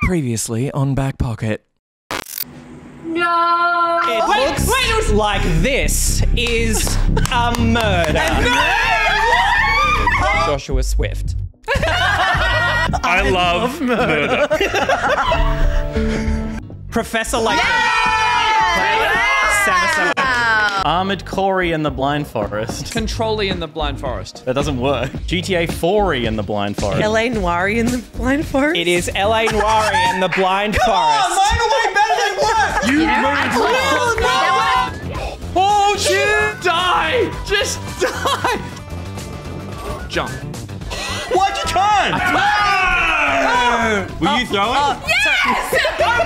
Previously on Back Pocket. No! It looks like this is a murder. Joshua Swift. I love murder. Professor Layton. Armored Corey in the Blind Forest. Controlly in the Blind Forest. That doesn't work. GTA 4-y in the Blind Forest. L.A. Noiri in the Blind Forest? It is L.A. Noiri in the Blind Forest. Mine are way better than what? You Oh, shit! Die! Just die! Jump. Why'd you turn? Will you throw it? I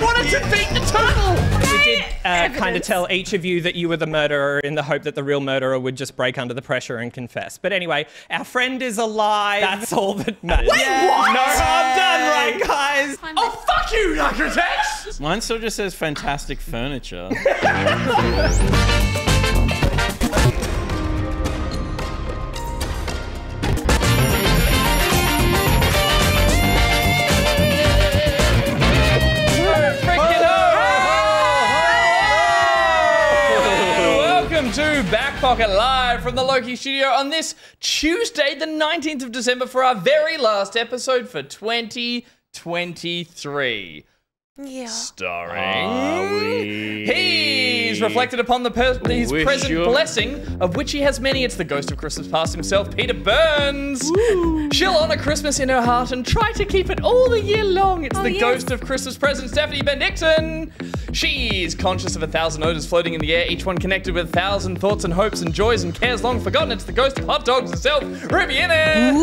wanted to beat the turtle! We did kind of tell each of you that you were the murderer in the hope that the real murderer would just break under the pressure and confess. But anyway, our friend is alive. That's all that matters. Wait, what? No, I'm done, right, guys? Oh, fuck you, Narcotex! Mine still just says fantastic furniture. Welcome to Back Pocket Live from the Loki studio on this Tuesday, the 19th of December, for our very last episode for 2023. Yeah. Starring... He's reflected upon his present blessing, of which he has many. It's the ghost of Christmas past himself, Peter Burns. Woo. She'll honor Christmas in her heart and try to keep it all the year long. It's the ghost of Christmas present, Stephanie Benedictson. She's conscious of 1,000 odors floating in the air, each one connected with 1,000 thoughts and hopes and joys and cares long forgotten. It's the ghost of hot dogs herself, Ruby Innes.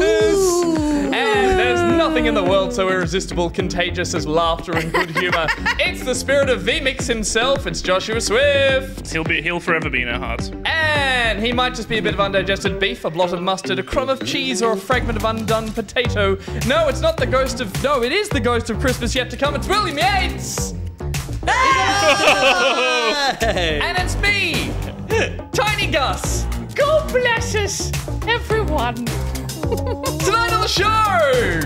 And there's nothing in the world so irresistible, contagious as laughter and good humor. It's the spirit of V-Mix himself. It's Joshua Swift. He'll forever be in our hearts. And he might just be a bit of undigested beef, a blot of mustard, a crumb of cheese, or a fragment of undone potato. No, it's not the ghost of... No, it is the ghost of Christmas yet to come. It's William Yates. And it's me, Tiny Gus. God bless us, everyone. Tonight on the show,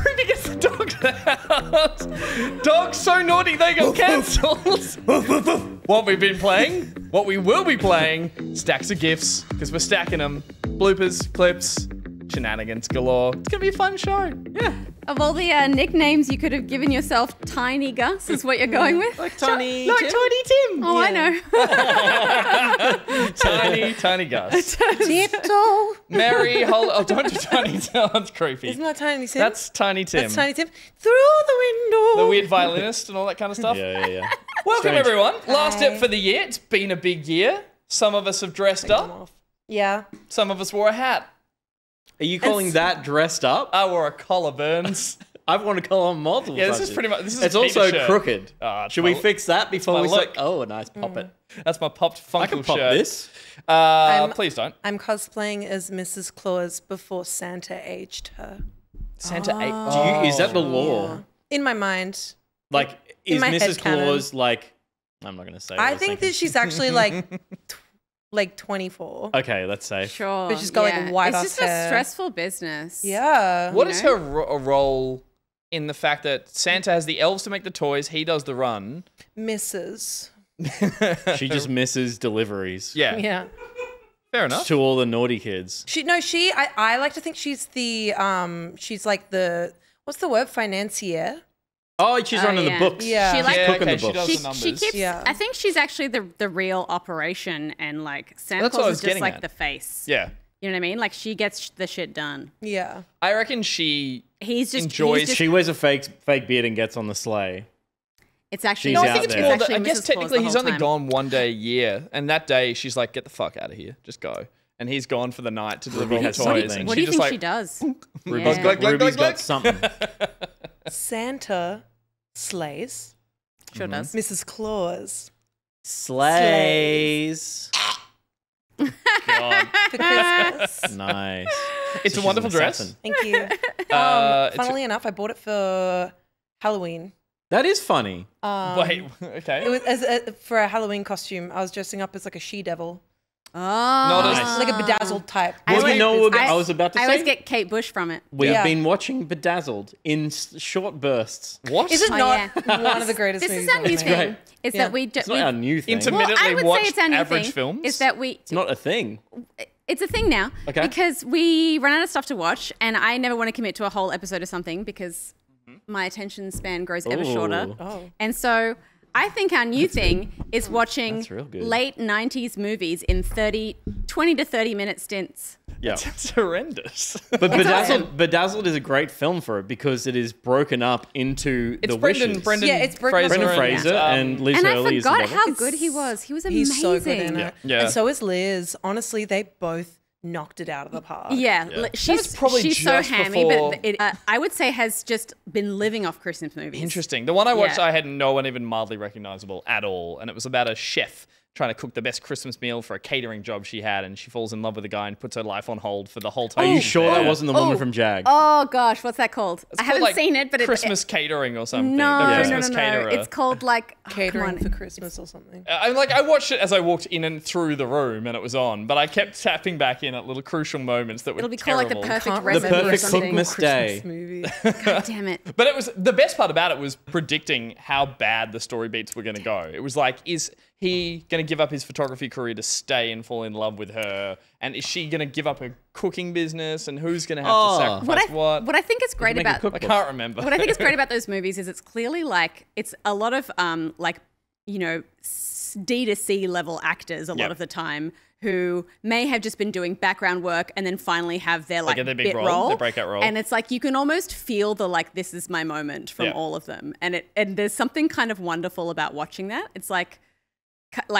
Ruby gets the dogs out. Dogs so naughty they got cancelled. What we've been playing, what we will be playing, stacks of gifts, because we're stacking them. Bloopers, clips, shenanigans galore. It's going to be a fun show. Yeah. Of all the nicknames you could have given yourself, Tiny Gus is what you're going with? Like Tiny Like Tim? Tiny Tim. Oh, I know. Tiny Gus. Tiptoe. Mary Oh, don't do Tiny Tim. That's creepy. Isn't that Tiny Tim? That's Tiny Tim. That's Tiny Tim. Through the window. The weird violinist and all that kind of stuff. Yeah. Welcome, Strange. everyone. Last step for the year. It's been a big year. Some of us have dressed up. Yeah. Some of us wore a hat. Are you calling that dressed up? I wore a collar, Burns. I've worn a collar on multiple Yeah, this times. is pretty much... This is It's a also Peter shirt. crooked. It's Should my- we fix that before my we look. say, oh, a nice pop it? That's my popped Funko I can pop shirt. this. Please don't. I'm cosplaying as Mrs. Claus before Santa aged her. Santa ate... Is that the law? In my mind. Like, In is my Mrs. head canon. Claus like... I'm not going to say what I was think thinking. that she's actually like 24. Okay, let's say. Sure. But she's got, like, white It's ass just hair. a stressful business. Yeah. What is her role in the fact that Santa has the elves to make the toys, he does the run? Mrs. She just misses deliveries. Yeah. Yeah. Fair enough. To all the naughty kids. I like to think she's the she's like the what's the word, financier. Oh, she's running yeah. the books. Yeah. She like Yeah, cooking okay, the she books. does she, the numbers. she keeps. Yeah. I think she's actually the real operation, and like Santa That's what I Claus was is just getting like at. the face. Yeah. You know what I mean? Like she gets the shit done. Yeah. I reckon she... He's just Enjoys- He's just, She wears a fake beard and gets on the sleigh. it's actually. She's No, I out think it's there. more actually that I guess Mrs. Claus technically the he's whole only time. gone one day a year, and that day she's like, "Get the fuck out of here, just go." And he's gone for the night to deliver all the has toys. something. And What do you just think like, she does? Glug, glug, glug. Ruby's got something. Santa slays. Sure does. Mrs. Claus Slays. God. for Christmas. Nice. It's So a she's wonderful an dress. assassin. Thank you. It's- Funnily enough, I bought it for Halloween. That is funny. Wait, okay. It was for a Halloween costume. I was dressing up as like a she-devil. Not as Like a bedazzled type. Well, you know what I was about to I always say? get Kate Bush from it. We've Yeah. been watching Bedazzled in short bursts. what? Is it Oh, not yeah. one of the greatest This is movies our new ever made? thing. Is Yeah. that we It's not our new thing. Intermittent- Well, I would say watched it's our new average thing. films? Is that we? It's not a thing. It's a thing now. Okay. Because we run out of stuff to watch, and I never want to commit to a whole episode of something because my attention span grows ever shorter. Ooh. And so I think our new thing is watching That's real good. late 90s movies in 20 to 30 minute stints. Yeah. It's horrendous. But Bedazzled is a great film for it because it is broken up into It's the Brendan wishes. Yeah, it's Brendan Brendan Fraser Fraser and Liz And I Hurley is forgot the how good he was. He was amazing. He's so good in it. Yeah. And so is Liz. Honestly, they both knocked it out of the park. Yeah, she's probably she's so just hammy, before- but I would say has just been living off Christmas movies. Interesting. The one I watched, Yeah. I had no one even mildly recognizable at all. And it was about a chef trying to cook the best Christmas meal for a catering job she had. And she falls in love with a guy and puts her life on hold for the whole time. Are you sure that Yeah. wasn't the woman from Jag? Oh gosh, what's that called? I It's haven't called, like, seen it, but Christmas catering or something. No, The no, no, Christmas no. caterer. It's called like Catering come for on. Christmas or something. I watched it as I walked in and through the room and it was on, but I kept tapping back in at little crucial moments that were It'll be called like the terrible. perfect Can't recipe remember or perfect something. Cookmas Day. movie. God damn it. But it was the best part about it was predicting how bad the story beats were going to go. It was like, is he going to give up his photography career to stay and fall in love with her? And is she going to give up her cooking business? And who's going to have to sacrifice What I think is great Make a about I cookbook. can't remember. what I think is great about those movies is it's clearly like it's a lot of like D to C level actors a lot Yep. of the time who may have just been doing background work and then finally have their like get their big bit role, their breakout role. and it's like you can almost feel the like this is my moment from Yeah. all of them, and there's something kind of wonderful about watching that. It's like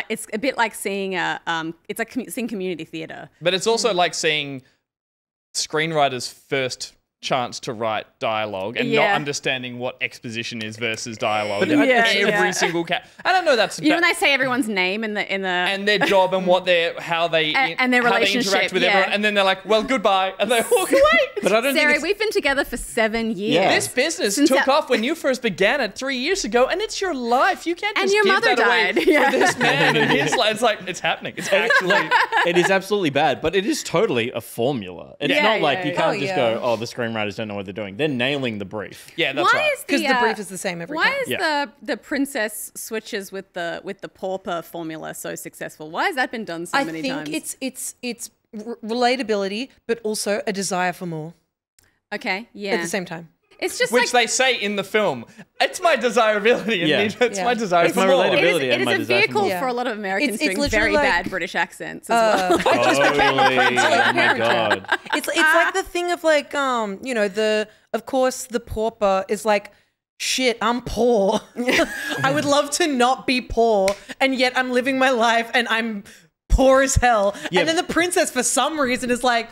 it's a bit like seeing it's like seeing community theater. But it's also like seeing screenwriters' first chance to write dialogue and not Yeah. understanding what exposition is versus dialogue. Yeah, Every yeah. single I don't know that's You know when they say everyone's name in the and their job and what how they And their how they relationship, interact with yeah. everyone, and then they're like, "Well, goodbye," and they walk away. But I don't Sarah, think we've been together for 7 years. Yeah. This business Since took that- off when you first began it 3 years ago, and it's your life. You can't And just your give mother that away died. Yeah. for this man and his life. It's like it's happening. It's actually. it is absolutely bad, but it is totally a formula. It's Yeah, not like yeah, you yeah. can't Oh, just yeah. go, oh, the screenwriters don't know what they're doing. They're nailing the brief. Yeah, that's Why right. is Because the uh, brief is the same every Why time. is Yeah. the princess switches with the pauper formula so successful? Why has that been done so I many think times? it's relatability, but also a desire for more Okay, yeah. at the same time. It's just Which like they say in the film. It's my desirability. And Yeah. it's Yeah. my desire It's for my more. relatability. it and my is a desire for vehicle more. for a lot of Americans It's doing literally very like, bad British accents as well. Totally. Oh my god. It's like the thing of like of course the pauper is like, shit, I'm poor. I would love to not be poor, and yet I'm living my life and I'm poor as hell. Yeah. And then the princess for some reason is like,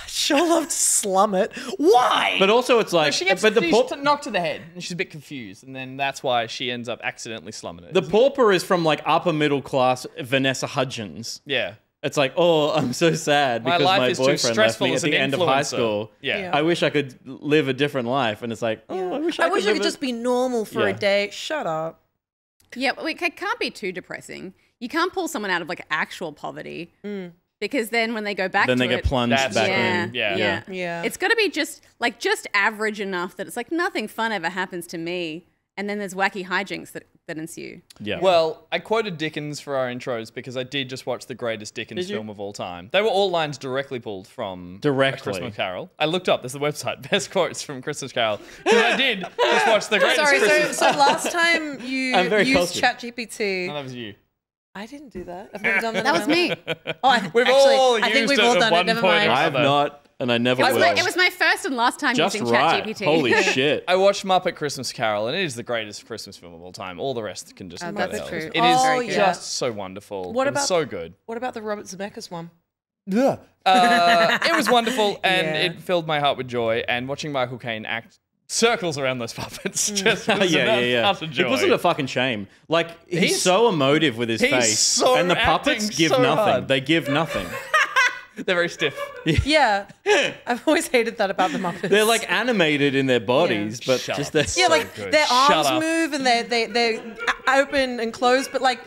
she'll love to slum it. Why? But also it's like, She gets but the knocked to the head, and she's a bit confused, and then that's why she ends up accidentally slumming it. the pauper is from like upper middle class Vanessa Hudgens. yeah. It's like, oh, I'm so sad My because life my is too boyfriend left stressful me as at the an end of high influencer. school. Yeah. I wish I could live a different life. And it's like, oh, I wish I could live just be normal for a Yeah. day. Shut up. Yeah, but it can't be too depressing. You can't pull someone out of like actual poverty because then when they go back Then to they get it, plunged That's back yeah, in. Yeah. Yeah. It's got to be just average enough that it's like nothing fun ever happens to me, and then there's wacky hijinks that ensue. Yeah. Well, I quoted Dickens for our intros because I did just watch the greatest Dickens Did you? film of all time. They were all lines directly pulled from Directly. A Christmas Carol. I looked up, there's the website, best quotes from Christmas Carol. Because I did just watch the greatest Sorry, Christmas so last time you I'm very used cultured. ChatGPT, No, that was you. I didn't do that. I've never done that. That was me. Oh, We've all I think used we've it all at done one it. Never point or mind. I have other. not, and I never It will. was my first and last time Just using right. ChatGPT. Holy shit. I watched Muppet Christmas Carol, and it is the greatest Christmas film of all time. All the rest can just go that's to hell. true. It Oh, is very good. just so wonderful. What and about- so good? What about the Robert Zemeckis one? It was wonderful, and Yeah. it filled my heart with joy. And watching Michael Caine act circles around those puppets just was yeah. utter joy. It wasn't a fucking shame. Like, he's He's- so emotive with his he's face. so and the puppets acting give so nothing. hard. They give nothing. They're very stiff. Yeah, I've always hated that about the Muppets. They're like animated in their bodies, but Shut just up. their yeah, so like good. their Shut arms up. move and they open and close, but like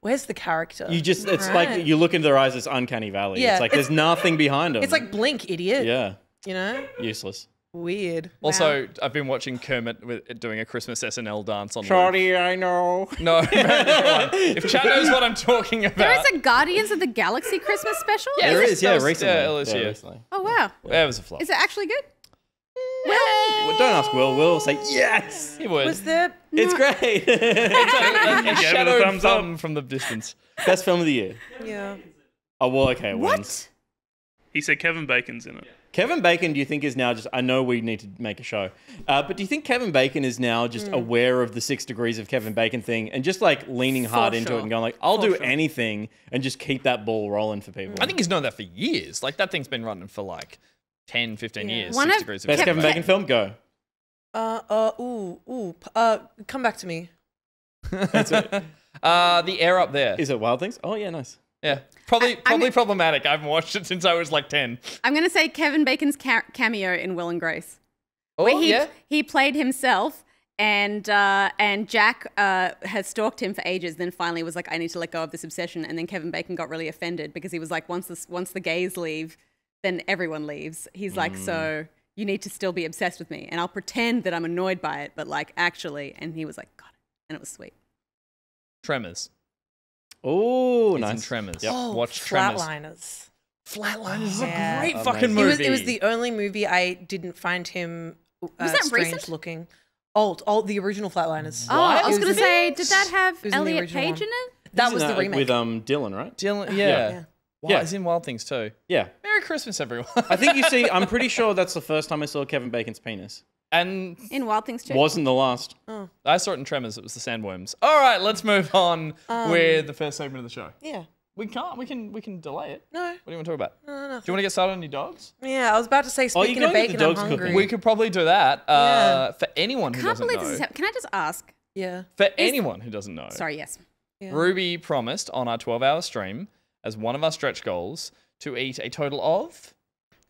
where's the character? It's Right. like you look into their eyes, it's uncanny valley. Yeah, It's like there's nothing behind them. It's like Blink, idiot. yeah, You know? useless. Weird. Also, I've been watching Kermit doing a Christmas SNL dance on loop. Sorry, I know. No, if chat knows what I'm talking about. There is a Guardians of the Galaxy Christmas special? Yeah, There is, yeah, that was- recently. yeah, this year. recently. Oh, wow. Yeah, it was a flop. Is it actually good? Well, don't ask Will. Will will say yes. He would. Was there... It's great. a Gave it a shadowed thumbs up. thumb from the distance. Best film of the year. Yeah. Oh well, okay. It What? wins. He said Kevin Bacon's in it. Kevin Bacon, do you think is now just? I know we need to make a show, but do you think Kevin Bacon is now just aware of the 6 degrees of Kevin Bacon thing and just like leaning hard into sure. it and going like, I'll For do sure. anything and just keep that ball rolling for people? I think he's known that for years. Like, that thing's been running for like 10, 15 years. One 6 of- degrees of Best Kev- Kevin Bacon film, go. Come back to me. The air up there. Is it Wild Things? Oh yeah, nice. Yeah. Probably I'm- problematic. I haven't watched it since I was like 10. I'm going to say Kevin Bacon's cameo in Will and Grace. Oh, Where yeah? he played himself, and Jack had stalked him for ages. Then finally was like, I need to let go of this obsession. And then Kevin Bacon got really offended because he was like, once the gays leave, then everyone leaves. He's like, so you need to still be obsessed with me, and I'll pretend that I'm annoyed by it, but like actually. And he was like, got it, and it was sweet. Tremors. Oh, He's in nice. Tremors. Yep. Oh, Watch Tremors. Flatliners. Flatliners is Yeah. a great Amazing. fucking It movie. was the only movie I didn't find him that strange recent? looking. Old, the original Flatliners. Oh, I was It going to in- say, did that have it was in the Elliot original Page one. in it? That was Isn't the that remake. with Dylan, right? Dylan, Yeah. yeah. Wow, Yeah. he's in Wild Things too. Yeah. Merry Christmas, everyone. I think you see. I'm pretty sure that's the first time I saw Kevin Bacon's penis. And In Wild Things 2? Wasn't the last. I saw it in Tremors. It was the sandworms. All right, let's move on with the first segment of the show. Yeah. We can't. We can delay it. No. What do you want to talk about? No. Do you want to get started on your dogs? Yeah, I was about to say, you're speaking of going to the bacon, I'm dogs hungry. cooking. We could probably do that. Yeah. For anyone who Can't doesn't believe this know. is happening. Can I just ask? Yeah. For anyone who doesn't know. Sorry, yes. Ruby promised on our 12-hour stream as one of our stretch goals to eat a total of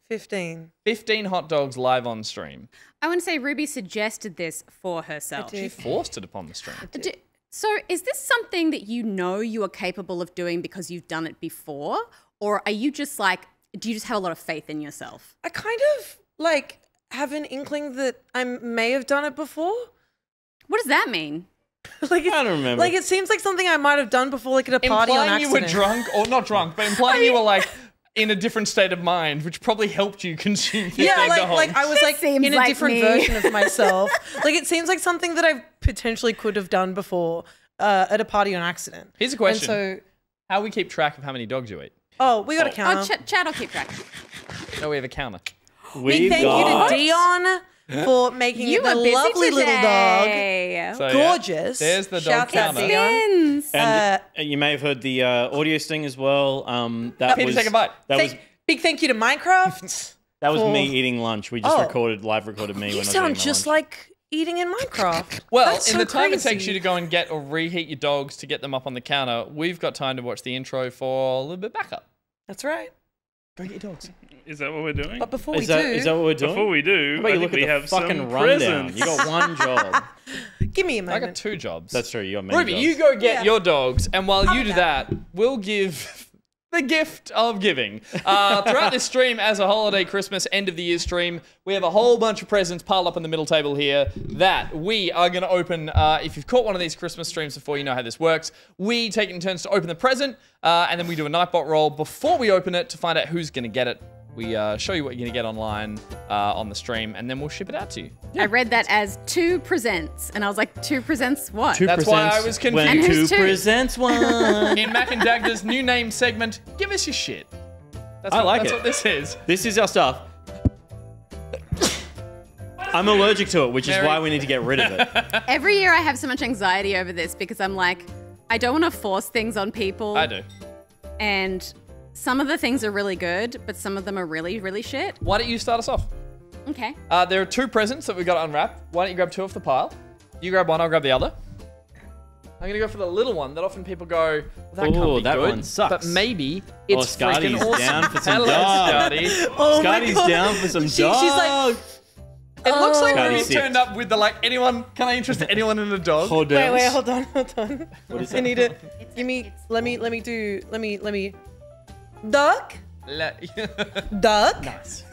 15. 15 hot dogs live on stream. I want to say Ruby suggested this for herself. I She did. forced it upon the stream. So is this something that you know you are capable of doing because you've done it before? Or are you just like, do you just have a lot of faith in yourself? I kind of like have an inkling that I may have done it before. What does that mean? Like I don't remember. Like it seems like something I might have done before, like at a party on Implying you accident. were drunk, or not drunk, but implying you were like in a different state of mind, which probably helped you consume 15 Yeah, dogs. like I was like seems in a like different me. version of myself. Like it seems like something that I potentially could have done before at a party on accident. Here's a question. And so, How we keep track of how many dogs you eat? we got a counter. Oh, Chad, I'll keep track. No, we have a counter. we Thank got. you to Dion for making You it were the busy lovely little dog. today. So, yeah, Gorgeous. there's the dog Shouts out counter. Dion. Spins. And you may have heard the audio sting as well. That Peter, was take a bite. That was Big thank you to Minecraft. that was for- me eating lunch. We just Oh. live recorded me when You I was sound eating my just lunch. like eating in Minecraft. Well, That's in so the time it takes crazy. you to go and get or reheat your dogs to get them up on the counter, we've got time to watch the intro for a little bit backup. That's right. Go get your dogs. Is that what we're doing? But before we Is that do, what we're doing? Before we do, How about I you think look we at have the fucking some rundown? presents. You got one job. give me a I moment. got 2 jobs. That's true. You got many Ruby, jobs. you go get Yeah. your dogs, and while you be do back. that, we'll give the gift of giving. Throughout this stream, as a holiday, Christmas, end of the year stream, we have a whole bunch of presents piled up on the middle table here that we are going to open. If you've caught one of these Christmas streams before, you know how this works. We take it in turns to open the present, and then we do a Nightbot roll before we open it to find out who's going to get it. We show you what you're going to get online on the stream, and then we'll ship it out to you. I read that as 2 presents, and I was like, 2 presents what? That's why I was confused. When And 2 who's two? presents one. In Mac and Dagda's new name segment, give us your shit. That's I like that's it. what this is. This is our stuff. I'm allergic to it, which is Mary- why we need to get rid of it. Every year I have so much anxiety over this because I'm like, I don't want to force things on people. I do. And some of the things are really good, but some of them are really, really shit. Why don't you start us off? Okay. There are 2 presents that we've got to unwrap. Why don't you grab 2 off the pile? You grab one, I'll grab the other. I'm gonna go for the little one that often people go, that can't Ooh, be that good, one sucks. but maybe it's Oh, freaking Scotty's awesome. down for some Hello, dogs. Scotty. Oh my Scotty's God. down for some She's like, dogs. It looks like Scotty Ruby sipped. turned up with the like, anyone, can I interest anyone in a dog? Hold Wait, hold on. What is I need to give me. Let me. Duck. Duck. Nice.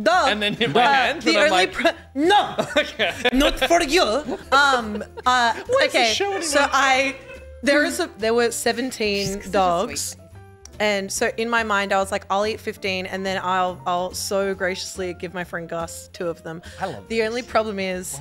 Duck. And then hit my hand. The and I'm only like, no, not for you. Okay, show so there were 17 dogs, and so in my mind I was like, I'll eat 15, and then I'll so graciously give my friend Gus 2 of them. I love The only problem is,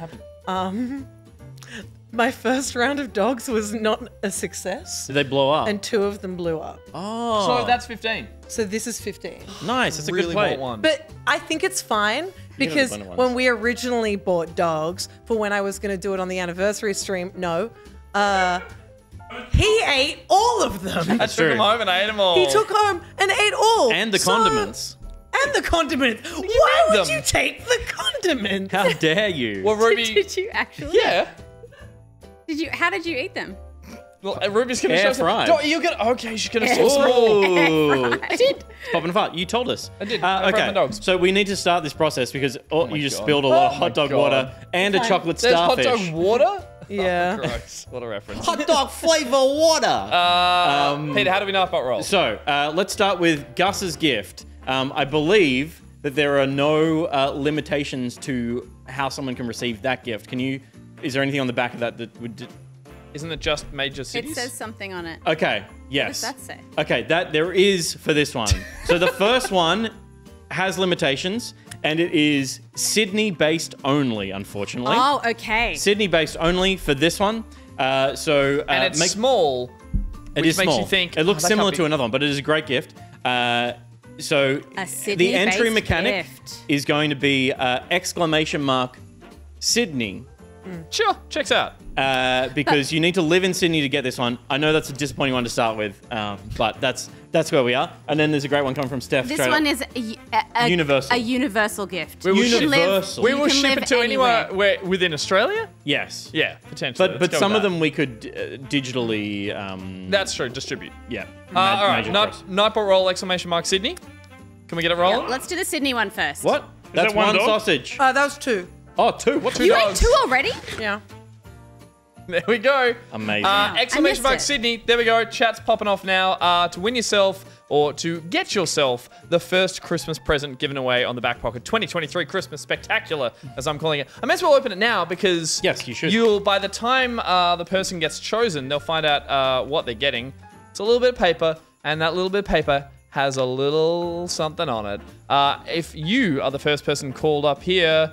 my first round of dogs was not a success, Did they blow up? and 2 of them blew up. oh, so that's 15. So this is 15. nice. That's a Really good play. want one. But I think it's fine because abundant ones. when we originally bought dogs for when I was going to do it on the anniversary stream, he ate all of them. I took true. them home and I ate them all. He took home and ate all. And the So- condiments. And the condiments. Why eat would them? you take the condiments? How dare you? Well, Ruby. Did you actually? Yeah. How did you eat them? Well, Ruby's gonna Air show us. fried. You're gonna. Okay, she's gonna show some more. Oh, I did. popping apart. You told us. I did. I fried my dogs. So we need to start this process because you just God. spilled a lot of Oh hot my dog God. water and a chocolate There's hot starfish. dog water. Yeah. Gross. What a reference. Hot dog flavor water. Peter, how do we know about roll? So let's start with Gus's gift. I believe that there are no limitations to how someone can receive that gift. Is there anything on the back of that would? Isn't it just major It cities? says something on it. Okay. What Yes. does that say? Okay, that there is for this one. So the first one has limitations, and it is Sydney-based only, unfortunately. Oh, okay. Sydney-based only for this one. and it's small. It which is makes small. you think, it looks that similar can't to be- another one, but it is a great gift. So A the entry Sydney-based mechanic gift. is going to be exclamation mark Sydney. Sure, checks out. Because you need to live in Sydney to get this one. I know that's a disappointing one to start with, but that's where we are. And then there's a great one coming from Steph. This straight one up. is Universal. a universal gift. We will You can ship- live- Universal. We you will can ship live it to anywhere within Australia. Yes. Yeah, potentially. But Let's go some with of that. them we could digitally. That's true. Distribute. Yeah. All right. major across. Nightbot roll exclamation mark Sydney. Can we get it rolling? Let's do the Sydney one first. What? That's that one one dog? sausage. That was 2. Oh, 2. What? You ate dogs. 2 already? Yeah. There we go. Amazing. Exclamation missed mark it. Sydney. There we go. Chat's popping off now. To win yourself or to get yourself the first Christmas present given away on the Back Pocket 2023 Christmas Spectacular, as I'm calling it. I may as well open it now because Yes, you should. By the time the person gets chosen, they'll find out what they're getting. It's a little bit of paper, and that little bit of paper has a little something on it. If you are the first person called up here,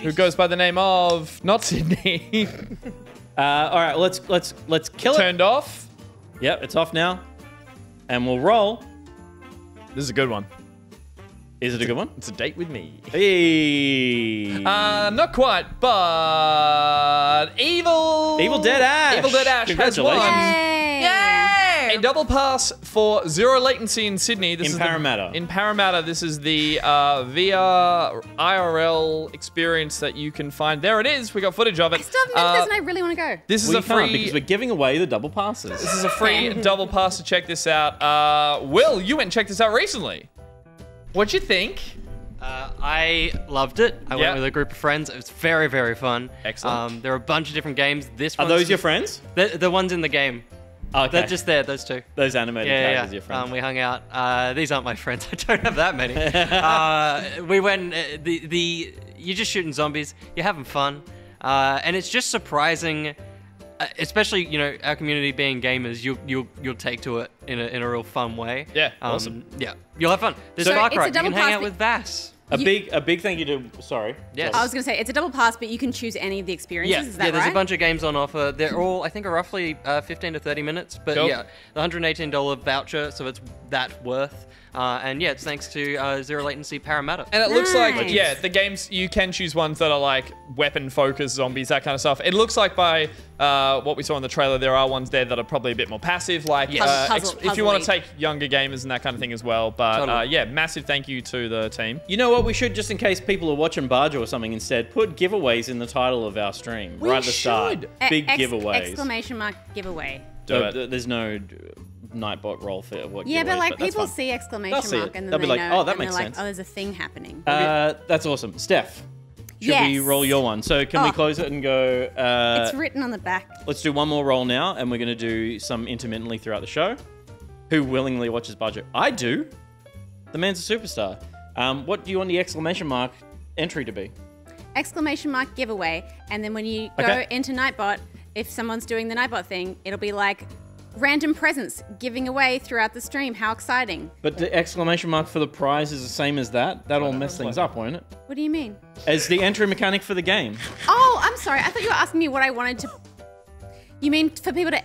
who goes by the name of not Sydney, All right, let's kill it. turned off. Yep, it's off now, and we'll roll. This is a good one. Is it a good one? It's a date with me. Hey. Not quite, but Evil Dead Ash. Evil Dead Ash has Congratulations. won Yay! a double pass for Zero Latency in Sydney. This In is Parramatta. In Parramatta, this is the VR IRL experience that you can find. There it is. We got footage of it. I still haven't been to this and I really want to go. This is We a can't free. because we're giving away the double passes. This is a free double pass to check this out. Will, you went and checked this out recently. What'd you think? I loved it. I Yeah. went with a group of friends. It was very, very fun. Excellent. There are a bunch of different games. This Are one's those your friends? The ones in the game. Okay. They're just there, those 2. those animated Yeah, characters, your friends. we hung out. These aren't my friends. I don't have that many. We went. You're just shooting zombies. You're having fun, and it's just surprising. Especially, our community being gamers, you'll take to it in a real fun way. Yeah, awesome. Yeah, you'll have fun. There's So Far it's a Cry. You double can hang pass out with Vass. A big thank you to. Sorry. Yes. I was going to say, it's a double pass, but you can choose any of the experiences. Yeah, Is that there's right? a bunch of games on offer. They're all, I think, are roughly 15 to 30 minutes. But Cool. yeah, the $118 voucher, so it's that worth. And yeah, it's thanks to Zero Latency Parramatta. And it looks like, Nice. yeah, the games, you can choose ones that are like weapon-focused zombies, that kind of stuff. It looks like by what we saw in the trailer, there are ones there that are probably a bit more passive, like if you want to puzzly. take younger gamers and that kind of thing as well. But Totally. yeah, massive thank you to the team. You know what? We should, just in case people are watching Barger or something instead, put giveaways in the title of our stream right at the start. should. Big giveaways. Exclamation mark giveaway. Do it. There's no Nightbot roll for what. Yeah, but giveaways, like that's people fine. see exclamation They'll see mark it. and then They'll be they like, know, "Oh, that and makes they're sense." like, oh, there's a thing happening. That's awesome. Steph, should we Yes. roll your one? So can we Oh. close it and go? It's written on the back. Let's do one more roll now, and we're going to do some intermittently throughout the show. Who willingly watches Budget? I do. The man's a superstar. What do you want the exclamation mark entry to be? Exclamation mark giveaway. And then when you go Okay. into Nightbot, if someone's doing the Nightbot thing, it'll be like random presents giving away throughout the stream. How exciting. But the exclamation mark for the prize is the same as that? That'll mess things up, won't it? What do you mean? As the entry mechanic for the game. Oh, I'm sorry. I thought you were asking me what I wanted to. You mean for people to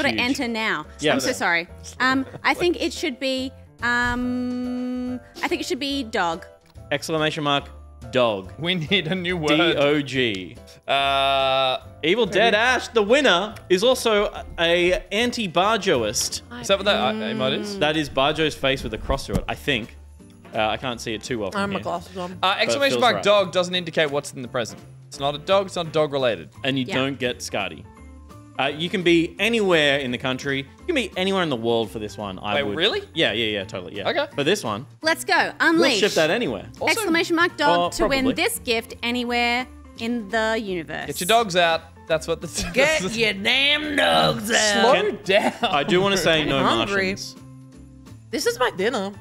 Huge. enter now? Yeah. I'm so sorry. I think it should be. I think it should be dog. Exclamation mark dog. We need a new word. D-O-G. Evil Dead Ash, the winner, is also a anti-Barjoist. Is that what that emote is? That is Barjo's face with a cross through it, I think. I can't see it too well I have from my here. glasses on. Exclamation feels mark right. dog doesn't indicate what's in the present. It's not a dog. It's not dog related. And you Yeah. don't get Scotty. You can be anywhere in the country. You can be anywhere in the world for this one. I Wait, would. really? Yeah, totally. Yeah. Okay. For this one, Let's go. we'll Unleash. ship that anywhere. Also, Exclamation mark dog Oh, to win probably. this gift anywhere in the universe. get your dogs out. That's what the. Get your damn dogs out. Slow Can- down. I do want to say no hungry. Martians. This is my dinner.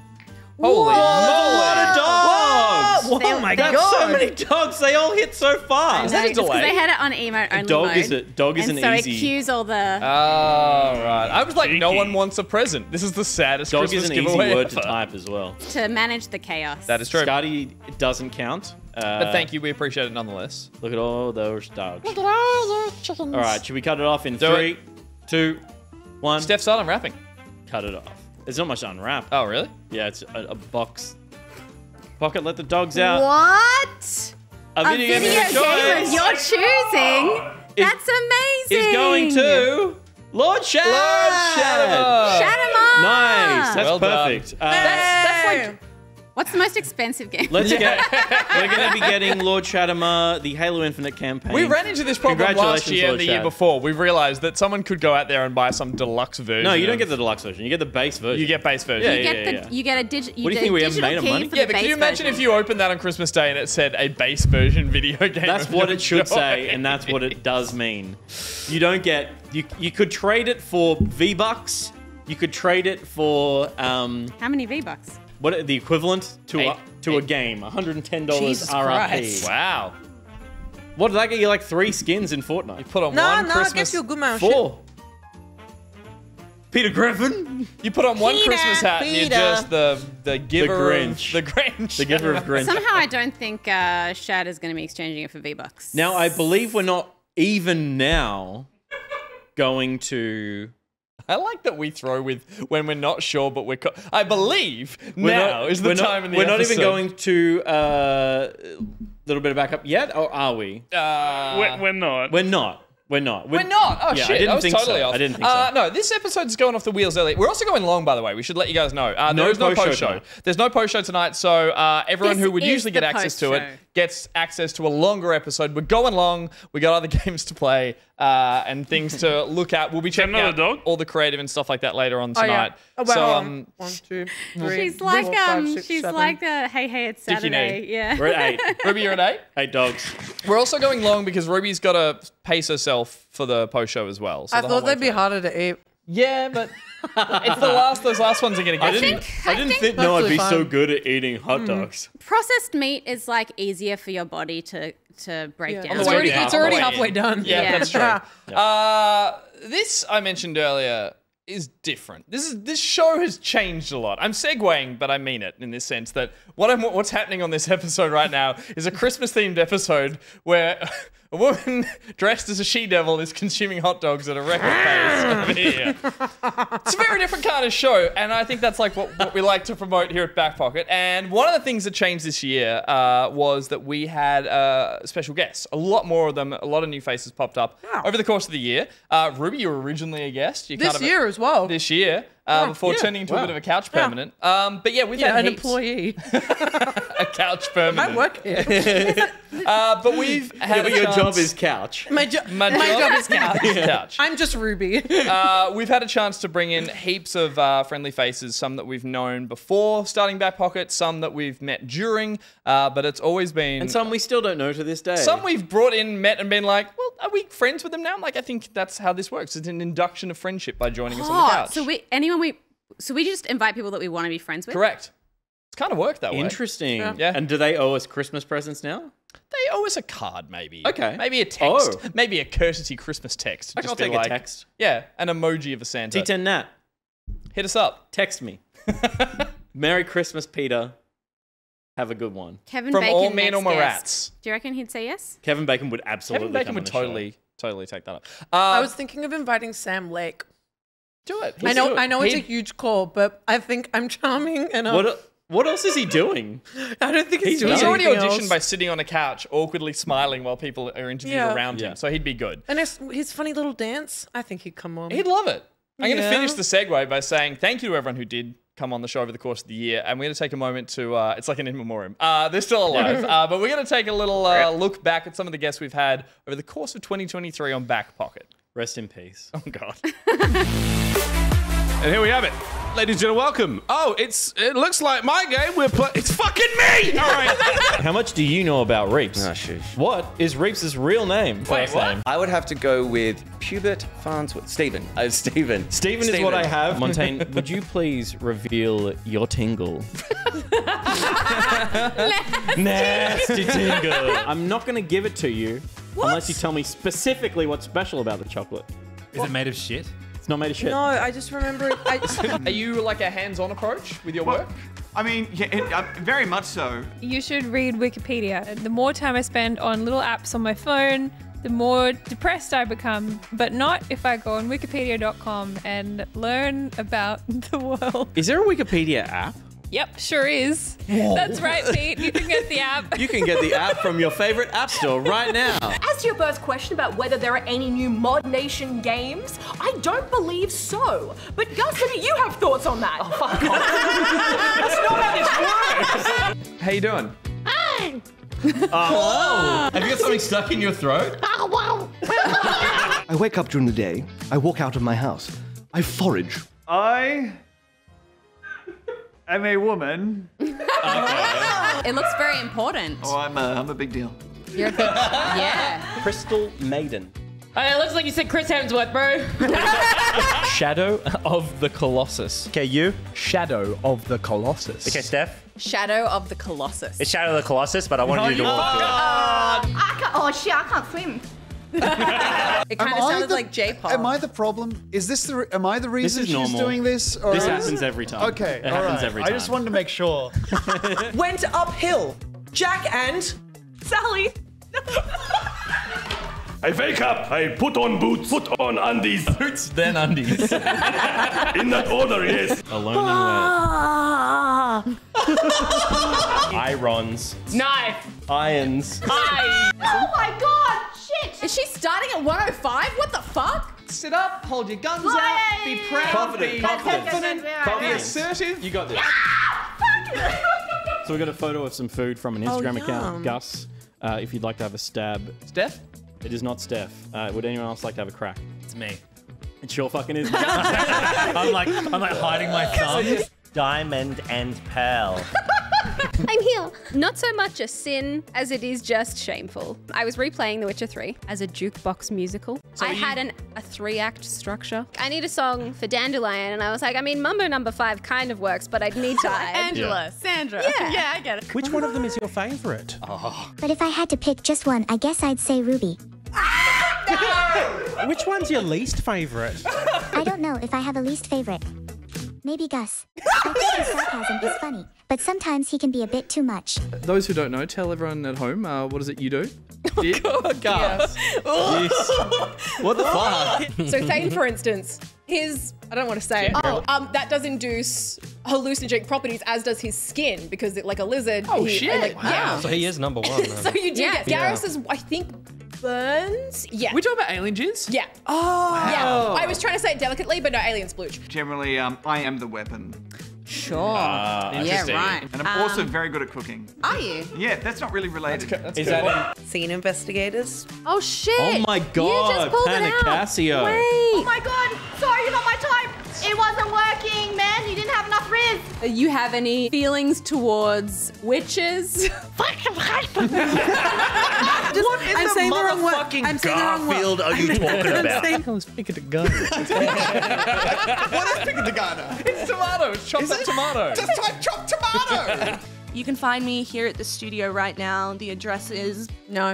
Holy A lot of dogs! Whoa, They- my they- god. That's so many dogs. They all hit so fast. that a It's 'cause delay? they had it on emote only Dog mode. is a- dog is and an so easy- it cues all the. Oh, right. I was like, no Cheeky. one wants a present. This is the saddest Dog Christmas is an easy giveaway word to ever. type as well. to manage the chaos. That is true. Scotty doesn't count. But thank you. We appreciate it nonetheless. Look at all those dogs. All right, should we cut it off in Do 3, 2, 1? Steph Silent rapping. Cut it off. There's not much to unwrap. Oh, really? Yeah, it's a box. Pocket, let the dogs out. What? A A video game of your choosing? That's amazing. Is going to Lord Shad. Shadowmar. Shadowmar. Nice. That's Well done. perfect. That's like. What's the most expensive game? Let's get. We're going to be getting Lord Shadowmar, the Halo Infinite campaign. We ran into this problem last Congratulations, year and Lord the year Shad. before. We realized that someone could go out there and buy some deluxe version. No, you don't of- get the deluxe version. You get the base version. You get base version. Yeah, You get yeah. you get a digital. What do you think, we haven't made of money? Yeah, but can you imagine if you opened that on Christmas Day and it said a base version video game? That's of what your it should say, choice? and that's what it does mean. You don't get. You could trade it for V-Bucks. You could trade it for How many V-Bucks? what the equivalent to a Eight. game, $110 Jesus RRP. Christ. Wow. What did that get you? Like 3 skins in Fortnite? Put on No, one no, it Christmas. gets you a good amount of shit. 4. Peter Griffin, You put on one Peter, Christmas hat and you're Peter. just the giver Grinch. of the Grinch. the giver of Grinch. Somehow I don't think Shad is going to be exchanging it for V-Bucks. Now I believe we're not even now going to. I like that we throw with when we're not sure, but we're. I believe We're now not- is the we're not- time in the We're episode. not even going to little bit of backup yet, or are we? We're not. We're not. We're not. We're not. Oh yeah, shit! I didn't was think totally so. off. I didn't think so. No, this episode's going off the wheels early. We're also going long, by the way. We should let you guys know. There is no post-show post show. tonight. There's no post show tonight, so everyone This who would is usually get the access to it post-show. gets access to a longer episode. We're going long. We got other games to play and things to look at. We'll be checking another out dog? all the creative and stuff like that later on Oh, yeah. tonight. Oh, well, So 1, 2, 3. She's like 4, 5, 6, she's 7. like hey it's Dickie Saturday. Nate. Yeah. We're at 8. Ruby, you're at 8. 8 dogs. We're also going long because Ruby's got to pace herself for the post show as well. So I the whole thought way they'd be through. harder to eat. Yeah, but it's the last. Those last ones are gonna get. I didn't think no, I'd be so good at eating hot dogs. Processed meat is like easier for your body to break Yeah. down. the way It's down. already On the way halfway in. done. Yeah, Yeah. that's true. This I mentioned earlier is different. This show has changed a lot. I'm segueing, but I mean it in this sense that what's happening on this episode right now is a Christmas themed episode where a woman dressed as a she-devil is consuming hot dogs at a record pace over here. It's a very different kind of show, and I think that's like what we like to promote here at Back Pocket. And one of the things that changed this year was that we had special guests. A lot more of them, a lot of new faces popped up Yeah. over the course of the year. Ruby, you were originally a guest. You This year as well. This year. before turning into a bit of a couch permanent. But yeah, we've had an heaps. employee. A couch permanent. I work here. But we've had But your job is couch. My job is couch. couch. I'm just Ruby. We've had a chance to bring in heaps of friendly faces, some that we've known before starting Back Pocket, some that we've met during, but it's always been... And some we still don't know to this day. Some we've brought in, met, and been like, well, are we friends with them now? I'm like, I think that's how this works. It's an induction of friendship by joining us on the couch. So we just invite people that we want to be friends with? Correct. It's kind of worked that way. Interesting. Yeah. And do they owe us Christmas presents now? They owe us a card, maybe. Okay. Maybe a text. Oh. Maybe a courtesy Christmas text. I'll Just take be a like, text. Yeah, an emoji of a Santa. T10 Nat, Hit us up. text me. Merry Christmas, Peter. Have a good one. Kevin From Bacon all men next or my guest. rats. Do you reckon he'd say yes? Kevin Bacon would absolutely Kevin Bacon come would on the show. totally take that up. I was thinking of inviting Sam Lake. Do it. I know it's a huge call, but I think I'm charming enough. What else is he doing? I don't think he's doing He's already anything auditioned else. by sitting on a couch, awkwardly smiling while people are interviewed around him. So he'd be good. And his funny little dance, I think he'd come on. He'd love it. I'm going to Yeah. finish the segue by saying thank you to everyone who did come on the show over the course of the year. And we're going to take a moment to, it's like an in memoriam. They're still alive. But we're going to take a little look back at some of the guests we've had over the course of 2023 on Back Pocket. Rest in peace. Oh, God. And here we have it. Ladies and gentlemen, welcome. Oh, it looks like my game. It's fucking me! All right. How much do you know about Reeps? Oh, shush. What is Reeps' real name? Wait, what? I would have to go with Pubert Farnsworth. Stephen. Stephen. Stephen is what I have. Montaigne, would you please reveal your tingle? Nasty tingle. I'm not going to give it to you unless you tell me specifically what's special about the chocolate. Is it made of shit? It's not made of shit. No, I just remember it. Are you like a hands-on approach with your work? I mean, yeah, very much so. You should read Wikipedia. The more time I spend on little apps on my phone, the more depressed I become. But not if I go on wikipedia.com and learn about the world. Is there a Wikipedia app? Yep, sure is. That's right, Pete. You can get the app. You can get the app from your favorite app store right now. As to your first question about whether there are any new Mod Nation games, I don't believe so. But Gus, maybe you have thoughts on that. Oh, fuck off. That's not how this works. How you doing? Hi. Have you got something stuck in your throat? I wake up during the day, I walk out of my house, I forage. I am a woman. It looks very important. Oh, I'm a big deal. You're a big, yeah. Crystal Maiden. It looks like you said Chris Hemsworth, bro. Shadow of the Colossus. Okay, you. Shadow of the Colossus. Okay, Steph. Shadow of the Colossus. It's Shadow of the Colossus, but I wanted you to walk through it. Oh shit, I can't swim. It kind of sounded like J-pop. Am I the problem? Is this the? Am I the reason is she's normal. doing this? Or This happens every time. Okay, It all happens right. every time. I just wanted to make sure. Went uphill. Jack and Sally. I wake up, I put on boots, put on undies. Boots, then undies. In that order, yes. Alone and wet. Irons. Knife. Irons. Hi. Oh my god, shit. Is she starting at 105? What the fuck? Sit up, hold your guns Yay. out, be proud, Confident, be confident. confident, be Confidence. assertive. You got this. So we got a photo of some food from an Instagram account. yum. Gus, if you'd like to have a stab. Steph? It is not Steph. Would anyone else like to have a crack? It's me. It sure fucking is. I'm like hiding my thumb. Diamond and Pearl. I'm here. Not so much a sin as it is just shameful. I was replaying The Witcher 3 as a jukebox musical. I had a 3-act structure. I need a song for Dandelion, and I was like, I mean, Mambo No. 5 kind of works, but I'd need to add Angela, Sandra. Yeah. I get it. Which one of them is your favorite? But if I had to pick just one, I guess I'd say Ruby. Which one's your least favorite? I don't know if I have a least favorite. Maybe Gus. I think his sarcasm is funny, but sometimes he can be a bit too much. Those who don't know, tell everyone at home, what is it you do? Gus. What the fuck? So Thane, for instance, his, I don't want to say it. That does induce hallucinogenic properties, as does his skin, because it, like a lizard. Oh, shit. Yeah. So he is number one. So you do get Garrus is, I think, Burns. Yeah. We talking about alien jizz? Yeah. Oh. Yeah. I was trying to say it delicately, but no, alien splooge. Generally, I am the weapon. Sure. Yeah, Interesting. right. And I'm also very good at cooking. Are you? Yeah, that's not really related. Is that Scene investigators. Oh shit! Oh my god, Panacasio. Wait. Oh my god! Sorry, you're not my type. It wasn't working, man. You didn't have enough riz. You have any feelings towards witches? What in the motherfucking Garfield are you talking about? I was picking a gun. What is picking the gun? It's tomato. It's chopped up tomato. Just type chopped tomato. You can find me here at the studio right now. The address is no.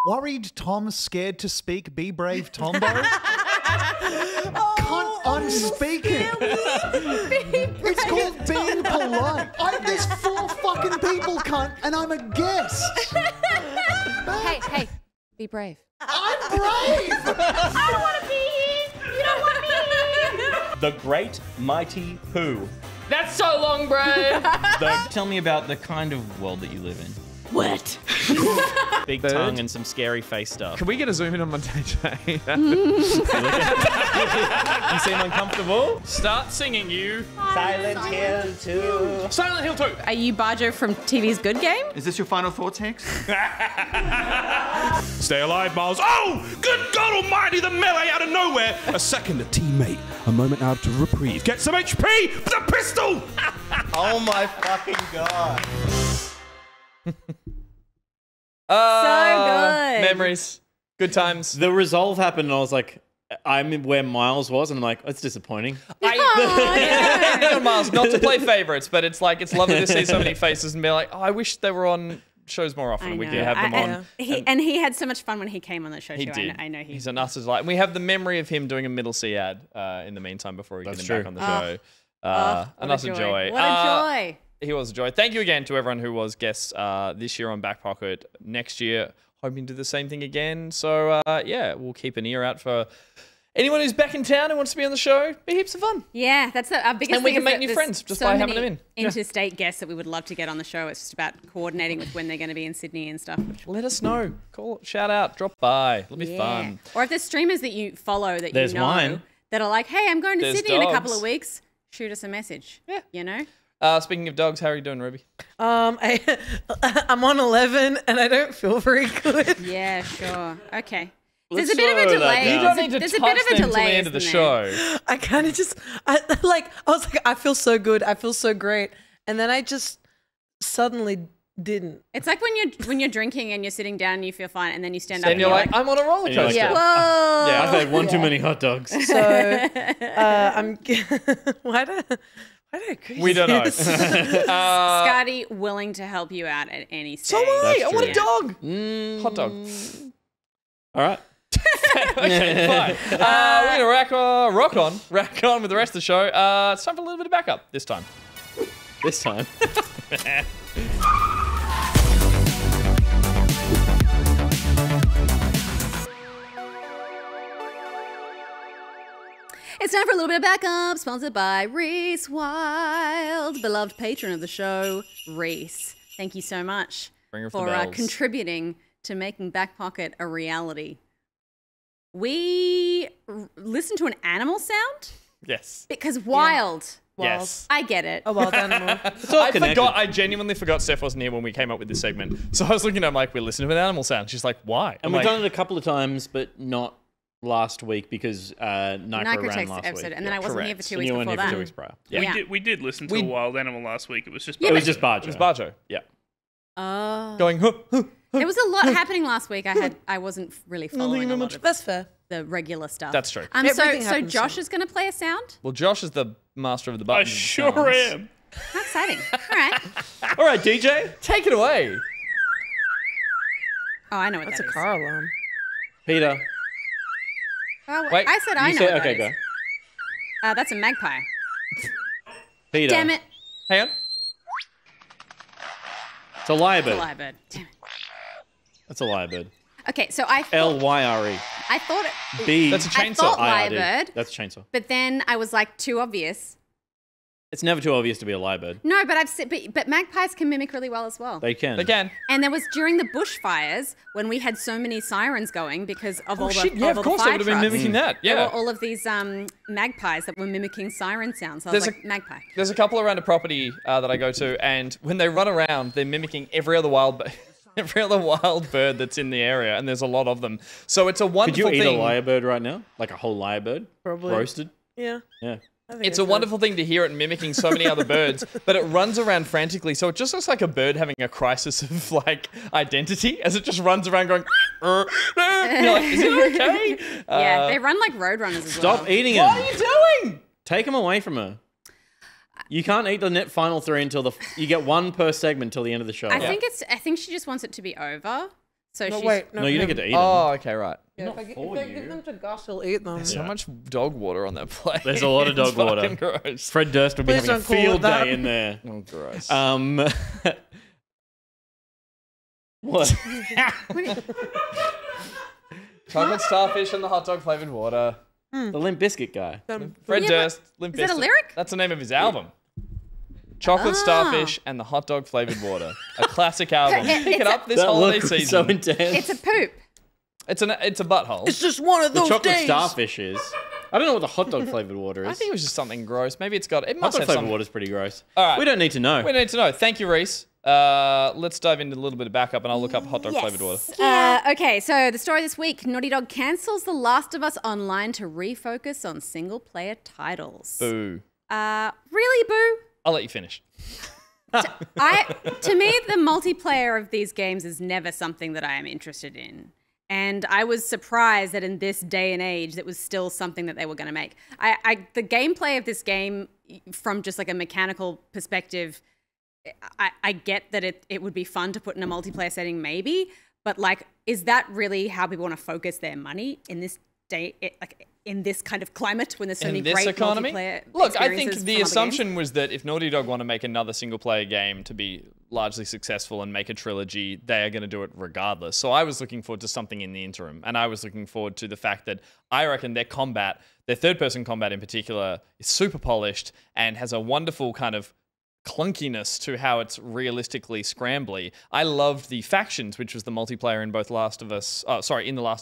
Worried Tom, scared to speak, be brave Tombo. Cunt, I'm speaking. It's called being polite. There's 4 fucking people, cunt, and I'm a guest. Hey, be brave. I'm brave. I don't want to be here. You don't want me here. The Great Mighty Pooh. That's so long, bro. Tell me about the kind of world that you live in. What? Big tongue and some scary face stuff. Can we get a zoom in on my DJ? You seem uncomfortable. Start singing, you. Silent Hill 2. Silent Hill 2. Are you Barjo from TV's Good Game? Is this your final thoughts, Hex? Stay alive, Miles. Oh, good God almighty, the melee out of nowhere. A second, a teammate. A moment out to reprieve. Get some HP with a pistol. Oh my fucking god. good. Memories. Good times. The resolve happened and I was like, I'm where Miles was and I'm like, that's disappointing. Miles, not to play favorites, but it's like, it's lovely to see so many faces and be like, oh, I wish they were on shows more often. We could have them on. And he had so much fun when he came on the show He too. did. I know He's an us as like. And we have the memory of him doing a Middle C ad in the meantime before we get him back on the show. And us a joy. What a joy. He was a joy. Thank you again to everyone who was guests this year on Back Pocket. Next year, hoping to do the same thing again. So yeah, we'll keep an ear out for anyone who's back in town who wants to be on the show. Be heaps of fun. Yeah, that's our biggest And we thing can is make that new there's friends just so by having many them in. interstate guests that we would love to get on the show. It's just about coordinating with when they're going to be in Sydney and stuff. Let us know. Call, shout out, drop by. It'll be fun. Or if there's streamers that you follow that There's you know mine. that are like, hey, I'm going to There's Sydney in a couple dogs. of weeks, shoot us a message. Yeah. You know? Speaking of dogs, how are you doing, Ruby? I'm on 11 and I don't feel very good. Yeah, sure. Okay. Let's There's a bit of a slow that delay. down. You don't need to There's a touch bit of a them till the delay end of the isn't show. there? I kind of just, I was like, I feel so good. I feel so great. And then I just suddenly didn't. It's like when you're drinking and you're sitting down and you feel fine, and then you stand up Then and you're like, I'm on a roller And you're coaster. like, whoa. Yeah, I've had one too many hot dogs. So I'm, why do I agree We don't know. with this? Scotty willing to help you out at any stage. So am I. That's I want a true. dog. Hot dog. All right. Okay, fine. We're gonna rack on with the rest of the show. It's time for a little bit of backup this time. This time. It's time for a little bit of backup, sponsored by Reese Wild, beloved patron of the show, Reese. Thank you so much Bring her for the bells. contributing to making Back Pocket a reality. We listened to an animal sound Yes. because wild. Yes. I get it. A wild animal. I genuinely forgot Steph wasn't here when we came up with this segment. So I was looking at her, I'm like, we're listening to an animal sound. She's like, why? And we've done it a couple of times, but not last week because Nike ran takes last the episode, week. and then I wasn't here for 2 weeks And you weren't before here for that. 2 weeks prior. Yeah. We did listen to a wild animal last week. It was just It was just Barjo. It was Barjo. Yeah. Oh. Going, huh, huh. There was a lot happening last week. I wasn't really following a lot of That's fair. the regular stuff. That's true. Everything So happens Josh soon. is going to play a sound? Well, Josh is the master of the I buttons. sure sounds. am. How exciting. All right. All right, DJ. Take it away. Oh, I know what That's that a is. car alarm. Peter. Oh, Wait, I said I You know said, what okay, that go. is. That's a magpie. Peter. Damn it. Hang on. It's a lyrebird. It's a lyrebird. Damn it. That's a lyrebird. Okay, so I thought, L-Y-R-E. I thought it, B. That's a I chainsaw. thought I-R-D. lyrebird, That's a chainsaw. but then I was like, too obvious. It's never too obvious to be a lyrebird. No, but I've seen, but magpies can mimic really well as well. They can. They can. And there was during the bushfires when we had so many sirens going because of all the shit, yeah, of of all course the they fire would have been trucks. mimicking that. There Yeah. were all of these magpies that were mimicking siren sounds. So I was like, magpie. There's a couple around a property that I go to, and when they run around, they're mimicking every other wild bird that's in the area, and there's a lot of them. So it's a wonderful Could you eat thing. a lyrebird right now? Like a whole lyrebird? Probably. Roasted? Yeah. Yeah. It's a wonderful thing to hear it mimicking so many other birds, but it runs around frantically, so it just looks like a bird having a crisis of like identity as it just runs around going. You're like, is it okay? Yeah, they run like roadrunners as well. Stop eating him. What are you doing? Take him away from her. You can't eat the final 3 until you get 1 per segment till the end of the show. I think she just wants it to be over. So No, she's wait, No, you don't get to eat them. Oh, okay, right. Yeah, if I give them to Gus, he'll eat them. There's so much dog water on that plate. There's a lot of It's dog water. fucking gross. Fred Durst would be Please having a don't call it field that. day in there. Oh, gross. What? Chocolate starfish and the hot dog flavored water. The Limp Bizkit guy. Fred Yeah, Durst, Limp is that a Bizkit. lyric? That's the name of his album. Chocolate starfish and the hot dog flavored water. A classic album. Pick it up this That holiday look was season. so intense. It's a poop. It's a butthole. It's just one of The those chocolate days. starfish is. I don't know what the hot dog flavored water is. I think it was just something gross. Maybe it's got. It hot must dog have flavored something. water is pretty gross. All right. We don't need to know. We need to know. Thank you, Reese. Let's dive into a little bit of backup, and I'll look up hot dog flavored water. Okay, so the story this week: Naughty Dog cancels The Last of Us Online to refocus on single-player titles. Boo. Really, Boo? I'll let you finish. To me, the multiplayer of these games is never something that I am interested in. And I was surprised that in this day and age, that was still something that they were going to make. The gameplay of this game, from just like a mechanical perspective, I get that it would be fun to put in a multiplayer setting, maybe. But like, is that really how people want to focus their money in this day? In this kind of climate when there's so many In this great economy? multiplayer Look, I think experiences the from other assumption games? was that if Naughty Dog want to make another single-player game to be largely successful and make a trilogy, they are going to do it regardless. So I was looking forward to something in the interim, and I was looking forward to the fact that I reckon their combat, their third-person combat in particular, is super polished and has a wonderful kind of clunkiness to how it's realistically scrambly. I loved the factions, which was the multiplayer in both in The Last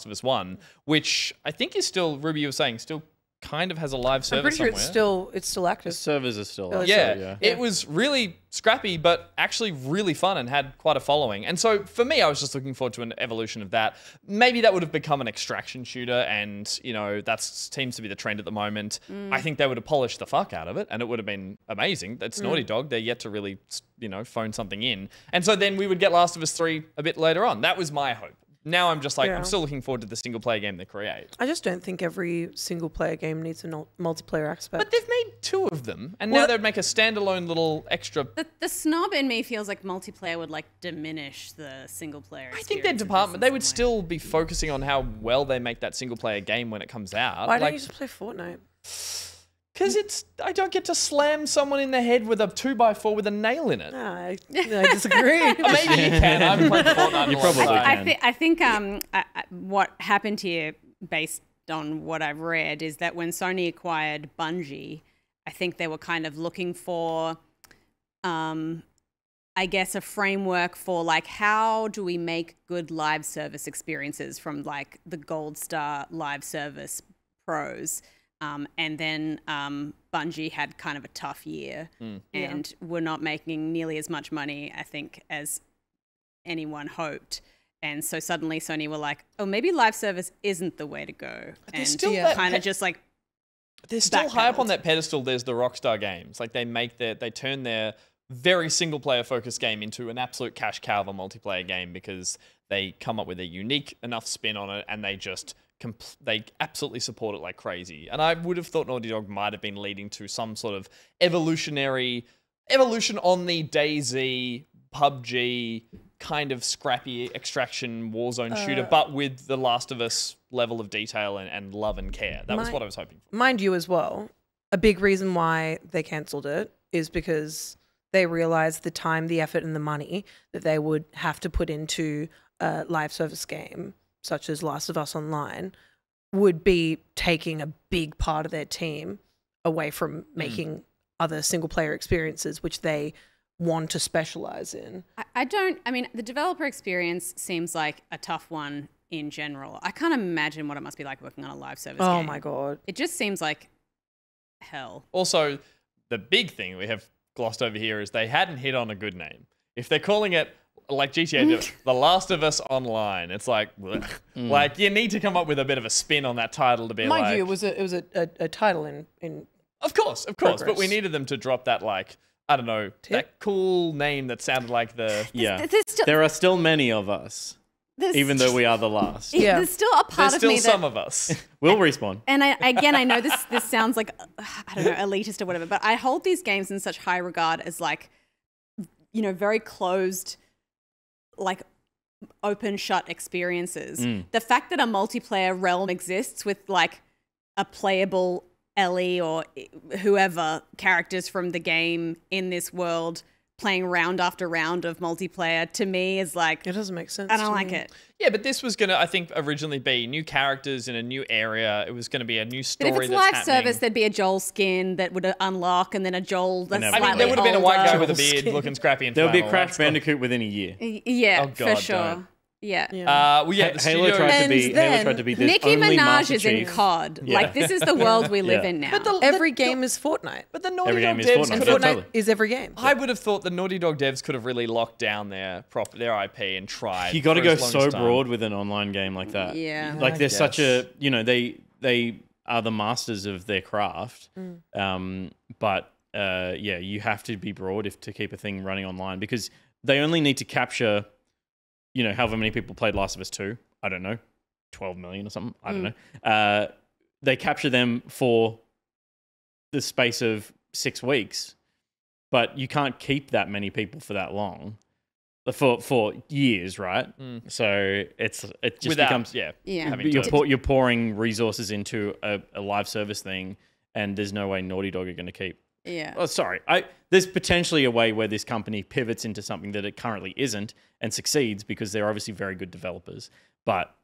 of Us 1, which I think is still, Ruby, you were saying, still kind of has a live server I'm pretty somewhere. sure it's still active. The servers are still Oh, active. Yeah, it was really scrappy, but actually really fun and had quite a following. And so for me, I was just looking forward to an evolution of that. Maybe that would have become an extraction shooter, and you know that seems to be the trend at the moment. I think they would have polished the fuck out of it, and it would have been amazing. That's Naughty Dog; they're yet to really, phone something in. And so then we would get Last of Us 3 a bit later on. That was my hope. Now I'm just like, I'm still looking forward to the single player game they create. I just don't think every single player game needs a multiplayer aspect. But they've made 2 of them, and now they'd make a standalone little extra. The snob in me feels like multiplayer would like diminish the single player. I think their department, they would still be focusing on how well they make that single player game when it comes out. Why don't you just play Fortnite? Because I don't get to slam someone in the head with a 2x4 with a nail in it. I disagree. Maybe you can. I'm playing Fortnite. You probably can. I think what happened here, based on what I've read, is that when Sony acquired Bungie, I think they were kind of looking for, I guess, a framework for like, how do we make good live service experiences from like the Gold Star live service pros. And then Bungie had kind of a tough year and were not making nearly as much money, I think, as anyone hoped. And so suddenly Sony were like, oh, maybe live service isn't the way to go. And still kind of just like they're still high up on that pedestal. There's the Rockstar games. Like they turn their very single player focused game into an absolute cash cow of a multiplayer game because they come up with a unique enough spin on it and they just they absolutely support it like crazy. And I would have thought Naughty Dog might have been leading to some sort of evolution on the DayZ, PUBG kind of scrappy extraction Warzone shooter, but with the Last of Us level of detail and love and care. That was what I was hoping for. Mind you as well, a big reason why they cancelled it is because they realized the time, the effort, and the money that they would have to put into a live service game such as Last of Us Online would be taking a big part of their team away from making other single player experiences which they want to specialize in. I mean, the developer experience seems like a tough one in general. I can't imagine what it must be like working on a live service game. Oh my God. It just seems like hell. Also, the big thing we have glossed over here is they hadn't hit on a good name. If they're calling it, like GTA did, The Last of Us Online, it's like, like you need to come up with a bit of a spin on that title to be Mind like... you, it was a title in Of course, but we needed them to drop that, like, I don't know, that cool name that sounded like the... Yeah. There are still many of us, even though we are the last. There's still a part of me There's still some of us. We'll respawn. And I know this sounds like, I don't know, elitist or whatever, but I hold these games in such high regard as like, you know, very closed, like open shut experiences. The fact that a multiplayer realm exists with like a playable Ellie or whoever characters from the game in this world playing round after round of multiplayer, to me is like, it doesn't make sense. I don't like it. Yeah, but this was going to, I think, originally be new characters in a new area. It was going to be a new story. But if it's that's live happening. service, there'd be a Joel skin that would unlock, and then a Joel that's slightly I mean, there would have been a white guy older. with a beard looking scrappy and There would be a flannel, Crash Bandicoot within a year. Yeah, Oh, God, for sure. don't. Yeah. Well, yeah, the Halo studio- tried to be. And Halo then tried to be this Nicki only Minaj Master is in Chief. COD. Yeah. Like, this is the world we live Yeah. in now. But Every game is Fortnite. But the Naughty Every Dog game is devs Fortnite. And could have... Fortnite is every game. I would have thought the Naughty Dog devs could have really locked down their IP and tried. You got to for go as long so as time. broad with an online game like that. Yeah. Like there's such guess. a, you know, they are the masters of their craft. But yeah, you have to be broad to keep a thing running online, because they only need to capture, you know, however many people played Last of Us 2. I don't know, 12 million or something. I don't know. They capture them for the space of 6 weeks, but you can't keep that many people for that long. For years, right? So it just becomes you're pouring resources into a live service thing, and there's no way Naughty Dog are going to keep. Yeah. Oh, sorry. There's potentially a way where this company pivots into something that it currently isn't and succeeds, because they're obviously very good developers, but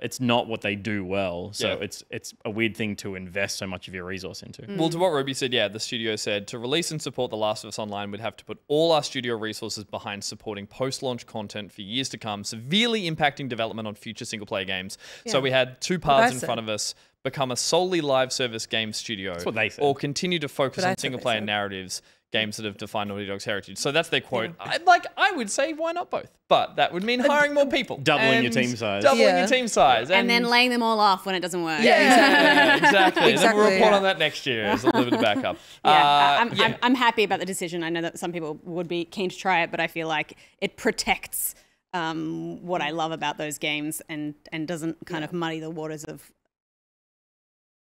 it's not what they do well. So it's a weird thing to invest so much of your resource into. Well, to what Ruby said, yeah, the studio said to release and support The Last of Us Online, we'd have to put all our studio resources behind supporting post-launch content for years to come, severely impacting development on future single-player games. So we had two paths in front of us: become a solely live service game studio, That's what they said. or continue to focus on single-player narratives, games that have defined Naughty Dog's heritage. So that's their quote. I would say, why not both? But that would mean hiring more people. Doubling your team size. Doubling your team size. And then laying them all off when it doesn't work. Yeah, exactly. Exactly, Then we'll report yeah. on that next year as a little bit of backup. I'm happy about the decision. I know that some people would be keen to try it, but I feel like it protects what I love about those games and doesn't kind of muddy the waters of.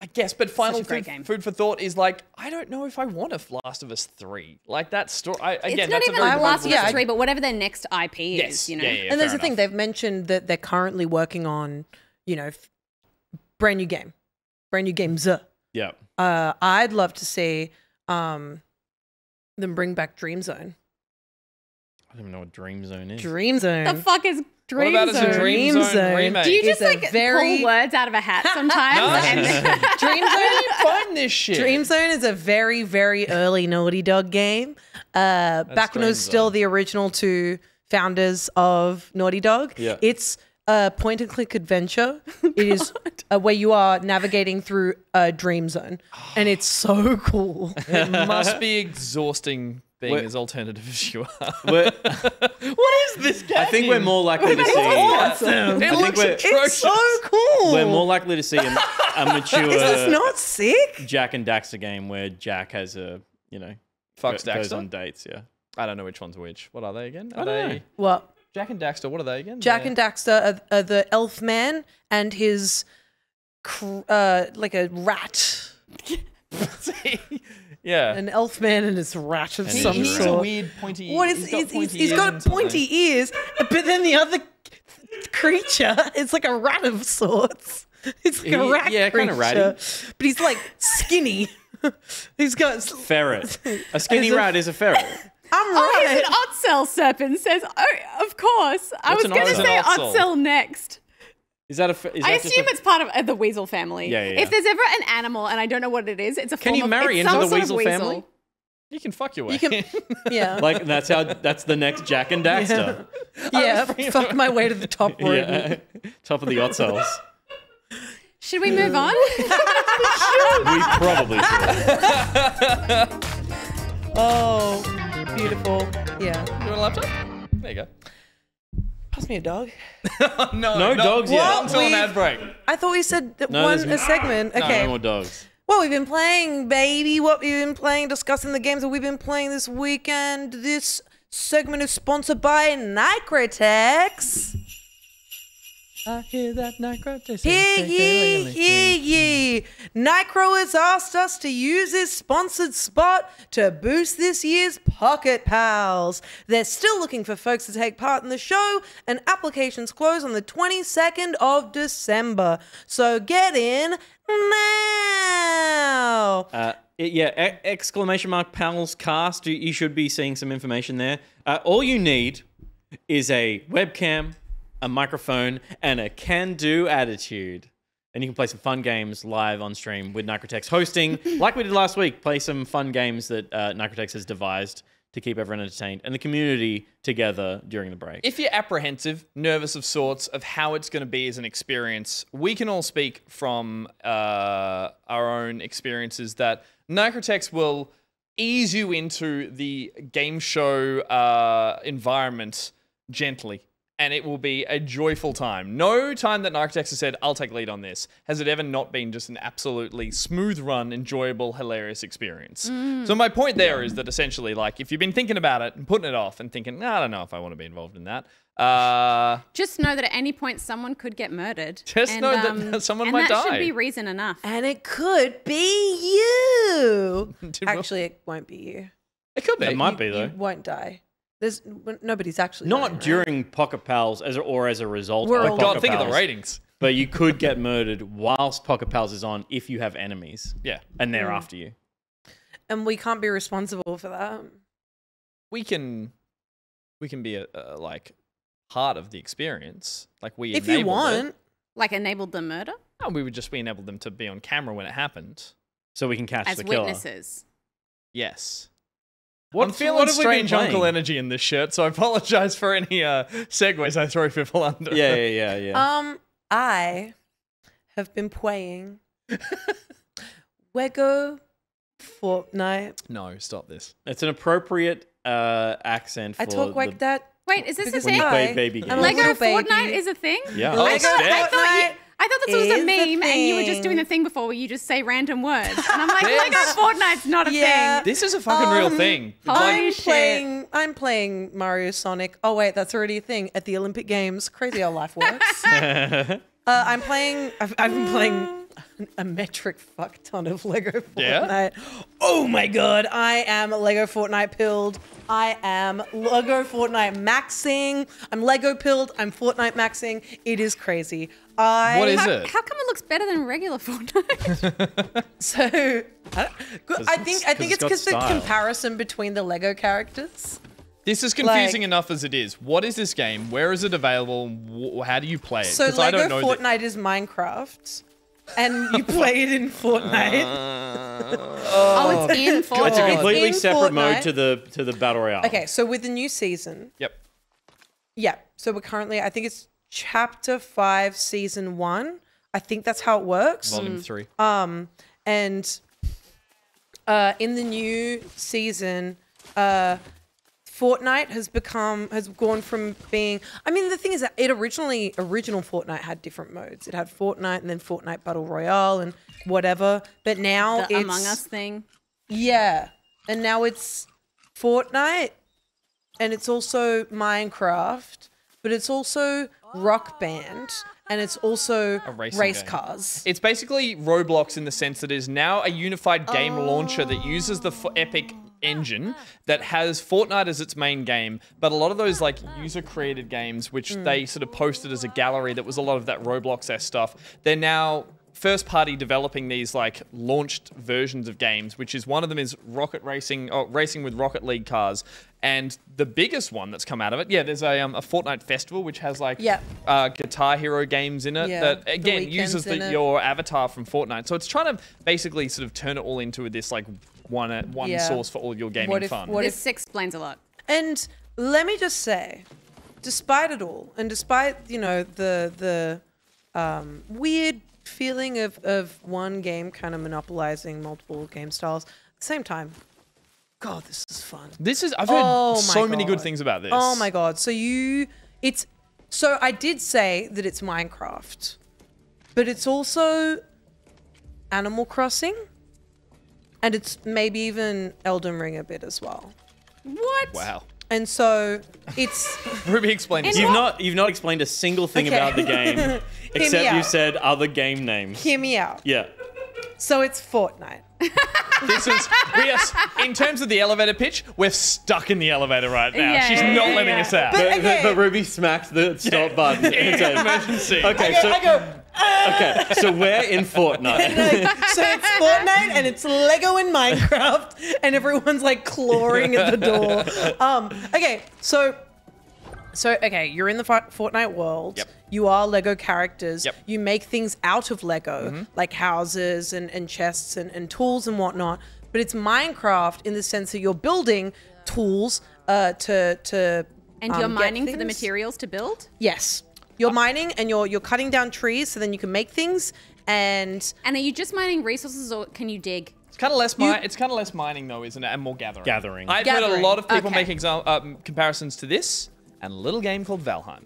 I guess, but final great game. food for thought is like, I don't know if I want a Last of Us 3. Like that story. Again, It's not that's even a very Last of debatable Us 3, but whatever their next IP Yes, is, you know. yeah, And there's fair the thing, enough. they've mentioned that they're currently working on, you know, brand new games. Yeah. I'd love to see them bring back Dream Zone. I don't even know what Dream Zone is. Dream Zone. The fuck is Dream What about as a Zone? Dream Zone remake? Do you just is a like very- pull words out of a hat sometimes? Dream Where do Zone. you find this shit? Dream Zone is a very, very early Naughty Dog game. Back when it was Dream still Zone. the original two founders of Naughty Dog. Yeah. It's a point and click adventure. It is where you are navigating through a dream zone, and it's so cool. It must be exhausting being We're- as alternative as you are. We're- What is this game? I think we're more likely to see. Awesome. It I think looks we're- atrocious. It's so cool. We're more likely to see a mature Is this not sick? Jack and Daxter game where Jack has a, you know, Fucks goes Daxter? on dates. Yeah. I don't know which one's which. What are they again? I Are don't they know. What? Jack and Daxter? What are they again? Jack and Daxter are the elf man and his like a rat. Yeah. An elf man and his rat of And some he's sort. a weird pointy. What is he's got ears and pointy ears, but then the other creature is like a rat of sorts. It's like a He- rat yeah, kinda creature, ratty. but he's like skinny. He's got Ferret. A skinny As a- rat is a ferret. I'm Oh, he's right. an Ottsel serpent says, oh, of course. I What's was an going to Ottsel? say Ottsel? Ottsel next. Is that a? Is I that just assume a- it's part of the weasel family. Yeah, yeah, yeah. If there's ever an animal and I don't know what it is, it's a Can form you of, marry it's into some the sort weasel of family? You can fuck your way. You can, yeah. Like that's the next Jack and Daxter. Yeah, fuck my way to the top room. Yeah. Top of the Otzells. Should we move on? We probably should. Oh, beautiful. Yeah. You want a laptop? There you go. Pass me a dog. No dogs yet. Until an ad break. I thought we said that No, a there's- segment. No, Okay. no more dogs. What we've been playing, baby. What we've been playing, discussing the games that we've been playing this weekend. This segment is sponsored by Nigrotex. I hear that Nigrotex. Hear ye, hear ye. Nicro has asked us to use this sponsored spot to boost this year's Pocket Pals. They're still looking for folks to take part in the show, and applications close on the 22nd of December. So get in now. Exclamation mark Pals Cast. You should be seeing some information there. All you need is a webcam, a microphone, and a can-do attitude. And you can play some fun games live on stream with Nigrotex hosting. Like we did last week, play some fun games that Nigrotex has devised to keep everyone entertained and the community together during the break. If you're apprehensive, nervous of sorts of how it's going to be as an experience, we can all speak from our own experiences that Nigrotex will ease you into the game show environment gently. And it will be a joyful time. No time that Nigrotex has said, I'll take lead on this, has it ever not been just an absolutely smooth run, enjoyable, hilarious experience. So my point there is that essentially, like, if you've been thinking about it and putting it off and thinking, I don't know if I want to be involved in that. Just know that at any point someone could get murdered. Just know that someone might die. And that should be die. reason enough. And it could be you. Actually, it won't be you. It could be. It might be, though. You won't die. There's nobody's actually Not dying, right? during Pocket Pals as a result We're of all- Pocket God, think of the Pals. ratings. But you could get murdered whilst Pocket Pals is on if you have enemies. Yeah. And they're after you. And we can't be responsible for that. We can be a like part of the experience. Like we If you enabled want. it. Like enabled the murder? No, we would just enable them to be on camera when it happened. So we can catch As the killer. witnesses. Yes. What- I'm feeling what have we been strange uncle playing? energy in this shirt, so I apologize for any segues I throw people under. Yeah. I have been playing Lego Fortnite. No, stop this. It's an appropriate accent for I talk like that. Wait, is this a because when thing? you play baby games. I'm a Lego little baby. Fortnite is a thing? Yeah. Oh, I it's thought, dead. I thought this was is a a meme and you were just thing. doing the thing before where you just say random words. And I'm like, This- Lego Fortnite's not a Yeah. thing. This is a fucking real thing. Holy shit. I'm playing Mario Sonic. Oh wait, that's already a thing at the Olympic Games. Crazy how life works. I'm playing. I've been playing a metric fuck ton of Lego Fortnite. Yeah? Oh my god, I am Lego Fortnite pilled. I am Lego Fortnite maxing. I'm Lego pilled. I'm Fortnite maxing. It is crazy. What is How, it? how come it looks better than regular Fortnite? So I think it's it's got because the style. comparison between the Lego characters. This is confusing enough as it is. What is this game? Where is it available? How do you play it? So 'Cause I Lego don't know that- Fortnite is Minecraft, and you play it in Fortnite. Oh, it's in Fortnite. It's a completely in separate Fortnite. mode to the Battle Royale. Okay, so with the new season, Yep. yeah. So we're currently, I think it's Chapter 5, Season 1. I think that's how it works. Volume 3. And in the new season, Fortnite has gone from being, I mean, the thing is that original Fortnite had different modes. It had Fortnite and then Fortnite Battle Royale and whatever. But now The it's Among Us thing. Yeah. And now it's Fortnite and it's also Minecraft, but it's also Rock Band and it's also A racing race game. cars. It's basically Roblox in the sense that it is now a unified game launcher that uses the Epic engine that has Fortnite as its main game, but a lot of those like user-created games, which they sort of posted as a gallery that was a lot of that Roblox-esque stuff, they're now first party developing these like launched versions of games, which is one of them is Rocket Racing, or Racing with Rocket League cars. And the biggest one that's come out of it, there's a Fortnite festival which has like Guitar Hero games in it that The again Weeknd's uses in it. your avatar from Fortnite. So it's trying to basically sort of turn it all into this like one Yeah. source for all of your gaming fun. This explains a lot. And let me just say, despite it all, and despite, you know, the weird feeling of one game kind of monopolizing multiple game styles, at the same time, God, this is fun. I've heard so many good things about this. Oh my God. So I did say that it's Minecraft, but it's also Animal Crossing, and it's maybe even Elden Ring a bit as well. What? Wow. And so it's Ruby explained it. You've not explained a single thing Okay. about the game Hear me except you out. said other game names. Hear me out. Yeah. So it's Fortnite. In terms of the elevator pitch, we're stuck in the elevator right now. Yeah, She's yeah, not yeah, letting yeah. us out. But Ruby smacked the stop button. and said, Emergency. Okay, so we're in Fortnite. So it's Fortnite and it's Lego and Minecraft, and everyone's like clawing at the door. Okay, so you're in the Fortnite world. Yep. You are Lego characters. Yep. You make things out of Lego, like houses and chests and tools and whatnot. But it's Minecraft in the sense that you're building tools to And you're get mining for the things. materials to build? Yes. You're mining and you're cutting down trees so then you can make things. And are you just mining resources or can you dig? It's kind of less. It's kind of less mining though, isn't it? And more gathering. I've heard a Gathering. lot of people Okay. making comparisons to this and a little game called Valheim.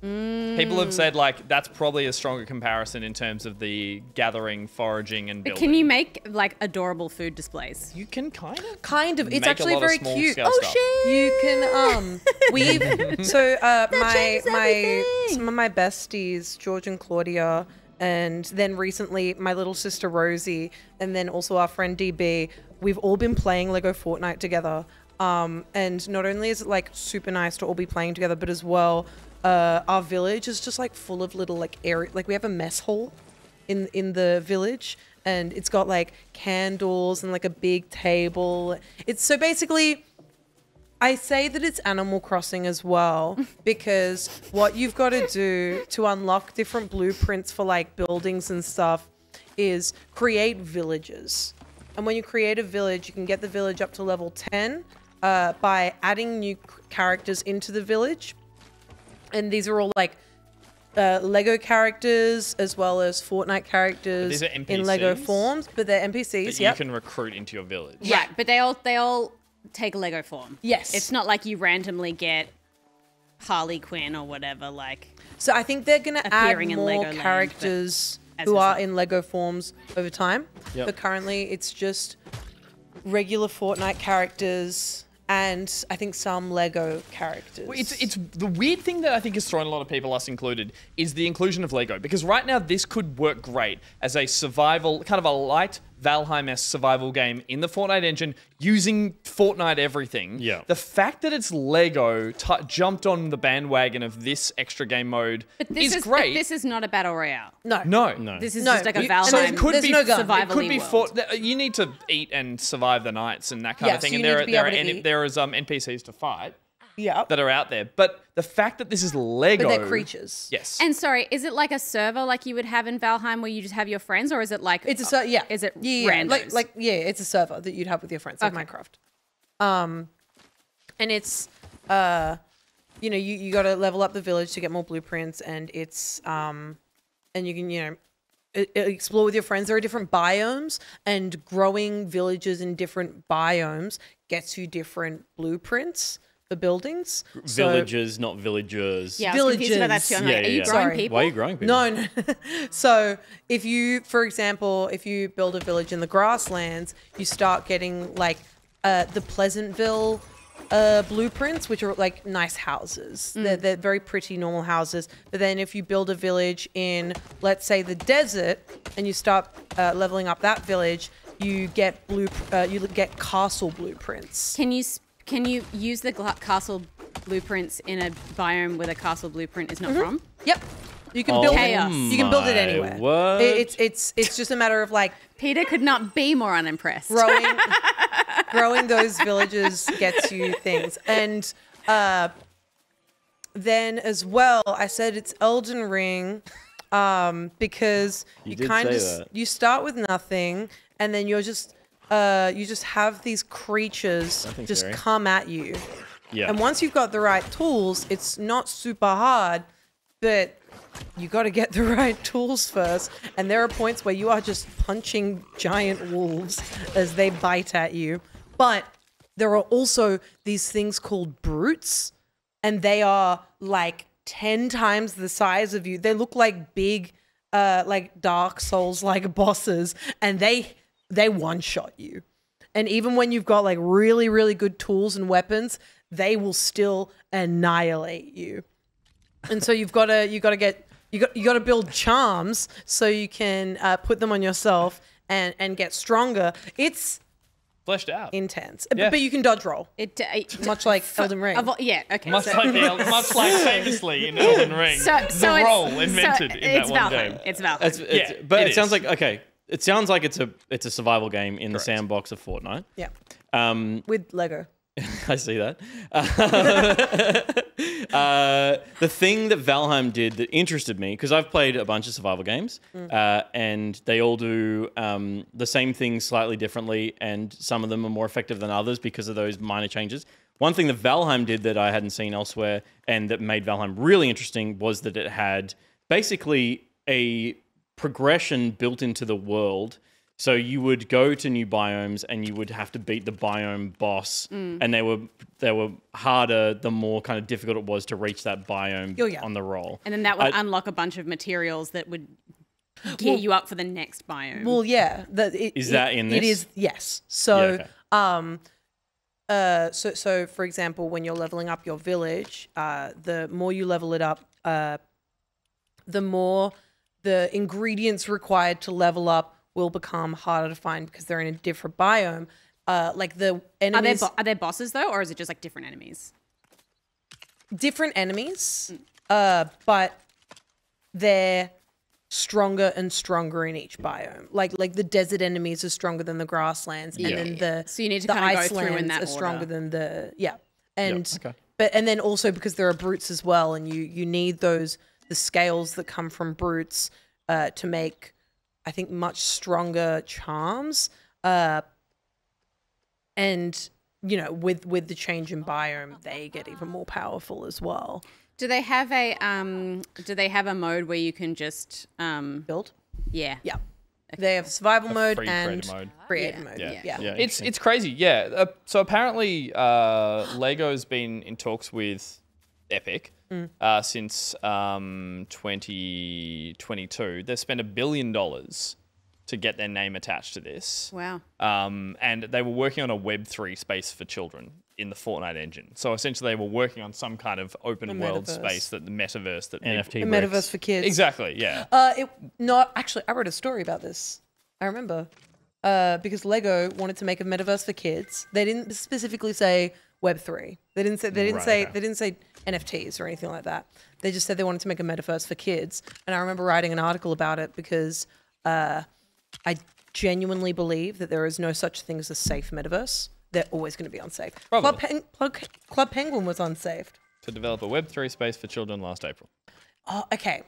People have said like that's probably a stronger comparison in terms of the gathering, foraging, and But building. can you make like adorable food displays? You can kind of. It's Make a actually lot of very small cute. scale stuff. You can weave. So some of my besties, George and Claudia, and then recently my little sister Rosie, and then also our friend DB. We've all been playing Lego Fortnite together. And not only is it like super nice to all be playing together, but as well, our village is just like full of little like like we have a mess hall in the village, and it's got like candles and like a big table. It's so basically, I say that it's Animal Crossing as well because what you've got to do to unlock different blueprints for like buildings and stuff is create villages. And when you create a village, you can get the village up to level 10 by adding new characters into the village. And these are all like Lego characters as well as Fortnite characters These are in Lego NPCs? forms, but they're NPCs. That Yep. you can recruit into your village. Right, but they all take a Lego form. Yes. It's not like you randomly get Harley Quinn or whatever, like. So I think they're going to add appearing in more Legoland, characters but who as are a- in Lego forms over time. Yep. But currently it's just regular Fortnite characters and I think some Lego characters. Well, it's the weird thing that I think has thrown a lot of people, us included, is the inclusion of Lego. Because right now this could work great as a survival, kind of a light Valheim-esque survival game in the Fortnite engine using Fortnite everything. Yeah. The fact that it's Lego jumped on the bandwagon of this extra game mode is great. But this is not a battle royale. No. This is just like a So Valheim it could be survival It could be you need to eat and survive the nights and that kind of Yes, thing. you And need there to are be there are able to eat. there is NPCs to fight. Yeah. That are out there. But the fact that this is Lego. But they're creatures. Yes. And sorry, is it like a server like you would have in Valheim where you just have your friends, or is it like It's a yeah. Is it yeah, randos? like it's a server that you'd have with your friends like Okay. Minecraft. And it's you know, you got to level up the village to get more blueprints, and it's and you can explore with your friends. There are different biomes, and growing villages in different biomes gets you different blueprints for buildings. So- Villagers, not villagers. Yeah, I was confused about that too. I'm like, are you growing Sorry. people? Why are you growing people? No. So if you, for example, if you build a village in the grasslands, you start getting like the Pleasantville blueprints, which are like nice houses. They're very pretty normal houses. But then if you build a village in, let's say, the desert, and you start leveling up that village, you get you get castle blueprints. Can you use the castle blueprints in a biome where the castle blueprint is not from? Yep. You can build Chaos. it. You can build it my anywhere. word. It's just a matter of like Peter could not be more unimpressed. growing those villages gets you things. And then as well, I said it's Elden Ring because You you did kind say of that. you start with nothing, and then you're just you just have these creatures just scary. come at you. Yeah. And once you've got the right tools, it's not super hard, but you got to get the right tools first. And there are points where you are just punching giant wolves as they bite at you. But there are also these things called brutes, and they are like 10 times the size of you. They look like big, like Dark Souls-like bosses, and they one-shot you. And even when you've got like really, really good tools and weapons, they will still annihilate you. And so you got to build charms so you can put them on yourself and get stronger. It's fleshed out, intense, Yeah. but you can dodge roll. Much like Elden Ring. Okay. Much like famously in Elden Ring, the role invented in that one game. It's Valheim. But it sounds like It sounds like it's a survival game in the sandbox of Fortnite. Yeah. With Lego. I see that. The thing that Valheim did that interested me, because I've played a bunch of survival games, and they all do the same things slightly differently, and some of them are more effective than others because of those minor changes. One thing that Valheim did that I hadn't seen elsewhere and that made Valheim really interesting was that it had basically a progression built into the world. So you would go to new biomes and you would have to beat the biome boss, and they were harder the more kind of difficult it was to reach that biome on the roll. And then that would unlock a bunch of materials that would gear you up for the next biome. Well, yeah. Is that in this? It is, yes. So, Yeah, so for example, when you're leveling up your village, the more you level it up, the more the ingredients required to level up will become harder to find because they're in a different biome. Like the enemies... Are there bosses, though, or is it just like different enemies? Different enemies, but they're stronger and stronger in each biome. Like the desert enemies are stronger than the grasslands, and then the so you need to the kind of go through in Icelands that are stronger order. than the and okay. and then also because there are brutes as well, and you need the scales that come from brutes to make, I think, much stronger charms. And you know, with the change in biome, they get even more powerful as well. Do they have a mode where you can just build? Yeah. Yeah. They have survival mode free and creator mode. creator mode. Yeah. It's crazy. Yeah. So apparently, Lego's been in talks with Epic since 2022. They've spent $1 billion to get their name attached to this. Wow. And they were working on a Web3 space for children in the Fortnite engine. So essentially, they were working on some kind of open world space, that the metaverse, that NFT, a metaverse for kids. Exactly. Yeah. Actually, I wrote a story about this. I remember because Lego wanted to make a metaverse for kids. They didn't specifically say Web3. They didn't say NFTs or anything like that. They just said they wanted to make a metaverse for kids. And I remember writing an article about it because I genuinely believe that there is no such thing as a safe metaverse. They're always going to be unsafe. Club Penguin was unsafe. To develop a Web3 space for children last April. Oh, okay.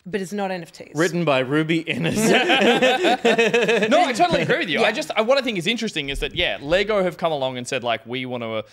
But it's not NFTs. Written by Ruby Innes. No, I totally agree with you. What I think is interesting is that, Lego have come along and said, like, we want to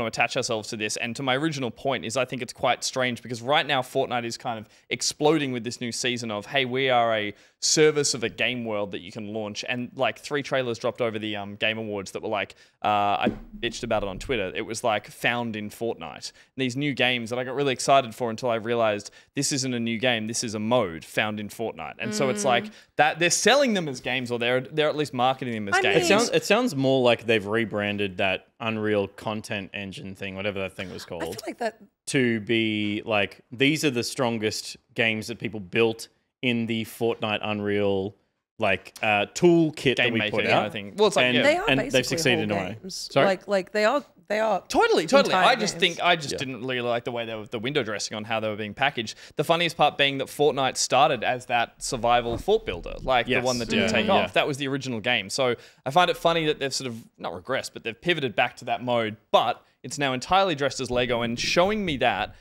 attach ourselves to this. And to my original point is I think it's quite strange because right now Fortnite is kind of exploding with this new season of, hey, we are a service of a game world that you can launch. And like 3 trailers dropped over the Game Awards that were like, I bitched about it on Twitter. It was like found in Fortnite. And these new games that I got really excited for until I realized this isn't a new game. This is a mode found in Fortnite. And so it's like that they're selling them as games, or they're at least marketing them as games. It sounds more like they've rebranded that Unreal Content Engine thing, whatever that thing was called. I feel like that to be like, these are the strongest games that people built in the Fortnite Unreal toolkit that we put out. Well, it's like, they are and basically they've succeeded in a way. games. Sorry? Like they are Totally. entire I just games. didn't really like the way the window dressing on how they were being packaged. The funniest part being that Fortnite started as that survival fort builder, the one that didn't take off. That was the original game. So I find it funny that they've sort of not regressed, but they've pivoted back to that mode. But it's now entirely dressed as Lego, and showing me that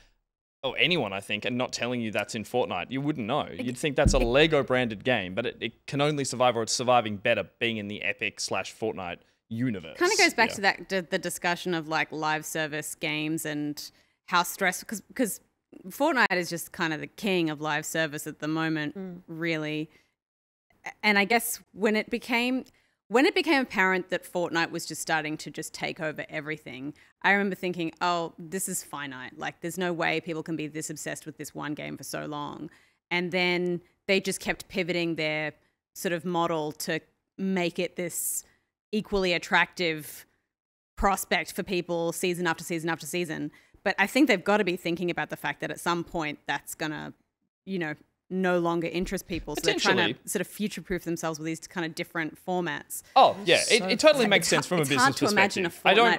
anyone, I think, and not telling you that's in Fortnite, you wouldn't know. You'd think that's a Lego branded game, but it can only survive, or it's surviving better being in the Epic/Fortnite universe. Kind of goes back to that the discussion of like live service games and how stressful, because Fortnite is just kind of the king of live service at the moment, really. And I guess when it became apparent that Fortnite was just starting to just take over everything, I remember thinking, oh, this is finite. Like, there's no way people can be this obsessed with this one game for so long. And then they just kept pivoting their sort of model to make it this equally attractive prospect for people season after season after season. But I think they've got to be thinking about the fact that at some point that's going to, no longer interest people. So they're trying to sort of future-proof themselves with these kind of different formats. Oh, yeah. It totally makes sense from a business perspective. It's hard to imagine a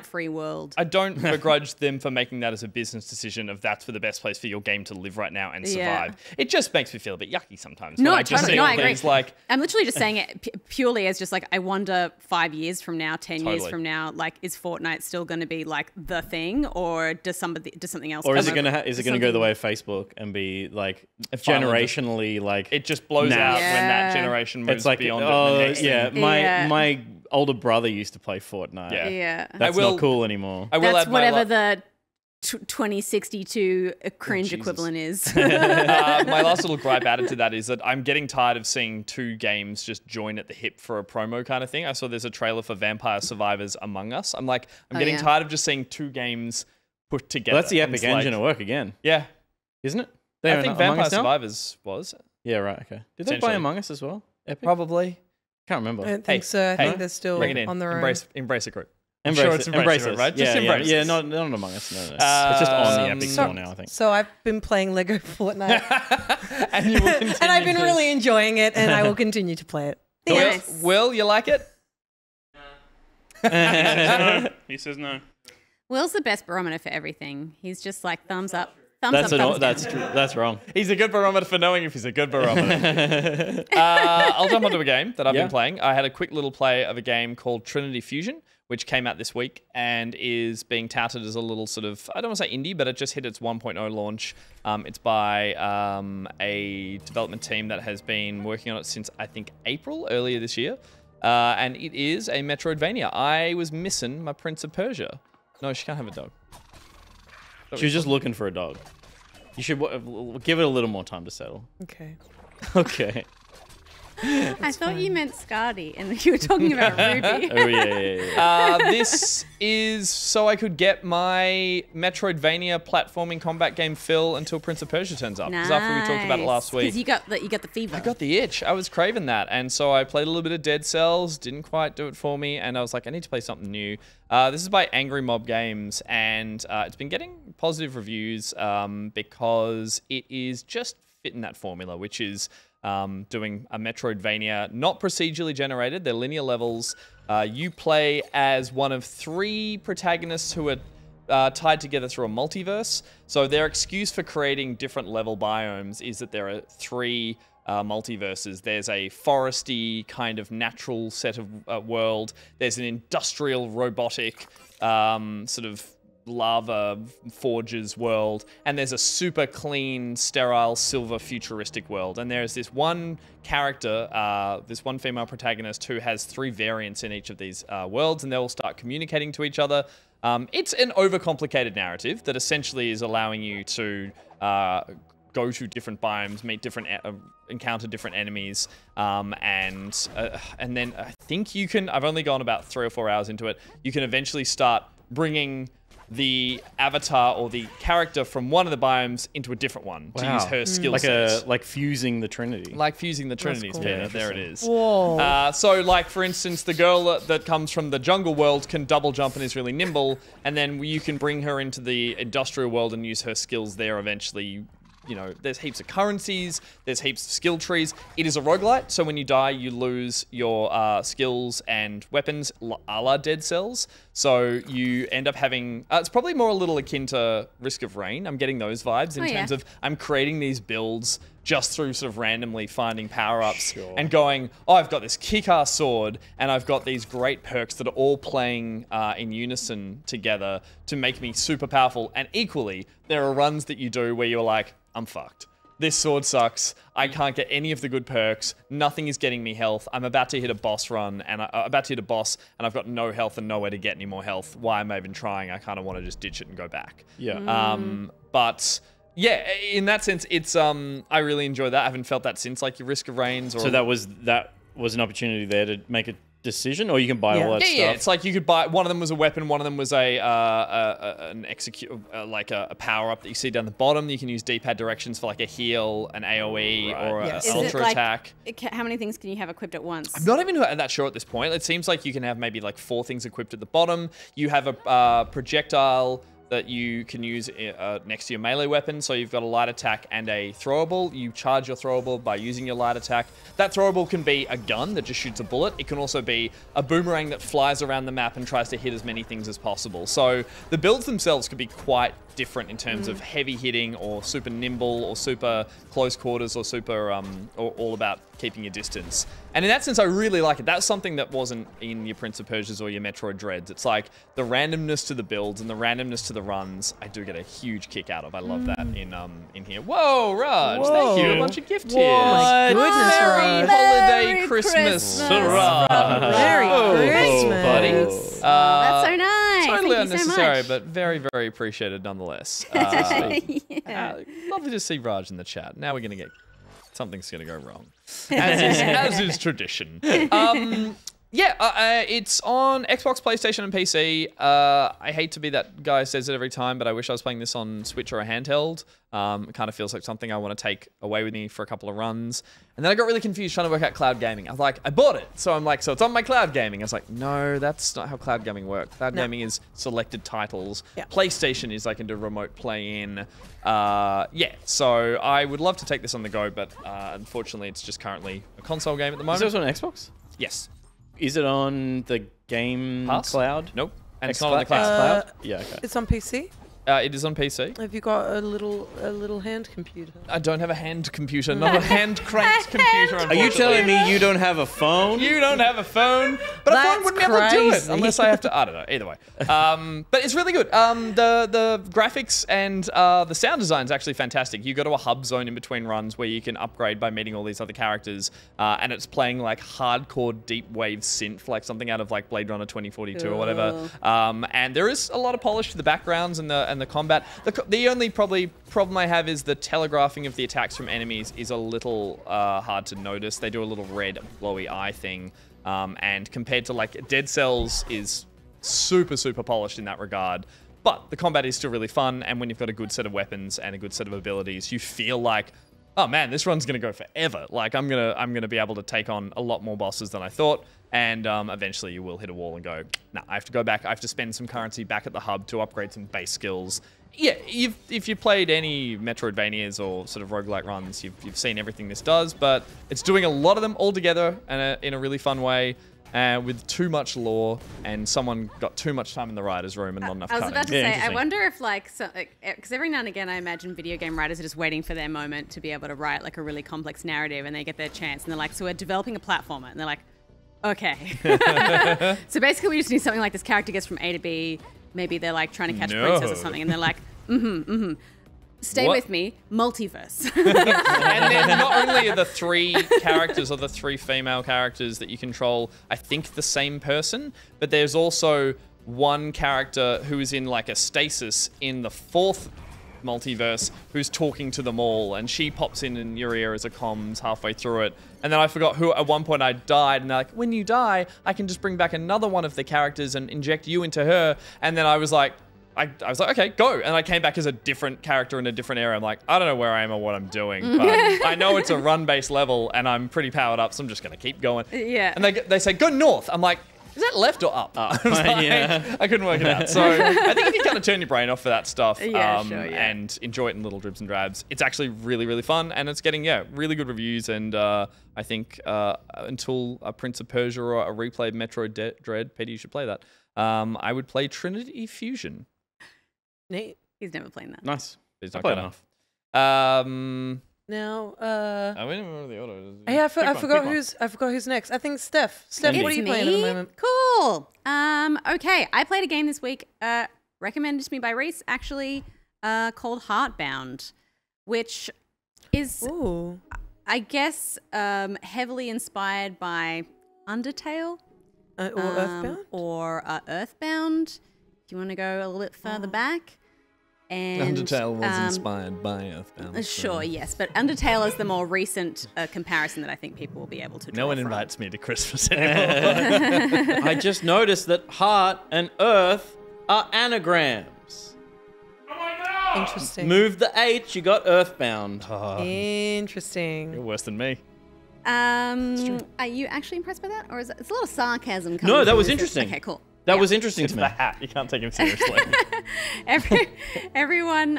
Fortnite-free world. I don't begrudge them for making that as a business decision of that's for the best place for your game to live right now and survive. It just makes me feel a bit yucky sometimes. No, I just totally. No, I agree. Like, I'm literally just saying it purely as just like, I wonder 5 years from now, 10 years from now, like, is Fortnite still going to be like the thing, or does something else? Or is it going to go the way of Facebook and be like generationally like it just blows out when that generation moves beyond it. My older brother used to play Fortnite. Yeah. That's not cool anymore. That's whatever the 2062 cringe equivalent is. My last little gripe added to that is that I'm getting tired of seeing two games just join at the hip for a promo kind of thing. I saw there's a trailer for Vampire Survivors Among Us. I'm getting tired of just seeing two games put together. Well, that's the Epic engine at work again. Yeah. Isn't it? I think Vampire Survivors was. Yeah, right, okay. Did they buy Among Us as well? Epic? Probably. Can't remember. I don't think so. I think they're still on their own. Embrace it, group. Embrace it, right? Just embrace it. Yeah, not Among Us. No. It's just on the Epic Store now, I think. So I've been playing Lego Fortnite. And you will continue and I've been really enjoying it, and I will continue to play it. Nice. Will, you like it? He says no. Will's the best barometer for everything. He's just like thumbs up. That's wrong. He's a good barometer for knowing if he's a good barometer. I'll jump onto a game that I've been playing. I had a quick little play of a game called Trinity Fusion, which came out this week and is being touted as a little sort of, I don't want to say indie, but it just hit its 1.0 launch. It's by a development team that has been working on it since, I think, April, earlier this year. And it is a Metroidvania. I was missing my Prince of Persia. No, she can't have a dog. She was just looking for a dog. You should give it a little more time to settle. Okay. Okay. I thought you meant Scardy, and you were talking about Ruby. Oh, yeah. This is so I could get my Metroidvania platforming combat game fill until Prince of Persia turns up. Because after we talked about it last week. Because you got the fever. I got the itch. I was craving that. And so I played a little bit of Dead Cells. Didn't quite do it for me. And I was like, I need to play something new. This is by Angry Mob Games. And it's been getting positive reviews because it is just fitting that formula, which is doing a Metroidvania, not procedurally generated. They're linear levels. You play as one of three protagonists who are tied together through a multiverse. So their excuse for creating different level biomes is that there are three multiverses. There's a foresty kind of natural set of world. There's an industrial robotic sort of lava forges world, and there's a super clean, sterile, silver futuristic world. And there's this one character, this one female protagonist who has three variants in each of these worlds, and they all start communicating to each other. It's an overcomplicated narrative that essentially is allowing you to go to different biomes, meet different, encounter different enemies, and then I think you can, I've only gone about 3 or 4 hours into it, you can eventually start bringing the avatar or the character from one of the biomes into a different one to use her skill set. Like fusing the Trinity. Like fusing the Trinities. Cool. Yeah, there it is. Whoa. So like, for instance, the girl that comes from the jungle world can double jump and is really nimble, and then you can bring her into the industrial world and use her skills there eventually. You know, there's heaps of currencies, there's heaps of skill trees. It is a roguelite, so when you die, you lose your skills and weapons, a la Dead Cells. So you end up having, it's probably more a little akin to Risk of Rain. I'm getting those vibes in terms of I'm creating these builds just through sort of randomly finding power-ups and going, oh, I've got this kick-ass sword and I've got these great perks that are all playing in unison together to make me super powerful. And equally, there are runs that you do where you're like, I'm fucked. This sword sucks. I can't get any of the good perks. Nothing is getting me health. I'm about to hit a boss run, and I've got no health and nowhere to get any more health. Why am I even trying? I kind of want to just ditch it and go back. Yeah. But yeah, in that sense, it's I really enjoy that. I haven't felt that since like your Risk of Rains. Or So that was an opportunity there to make a decision, or you can buy all that stuff. Yeah, it's like you could buy. One of them was a weapon. One of them was a power up that you see down the bottom. You can use D-pad directions for like a heal, an AOE, or an ultra attack. How many things can you have equipped at once? I'm not even that sure at this point. It seems like you can have maybe like 4 things equipped at the bottom. You have a projectile that you can use next to your melee weapon. So you've got a light attack and a throwable. You charge your throwable by using your light attack. That throwable can be a gun that just shoots a bullet. It can also be a boomerang that flies around the map and tries to hit as many things as possible. So the builds themselves could be quite different in terms of heavy hitting or super nimble or super close quarters or super or all about keeping your distance. And in that sense, I really like it. That's something that wasn't in your Prince of Persias or your Metroid Dreads. It's like the randomness to the builds and the randomness to the runs. I do get a huge kick out of. I love that in here. Whoa, Raj! Thank you. A bunch of gift tiers. My goodness, Merry Raj. holiday Christmas, Raj. Merry Christmas, buddy. That's so nice. Totally Thank you so unnecessary, much. but very, very appreciated nonetheless. Lovely to see Raj in the chat. Now we're going to get... Something's going to go wrong. As is tradition. It's on Xbox, PlayStation, and PC. I hate to be that guy who says it every time, but I wish I was playing this on Switch or a handheld. It kind of feels like something I want to take away with me for a couple of runs. And then I got really confused trying to work out cloud gaming. I was like, I bought it. So I'm like, so it's on my cloud gaming. I was like, no, that's not how cloud gaming works. Cloud gaming is selected titles. Yeah. PlayStation is I can do remote play-in. So I would love to take this on the go, but unfortunately it's just currently a console game at the moment. Is this on Xbox? Yes. Is it on the game cloud? Nope. And it's not on the cloud. Yeah, okay. It's on PC? It is on PC. Have you got a little hand computer? I don't have a hand computer, not a hand-cranked computer. Are you telling me you don't have a phone? You don't have a phone, but a phone would never do it unless I have to. I don't know. Either way, but it's really good. The graphics and the sound design is actually fantastic. You go to a hub zone in between runs where you can upgrade by meeting all these other characters, and it's playing like hardcore deep wave synth, like something out of like Blade Runner 2042 or whatever. And there is a lot of polish to the backgrounds and the combat. The only probably problem I have is the telegraphing of the attacks from enemies is a little hard to notice. They do a little red glowy eye thing, and compared to like Dead Cells is super polished in that regard. But the combat is still really fun, and when you've got a good set of weapons and a good set of abilities, you feel like, oh man, this run's gonna go forever. Like I'm gonna be able to take on a lot more bosses than I thought. And eventually you will hit a wall and go, nah, I have to go back. I have to spend some currency back at the hub to upgrade some base skills. Yeah, if you played any Metroidvanias or sort of roguelike runs, you've seen everything this does, but it's doing a lot of them all together and in a really fun way. With too much lore, and someone got too much time in the writer's room and not enough cutting. I was about to say, I wonder if because every now and again I imagine video game writers are just waiting for their moment to be able to write like a really complex narrative, and they get their chance, and they're like, so we're developing a platformer, and they're like, okay. So basically we just need something like this character gets from A to B. Maybe they're like trying to catch princess or something, and they're like, stay with me, multiverse. And then not only are the 3 characters or the 3 female characters that you control, I think the same person, but there's also one character who is in like a stasis in the 4th multiverse who's talking to them all, and she pops in your ear as a comms halfway through it. And then I forgot who, at one point I died, and they're like, when you die, I can just bring back another one of the characters and inject you into her. And then I was like, I was like, okay, go. And I came back as a different character in a different area. I'm like, I don't know where I am or what I'm doing, but I know it's a run-based level, and I'm pretty powered up, so I'm just going to keep going. Yeah. And they say, go north. I'm like, is that left or up? I was like, yeah. I couldn't work it out. So I think if you kind of turn your brain off for that stuff and enjoy it in little dribs and drabs, it's actually really, really fun. And it's getting, really good reviews. And I think until a Prince of Persia or a replayed Metroid Dread, Petty, you should play that. I would play Trinity Fusion. Neat. He's never playing that. Nice. He's not played good enough. now. I don't remember the order. Hey, I forgot who's next. I think Steph. Steph, what are you playing at the moment? Cool. Okay, I played a game this week, recommended to me by Reese, actually, called Heartbound, which is, I guess, heavily inspired by Undertale. Or Earthbound? Or Earthbound. Do you want to go a little bit further back? And, Undertale was inspired by Earthbound. Sure, yes, but Undertale is the more recent comparison that I think people will be able to draw No one from. invites me to Christmas anymore. I just noticed that heart and earth are anagrams. Interesting. Move the H, you got Earthbound. Interesting. You're worse than me. Are you actually impressed by that, or is it, it's a lot of sarcasm? Coming No, that from was this. interesting. Okay, cool. That was interesting It's to me. the hat. You can't take him seriously. Everyone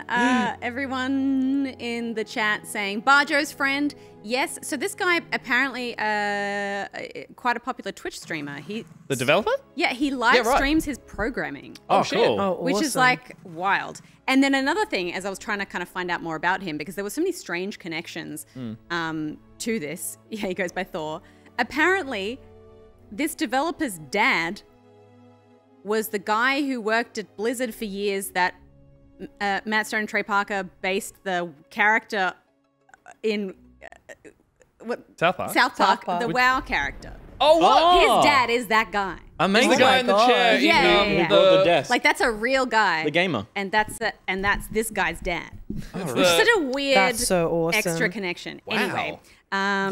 in the chat saying Barjo's friend. Yes, so this guy apparently quite a popular Twitch streamer. The developer? Yeah, he live right. streams his programming. Oh, cool. Oh, Which is awesome. like wild. And then another thing, as I was trying to kind of find out more about him, because there were so many strange connections to this. Yeah, he goes by Thor. Apparently, this developer's dad was the guy who worked at Blizzard for years that Matt Stone and Trey Parker based the character in South Park. South Park, the WoW character. Oh, what? His dad is that guy. Amazing. He's the guy in the chair. Yeah. The desk. Like that's a real guy. The gamer. And that's this guy's dad. Oh, Which is such a weird That's so awesome. extra connection. Wow. Anyway.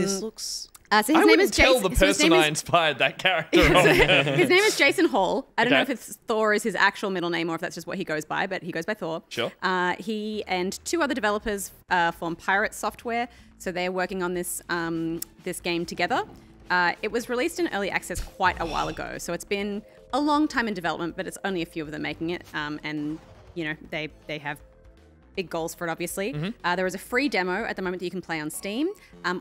This looks... So his I name wouldn't is tell Jason. the so his person name I is- inspired that character on. His name is Jason Hall. I don't know if Okay. it's Thor is his actual middle name or if that's just what he goes by, but he goes by Thor. Sure. He and two other developers form Pirate Software, so they're working on this this game together. It was released in early access quite a while ago, so it's been a long time in development, but it's only a few of them making it, and you know they have big goals for it, obviously. There is a free demo at the moment that you can play on Steam,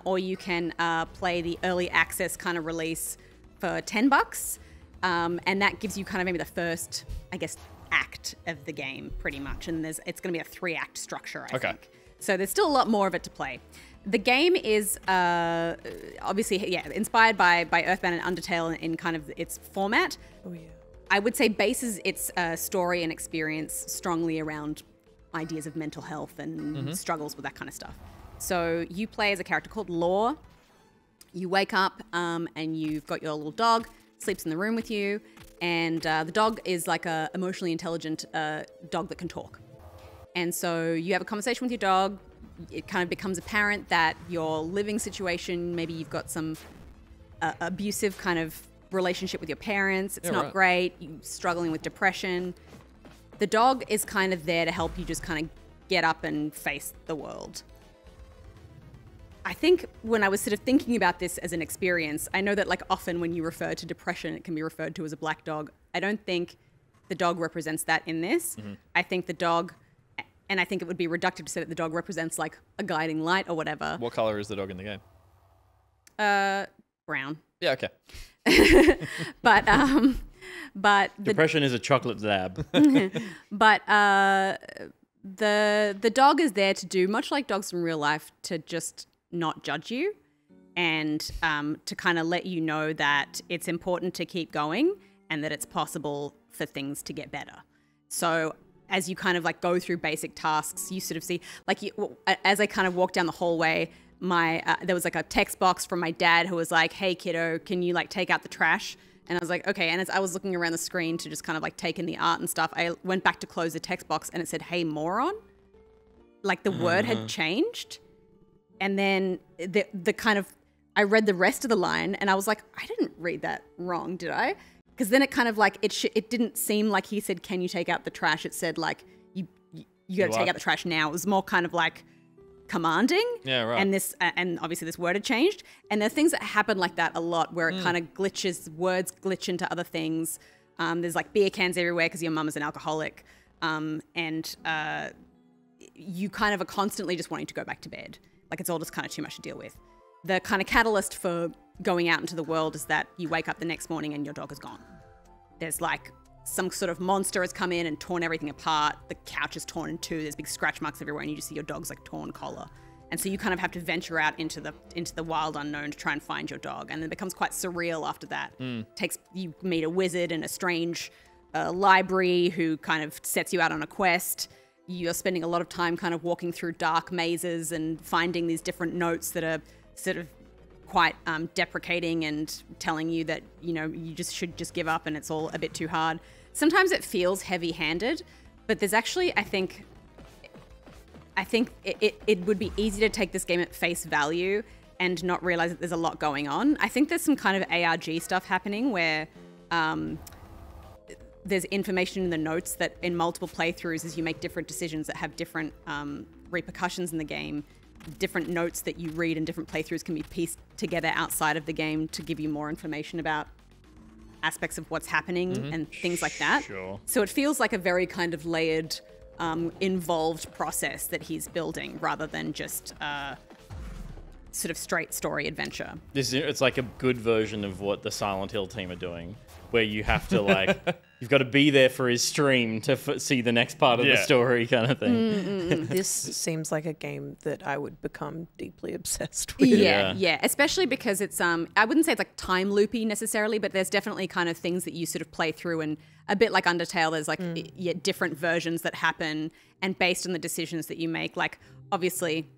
or you can play the early access kind of release for $10, and that gives you kind of maybe the first, I guess, act of the game, pretty much. And it's going to be a 3-act structure, I think. So there's still a lot more of it to play. The game is obviously, inspired by Earthbound and Undertale in kind of its format. Oh, yeah. I would say bases its story and experience strongly around ideas of mental health and struggles with that kind of stuff. So you play as a character called Law. You wake up and you've got your little dog, sleeps in the room with you, and the dog is like a emotionally intelligent dog that can talk. And so you have a conversation with your dog. It kind of becomes apparent that your living situation, maybe you've got some abusive kind of relationship with your parents. It's not great. You're struggling with depression. The dog is kind of there to help you just kind of get up and face the world. I think when I was sort of thinking about this as an experience, I know that like often when you refer to depression, it can be referred to as a black dog. I don't think the dog represents that in this. I think the dog, and I think it would be reductive to say that the dog represents like a guiding light or whatever. What color is the dog in the game? Brown. Yeah, okay. But Depression is a chocolate lab. But the dog is there to do, much like dogs in real life, to just not judge you and to kind of let you know that it's important to keep going and that it's possible for things to get better. So as you kind of like go through basic tasks, you sort of see, like as I kind of walk down the hallway, there was like a text box from my dad who was like, "Hey kiddo, can you like take out the trash?" And I was like, okay. And as I was looking around the screen to just kind of like take in the art and stuff, I went back to close the text box and it said, "Hey moron." Like the word had changed. And then the kind of, I read the rest of the line and I was like, I didn't read that wrong, did I? Because then it kind of like, it didn't seem like he said, "Can you take out the trash?" It said like, you got to take out the trash now. It was more kind of like commanding. Yeah, right. And obviously this word had changed. And there are things that happen like that a lot where it kind of glitches, words glitch into other things. There's like beer cans everywhere because your mum is an alcoholic. And you kind of are constantly just wanting to go back to bed. Like it's all just kind of too much to deal with. The kind of catalyst for going out into the world is that you wake up the next morning and your dog is gone. There's like some sort of monster has come in and torn everything apart. The couch is torn in two. There's big scratch marks everywhere and you just see your dog's like torn collar. And so you kind of have to venture out into the wild unknown to try and find your dog. And it becomes quite surreal after that. You meet a wizard in a strange library who kind of sets you out on a quest. You're spending a lot of time kind of walking through dark mazes and finding these different notes that are sort of quite deprecating and telling you that, you know, you should just give up and it's all a bit too hard. Sometimes it feels heavy-handed, but there's actually, I think it would be easy to take this game at face value and not realize that there's a lot going on. I think there's some kind of ARG stuff happening where there's information in the notes that in multiple playthroughs, as you make different decisions that have different repercussions in the game, different notes that you read in different playthroughs can be pieced together outside of the game to give you more information about aspects of what's happening and things like that. Sure. So it feels like a very kind of layered, involved process that he's building rather than just sort of straight story adventure. It's like a good version of what the Silent Hill team are doing, where you have to like, you've got to be there for his stream to see the next part of the story kind of thing. This seems like a game that I would become deeply obsessed with. Yeah. Especially because it's, I wouldn't say it's like time loopy necessarily, but there's definitely kind of things that you sort of play through, and a bit like Undertale, there's like different versions that happen, and based on the decisions that you make, like obviously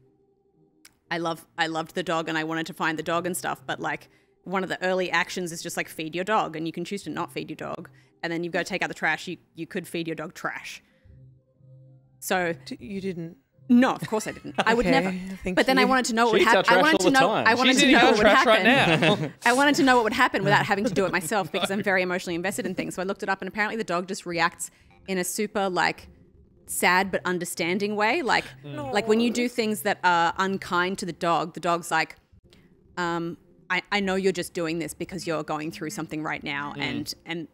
I loved the dog and I wanted to find the dog and stuff, but like one of the early actions is just like feed your dog, and you can choose to not feed your dog, and then you've got to take out the trash. You could feed your dog trash. So you didn't? No, of course I didn't. I would never. But then I wanted to know what would happen. I wanted to know what would happen. I wanted to know what would happen without having to do it myself, because I'm very emotionally invested in things. So I looked it up, and apparently the dog just reacts in a super like sad but understanding way. Like when you do things that are unkind to the dog's like, I know you're just doing this because you're going through something right now, and I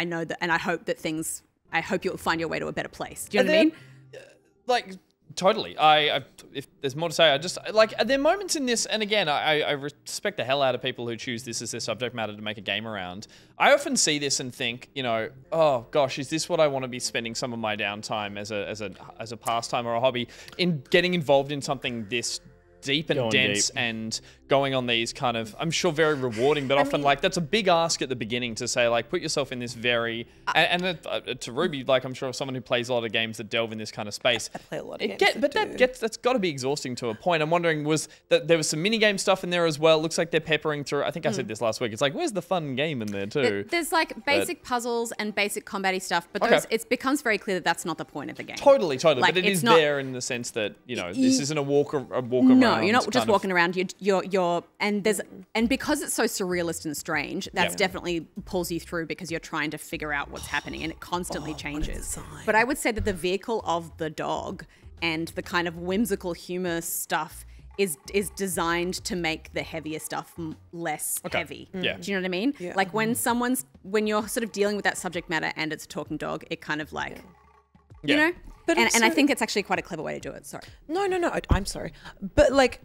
know that, and I hope you'll find your way to a better place. Do you know what I mean? Like, totally. If there's more to say, I just like, are there moments in this, and again, I respect the hell out of people who choose this as their subject matter to make a game around. I often see this and think, you know, oh gosh, is this what I want to be spending some of my downtime as a pastime or a hobby, in getting involved in something this deep and dense and going on these kind of, I'm sure very rewarding, but often like that's a big ask at the beginning to say like, put yourself in this very, and to Ruby, like I'm sure someone who plays a lot of games that delve in this kind of space. I play a lot of games. That's got to be exhausting to a point. I'm wondering, was that there was some mini game stuff in there as well? Looks like they're peppering through. I think I said this last week. It's like, where's the fun game in there too? There's like basic puzzles and basic combat-y stuff, but it becomes very clear that that's not the point of the game. Totally. Like, but it is there in the sense that, you know, this isn't a walk around. No, you're not just walking around. And because it's so surrealist and strange, that's definitely pulls you through, because you're trying to figure out what's happening, and it constantly changes. But I would say that the vehicle of the dog and the kind of whimsical humor stuff is designed to make the heavier stuff less heavy. Yeah. Do you know what I mean? Yeah. Like when you're sort of dealing with that subject matter and it's a talking dog, it kind of like, you know? But and I think it's actually quite a clever way to do it. Sorry. No, I'm sorry. But like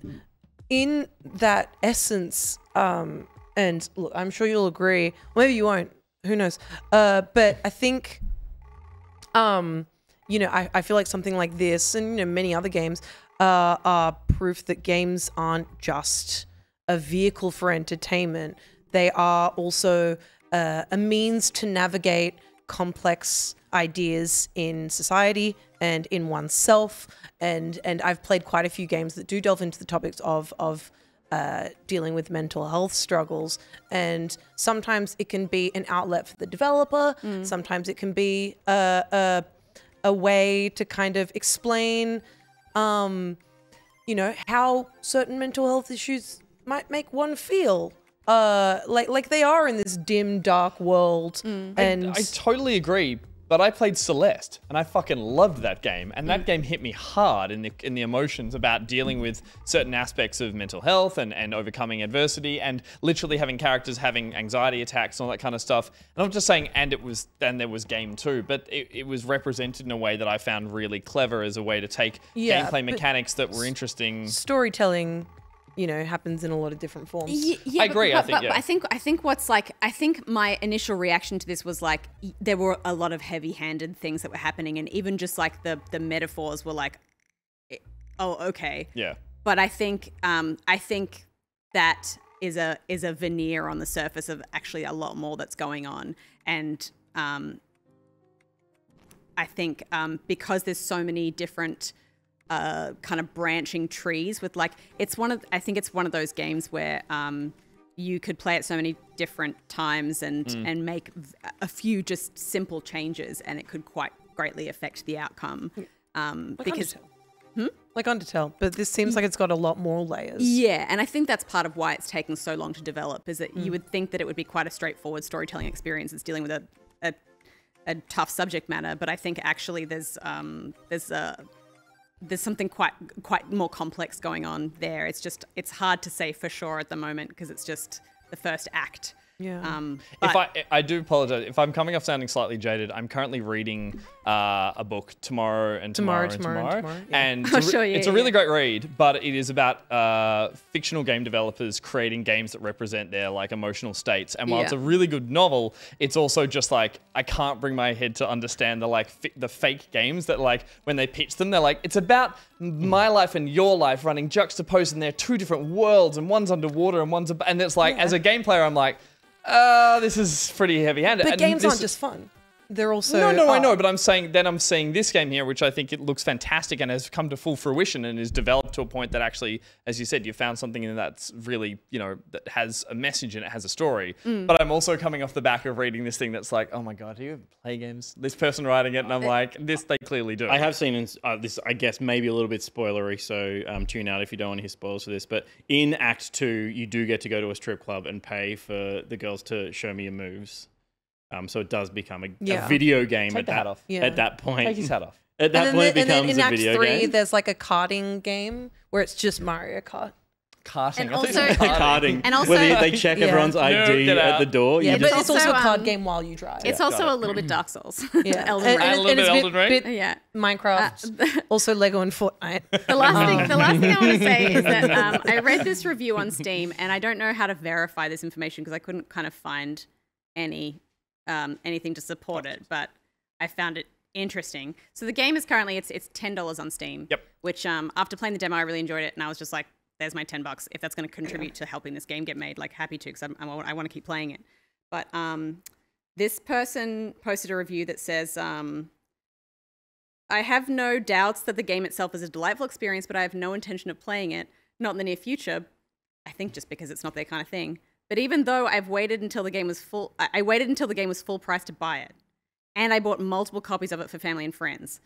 in that essence, and look, I'm sure you'll agree, or maybe you won't, who knows? But I think, you know, I feel like something like this and, you know, many other games are proof that games aren't just a vehicle for entertainment. They are also a means to navigate complex ideas in society and in oneself. And I've played quite a few games that do delve into the topics of dealing with mental health struggles. And sometimes it can be an outlet for the developer. Sometimes it can be a way to kind of explain, you know, how certain mental health issues might make one feel. Like they are in this dim, dark world. And I totally agree. But I played Celeste, and I fucking loved that game. And that game hit me hard in the emotions about dealing with certain aspects of mental health and overcoming adversity, and literally having characters having anxiety attacks and all that kind of stuff. And I'm just saying, and there was game 2, but it was represented in a way that I found really clever as a way to take gameplay mechanics that were interesting. Storytelling, you know, happens in a lot of different forms. Yeah, I agree. But I think my initial reaction to this was like, there were a lot of heavy-handed things that were happening, and even just like the metaphors were like, oh, okay. Yeah. But I think that is a veneer on the surface of actually a lot more that's going on. And I think because there's so many different kind of branching trees with like, I think it's one of those games where you could play it so many different times and make a few just simple changes, and it could quite greatly affect the outcome. Because like Undertale, but this seems like it's got a lot more layers. Yeah, and I think that's part of why it's taken so long to develop, is that you would think that it would be quite a straightforward storytelling experience that's dealing with a tough subject matter, but I think actually there's something quite more complex going on there. It's hard to say for sure at the moment because it's just the first act. Yeah. If I do apologize if I'm coming off sounding slightly jaded. I'm currently reading a book tomorrow. Yeah. And it's a really great read, but it is about fictional game developers creating games that represent their like emotional states. And while it's a really good novel, it's also just like I can't bring my head to understand the fake games that like when they pitch them, they're like it's about my life and your life running juxtaposed, and they're two different worlds, and one's underwater and one's and it's like as a game player, I'm like. This is pretty heavy-handed. But games aren't just fun. They're also... No, I know, but I'm saying this game here, which I think it looks fantastic and has come to full fruition and is developed to a point that actually, as you said, you found something in that's really, that has a message and it has a story. But I'm also coming off the back of reading this thing that's like, oh my God, do you play games? This person writing it, and I'm like, this they clearly do. I have seen this, I guess, maybe a little bit spoilery, so tune out if you don't want to hear spoilers for this. But in Act 2, you do get to go to a strip club and pay for the girls to show me your moves. So it does become a video game at that point. Take his hat off. At that point, it becomes a video in Act 3, game. there's like a karting game where it's just Mario Kart. Karting. And also, karting. Where they check everyone's ID at the door. Yeah, You but just- it's also a card game while you drive. It's also a little bit Dark Souls. Yeah. Elden Ring. And a little bit Elden Ring. Yeah. Minecraft. Also Lego and Fortnite. The last thing I want to say is that I read this review on Steam, and I don't know how to verify this information because I couldn't kind of find anything to support it, but I found it interesting. So the game is currently it's $10 on Steam. Yep. Which after playing the demo, I really enjoyed it, and I was just like, "There's my $10. If that's going to contribute to helping this game get made, like happy to, because I want to keep playing it." But this person posted a review that says, "I have no doubts that the game itself is a delightful experience, but I have no intention of playing it, not in the near future. I think just because it's not their kind of thing. But even though I waited until the game was full price to buy it. And I bought multiple copies of it for family and friends.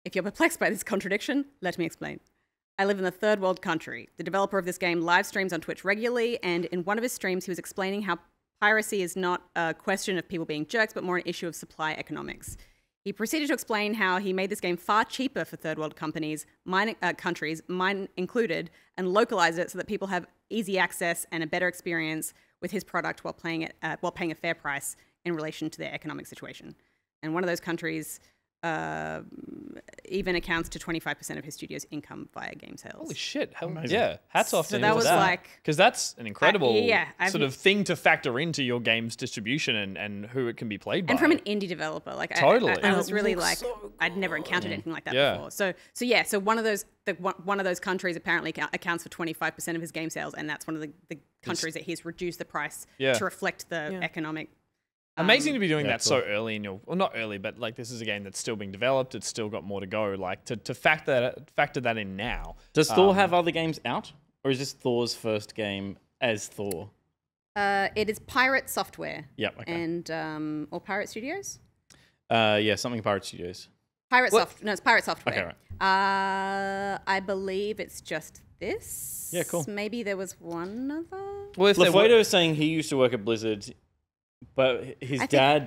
If you're perplexed by this contradiction, let me explain. I live in a third world country. The developer of this game live streams on Twitch regularly, and in one of his streams, he was explaining how piracy is not a question of people being jerks, but more an issue of supply economics. He proceeded to explain how he made this game far cheaper for third world countries, mine included, and localized it so that people have easy access and a better experience with his product while paying a fair price in relation to their economic situation. And one of those countries even accounts to 25% of his studio's income via game sales. Holy shit! Yeah, hats off to So him that for was that. like, because that's an incredible I've- sort of thing to factor into your game's distribution and who it can be played by. and from an indie developer, like Totally. I was really like, I'd never encountered anything like that Yeah. before. So one of those countries apparently accounts for 25% of his game sales, and that's one of the countries that he's reduced the price to reflect the economic. Amazing to be doing that cool. so early in your, well, not early, but like this is a game that's still being developed. It's still got more to go. Like to factor that in now. Does Thor have other games out, or is this Thor's first game as Thor? It is Pirate Software. Yep. Okay. And or Pirate Studios. Yeah, something Pirate Studios. No, it's Pirate Software. Okay, right. I believe it's just this. Yeah, cool. Maybe there was one other. Well, if LaFuedo is saying he used to work at Blizzard, but his dad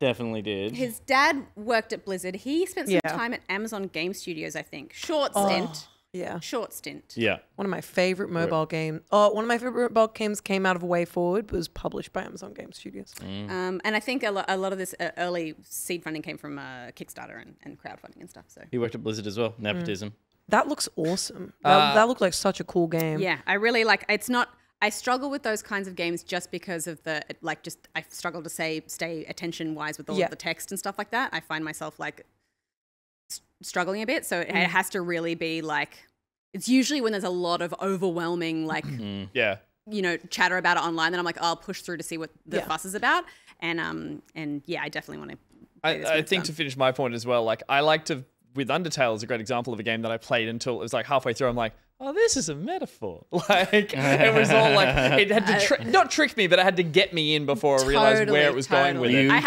definitely did. His dad worked at Blizzard. He spent some time at Amazon Game Studios, I think. Short stint. Yeah. Short stint. Yeah. One of my favorite mobile games. One of my favorite mobile games came out of Way Forward, but was published by Amazon Game Studios. And I think a lot of this early seed funding came from Kickstarter and crowdfunding and stuff. So He worked at Blizzard as well. Nepotism. That looks awesome. That looked like such a cool game. yeah, I really like. It's not. I struggle with those kinds of games just because of I struggle to stay attention wise with all of the text and stuff like that. I find myself like struggling a bit. So it has to really be like it's usually when there's a lot of overwhelming like chatter about it online. Then I'm like, I'll push through to see what the fuss is about. And yeah, I definitely want to. I think to finish my point as well, like I like to. With Undertale is a great example of a game that I played until it was like halfway through. I'm like, oh, this is a metaphor. Like it was all like it had to not trick me, but it had to get me in before I realized where it was going with it. I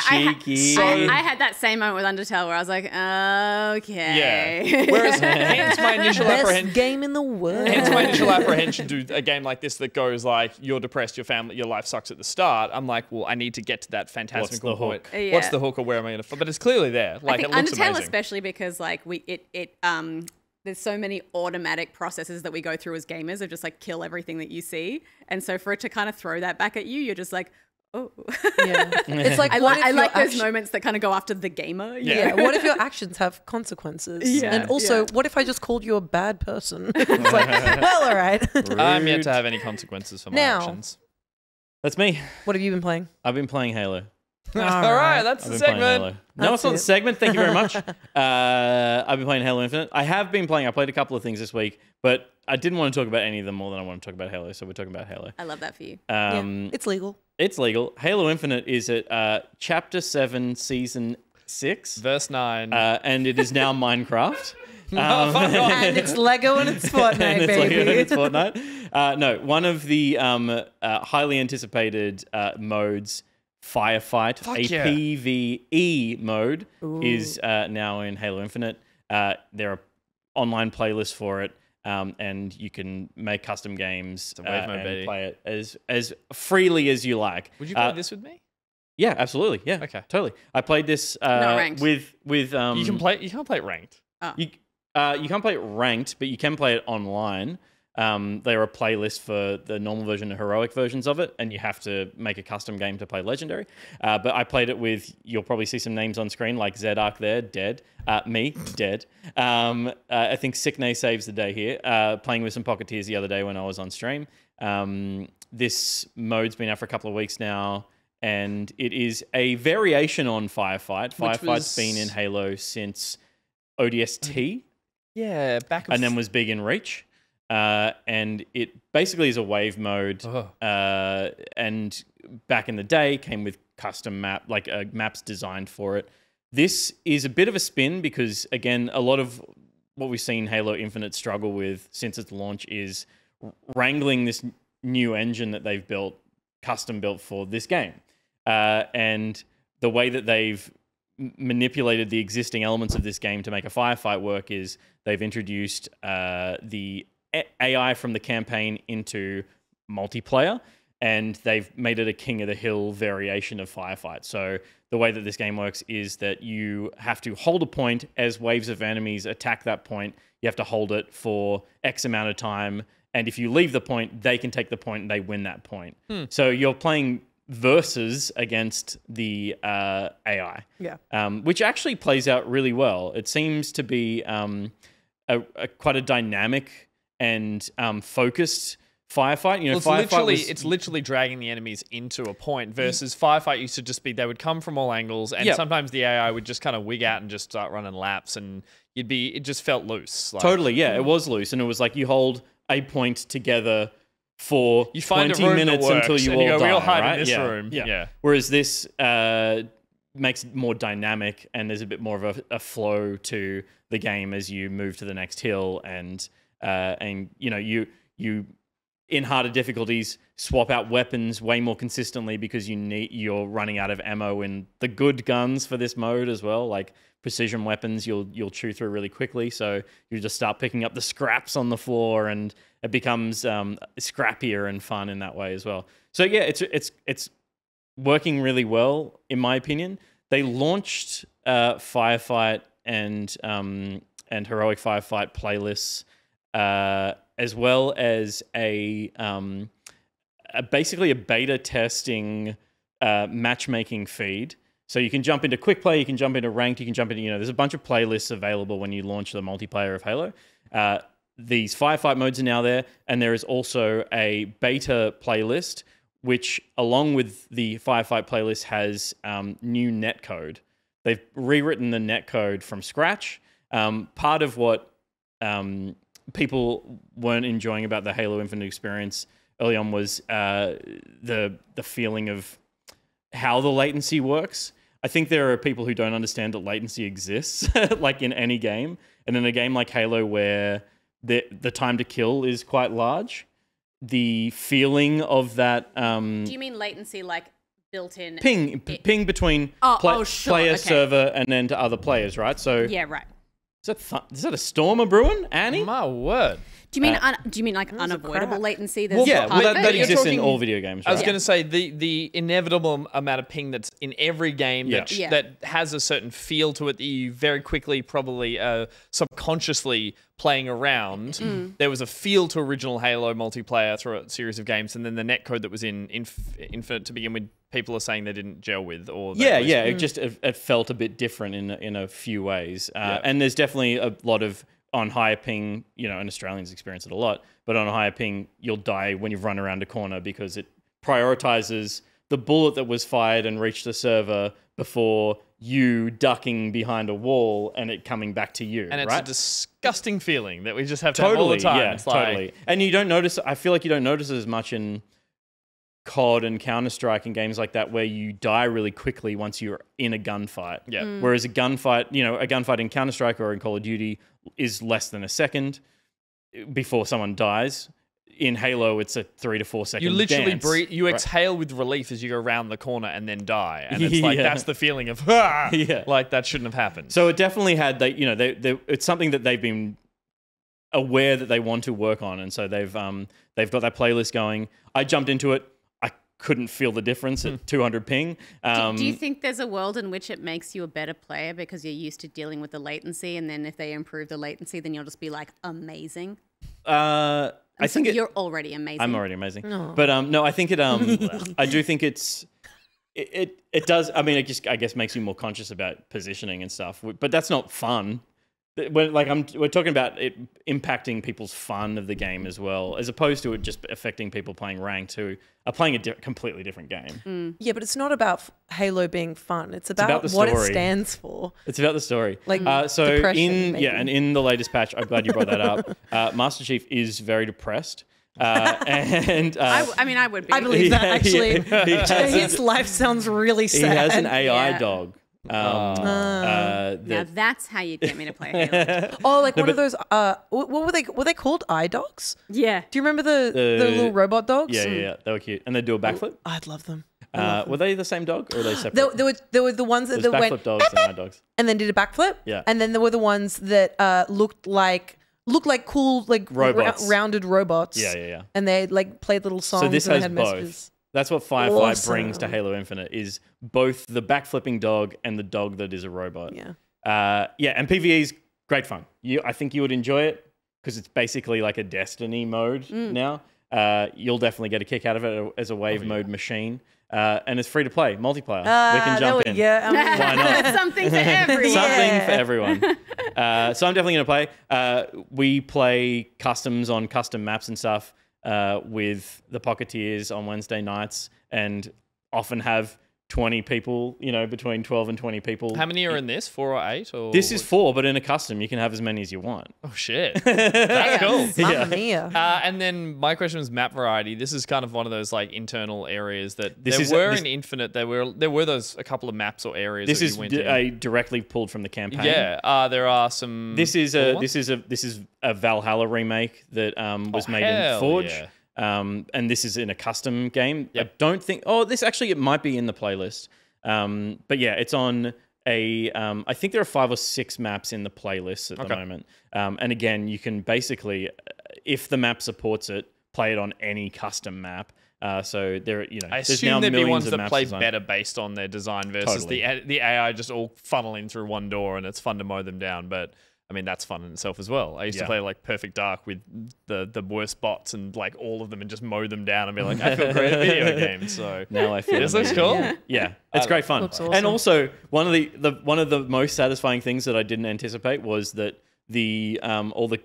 had that same moment with Undertale where I was like, okay. Yeah. Whereas hence my initial apprehension. Game in the world. Hence my initial apprehension to a game like this that goes like you're depressed, your life sucks at the start. I'm like, well, I need to get to that fantastical point. What's the hook, or where am I going to? But it's clearly there. Like I think it looks Undertale amazing. especially because like there's so many automatic processes that we go through as gamers of just like kill everything that you see. And so for it to kind of throw that back at you, you're just like, oh. Yeah. It's like, I like those moments that kind of go after the gamer. Yeah. What if your actions have consequences? Yeah. And also, what if I just called you a bad person? It's like, well, all right. I'm yet to have any consequences for my actions. That's me. What have you been playing? I've been playing Halo. All right, that's the segment. No, it's not the segment. Thank you very much. I've been playing Halo Infinite. I played a couple of things this week, but I didn't want to talk about any of them more than I want to talk about Halo, so we're talking about Halo. I love that for you. It's legal. It's legal. Halo Infinite is at Chapter 7, Season 6. Verse 9. And it is now Minecraft. And it's Lego and it's Fortnite, baby. Lego and it's Fortnite. No, one of the highly anticipated modes, Firefight, PvE mode, is now in Halo Infinite. There are online playlists for it, and you can make custom games and play it as freely as you like. Would you play this with me? Yeah, absolutely. Yeah, okay, totally. I played this with you can't play it ranked. Oh. You can't play it ranked, but you can play it online. There are playlists for the normal version and heroic versions of it, and you have to make a custom game to play Legendary. But I played it with, you'll probably see some names on screen, like Zedark there, dead. Me, dead. I think Sickney saves the day here. Playing with some Pocketeers the other day when I was on stream. This mode's been out for a couple of weeks now, and it is a variation on Firefight. Firefight's been in Halo since ODST. Yeah, and then was big in Reach. And it basically is a wave mode. And back in the day came with custom maps designed for it. This is a bit of a spin because, again, a lot of what we've seen Halo Infinite struggle with since its launch is wrangling this new engine that they've built, custom built for this game. And the way that they've manipulated the existing elements of this game to make a firefight work is they've introduced the AI from the campaign into multiplayer, and they've made it a King of the Hill variation of Firefight. So the way that this game works is that you have to hold a point as waves of enemies attack that point. You have to hold it for X amount of time, and if you leave the point, they can take the point and they win that point. So you're playing versus against the AI, which actually plays out really well. It seems to be quite a dynamic and focused firefight. You know, it's literally dragging the enemies into a point versus Firefight used to just be they would come from all angles, and sometimes the AI would just kind of wig out and just start running laps, and it just felt loose. Totally, yeah, it was loose, and it was like you hold a point together for you find 20 a room minutes that works, until you and all go, die. we'll hide right? in this room. Yeah. Whereas this makes it more dynamic, and there's a bit more of a flow to the game as you move to the next hill, and you know you in harder difficulties swap out weapons way more consistently because you're running out of ammo in the good guns for this mode as well. Like precision weapons, you'll chew through really quickly, so you just start picking up the scraps on the floor, and it becomes scrappier and fun in that way as well. So yeah, it's working really well in my opinion. They launched Firefight and Heroic Firefight playlists, as well as basically a beta testing matchmaking feed. So you can jump into quick play, you can jump into ranked, you can jump into, there's a bunch of playlists available when you launch the multiplayer of Halo. These firefight modes are now there, and there is also a beta playlist, which along with the firefight playlist has new netcode. They've rewritten the netcode from scratch. Part of what people weren't enjoying about the Halo Infinite experience early on was the feeling of how the latency works. I think there are people who don't understand that latency exists, like in any game. And in a game like Halo where the time to kill is quite large, the feeling of that... Do you mean latency like built-in... Ping between sure, player, okay. server, and then to other players, right? So Yeah, right. is that a storm a brewing, Annie? My word. Do you mean like unavoidable latency? That's Well, yeah, part of that it? exists in all video games. I was right? going to say the inevitable amount of ping that's in every game that Yeah. that has a certain feel to it that you very quickly probably subconsciously playing around. Mm. There was a feel to original Halo multiplayer through a series of games, and then the netcode that was in Infinite to begin with, people are saying they didn't gel with. Or It just it felt a bit different in a few ways. And there's definitely a lot of on higher ping, and Australians experience it a lot, but on a higher ping, you'll die when you've run around a corner because it prioritizes the bullet that was fired and reached the server before you ducking behind a wall and it coming back to you. And it's right? a disgusting feeling that we just have to have all the time. Yeah, It's like- totally. And you don't notice, I feel like you don't notice it as much in COD and Counter-Strike and games like that where you die really quickly once you're in a gunfight. Yeah. Mm. Whereas a gunfight in Counter-Strike or in Call of Duty is less than a second before someone dies. In Halo, it's a 3 to 4 second You literally dance. breathe, you Right. exhale with relief as you go around the corner and then die. And it's like, Yeah. that's the feeling of, ah! Yeah. Like that shouldn't have happened. So it definitely had it's something that they've been aware that they want to work on, and so they've got that playlist going. I jumped into it. I couldn't feel the difference at 200 ping. Do you think there's a world in which it makes you a better player because you're used to dealing with the latency, and then if they improve the latency, then you'll just be like amazing? I think you're already amazing. I'm already amazing. No. But no, I think it. I do think it does. I mean, it just I guess makes you more conscious about positioning and stuff. But that's not fun. We're talking about it impacting people's fun of the game as well, as opposed to it just affecting people playing ranked who are playing a completely different game. Yeah, but it's not about Halo being fun. It's about the what it story. stands for. It's about the story. Like so depression, maybe. and in the latest patch, I'm glad you brought that up. Master Chief is very depressed. And I would be. I believe that, actually. He has His life sounds really sad. He has an AI Yeah. dog. Now that's how you get me to play Halo. Oh, like one of those. What were they? Were they called iDogs? Yeah. Do you remember the little robot dogs? Yeah. They were cute, and they do a backflip. I'd love them. Were they the same dog or were they separate? There were the ones that There's went backflip dogs and iDogs. and then did a backflip. Yeah. And then there were the ones that looked like cool Robots. rounded robots. Yeah. And they like played little songs. So this and they has had both. messages. That's what Firefly Awesome. brings to Halo Infinite is both the backflipping dog and the dog that is a robot. Yeah. And PvE is great fun. I think you would enjoy it because it's basically like a Destiny mode now. You'll definitely get a kick out of it as a wave mode machine. And it's free to play, multiplayer. We can jump in. Yeah, Why not? There's something for everyone. Something for everyone. So I'm definitely going to play. We play customs on custom maps and stuff with the Pocketeers on Wednesday nights and often have 20 people, between 12 and 20 people. How many are in this? 4 or 8? Or This is 4, but in a custom, you can have as many as you want. Oh, shit. That's cool. Mamma mia. And then my question was map variety. This is kind of one of those like internal areas that in Infinite. There were those a couple of maps or areas. This that is you went in. directly pulled from the campaign. Yeah, there are some. This is a Valhalla remake that was made in Forge. Yeah. And this is in a custom game. I don't think. Oh, it might be in the playlist. But yeah, it's on a. I think there are 5 or 6 maps in the playlist at the moment. And again, you can basically, if the map supports it, play it on any custom map. So there, I there's now assume there'd be millions ones of that maps play designed. better based on their design versus Totally. the AI just all funneling through one door, and it's fun to mow them down. But I mean, that's fun in itself as well. I used to play like Perfect Dark with the worst bots and like all of them and just mow them down and be like, I feel great at video games. So now I feel this looks cool. Yeah, it's great fun. Looks awesome. And also one of the most satisfying things that I didn't anticipate was that the all the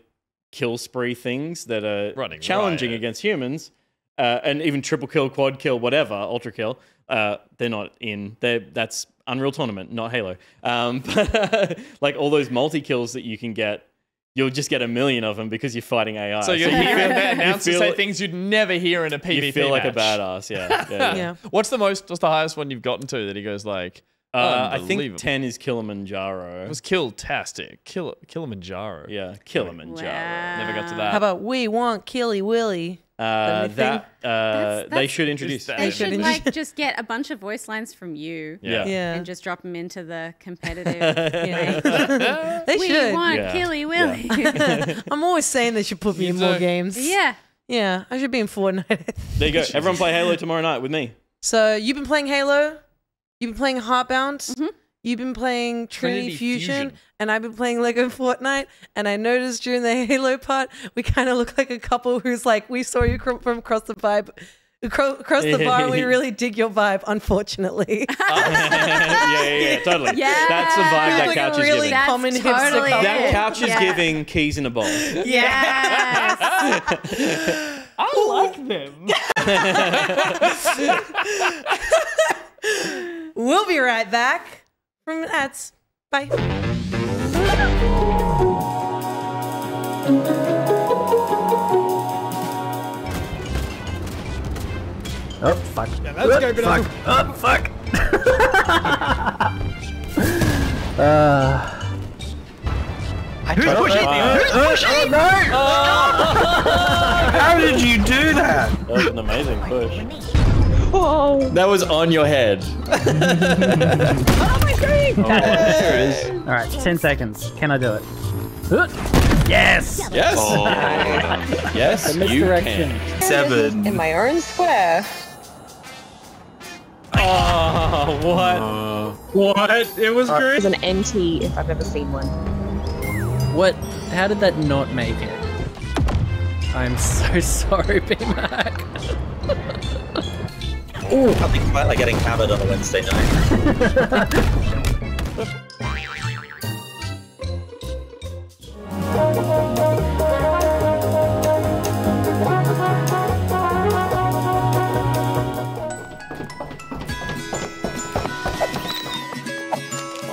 kill spree things that are Running challenging riot. against humans, and even triple kill, quad kill, whatever, ultra kill, they're not in. That's Unreal Tournament, not Halo. But like all those multi kills that you can get you'll just get a million of them because you're fighting AI. So you're hearing the announcers say things you'd never hear in a PvP You feel like a match. badass, yeah. What's the highest one you've gotten to that he goes like, I think 10 is Kilimanjaro. It was Killtastic. Kilimanjaro. Yeah, Kilimanjaro. Never got to that. How about we want Killy Willy? They should introduce that. They should like just get a bunch of voice lines from you, Yeah. and just drop them into the competitive. They we should. want Killy Willy. I'm always saying they should put me in more games. Yeah. Yeah, I should be in Fortnite. There you go. Everyone play Halo tomorrow night with me. So you've been playing Halo, you've been playing Heartbound, you've been playing Trinity Fusion, and I've been playing Lego Fortnite. And I noticed during the Halo part, we kind of look like a couple who's like, we saw you from across the vibe. Across the bar, we really dig your vibe, unfortunately. yeah, totally. Yes. That's the vibe that like couch a really is giving. common totally hipster That couple. couch is giving keys in a bowl. Yes. I like them. We'll be right back from ads. Bye. Oh, fuck. Yeah, let's go, fuck. Oh, fuck. Who's pushing me? Who's pushing? No! How did you do that? That was an amazing push. Oh. That was on your head. Oh, my screen! There it is. All right, 10 seconds. Can I do it? Yes! Yes! Oh. Yes, The misdirection. you can. 7. In my own square. Oh, what? What? It was It great. was an NT if I've ever seen one. What? How did that not make it? I'm so sorry, B-Mac. Ooh, nothing quite like getting hammered on a Wednesday night.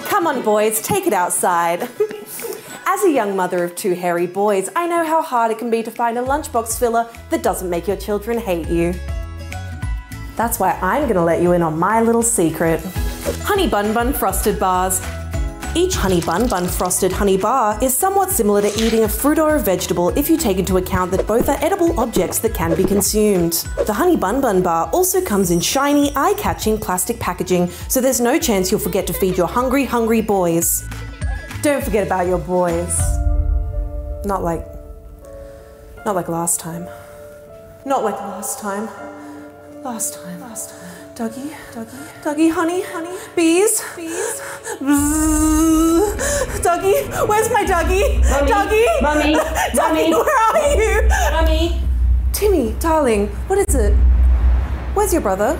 Come on, boys, take it outside. As a young mother of 2 hairy boys, I know how hard it can be to find a lunchbox filler that doesn't make your children hate you. That's why I'm gonna let you in on my little secret. Honey Bun Bun Frosted Bars. Each Honey Bun Bun Frosted Honey Bar is somewhat similar to eating a fruit or a vegetable if you take into account that both are edible objects that can be consumed. The Honey Bun Bun Bar also comes in shiny, eye-catching plastic packaging, so there's no chance you'll forget to feed your hungry, hungry boys. Don't forget about your boys. Not like last time. Not like last time. Last time. Dougie, honey, bees. Bzzz. Dougie, where's my Dougie? Dougie? Mummy, Dougie, where are you? Mummy. Timmy, darling, what is it? Where's your brother?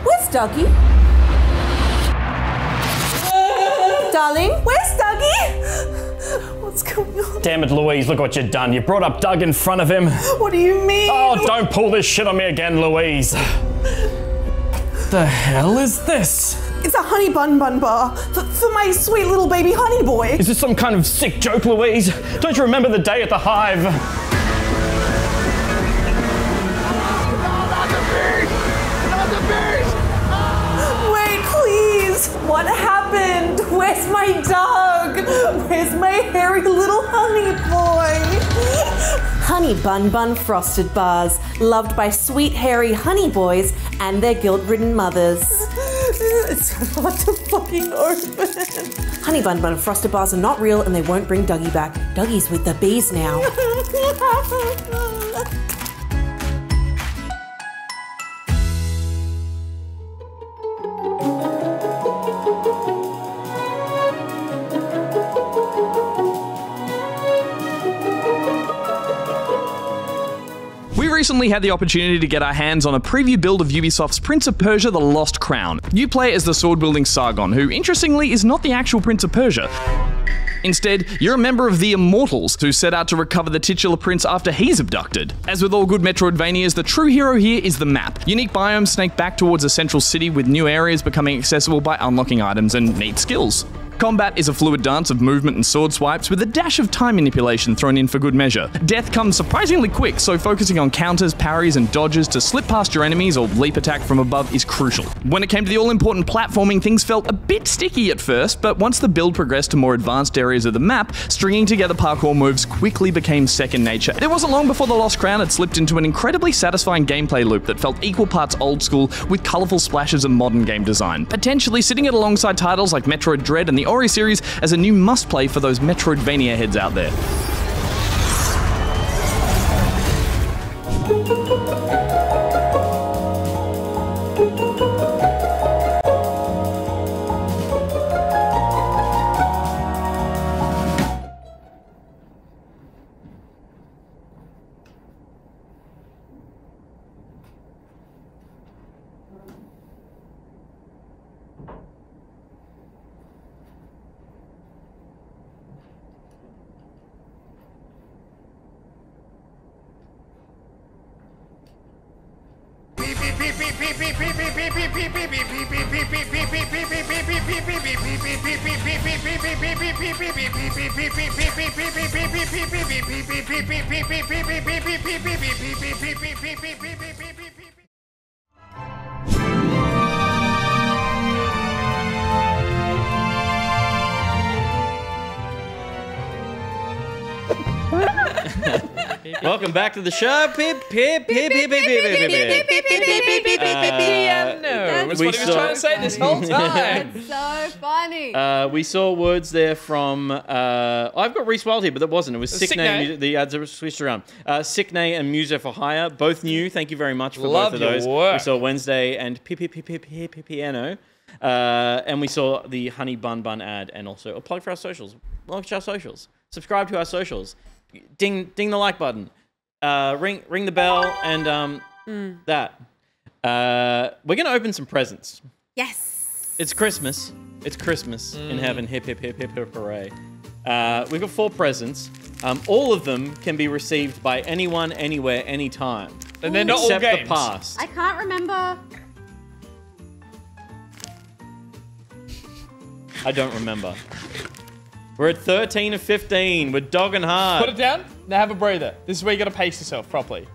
Where's Dougie? Darling, where's Dougie? What's going on? Damn it, Louise, look what you've done. You brought up Doug in front of him. What do you mean? Oh, don't pull this shit on me again, Louise. The hell is this? It's a Honey Bun Bun Bar for my sweet little baby honey boy. Is this some kind of sick joke, Louise? Don't you remember the day at the Hive? Wait, please. What happened? Where's my dog? Where's my hairy little honey boy? Honey Bun Bun Frosted Bars, loved by sweet hairy honey boys and their guilt-ridden mothers. It's so hard to fucking open. Honey Bun Bun Frosted Bars are not real and they won't bring Dougie back. Dougie's with the bees now. We recently had the opportunity to get our hands on a preview build of Ubisoft's Prince of Persia: The Lost Crown. You play as the sword-wielding Sargon, who, interestingly, is not the actual Prince of Persia. Instead, you're a member of the Immortals, who set out to recover the titular prince after he's abducted. As with all good Metroidvanias, the true hero here is the map. Unique biomes snake back towards a central city, with new areas becoming accessible by unlocking items and neat skills. Combat is a fluid dance of movement and sword swipes with a dash of time manipulation thrown in for good measure. Death comes surprisingly quick, so focusing on counters, parries, and dodges to slip past your enemies or leap attack from above is crucial. When it came to the all-important platforming, things felt a bit sticky at first, but once the build progressed to more advanced areas of the map, stringing together parkour moves quickly became second nature. It wasn't long before the Lost Crown had slipped into an incredibly satisfying gameplay loop that felt equal parts old school with colourful splashes of modern game design, potentially sitting it alongside titles like Metroid Dread and the Ori series as a new must-play for those Metroidvania heads out there. Welcome back to the show. Pip, pip, pip, pip, pip, pip, pip, pip, pip. Piano was what he was trying to say this whole time. That's so funny. We saw words there from. I've got Reese Wild here, but that wasn't. It was Sickney. The ads are switched around. Sickney and Muso for Hire, both new. Thank you very much for both of those. Work. We saw Wednesday and Piano. And we saw the Honey Bun Bun ad, and also a plug for our socials. Launch our socials. Subscribe to our socials. Ding the like button. Ring the bell, and that. We're gonna open some presents. Yes. It's Christmas. It's Christmas in heaven. Hip hip hip hip hip hooray. We've got 4 presents. All of them can be received by anyone, anywhere, anytime. And they're not all games. Except the past. I can't remember. I don't remember. We're at 13 of 15. We're dogging hard. Put it down. Now have a breather. This is where you got to pace yourself properly.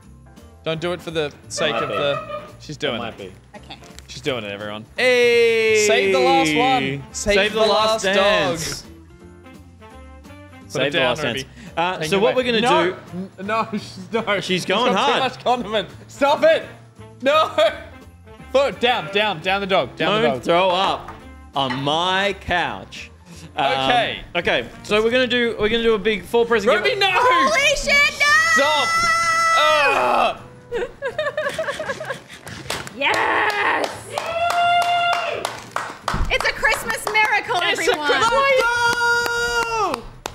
Don't do it for the sake of the... She's doing it. Okay. She's doing it, everyone. Hey! Save the last one. Save the last dance. dog. Save the last dance. Take So it what away. we're going to do... No, no. She's going got hard. Too much condiment. Stop it. No. Foot down the dog. Down the Don't dog. throw up on my couch. Okay. Okay. So we're gonna do a big 4 present. Ruby, no! Holy shit, no! Stop! Yes! It's a Christmas miracle, It's everyone. a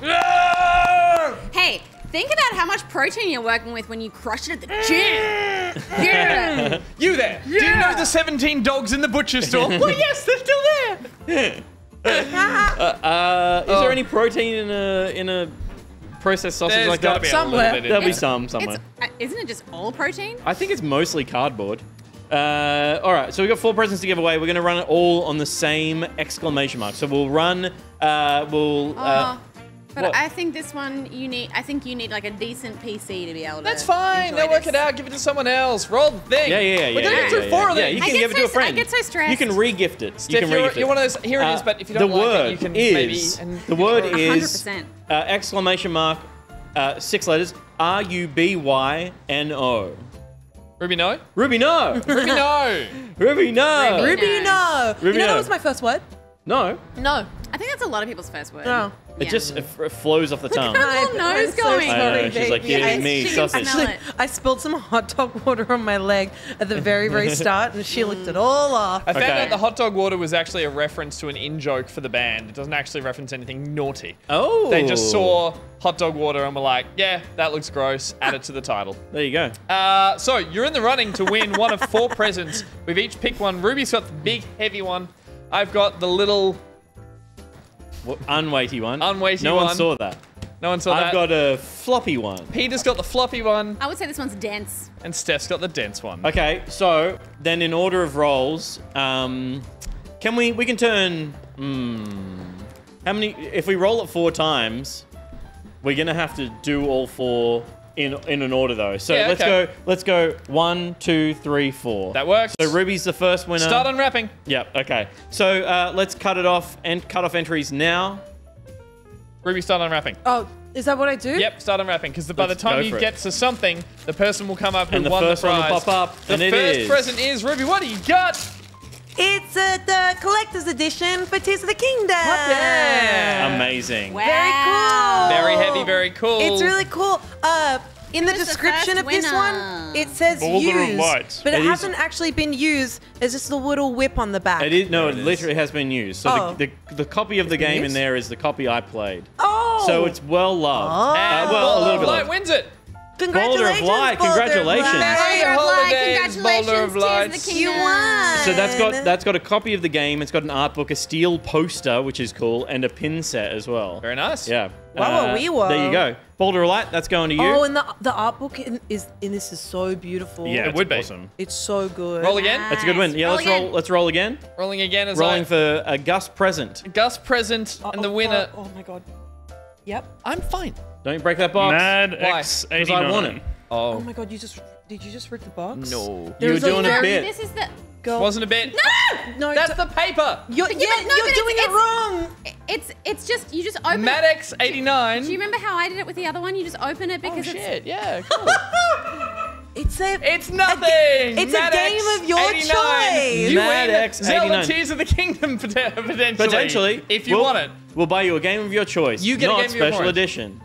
Christmas. Hey, think about how much protein you're working with when you crush it at the gym. Yeah. You there? Do you know the 17 dogs in the butcher store? Well, yes, they're still there. Is there any protein in a processed sausage There's like gotta that? be a little bit in There'll be there. some somewhere. Isn't it just all protein? I think it's mostly cardboard. All right, so we've got 4 presents to give away. We're going to run it all on the same exclamation mark. So we'll run. But what? I think this one you need. I think you need like a decent PC to be able to. That's fine. enjoy They'll work this. it out. Give it to someone else. Roll the thing. Yeah. We're gonna get through 4 of them. Yeah, you can give it to a friend. I get so stressed. You can re-gift it. Steph, you're one of those. Here it is. But if you don't like it, you can maybe. The word is 100%. exclamation mark 6 letters RUBYNO. Ruby no? Ruby no. Ruby no. Ruby no. Ruby no. Ruby You know no. that was my first word? No. No. I think that's a lot of people's first word. No. It just flows off the tongue. Her little nose going. I know, she's like, give me sausage. Actually, I spilled some hot dog water on my leg at the very, very start, and she licked it all off. I found out the hot dog water was actually a reference to an in-joke for the band. It doesn't actually reference anything naughty. Oh. They just saw hot dog water and were like, yeah, that looks gross. Add it to the title. There you go. So you're in the running to win one of 4 presents. We've each picked one. Ruby's got the big, heavy one. I've got the little... unweighty one. Unweighty no one. one saw that. No one saw that. I've got a floppy one. Peter's got the floppy one. I would say this one's dense. And Steph's got the dense one. Okay, so then in order of rolls, we can turn How many? If we roll it 4 times, we're gonna have to do all 4 in an order though. So Yeah, let's okay. go. Let's go 1, 2, 3, 4. That works. So Ruby's the first winner. Start unwrapping. Yep. Okay. So let's cut it off and cut off entries now. Ruby, start unwrapping. Oh, is that what I do? Yep, start unwrapping, because by the Let's time go you for it. get to something, the person will come up who And the won first the one will prize. pop up, The and it first is- present is Ruby. What do you got? It's the collector's edition for Tears of the Kingdom. Damn. Amazing. Very cool. Very heavy, very cool. It's really cool. In the Who's the description first of this winner? one, it says Boulder of used, Light. but it It is- hasn't actually been used. There's just a little whip on the back. It is no. It literally has been used. So Oh. the copy of the game in used? there is the copy I played. Oh. So it's well loved. And Well, a Boulder little of bit Light loved. wins it. Congratulations, Boulder of Light, Boulder of congratulations. Light. Boulder of Light, Holidays, congratulations, Boulder of Tears of Lights. the Kingdom. You won. So that's got a copy of the game. It's got an art book, a steel poster, which is cool, and a pin set as well. Very nice. Yeah. Wow, we were. There you go. Boulder of Light. That's going to you. Oh, and the art book in this is so beautiful. yeah, it it's would be. awesome. It's so good. Roll again. That's a good win. Yeah, Roll let's again. roll. Let's roll again. Rolling again as Rolling for a Gus present. Gus present and the winner. Oh my god. Yep. I'm fine. Don't break that box. Mad Why? X89. Because I want it. Oh Oh. my god, did you just rip the box? No. You were doing a No, bit. This is the. Girl. Wasn't a bit. No, That's the paper. You're, But yeah, but no, you're but doing it's, it wrong. It's just you just open. Maddox Do 89. you remember how I did it with the other one? You just open it Oh because it's. shit! Yeah, cool. It's It's nothing. It's a Maddox game of your 89. choice. You Maddox win Zelda 89. Tears of the Kingdom potentially. Potentially, if you we'll- want it. We'll buy you a game of your choice. You get a not game of your special choice. edition.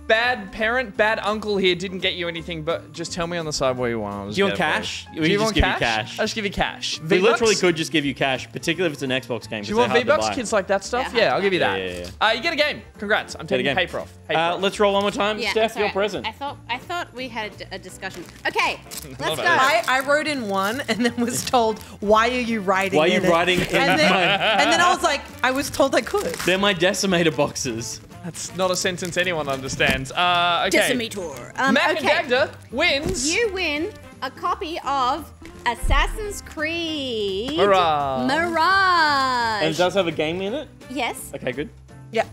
Bad parent, bad uncle here didn't get you anything, but just tell me on the side where you want. I'll just Do you want get it for cash? you. We Do you just want give you cash? cash. I'll just give you cash. We V-Bucks? literally could just give you cash, particularly if it's an Xbox game. Do you want V-Bucks? Kids like that stuff? Yeah, Yeah, I'll give you that. Yeah. You get a game. Congrats. I'm Get a taking the game. paper off. Paper off. Let's roll one more time. Yeah, Steph, sorry, your present. I thought we had a discussion. Okay, let's Love go. it. I wrote in one and then was told, why are you writing Why are you in it?" writing in and then, mine? and then I was like, I was told I could. They're my decimator boxes. That's not a sentence anyone understands. Okay. Decimator. Mac okay. and Dagda wins. You win a copy of Assassin's Creed Mirage. Mirage. And it does have a game in it? Yes. Okay, good.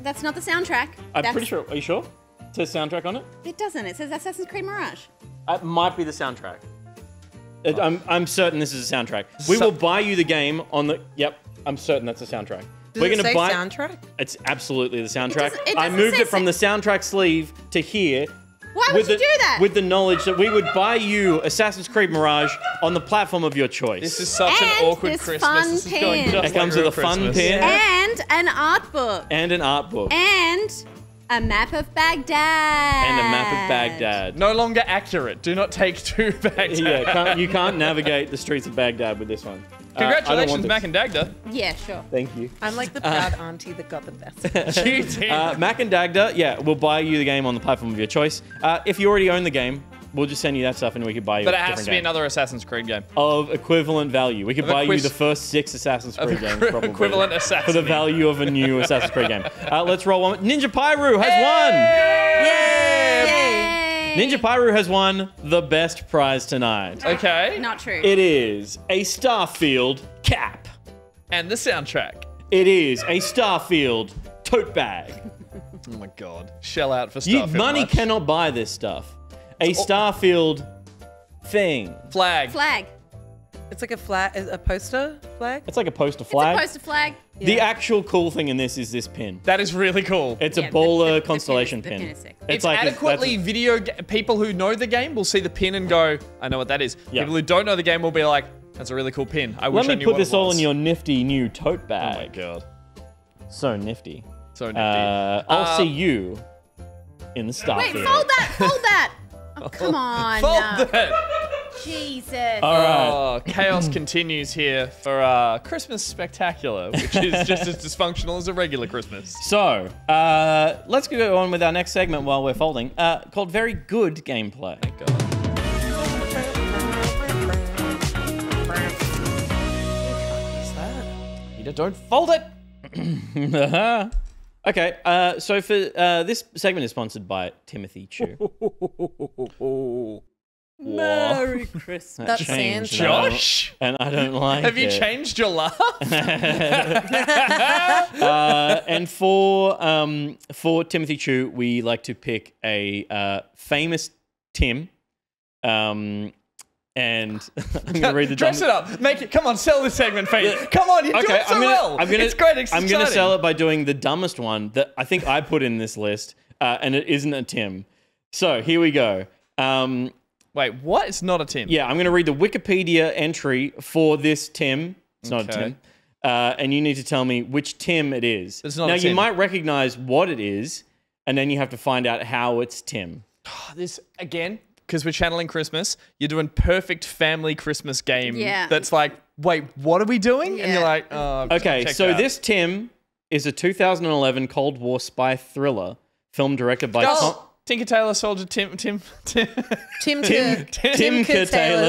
That's not the soundtrack. I'm That's- pretty sure. Are you sure? It says soundtrack on it? It doesn't. It says Assassin's Creed Mirage. It might be the soundtrack. I'm certain this is a soundtrack. We So- will buy you the game on the. Yep, I'm certain that's a soundtrack. Does We're it gonna say buy. soundtrack? It's absolutely the soundtrack. it I doesn't moved say it from the soundtrack sleeve to here. Why would you do that? With the knowledge that we would buy you Assassin's Creed Mirage on the platform of your choice. This is such And an awkward this Christmas. fun This is going pin. just It comes like with a real fun Christmas. pin And an art book. and an art book And a map of Baghdad. and a map of Baghdad. No longer accurate. Do not take two Baghdad. Yeah, you can't navigate the streets of Baghdad with this one. I don't Congratulations, want Mac and Dagda. Yeah, sure. Thank you. I'm like the proud auntie that got the best. You did. Mac and Dagda, yeah, we'll buy you the game on the platform of your choice. If you already own the game, we'll just send you that stuff and we could buy you But a it has different to be game. another Assassin's Creed game. Of equivalent value. We could Of buy you equis- the first 6 Assassin's Of Creed games, equi- probably. equivalent assassin. For the value of a new Assassin's Creed game. Let's roll one. Ninja Pyru has Yay! won! Ninja Pyru has won the best prize tonight. Okay. Not true. It is a Starfield cap. And the soundtrack. It is a Starfield tote bag. Oh my god. Shell out for Starfield. Money much. cannot buy this stuff. A Starfield thing. Flag. Flag. It's like a poster flag? It's like a poster flag. It's a poster flag. The actual cool thing in this is this pin. That is really cool. It's Yeah, a bowler the constellation pin is- the pin. pin is sick. It's like adequately people who know the game will see the pin and go, I know what that is. Yeah. People who don't know the game will be like, that's a really cool pin. I wish Let I me knew put what this it all was. in your nifty new tote Oh bag. my god. So nifty. So nifty. I'll see you in the Starfield. Wait, fold that. Fold that. Oh, come on. Fold that. Jesus. All right. Oh, chaos continues here for Christmas Spectacular, which is just as dysfunctional as a regular Christmas. So, let's go on with our next segment while we're folding, called Very Good Gameplay. Thank God. Peter, don't fold it! Okay, so for this segment is sponsored by Timothy Chu. Merry Christmas. That That's changed, Santa. Josh? and I don't like Have you it. changed your laugh? And for Timothy Chu, we like to pick a famous Tim. And I'm gonna read the Dress it up. Make it. Come on, sell this segment, Fate. Come on, you do it so well. It's great. It's I'm gonna exciting. sell it by doing the dumbest one that I think I put in this list, and it isn't a Tim. So here we go. Wait, what? It's not a Tim. Yeah, I'm going to read the Wikipedia entry for this Tim. It's not a Tim. And you need to tell me which Tim it is. It's not now, a Tim. you might recognize what it is, and then you have to find out how it's Tim. This, again, because we're channeling Christmas, you're doing perfect family Christmas game. Yeah. That's like, wait, what are we doing? And you're Yeah. like, oh, Okay, check so out. this Tim is a 2011 Cold War spy thriller, film directed by Tom... Tinker Tailor Soldier Tim Taylor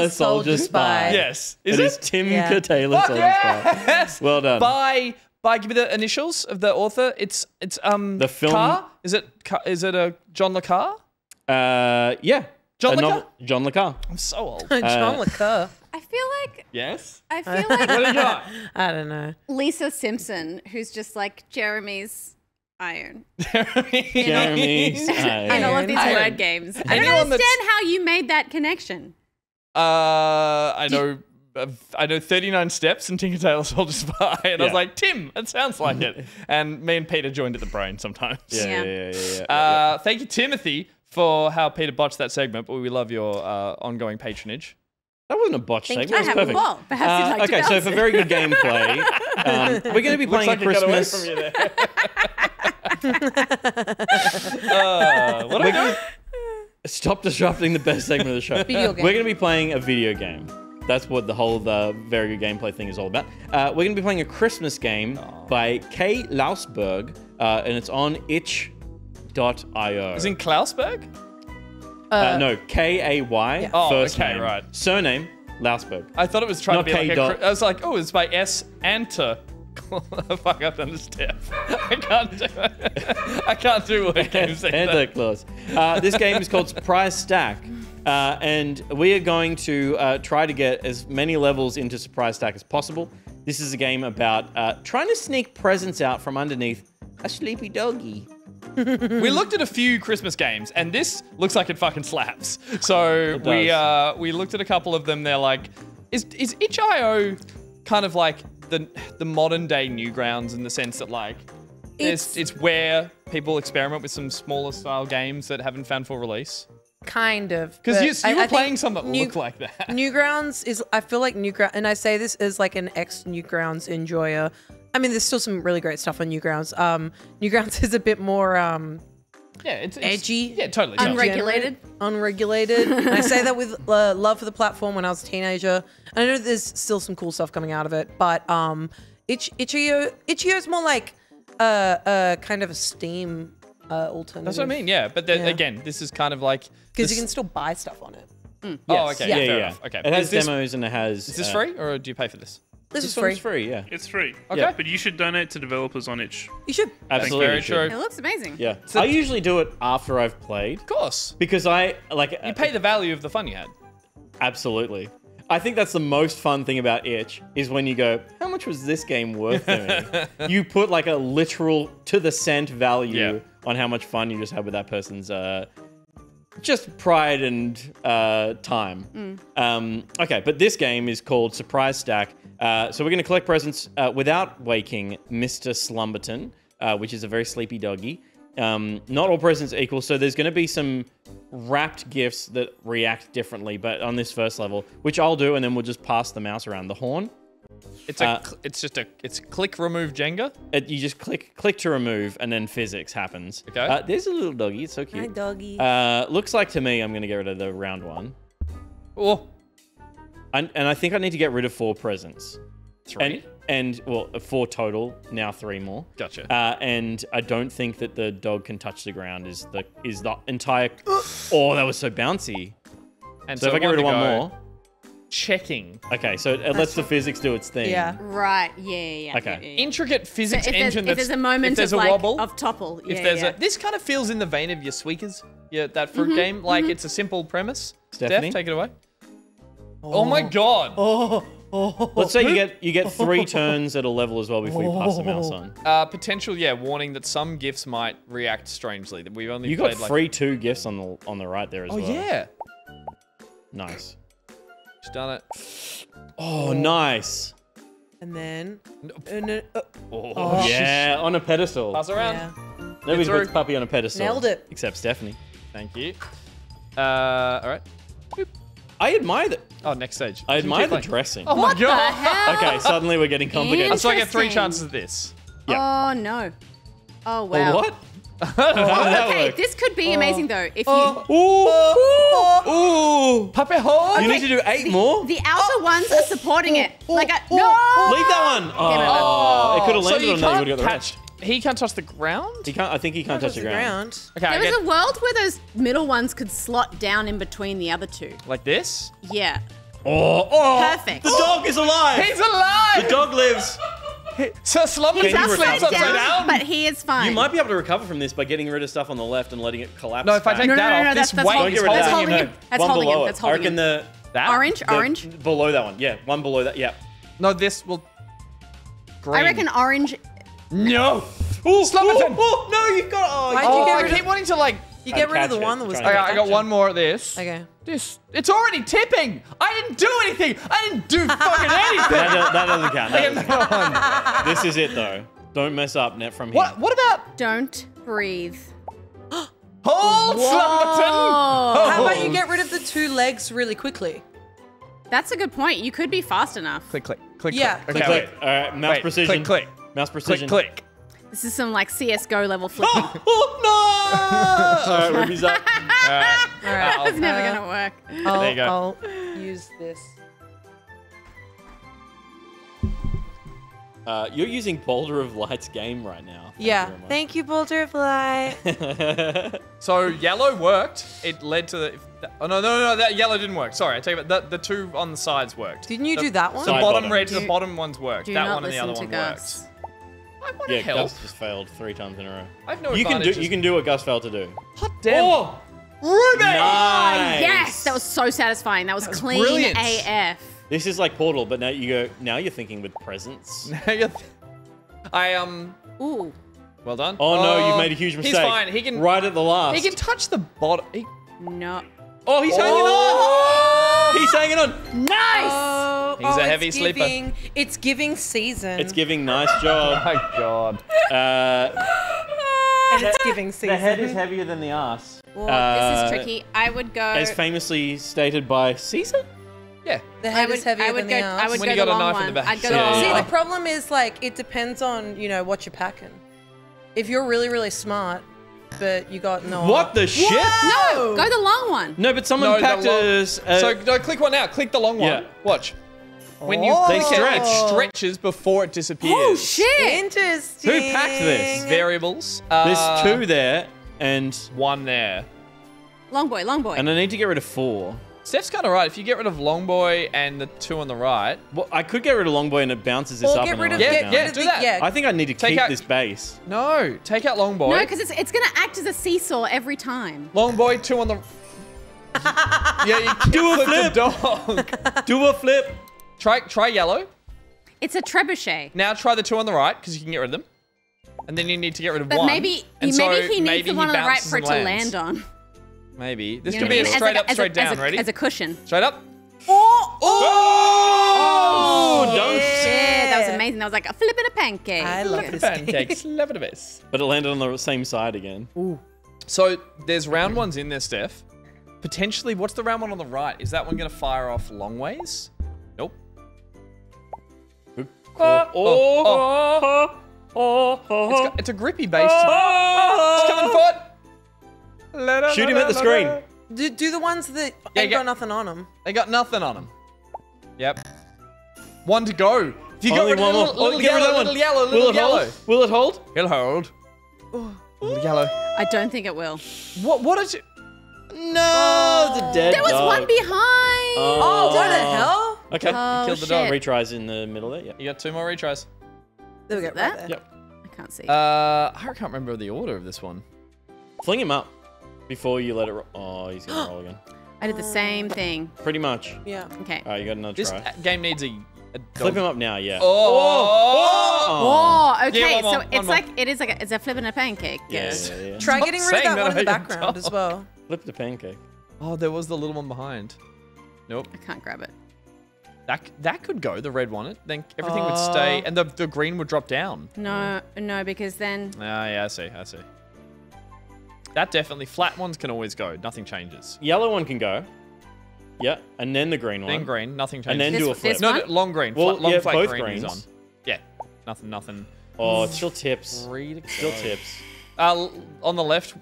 Soldier Spy. Yes. It is Tim Taylor Soldier Spy. Yes. Well done. By give me the initials of the author. It's the film. Carr? Is it a John Le Carre? Yeah. John Le Carre? John Le Carre. I'm so old. John Le Carre. I feel like Yes. I feel like What do you got? I don't know. Lisa Simpson, who's just like Jeremy's iron. Jeremy's In all of these Iron. word games. I don't Anyone understand how you made that connection. I know 39 steps in Tinker Tailor Soldier Spy, and I was Yeah. like, Tim, it sounds like it. And me and Peter joined at the brain sometimes. Yeah. Thank you, Timothy, for how Peter botched that segment, but we love your ongoing patronage. That wasn't a botch Thank segment. you. It was I have a perfect. ball. Perhaps you'd like to Okay, so bounce for it. very good gameplay, we're going to be playing Looks like a it got away Christmas. from you there. What are we doing? Stop disrupting the best segment of the show. Video game. We're going to be playing a video game. That's what the whole very good gameplay thing is all about. We're going to be playing a Christmas game by Kay Lausberg, and it's on itch.io. Is in Klausberg? No, Kay, Oh, first okay, name. right. Surname, Lausberg. I thought it was trying Not to be K like dot. I was like, oh, it's by S. Anta. Fuck, I've done this step. I can't do word games either. Santa Claus. This game is called Surprise Stack. And we are going to try to get as many levels into Surprise Stack as possible. This is a game about trying to sneak presents out from underneath a sleepy doggy. We looked at a few Christmas games, and this looks like it fucking slaps. So It we looked at a couple of them. They're like, is itch.io kind of like the modern day Newgrounds in the sense that like it's where people experiment with some smaller style games that haven't found full release? Kind of. Because but you I were think playing some that look like that. Newgrounds is, I feel like Newgrounds, and I say this as like an ex-Newgrounds enjoyer. I mean, there's still some really great stuff on Newgrounds. Newgrounds is a bit more Yeah, it's edgy. Yeah, totally. Unregulated. Unregulated. And I say that with love for the platform when I was a teenager. And I know there's still some cool stuff coming out of it, but itch.io is more like kind of a Steam alternative. That's what I mean. Yeah, but again, this is kind of like because you can still buy stuff on it. Oh, okay. Yeah, fair yeah. enough. Okay. It has demos and it has. Is this free, or do you pay for this? This is one's free. free, yeah. It's free. Okay. Yeah, but you should donate to developers on itch. You should. Absolutely. Very you should. true. It looks amazing. Yeah. I usually do it after I've played. Of course. Because I like. You pay the value of the fun you had. Absolutely. I think that's the most fun thing about itch is when you go, how much was this game worth to me? You put like a literal to the cent value on how much fun you just had with that person's just pride and time. Okay, but this game is called Surprise Stack. So we're going to collect presents without waking Mr. Slumberton, which is a very sleepy doggy. Not all presents are equal, so there's going to be some wrapped gifts that react differently, but on this first level, which I'll do, and then we'll just pass the mouse around the horn. It's click remove Jenga. You just click to remove, and then physics happens. Okay. There's a little doggy. It's so cute. Hi, doggy. Looks like to me I'm going to get rid of the round one. Oh. And I think I need to get rid of 4 presents. 3? And well, 4 total. Now 3 more. Gotcha. And I don't think that the dog can touch the ground. Is the entire? Oh, that was so bouncy. And so if I get rid of one more. Checking. Okay, so it lets the physics do its thing. Yeah. Right. Yeah. Okay. Yeah. Intricate physics So if engine. there's a moment if there's of a like, wobble, of topple. If there's this kind of feels in the vein of your squeakers. that fruit game. Like it's a simple premise. Stephanie? Steph, take it away. Oh my god. Let's say you get 3 turns at a level as well before you pass the mouse on. Potential, warning that some gifts might react strangely. That we've only You played got free 2 gifts on the right there as well. Oh yeah. Nice. Just done it. Oh, nice. And then. Oh, yeah, on a pedestal. Pass around. Yeah. Nobody's puts puppy on a pedestal. Nailed it. Except Stephanie. Thank you. All right. I admire that. Oh, next stage. I admire the dressing. Oh my god. Okay, suddenly we're getting complicated. So I get 3 Interesting. chances at this. Yeah. Oh no. Oh Well, wow. what? How did that Okay, work? this could be amazing though. If you Ooh! Puppy hole. You need to do 8 more? the outer ones are supporting it. Like no. Leave that one! Oh, it could have So landed you on there, you can't would have got the rest. catch. He can't touch the ground. He can't, I think he can't touch the ground. Okay, I There get was a world where those middle ones could slot down in between the other 2. like this. Yeah. Oh! Perfect. The dog is alive! He's alive. The dog lives! So Slumberton Can you slips recover? upside down. But he is fine. You might be able to recover from this by getting rid of stuff on the left and letting it collapse. No, if I take No, no, that no, off, no, this that's weight holding is him. holding That's him. holding him. That's one holding him. below That's it. holding I reckon him. That? Orange. Below that one, yeah. One below that, yeah. No, this will. Green. I reckon orange. No. Oh, Slumberton. Oh, no, you've got. Oh, Why'd you get I rid of? keep wanting to like. You get rid of the catch it. one that was. Trying to I got one more of this. Okay. This. It's already tipping. I didn't do anything. I didn't do fucking anything. That doesn't count. That Okay, doesn't count. no. This is it, though. Don't mess up net from here. What about? Don't breathe. Hold Slumberton. How about you get rid of the 2 legs really quickly? That's a good point. You could be fast enough. Click. Yeah. Okay, Click, wait. click. All right, mouse Wait, precision. click. Mouse precision. Click. This is some like CS:GO level flipping. Oh, no! All right, Ruby's up. All right. That's never gonna work. There you go. I'll use this. You're using Boulder of Light's game right now. Yeah. Thank you, Boulder of Light. So yellow worked. It led to the. Oh no! That yellow didn't work. Sorry, I take it back. The 2 on the sides worked. Didn't you do that one? The Side bottom bottom. red to the bottom ones worked. Do That not one and the listen other to one Gus. worked. I want to Yeah, help. Gus just failed 3 times in a row. I have no You advantages. can do what Gus failed to do. Hot damn. Oh! Ruby! Nice! Yes, that was so satisfying. That was clean brilliant. AF. This is like Portal, but now you're thinking with presents. Ooh. Well done. Oh no, you've made a huge mistake. He's fine. He can. right at the last. He can touch the bottom. No. Oh, he's hanging on. He's hanging on. Nice. He's a heavy it's sleeper. giving, It's giving season. It's giving nice job. Oh my god. And it's giving season. The head is heavier than the ass. Well, this is tricky. I would go. As famously stated by Caesar. Yeah. The head is heavier I would than go. the ass. I would When go you got the a long knife one. in the back. I'd go the Yeah, long See, one. the problem is like it depends on what you're packing. If you're really really smart, but you got no. What the shit? No, go the long one. No, but someone No, the packed long- us. So no, click one out. Click the long one. Yeah. Watch. When you Oh. click They stretch. it stretches before it disappears. Oh shit! Interesting. Who packed this? Variables. There's 2 there, and 1 there. Long boy, long boy. I need to get rid of 4. Steph's kind of right. If you get rid of Longboy and the 2 on the right. Well, I could get rid of Longboy and it bounces this Or up. get and rid I of like it Yeah, down. yeah, do that. Yeah. I think I need to Take keep out- this base. No, take out Longboy. No, because it's gonna act as a seesaw every time. Longboy, 2 on the. Yeah, you Do a flip flip. the dog. Do a flip. Try yellow. It's a trebuchet. Now try the 2 on the right because you can get rid of them. And then you need to get rid of But 1. maybe And so he needs maybe the one on the right bounces for it and to lands. land on. Maybe. This You could know be what I a mean? straight As up, straight down. Ready? As a cushion. Straight up. Oh! Don't Yeah, that was amazing. That was like a flip and a pancake. I love this Pancakes. Love it a bit. But it landed on the same side again. So there's round ones in there, Steph. Potentially, what's the round one on the right? Is that one going to fire off long ways? Nope. It's a grippy base. It's coming forward. Shoot him at the screen. Do the ones that Yeah, ain't yeah. got nothing on them. They got nothing on them. Yep. 1 to go. If you got Only rid of one more. little Get rid of that yellow, one. little yellow, Will little it yellow. hold? Will it hold? It'll hold. Little yellow. I don't think it will. What is it? No, the dead There was dog. one behind. Oh, what the hell? Okay. Oh, Killed the dog. shit. Retries in the middle there. Yeah. You got 2 more retries. There we go. Is it that? Right there. Yep. I can't see. I can't remember the order of this one. Fling him up. Before you let it roll. Oh, he's going to roll again. I did the same thing. Pretty much. Yeah. Okay. All right, you got another This try. game needs a Flip him up now, yeah. Oh, okay. Yeah, So one it's more. like it's a flip and a pancake. Yeah, Yes. yeah, yeah. Try Stop getting rid of saying that that one in the out your background as well. Flip the pancake. Oh, there was the little one behind. Nope. I can't grab it. That could go, the red one. Then everything would stay, and the green would drop down. No, because then Ah, yeah, I see. That definitely, flat ones can always go. Nothing changes. Yellow one can go. Yeah, and then the green one. Then green, nothing changes. And then do a flip. No, long green. Well, long yeah, flat both green greens. is on. Yeah, nothing. Oh, it's still tips. Still tips. On the left,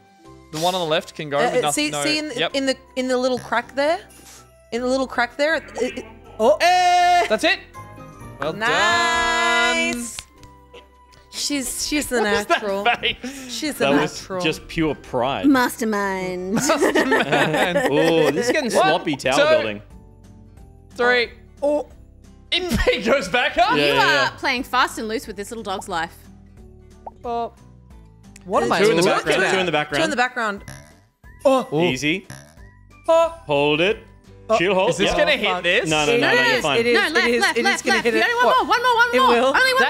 the one on the left can go. with nothing, See yep. in the little crack there? In the little crack there? Oh, that's it. Well Nice. She's the natural. She's the That natural. was just pure pride. mastermind. Oh, this is getting sloppy tower building. 3. Oh, it goes back up. You are playing fast and loose with this little dog's life. What am I Two in the looking background. at? Two in the background. Two in the background. Easy. Hold it. She'll hold. Is this Yeah. gonna hit this? No, you're fine. It is. No, left, it is. left, It is left, gonna left. hit You it. only want more. One more. It will. Only one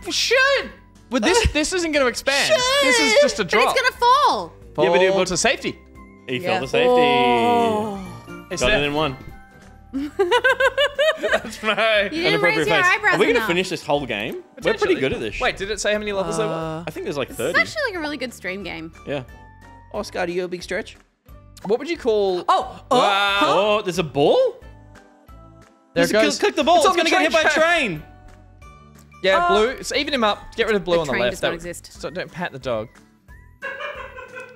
more. Should. But this isn't going to expand. This is just a But drop. it's gonna fall. Yeah, but it will to safety. He Yeah. fell to safety. It's Got there. it in one. That's right. You didn't raise your eyebrows Are we gonna enough. finish this whole game? We're pretty good at this. shit. Wait, did it say how many levels there were? I think there's like It's 30. actually like a really good stream game. Yeah. Oh, Scotty, you a big stretch? What would you call? Oh, Wow. Oh, there's a ball? There it goes. Click the ball. It's on the gonna get hit by a train. Yeah, blue. It's even him up. Get rid of blue The on the train left. does not exist. So don't pat the dog.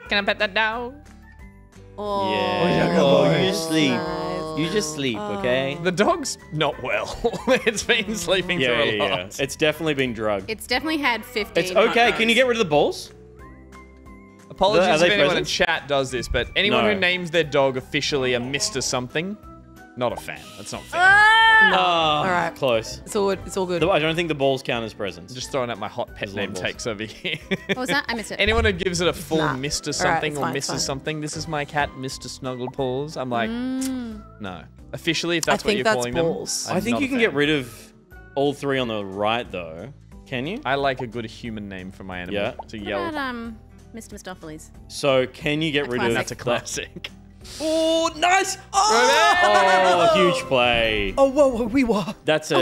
Can I pet that dog? Oh, Yeah. Oh, you just sleep. You just sleep, okay? The dog's not well. It's been sleeping through a lot. It's definitely been drugged. It's definitely had 15. It's okay. hot Can you get rid of the balls? Apologies Are if they anyone in presents? chat does this, but anyone No. who names their dog officially a Mr. Something, not a fan. That's not fair. No. All right. Close. It's all good. It's all good. I don't think the balls count as presents. Just throwing out my hot pet There's name balls. takes over here. What was that? I missed it. Anyone who gives it a full Nah. Mr. All right, Something it's or fine, it's Mrs. fine. Something, this is my cat, Mr. Snugglepaws. I'm like, Mm. no. Officially, if that's I what think you're that's calling balls. them. I think you can get rid of all three on the right, though. Can you? I like a good human name for my animal. Yeah. To What yell. about Mr. Mistopheles? So can you get rid of? That's a classic. Oh, nice! Oh, huge play. Oh, whoa, we were. That's a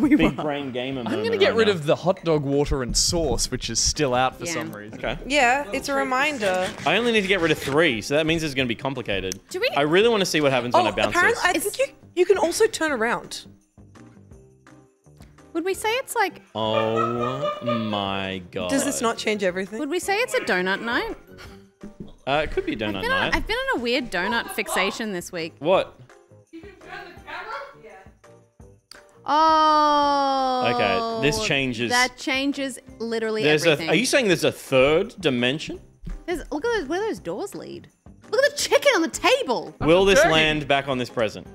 big brain gamer. I'm going to get rid of the hot dog water and sauce, which is still out for Yeah. some reason. Okay. Yeah, it's a reminder. I only need to get rid of 3, so that means it's going to be complicated. Do we- I really want to see what happens when I bounce apparently, this. I think you can also turn around. Would we say it's like? Oh my god. Does this not change everything? Would we say it's a donut night? It could be donut night. I've been on a weird donut fixation this week. What? Oh. Okay, this changes. That changes literally There's everything. Are you saying there's a third dimension? Look at those, where those doors lead. Look at the chicken on the table. Will this turkey. land back on this present?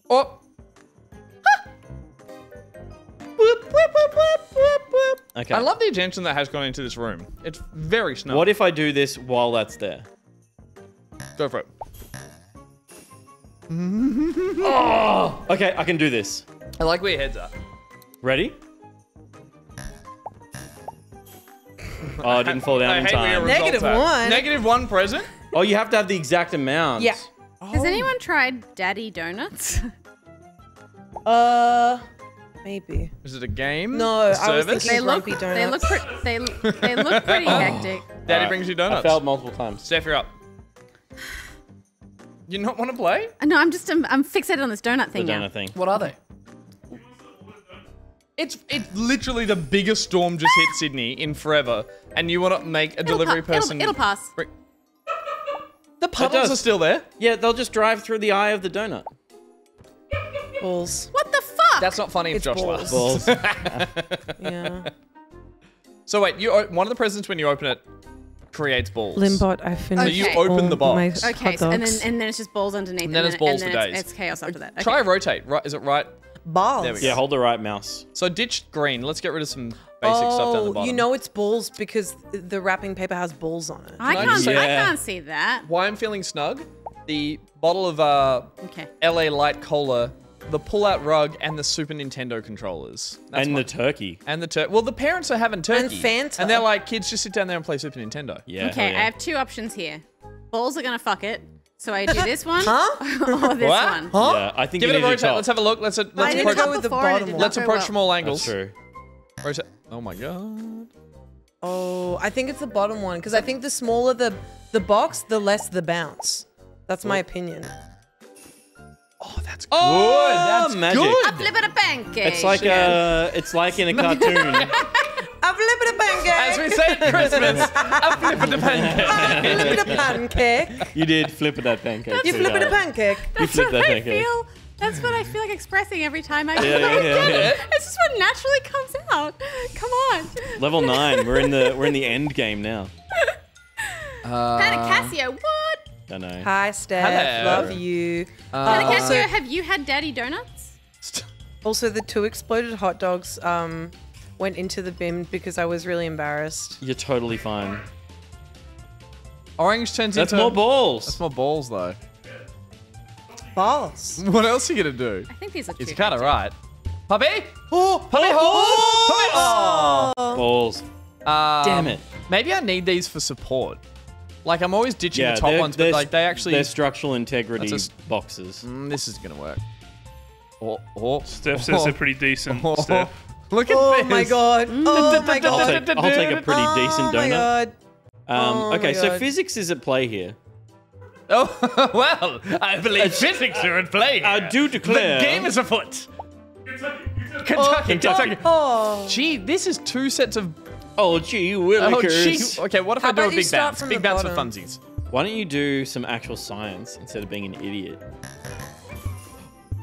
Oh. Okay. I love the attention that has gone into this room. It's very snug. What if I do this while that's there? Go for it. Oh! Okay, I can do this. I like where your head's at. Ready? Oh, it didn't fall down in I hate where your time. results at. -1 present? Oh, you have to have the exact amount. Yeah. Has anyone tried Daddy Donuts? Maybe. Is it a game? No, A I was service? thinking They look. Grumpy They look. Donuts. They look pretty hectic. Daddy Alright. brings you donuts. I failed multiple times. Steph, you're up. You not want to play? No, I'm fixated on this donut The thing now. donut thing. What are they? It's literally the biggest storm just hit Sydney in forever, and you want to make a delivery person. It'll pass. The puddles are still there. Yeah, they'll just drive through the eye of the donut. Balls. What the fuck? That's not funny if It's Josh balls. laughs. Yeah. So wait, one of the presents when you open it creates balls. Limbot, I finished. So you open the box. my Okay, hot so, and dogs. then it's just balls underneath. And then it's balls for days. It's chaos after that. Okay. Try rotate. Right? Is it right? balls. There we go. Yeah, hold the right mouse. So ditch green. Let's get rid of some basic stuff down the bottom. You know it's balls because the wrapping paper has balls on it. I can't see that. Why I'm feeling snug? The bottle of Okay. LA Light Cola, the pull-out rug, and the Super Nintendo controllers. And the turkey. And the turkey. Well, the parents are having turkey. And Fanta. And they're like, kids, just sit down there and play Super Nintendo. Yeah. Okay, I have two options here. Balls are gonna fuck it. So I do this one or this What? one. Huh? Yeah, I think Give you it a need to rotate. top. Let's have a look. Let's I approach. didn't go with the bottom one. Let's approach from all That's angles. true. Rotate. Oh my god. Oh, I think it's the bottom one because I think the smaller the box, the less the bounce. That's my opinion. Oh, that's good. Oh, That's magic. good. I flip it a pancake. It's like it's like in a cartoon. I flip it a pancake. As we say at Christmas, I flip it a pancake. I flip it a pancake. You did flip it that pancake. You too, flip it a Darren. pancake. You flipped that pancake. That's what I feel like expressing every time I Yeah, get yeah. it. It's just what naturally comes out. Come on. Level 9. We're in the end game now. Panacasio, what? I know. Hi, Steph. Hello. Love you. Panacasio, have you had daddy donuts? Also, the 2 exploded hot dogs went into the bin because I was really embarrassed. You're totally fine. Orange turns That's into... more balls. That's more balls, though. Balls. What else are you going to do? I think these are It's too kind of hectic. right. Puppy? Oh, puppy hole! Puppy! Balls. Damn it. Maybe I need these for support. Like, I'm always ditching Yeah, the top they're- ones, but like they actually... They're structural integrity That's boxes. This is going to work. Steph says they're pretty decent. Steph. Look at Oh this. my god. Oh my I'll god. take a pretty decent Oh my donut. god. Oh Okay, my so God. physics is at play here. Oh, well, I believe physics are at play here. I do declare. The game is afoot. Kentucky. Oh. Gee, this is 2 sets of... Oh, gee, Oh, willikers. gee. Okay, what if How I do a about you big start bounce? from Big the bounce for bottom? funsies. Why don't you do some actual science instead of being an idiot?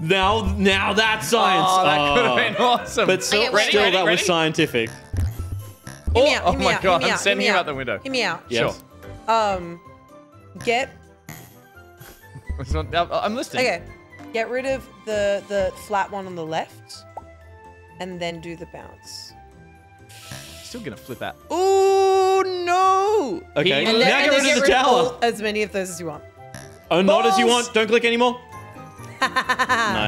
Now that's science. Oh, that could have been awesome. But still, Okay, wait, that was scientific. Hear me out, Oh hear me my out, god, hear me I'm out, sending hear him me out the window. Hear me out. Yes. Get I'm listening. okay. Get rid of the flat one on the left, and then do the bounce. Still gonna flip out. Oh no! Okay, And now then, get rid of the tower. as many of those as you want. Oh, not as you Balls. want. Don't click anymore. I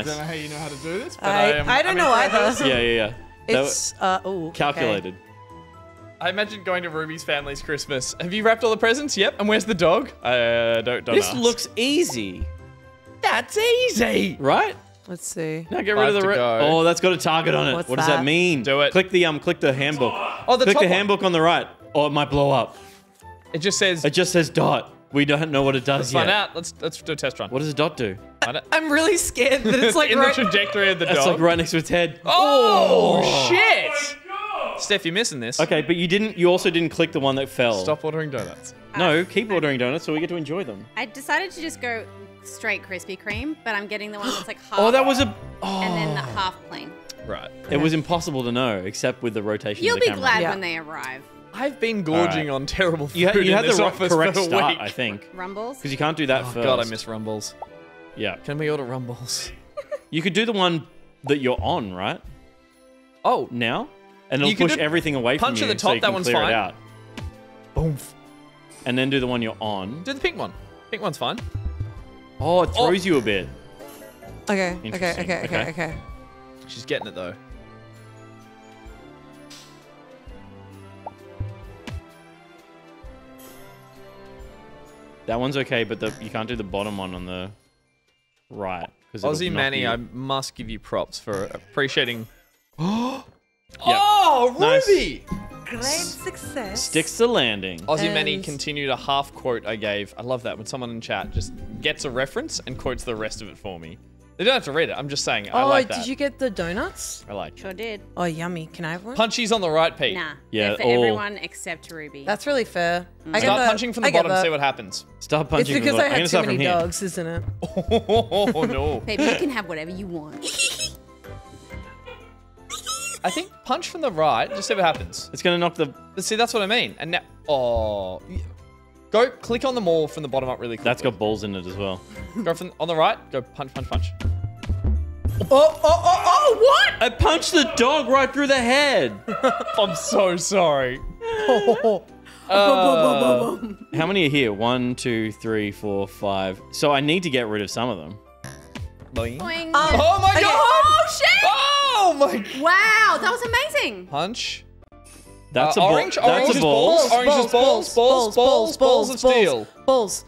don't know Nice. how you know how to do this, but I don't know either. Yeah. That It's was calculated. I imagine going to Ruby's family's Christmas. Have you wrapped all the presents? Yep. And where's the dog? Don't This ask. looks easy, That's easy. right? Let's see. Now get rid of 5 the. to go. Oh, that's got a target on it. What's what does that that? mean? Do it. Click the handbook. Oh, the Click top the one. handbook on the right, or it might blow up. It just says. It just says dot. We don't know what it does Let's yet. find out. Let's do a test run. What does a dot do? Find it. I'm really scared that it's like in right. the trajectory of the That's dog. like right next to its head. Oh, shit! Steph, you're missing this. Okay, but you also didn't click the one that fell. Stop ordering donuts. No, keep ordering donuts so we get to enjoy them. I decided to just go straight Krispy Kreme, but I'm getting the one that's like half. Oh, that was a. And then the half plain. Right. It was impossible to know, except with the rotation You'll of the be camera. glad Yeah. when they arrive. I've been gorging All on terrible food You had in this the office correct for a start, week. I think. Rumbles. Because you can't do that Oh first. god, I miss Rumbles. Yeah. Can we order Rumbles? You could do the one that you're on, right? Oh, Now? And it'll You can push do everything away from punch you at the so top, you that can one's clear fine. it out. boom. And then do the one you're on. Do the pink one. Pink one's fine. Oh, it throws you a bit. Okay. Interesting. Okay. She's getting it though. That one's okay, but you can't do the bottom one on the right. 'cause it'll Aussie knock Manny, you. I must give you props for appreciating. Yep. Oh, Nice. Ruby! Great success. Sticks the landing. Aussie Manny And- continued a half quote I gave. I love that when someone in chat just gets a reference and quotes the rest of it for me. They don't have to read it. I'm just saying. I Oh, like that. did you get the donuts? I like. Sure did. Oh, yummy. Can I have one? Punchy's on the right, Pete. Nah. Yeah, They're for all- everyone except Ruby. That's really fair. I get Start that. punching from the I get bottom, that. see what happens. Start It's punching. because from the- I I'm had gonna too start many from here. dogs, isn't it? Oh no. Baby, you can have whatever you want. I think punch from the right, just see what happens. It's gonna knock the. See, that's what I mean. And now, go click on them all from the bottom up really quickly. That's got balls in it as well. Go from on the right. Go punch. what? I punched the dog right through the head. I'm so sorry. How many are here? 1, 2, 3, 4, 5. So I need to get rid of some of them. Boing. Oh my god! Oh shit! Oh my! Wow, that was amazing. Punch. That's a ball. Orange. That's Orange a is ball. balls. Orange is balls. Balls of steel. Balls.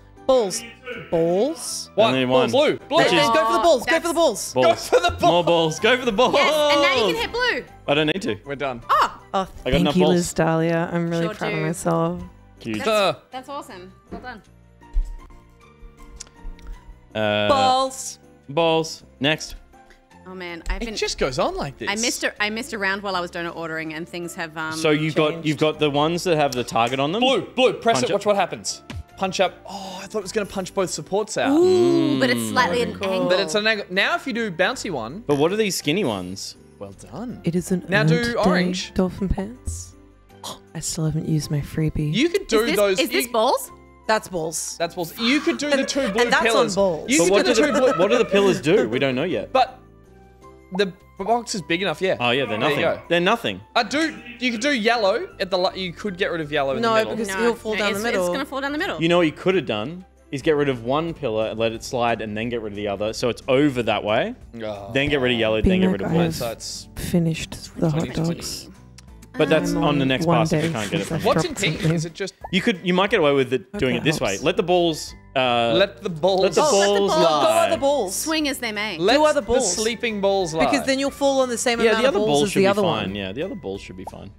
One. then one. Blue. Go for the balls. Go for the balls. Balls. Go for the balls. More balls. Go for the balls. Yes, and now you can hit blue. I don't need to. We're done. Oh, I got thank enough you, balls. Liz Dahlia. I'm really Sure proud do. of myself. Cute. That's awesome. Well done. Balls. Balls. Next. Oh man, I've been. It just goes on like this. I missed a round while I was donut ordering, and things have So you've got the ones that have the target on them. Blue. Press Punch it. Watch what happens. Punch up. Oh, I thought it was going to punch both supports out. Ooh, but it's slightly an angle. But it's an angle. Now, if you do bouncy one. But what are these skinny ones? Well done. It is an Now earned do day, orange. Dolphin pants. I still haven't used my freebie. You could do those. Is this balls? That's balls. That's balls. You could do the two blue and that's pillars. on balls. You But could what do do the two blue. what do the pillars do? We don't know yet. But the box is big enough. Yeah. Oh yeah, they're There you nothing. go. They're nothing. You could do yellow at the. You could get rid of yellow in the No, middle. because he'll fall down the middle. It's gonna fall down the middle. You know what you could have done is get rid of one pillar and let it slide, and then get rid of the other, so it's over that way. Then get rid of yellow, then get rid of blue. I've finished the hot dogs. But that's I'm on the next one pass if day you can't get it since from. I've What's in dropped pink? something. Is it just You might get away with it doing that it this way. helps. Let the balls. let the balls? Let the balls Go lie. other balls. Swing as they may. Let other the balls. sleeping balls lie. Because then you'll fall on the same Yeah, amount the of other balls balls as should the be other fine. one. Yeah, the other balls should be fine.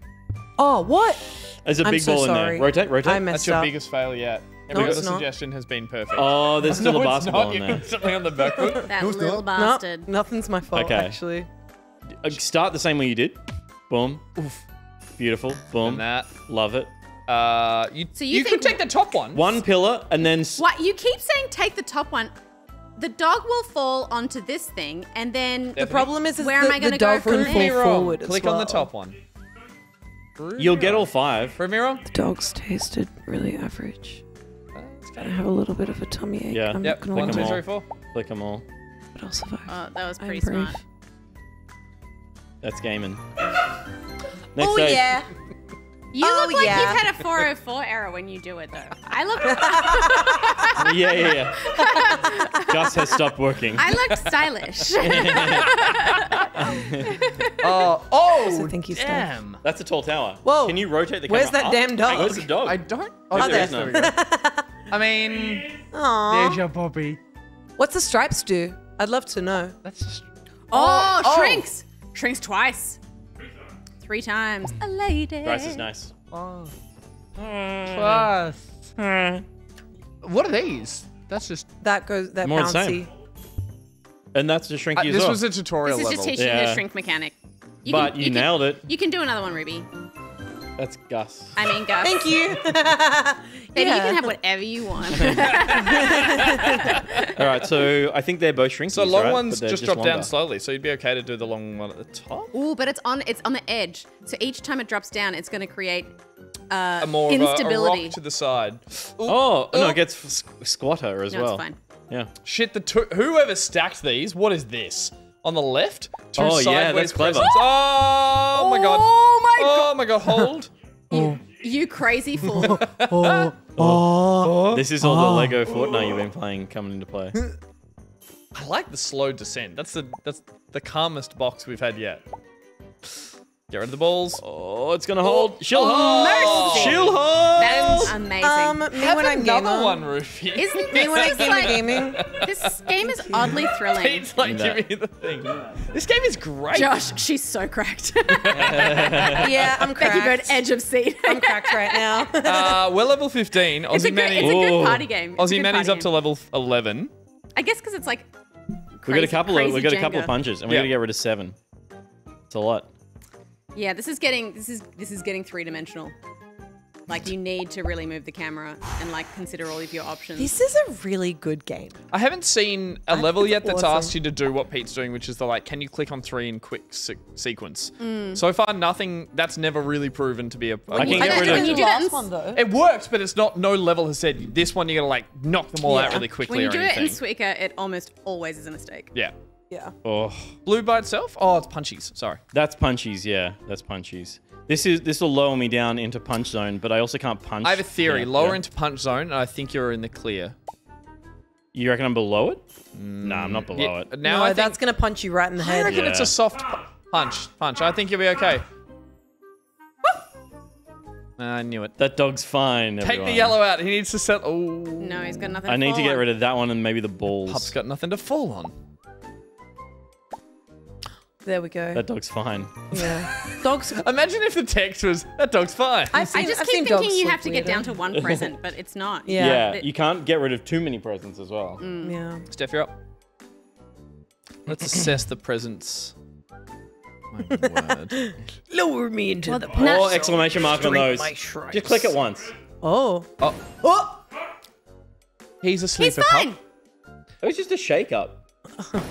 Oh, what? There's a I'm big so ball in sorry. there. Rotate. I That's messed your up. biggest failure yet. No, Every it's other not. suggestion has been perfect. Oh, there's still No, a it's basketball not. in You there. got something on the back foot. That No, it's little not. bastard. Nothing's my fault, Okay. actually. Start the same way you did. Boom. Beautiful. Boom. And that. Love it. You, So you you could think- take the top one. One pillar and then. What you keep saying? Take the top one. The dog will fall onto this thing, and then The problem is where the, am I going the to go dog from will there? fall me wrong. forward as Click on the well. top one. You'll get all 5. Prove me wrong. The dogs tasted really average. I have a little bit of a tummy ache. Yeah. I'm Yep. not gonna 1, 2, lie. 3, 4. Click them all. But I'll survive. Oh, that was I'm pretty brave. smart. That's gaming. Next Oh stage. yeah. You Oh, look like yeah. you've had a 404 error when you do it, though. I look. Yeah. Gus has stopped working. I look stylish. So thank you, Steph. Damn. That's a tall tower. Whoa. Can you rotate the camera Where's that up? damn dog? Where's the dog? I don't. Oh, there is there none. we go. I mean, Aww. there's your Bobby. What's the stripes do? I'd love to know. That's just. Oh, shrinks. Shrinks twice. 3 times. A lady. Rice is nice. Oh. Plus. What are these? That's just. That goes that More the bouncy. same. And that's just shrinky as This well. was a tutorial This is level. just teaching Yeah. the shrink mechanic. But you nailed it. You can do another one, Ruby. That's Gus. I mean, Gus. Thank you. Baby, you can have whatever you want. All right, so I think they're both shrinkies, So long right? ones But they're just drop down longer. slowly, so you'd be okay to do the long one at the top. Ooh, but it's on the edge. So each time it drops down, it's going to create A more instability. of a rock to the side. Ooh, Oh, no, ooh. it gets squatter as No, well. it's fine. Yeah. Shit, whoever stacked these, what is this? On the left? Two Oh, yeah, sideways that's clever. presents. Oh my god. Oh my Oh my god, hold. You crazy fool. This is all the Lego Fortnite you've been playing coming into play. I like the slow descent. That's the calmest box we've had yet. Get rid of the balls. Oh, it's gonna hold. She'll hold. Mercy. She'll hold. That's amazing. Me when I'm another gamer. one, Rufy. Isn't Me this when I just game like, the gaming. this game is oddly thrilling. Pete's like, No. give me the thing. This game is great. Josh, she's so cracked. Yeah, I'm Becky Bird, cracked. edge of seat. I'm cracked right now. We're level 15. It's a Aussie good, it's a Manny. good party game. It's a Aussie good Manny's party up to game. level 11. I guess because it's like. We got a couple of crazy couple of Jenga. punches, and we Yeah. gotta get rid of 7. It's a lot. Yeah, this is getting 3-dimensional. Like you need to really move the camera and like consider all of your options. This is a really good game. I haven't seen a think level it's yet that's awesome. asked you to do what Pete's doing, which is the like, can you click on 3 in quick sequence? Mm. So far, nothing. That's never really proven to be a. I can Oh, get that- rid when of. you do that in, It works, but it's not. No level has said this one. You gotta like knock them all out Yeah. really quickly when you or do it anything. in Suika, it almost always is a mistake. Yeah. Yeah. Oh, Blue by itself? Oh, it's punchies. Sorry. that's punchies. Yeah, that's punchies. This will lower me down into punch zone, but I also can't punch. I have a theory. Yeah, Lower yeah. into punch zone, and I think you're in the clear. You reckon I'm below it? Nah, I'm not below it. Now No, I think, that's gonna punch you right in the I head. reckon it's Yeah. a soft punch. I think you'll be okay. I knew it. That dog's fine. Take the everyone. yellow out. He needs to settle. Oh. No, he's got nothing. I need to get rid of that one and maybe the balls. Pup's got nothing to fall on. There we go. That dog's fine. Yeah. Dogs. Imagine if the text was, that dog's fine. I just I've keep seen thinking dogs you sleep have to get weirder. down to one present, but it's not. Yeah. It- You can't get rid of too many presents as well. Yeah. Steph, you're up. Let's assess the presents. My word. Lower me into the Or exclamation mark on those. my stripes. Just click it once. Oh. Oh. Oh. He's a sleeper He's fine. pup. It was just a shake up.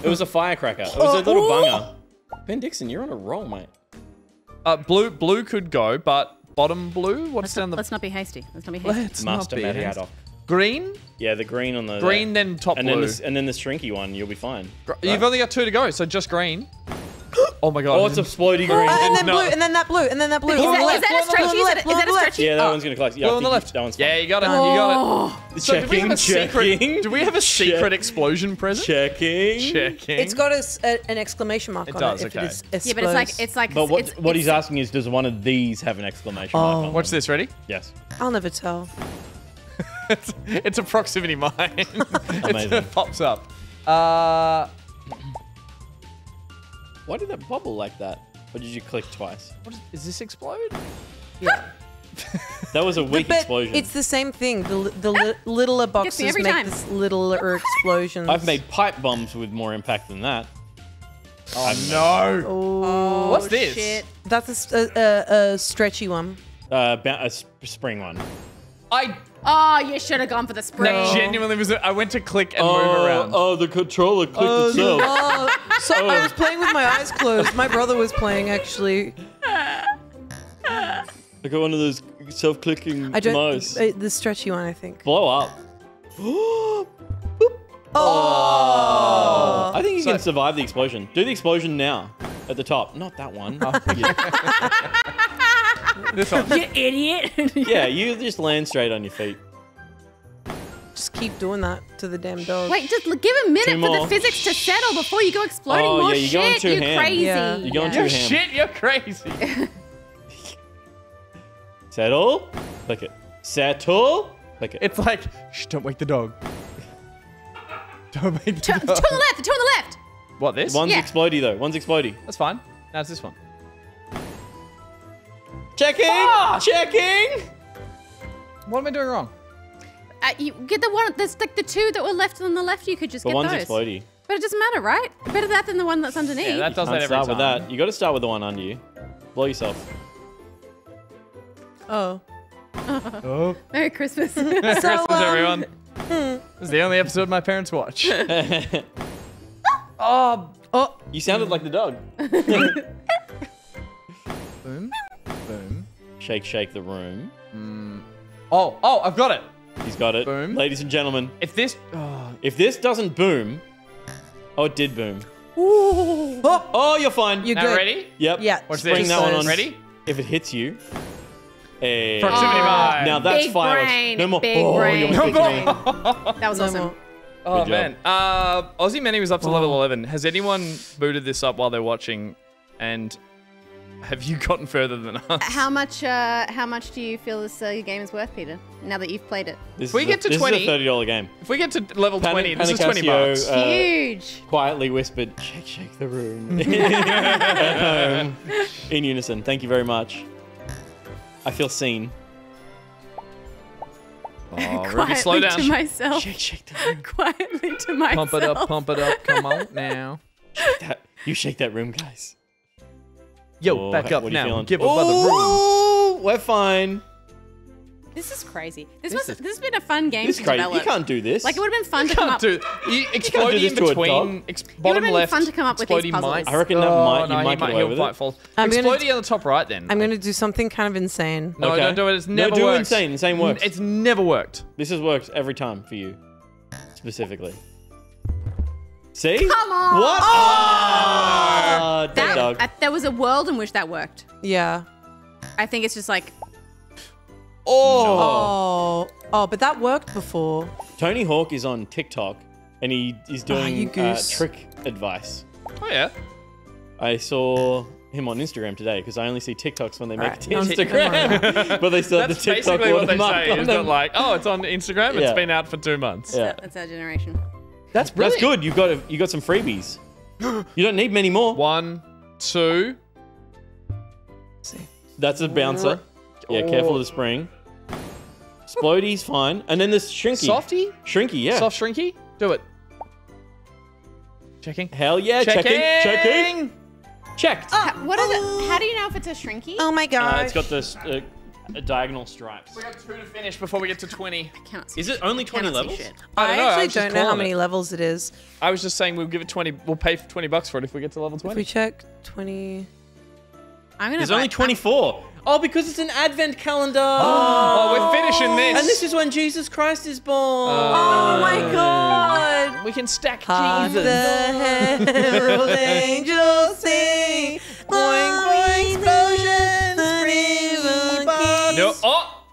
It was a firecracker. It was a little bunger. Ben Dixon, you're on a roll, mate. Blue could go, but bottom blue? What's down the... Let's not be hasty. Let's not be hasty. Let's not Master be Matty hasty. Haddock. Green? Yeah, the green on the... Green, then top and blue. Then and then the shrinky one, you'll be fine. You've only got 2 to go, so just green. Oh my god. Oh, it's a splody green. And then No. blue, and then that blue, and then that blue. Is On the that left, a blue on the stretchy? Is left, that blue on a the left. stretchy? Yeah, that one's going to collect. Blue on the left. That one's fine. Yeah, you got it. You got it. So do we have a Checking. secret? Do we have a secret explosion present? Checking. It's got an exclamation mark It on does, it. If okay. it is Yeah, but it's like. But it's, what he's asking is, does one of these have an exclamation mark on it? Watch this. Ready? Yes. I'll never tell. It's a proximity mine. Amazing. It pops up. Why did that bubble like that? Or did you click twice? Is this explode? Yeah. That was a weak But explosion. it's the same thing. The littler Gets me boxes every make time. this littler explosions. I've made pipe bombs with more impact than that. Oh no! Oh, What's this? Shit. That's a stretchy one. A spring one. Oh, you should have gone for the spring. That genuinely was. I went to click and move around. Oh, the controller clicked itself. So I was playing with my eyes closed. My brother was playing actually. I got one of those self-clicking I don't. mouse. The stretchy one, I think. Blow up. Oh! I think you can survive the explosion. Do the explosion now. At the top. Not that one. This one. You idiot. Yeah, you just land straight on your feet. Just keep doing that to the damn dog. Wait, just give a minute Two for more. the physics to settle before you go exploding Oh, more yeah, you're going shit. too You ham. crazy. Yeah. You're going You're too ham. shit. You're crazy. Settle. Click it. Settle. Click it. It's like, shh, don't wake the dog. Don't wake the Two on dog. the left. Two on the left. What, this? One's Yeah. explodey though. One's explodey. That's fine. Now it's this one. Checking. Checking. What am I doing wrong? You get the one. There's like the two that were left on the left. You could just But get one's those. explodey. But it doesn't matter, right? Better that than the one that's underneath. Yeah, that does that Can't every start time. with that. You got to start with the one under you. Blow yourself. Oh. Oh. Merry Christmas. Merry Christmas, everyone. This is the only episode my parents watch. Oh. You sounded like the dog. Boom. Boom. Shake, shake the room. Oh, I've got it. He's got it. Boom. Ladies and gentlemen, If this... if this doesn't boom... Oh, it did boom. Ooh. Oh, you're fine. You're Now good. ready? Yep. Yeah. Watch Spring this. that one on. Ready? If it hits you... Hey. Proximity mine. Now that's Big fireworks. brain, No more. big Oh, brain. you almost No hit me. That was No awesome. more. Oh, Good job. man. Aussie Manny was up to level 11. Has anyone booted this up while they're watching? And have you gotten further than us? How much do you feel this game is worth, Peter? Now that you've played it, This we is get to this 20 is a $30 game. If we get to level 20, this is 20 Panicasio, bucks. huge. Quietly whispered, shake, shake the room. In unison. Thank you very much. I feel seen. Oh, Ruby, Quietly slow down. to myself. Shake, shake the room. Quietly to myself. Pump it up, pump it up. Come on now. You shake that room, guys. Yo, Oh, back up what are you now. feeling? Give up by the room. Oh, we're fine. This is crazy. This has been a fun game This to is crazy. develop. You can't do this. Like it would have been fun to Can't come up. do exploding this in to a between dog. bottom been left. fun to come up with these exploding puzzles. might- I reckon that Oh, you might get away he'll with might it. fall. I'm gonna Exploding on the top right then. I'm gonna do something kind of insane. No, Okay. don't do it. It's No, never do worked. insane. Insane works. It's never worked. This has worked every time for you, specifically. See? Come on. What? Oh, dead dog. There was a world in which that worked. Yeah. I think it's just like. Oh, but that worked before. Tony Hawk is on TikTok and he is you doing goose. trick advice. Oh yeah. I saw him on Instagram today because I only see TikToks when they make it to Right. Instagram. But they still have the That's TikTok basically what they watermark say. on Is them. that like, oh, it's on Instagram. Yeah. It's been out for 2 months. Yeah. That's our generation. That's brilliant. That's good. You got some freebies. You don't need many more. 1, 2. That's a bouncer. Yeah, careful of the spring. Splodey's fine. And then there's Shrinky. Softy? Shrinky, yeah. Soft Shrinky? Do it. Checking. Hell yeah, checking. Checked. What is it? How do you know if it's a shrinky? Oh my god. It's got this diagonal stripes. We got 2 to finish before we get to 20. I can't see Is it only 20 levels? I was actually just don't know how calling many it. levels it is. I was just saying we'll give it 20. We'll pay for $20 for it if we get to level 20. If we check 20. I'm gonna There's buy- only 24. Oh, because it's an advent calendar. Oh, we're finishing this. And this is when Jesus Christ is born. Oh my god. We can stack Hark Jesus. the herald angels sing. Boing, boing, explosions, No. Oh.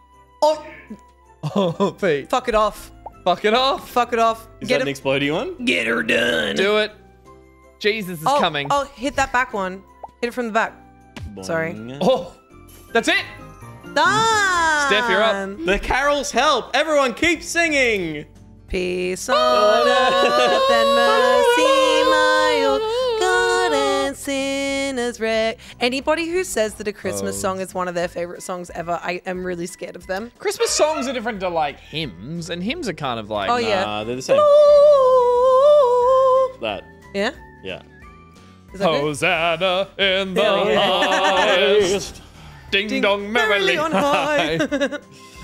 Oh, Pete. Fuck it off. Fuck it off. Fuck it off. Is Get that him. an explodey one? Get her done. Do it. Jesus is coming. Oh, hit that back one. Hit it from the back. Sorry. Oh, that's it. Done. Steph, you're up. The carols help. Everyone keep singing. Peace on earth and mercy, my God and sinners wreck. Anybody who says that a Christmas song is one of their favorite songs ever, I am really scared of them. Christmas songs are different to like hymns, and hymns are kind of like. Oh, yeah. Nah, they're the same. That. Yeah? Yeah. Is that good? Hosanna in the Hell yeah. highest. Ding, dong merrily on high.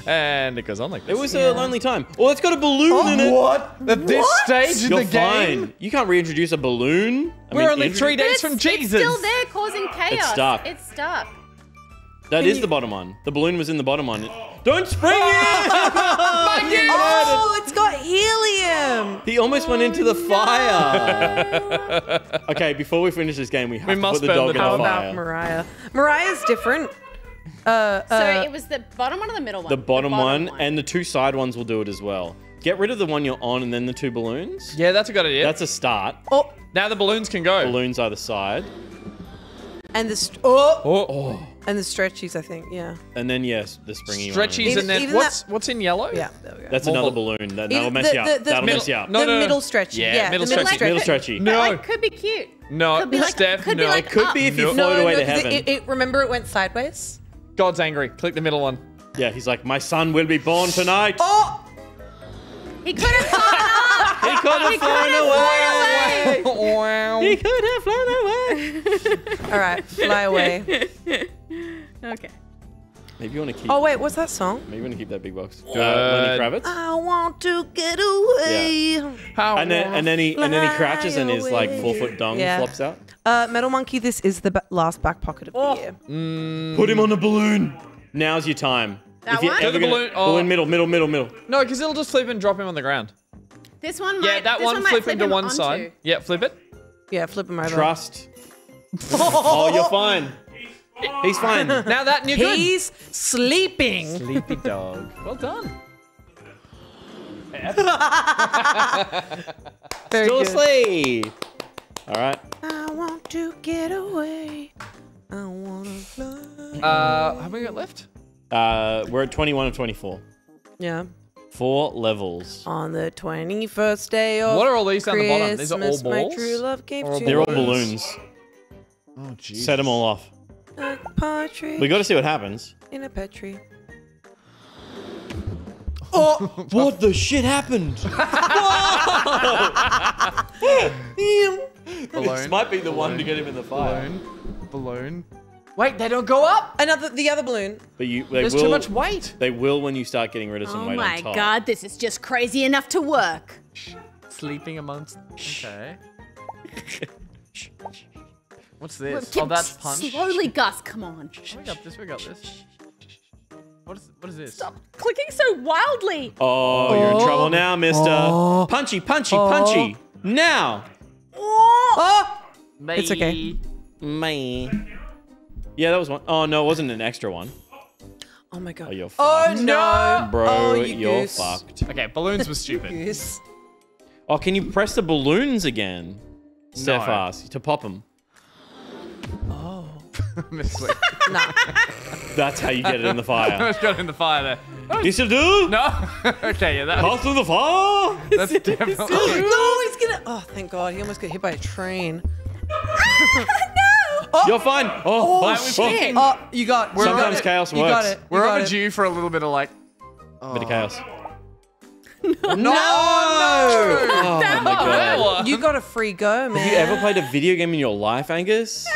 And it goes on like this. It was a lonely time. Oh, it's got a balloon in it. What? At this stage in You're the game? fine. You can't reintroduce a balloon. We're only 3 days from It's Jesus. still there causing chaos. stuck. It's stuck. That is the bottom one. The balloon was in the bottom one. Don't spring it! Oh, it's got helium. He almost went into the fire. Okay, before we finish this game, we have to must put the burn dog the in How the about fire. Mariah? Mariah's different. So it was the bottom one or the middle one? The bottom one and the 2 side ones will do it as well. Get rid of the one you're on and then the 2 balloons. Yeah, that's a good idea. That's a start. Oh, now the balloons can go. Balloons either side. and the and the stretchies, I think. Yeah. And then yes, the springy Stretchies one. and then even what's in yellow? Yeah. There we go. That's More another bal- balloon. That'll Even mess you up. That'll mess you up. No, the no. middle stretchy. Yeah, middle the middle stretchy. Middle stretchy. No. Like, could be cute. No, Could be like- Steph, could be no. like It could be if you float away to 'cause heaven. remember it went sideways. God's angry. Click the middle one. Yeah, he's like, my son will be born tonight. Oh! He could have flown up. He could have flown away. Wow. He could have flown away. All right, fly away. Okay. Maybe you want to keep. Oh wait, what's that song? Maybe you want to keep that big box. Lenny Kravitz. I want to get away. And then he crouches and his like 4-foot dong Yeah. flops out. Metal Monkey, this is the last back pocket of the year. Put him on a balloon. Now's your time. That you're one? ever The gonna- balloon- oh. balloon, middle. No, because it'll just flip and drop him on the ground. This one might. Yeah, that this one might flip him to one onto. side. Yeah, flip it. Yeah, flip him over. Trust. Oh, you're fine. He's fine. Now that and you're good. He's sleeping. Sleepy dog. Well done. Very Still good. asleep. All right. I want to get away. I wanna fly. How many got left? We're at 21 of 24. Yeah. 4 levels. On the 21st day of What are all these down the bottom? These are all Christmas, my balls? true love gave Or all to They're all me balloons. Oh, jeez. Set them all off. a partridge We got to see what happens. in a pear tree. Oh, what the shit happened? This might be the one to get him in the fire. Balloon. Wait, they don't go up? The other balloon. But they There's will, too much weight. They will when you start getting rid of some Oh weight my on top. god, this is just crazy enough to work. Sleeping amongst. Okay. What's Well, this? Oh, that's punch. Slowly, Gus. Come on. We got this. We got this. What is this? Stop clicking so wildly. Oh, you're in trouble now, mister. Punchy, punchy, punchy. Now. Oh! It's okay. Me. Yeah, that was one. Oh, no, it wasn't an extra one. Oh my god. Oh, you're Oh fucked. no. Bro, Oh, you you're goose. fucked. Okay, balloons were stupid. Goose. Oh, can you press the balloons again? Steph No. asked to pop them. Oh. Mislead. Nah. That's how you get it in the I fire. almost got in the fire there. You still do? No. Okay, yeah, that Pass through the fire? that's definitely. No, he's gonna. Oh, thank God. He almost got hit by a train. You're fine. Oh, shit. Oh, you got. you Sometimes got it. chaos You got works. it. We're you got it. overdue for a little bit of like. Bit of chaos. No. Oh my god. You got a free go, man. Have you ever played a video game in your life, Angus?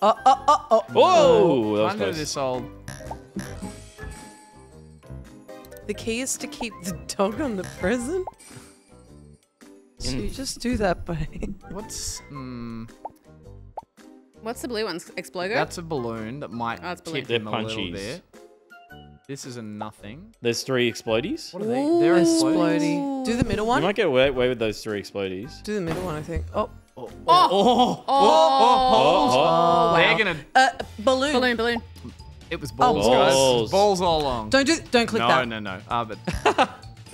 Oh. Whoa! That was Under close. this old. The key is to keep the dog on the present. So you just do that, buddy. What's. What's the blue one? Explogo? That's a balloon that might Oh, it's balloon. tip him They're a little punchies. bit. This is a nothing. There's 3 explodies. What are they? They're exploding. Explodey. Do the middle You one. might get away with those 3 explodies. Do the middle one, I think. Oh. Oh, They're gonna. Balloon. Balloon. It was balls, guys. It was balls all along. Don't click no, that. No. But.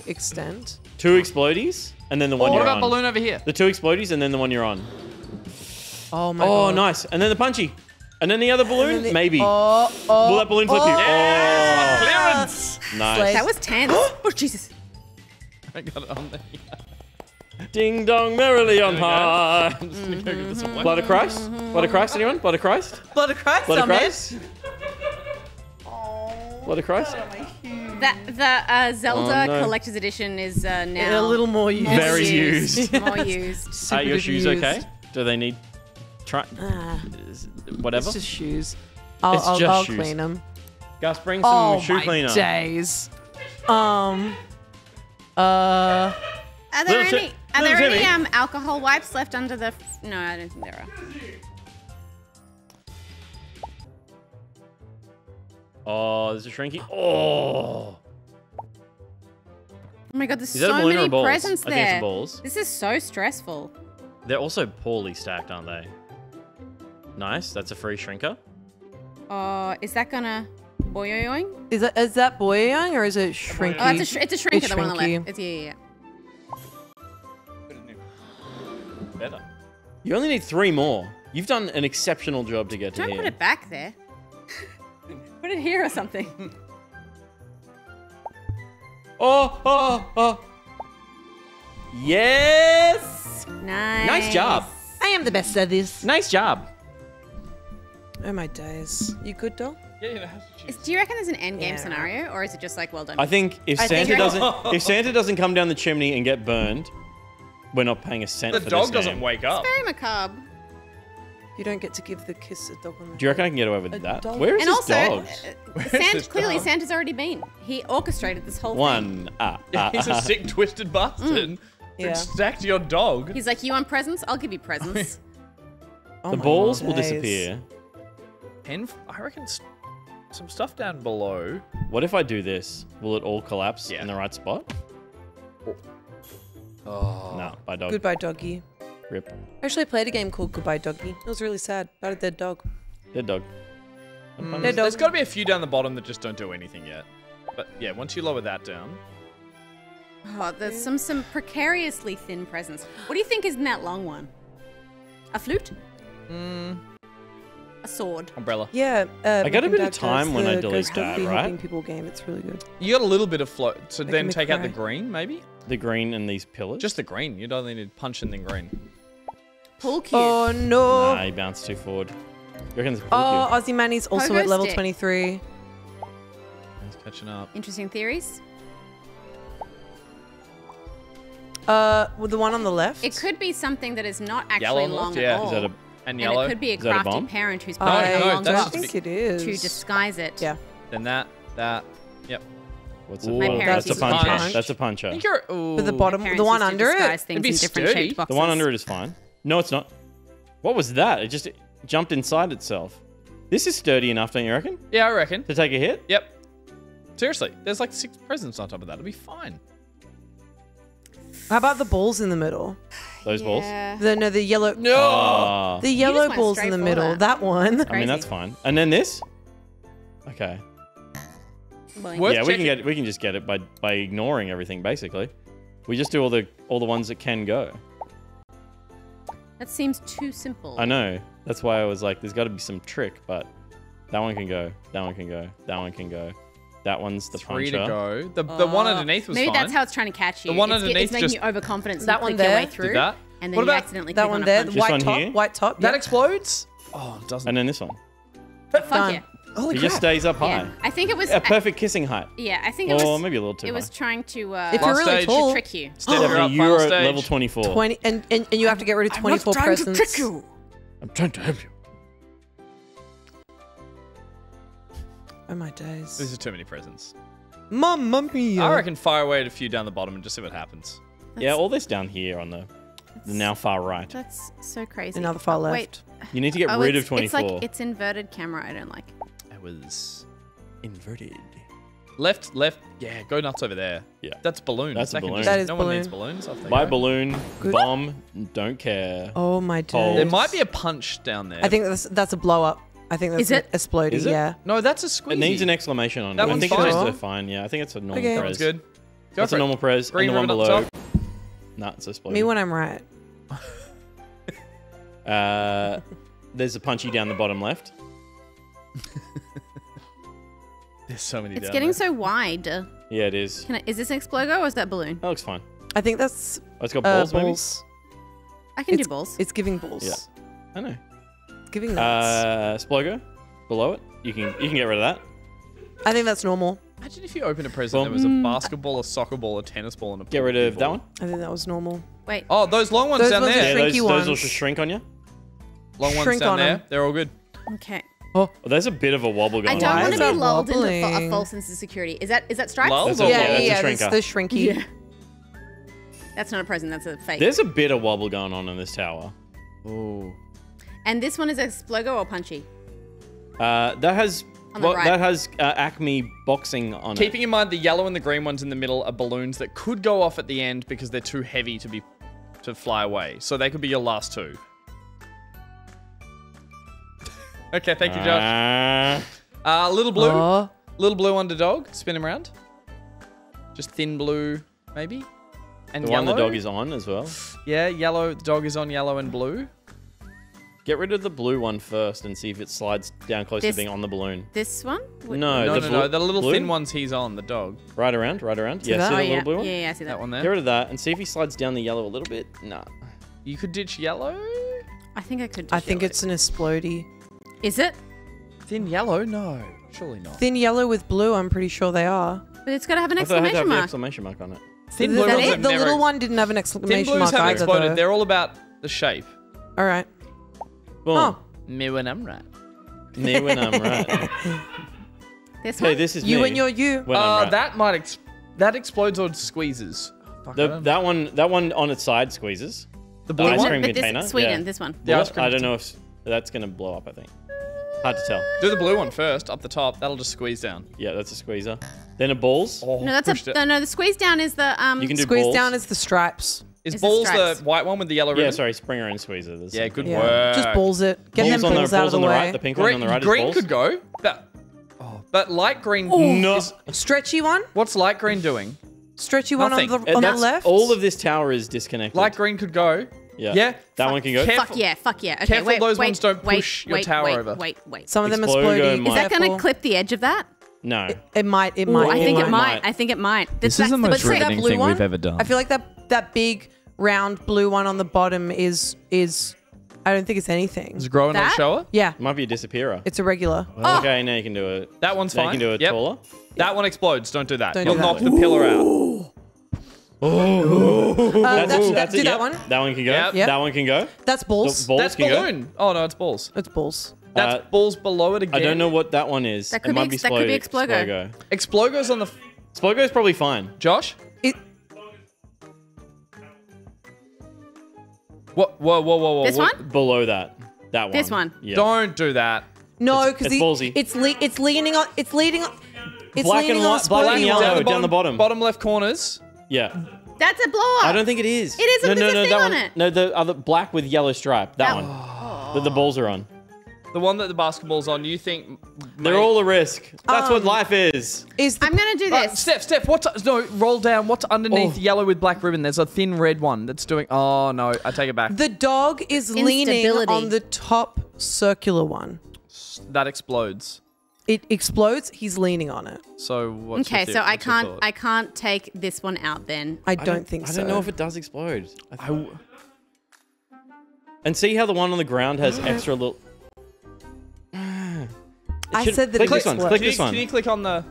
Extend. 2 explodies, and then the one What you're about on. balloon over here? The 2 explodies, and then the one you're on. Oh my Oh, god. nice. And then the punchy. And then the other balloon? then the- Maybe. Oh. Will that balloon flip you? Yes! Oh. Clearance! Nice. That was tense. Oh, Jesus. I got it on there. Ding dong merrily on high. I'm just gonna go get this one. Blood of Christ? Blood of Christ, anyone? Blood of Christ? Blood of Christ, Blood of I'm in. Christ? Blood of Christ? The Zelda Oh, no. Collector's Edition is now A little more used. Very used. More used. Are your duper shoes used. okay? Do they need whatever? It's just shoes. It's I'll just shoes. clean them. Gus, bring some Oh shoe my cleaner. days. Are there Little any? Ti- Are there Little any Timmy. alcohol wipes left under the? No, I don't think there are. Oh, there's a shrinky. Oh. Oh my god, there's Is that a so balloon or many a balls? presents I think it's there. a balls. This is so stressful. They're also poorly stacked, aren't they? Nice. That's a free shrinker. Is that gonna boing? Is that boing or is it shrinky? Oh, it's a shrinker. It's The one on the shrinky. left. It's yeah. Better. You only need 3 more. You've done an exceptional job to get to Don't here. put it back there. Put it here or something. Oh. Yes. Nice. Nice job. I am the best at this. Nice job. Oh my days. You good, doll? Yeah. Do you reckon there's an end game Yeah. scenario, or is it just like well done? I think if I think Santa if Santa doesn't come down the chimney and get burned, we're not paying a cent The for dog this doesn't game. wake up. Very macabre. You don't get to give the kiss a dog on the Do you reckon I can get away with that? dog. Where is And this also, dog? Clearly Santa's already been. He orchestrated this whole thing. One. He's a sick, twisted bastard. Yeah. Stacked your dog. He's like, you want presents? I'll give you presents. Oh The my balls will days. disappear. I reckon some stuff down below. What if I do this? Will it all collapse in the right spot? Oh. No, bye dog. Goodbye, doggy. Rip. I actually played a game called Goodbye Doggy. It was really sad. About a dead dog. Dead dog. Dead There's dog. got to be a few down the bottom that just don't do anything yet. But yeah, once you lower that down. Oh, there's some precariously thin presents. What do you think is in that long one? A flute? A sword? Umbrella. Yeah. I got a Mum bit and of Dad time does when I the delete Ghost that, Doggy right? helping people game. It's really good. You got a little bit of float, so Making then me take out the cry. green, maybe? The green and these pillars? Just the green. You don't need to punch in the green. Pool cue. Oh no. Nah, he bounced too forward. You reckon there's a Oh, pool Aussie Manny's also Pogo at level stick. 23. He's catching up. Interesting theories. Well, the one on the left. It could be something that is not actually Yellow on the long left, at yeah. all. Is that a And and yellow. it could be a Is that a crafty bomb? parent who's I putting it no, along that's top just think it is. to disguise it. Yeah. Then that. Yep. What's My a parents That's a used to puncher. punch. That's a puncher. I think you're. But the bottom, Parents the one used to under disguise it. things It'd be in different sturdy. shaped boxes. The one under it is fine. No, it's not. What was that? It just jumped inside itself. This is sturdy enough, don't you reckon? Yeah, I reckon. To take a hit? Yep. Seriously, there's like 6 presents on top of that. It'll be fine. How about the balls in the middle? Those balls? The yellow. No. The yellow balls in the middle. That one. I mean, that's fine. And then this? Okay. Yeah, we can just get it by ignoring everything, basically. We just do all the ones that can go. That seems too simple. I know. That's why I was like, there's got to be some trick, but that one can go. That one can go. That one can go. That one's the Three puncher. to go. The one underneath was Maybe fine. that's how it's trying to catch you. The one it's underneath making just you overconfident. So That you one click your there? way through, Did that? and then What you about accidentally that click one on there? a punch. Just White on top. here? White top. That yeah. explodes? Oh, it doesn't. And then this one. Fuck Done. yeah. Holy It just stays up high. Yeah. I think it was A perfect kissing height. Yeah, I think it was. Or maybe a little too It was high. trying to. If you're Last really stage. tall, to trick you. Step her up, You're final at stage. level 24. 20, and you have to get rid of 24 presents. I'm trying to help you. Oh my days. These are too many presents. Mamma mia. I reckon fire away at a few down the bottom and just see what happens. Yeah, all this down here on the now far right. That's so crazy. Another far left. Wait. You need to get rid of It's 24. like it's inverted camera. I don't like. It was inverted. Left. Yeah, go nuts over there. Yeah. That's balloon. That's a That can balloon. just- That is no one balloon. needs balloons. Off they Buy go. balloon, bomb, don't care. Oh my days. Hold. There might be a punch down there. I think that's a blow up. I think that's Is it? exploding. Is it? Yeah. No, that's a squeeze. It needs an exclamation on it. That I one's think it's fine. just a fine. Yeah, I think it's a normal Okay. That prez. one's good. Go That's for a it. normal prez. Green and the one ribbon up below. top. Nah, it's exploding. Me when I'm right. There's a punchy down the bottom left. There's so many It's down getting there. so wide. Yeah, it is. Is this an Explogo or is that balloon? That looks fine. I think that's Oh, it's got balls, maybe? balls. I can do balls. It's giving balls. Yeah. I know. It's giving nuts. Splogo, below it. You can get rid of that. I think that's normal. Imagine if you opened a present there was a basketball, a soccer ball, a tennis ball, and a Get rid of that one. I think that was normal. Wait. Oh, those long ones Those down ones are there. Yeah, shrinky those will ones. just shrink on you. Long ones Shrink down on there. 'em. They're all good. Okay. Oh, there's a bit of a wobble I going don't on. want to be that lulled into a wobbling? false sense of security. Is that stripes? Lulled? That's a- Yeah, that's a yeah, shrinker. the shrinky. Yeah. That's not a present. That's a fake. There's a bit of wobble going on in this tower. Oh. And this one is Explogo or Punchy? That has On the right. Acme boxing on it. Keeping in mind the yellow and the green ones in the middle are balloons that could go off at the end because they're too heavy to fly away. So they could be your last two. Okay, thank you, Josh. Little blue. Oh. Little blue underdog. Spin him around. Just thin blue, maybe. And The yellow. one the dog is on as well. Yeah, yellow. The dog is on yellow and blue. Get rid of the blue one first and see if it slides down close This- to being on the balloon. This one? No, No, the no, blue- no. The little blue? thin ones he's on, the dog. Right around. See Yeah, that? see Oh, the yeah. little blue one? Yeah, I see that. That one there. Get rid of that and see if he slides down the yellow a little bit. Nah. You could ditch yellow. I think I could. I think it's an explodey. Is it? Thin yellow? No, surely not. Thin yellow with blue, I'm pretty sure they are. But it's got to have an I thought it had to have exclamation the mark. exclamation mark on it. Thin The- blue the, ones have the never- little one didn't have an Thin exclamation blues mark haven't either, exploded. though. They're all about the shape. All right. Boom. Oh. Me when I'm right. Me when I'm right. This Hey, one? this is You me. and your you. When I'm right. That might that explodes or squeezes. Fuck, I don't know. That one on its side squeezes. The The blue ice one? cream But this- container. Sweden, yeah. this one. The Well, ice cream I don't know if that's gonna blow up. I think. Hard to tell. Do the blue one first, up the top. That'll just squeeze down. Yeah, that's a squeezer. Then a balls. Oh, No, that's pushed it. no. The squeeze down is the You can do Squeeze balls. down is the stripes. Is Is the balls the stripes. white one with the yellow ribbon? Yeah, sorry, Springer and Squeezer. There's Yeah, something. good Yeah. work. Just balls it. Get Balls them on the balls out of balls the on the way. right. The pink one on the right Green is balls. could go. But light green. No. is- Stretchy one. what's light green doing? Stretchy one Nothing. on the That's- left. All of this tower is disconnected. Light green could go. Yeah. Yeah. That one can go. Careful. Fuck yeah, fuck yeah. Okay, Careful wait, those wait, ones don't wait, push your wait, tower wait, over. Wait. Some of them Explogo explodey. might- Is that going to Careful. clip the edge of that? No. It might. It Ooh, might. I think it might. might. I think it might. This is the but most see, that riveting blue thing one? we've ever done. I feel like that big round blue one on the bottom is. I don't think it's anything. Is it growing on That? shower? Yeah, Might be a disappearer. it's a regular. Okay, now you can do it. That one's Now fine. you can do it Yep. taller. That one explodes. Don't do that. Don't You'll do that. knock the pillar out. That's do it. that Yep. one. That one can go. Yep. Yep. That one can go. That's balls. The balls That's can go. balloon. Oh no, it's balls. It's balls. That's balls below it again. I don't know what that one is. That could it be might be ex- that could be Explogo. Explogo's on the. Explogo's probably fine. Josh. It, Whoa. This what- one? Below that. That one. This one. Yeah. Don't do that. no, because it's ballsy. it's leaning on. It's leading on. It's Black leaning and on white- black and squirty yellow. one. Down the bottom. Bottom left corners. Yeah. That's a blow up. I don't think it is. It is. No, There's a thing that on one. it. No, the other black with yellow stripe. That one. That the balls are on. The one that the basketball's on, you think... They're all a risk. That's what life is. I'm going to do this. Steph, roll down. What's underneath yellow with black ribbon? There's a thin red one that's doing... Oh, no. I take it back. The dog is leaning on the top circular one. That explodes. It explodes. He's leaning on it. So what's Okay, your so I what's your can't. thought? I can't take this one out then. I don't think so. I don't know if it does explode. And see how the one on the ground has extra little... I said that click it this one. explodes. Click this one. Can you click on the...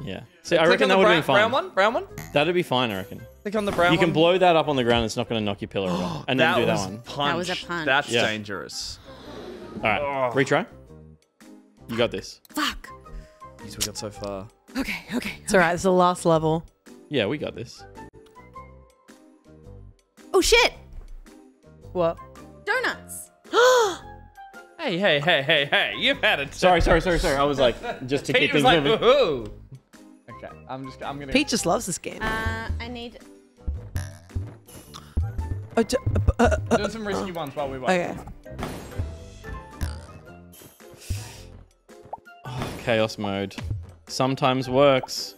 Yeah. See, I Click reckon on that the would have been fine. brown one? Brown one? That'd be fine, I reckon. Click on the brown You can one. blow that up on the ground. It's not going to knock your pillar over. And then do that one. That was a punch. That's Yeah. dangerous. All right. Retry. You got this. Fuck. Jeez, we got so far. Okay. It's alright. It's the last level. Yeah, we got this. Oh shit! What? Donuts. Hey! You've had it. Sorry. I was like, just to keep Pete was things like, moving. woohoo! Okay, I'm gonna... Pete just loves this game. I need. Do some risky ones while we wait. Okay. Chaos mode. Sometimes works.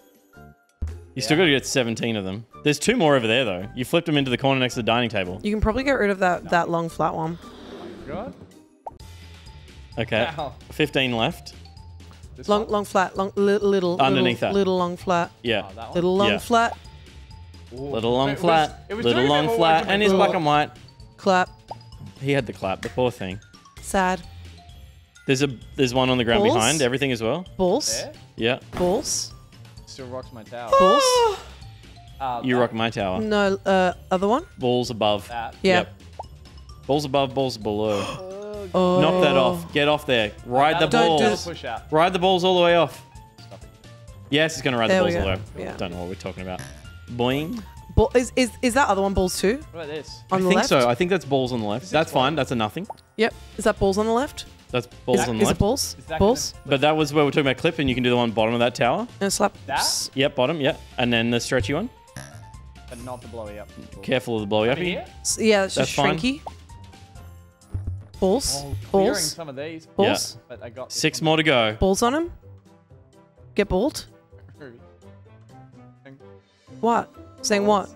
You still got to get 17 of them. There's 2 more over there, though. You flipped them into the corner next to the dining table. You can probably get rid of that long flat one. God. Okay. Ow. 15 left. Long flat, little Underneath that. little long flat. Yeah. Little long Yeah. flat. Little long It was- flat. it was Little doing long that all flat. the way And he's to black the and white. Clap. He had the clap. The poor thing. Sad. There's one on the ground Balls? behind. Everything as well. Balls. Yeah. Balls. Still rocks my tower. Balls. You rock my tower. No, other one? Balls above. Yeah. Yep. Balls above, balls below. Oh. Knock that off. Get off there. Ride the Don't do balls. this. Push out. Ride the balls all the way off. Yes, it's going to ride There the we balls all the go. way. Yeah. Don't know what we're talking about. Boing. Ball, is that other one balls too? What about this? On I the think left? so. I think that's balls on the left. That's fine. That's a nothing. Yep. Is that balls on the left? That's balls on the Is left. it balls? that Balls? But that was where we're talking about clip, and you can do the one bottom of that tower. And slap. That? Yep, bottom. Yep. And then the stretchy one. But not the blowy up. Careful of the blowy Under uppy. here? Yeah, it's That's just fine. shrinky. Balls. Clearing Balls. some of these. Balls. But I got this 6 one. more to go. Balls on him. Get balled. What? Saying what?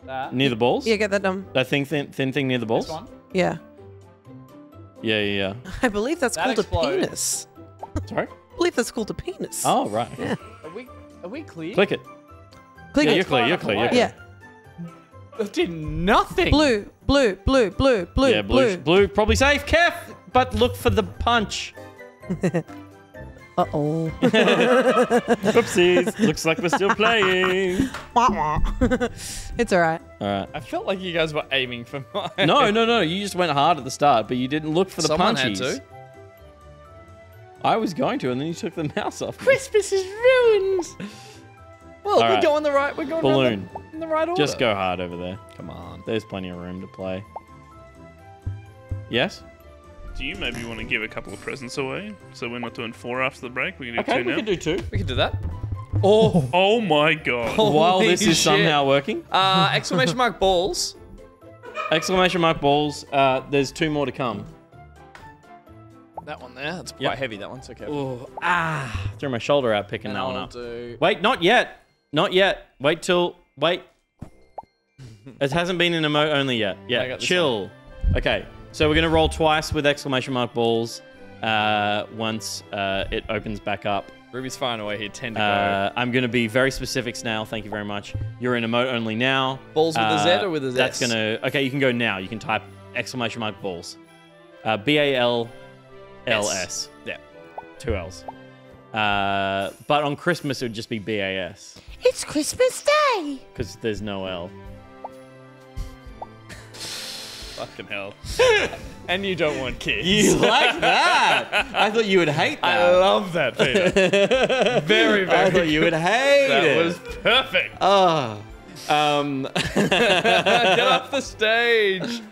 That. Near the balls? Yeah, get that done. That thin thing near the balls? This one. Yeah. Yeah. I believe that's That called explodes. a penis. Sorry? I believe that's called a penis. Oh, right. Yeah. Are we clear? Click it. Click Yeah, it. you're clear. You're clear. You're Yeah. clear. That did nothing. Blue. Yeah, blue. Probably safe. Kef, but look for the punch. Uh-oh. Whoopsies. Looks like we're still playing. It's all right. All right. I felt like you guys were aiming for mine. No. You just went hard at the start, but you didn't look for the Someone punchies. had to. I was going to, and then you took the mouse off me. Christmas is ruined. Well, All we're right. going the right. We're going Balloon. in the right order. Just go hard over there. Come on. There's plenty of room to play. Yes? Do you maybe want to give a couple of presents away? So we're not doing 4 after the break. We can do Okay, 2 we now. can do 2. We can do that. Oh my god. While this Holy is somehow shit. working. Exclamation mark balls. Exclamation mark balls. There's 2 more to come. That one there. That's quite Yep. heavy. That one. So okay. Oh, Threw my shoulder out picking that one I'll up. do. Wait, not yet. Not yet. Wait. It hasn't been in emote only yet. I Yeah, got this chill. Okay, so we're going to roll twice with exclamation mark balls once it opens back up. Ruby's firing away here. 10 to go. I'm going to be very specific, Snail. Thank you very much. You're in emote only now. Balls with a Z or with a That's S? going to... Okay, you can go now. You can type exclamation mark balls. BALLS. Yeah, 2 L's. But on Christmas, it would just be BAS. It's Christmas Day. Because there's no L. Fucking hell. And you don't want kids. You like that? I thought you would hate that. I love that, Peter. Very, very I thought you would hate That it. was perfect. Oh. Get off the stage.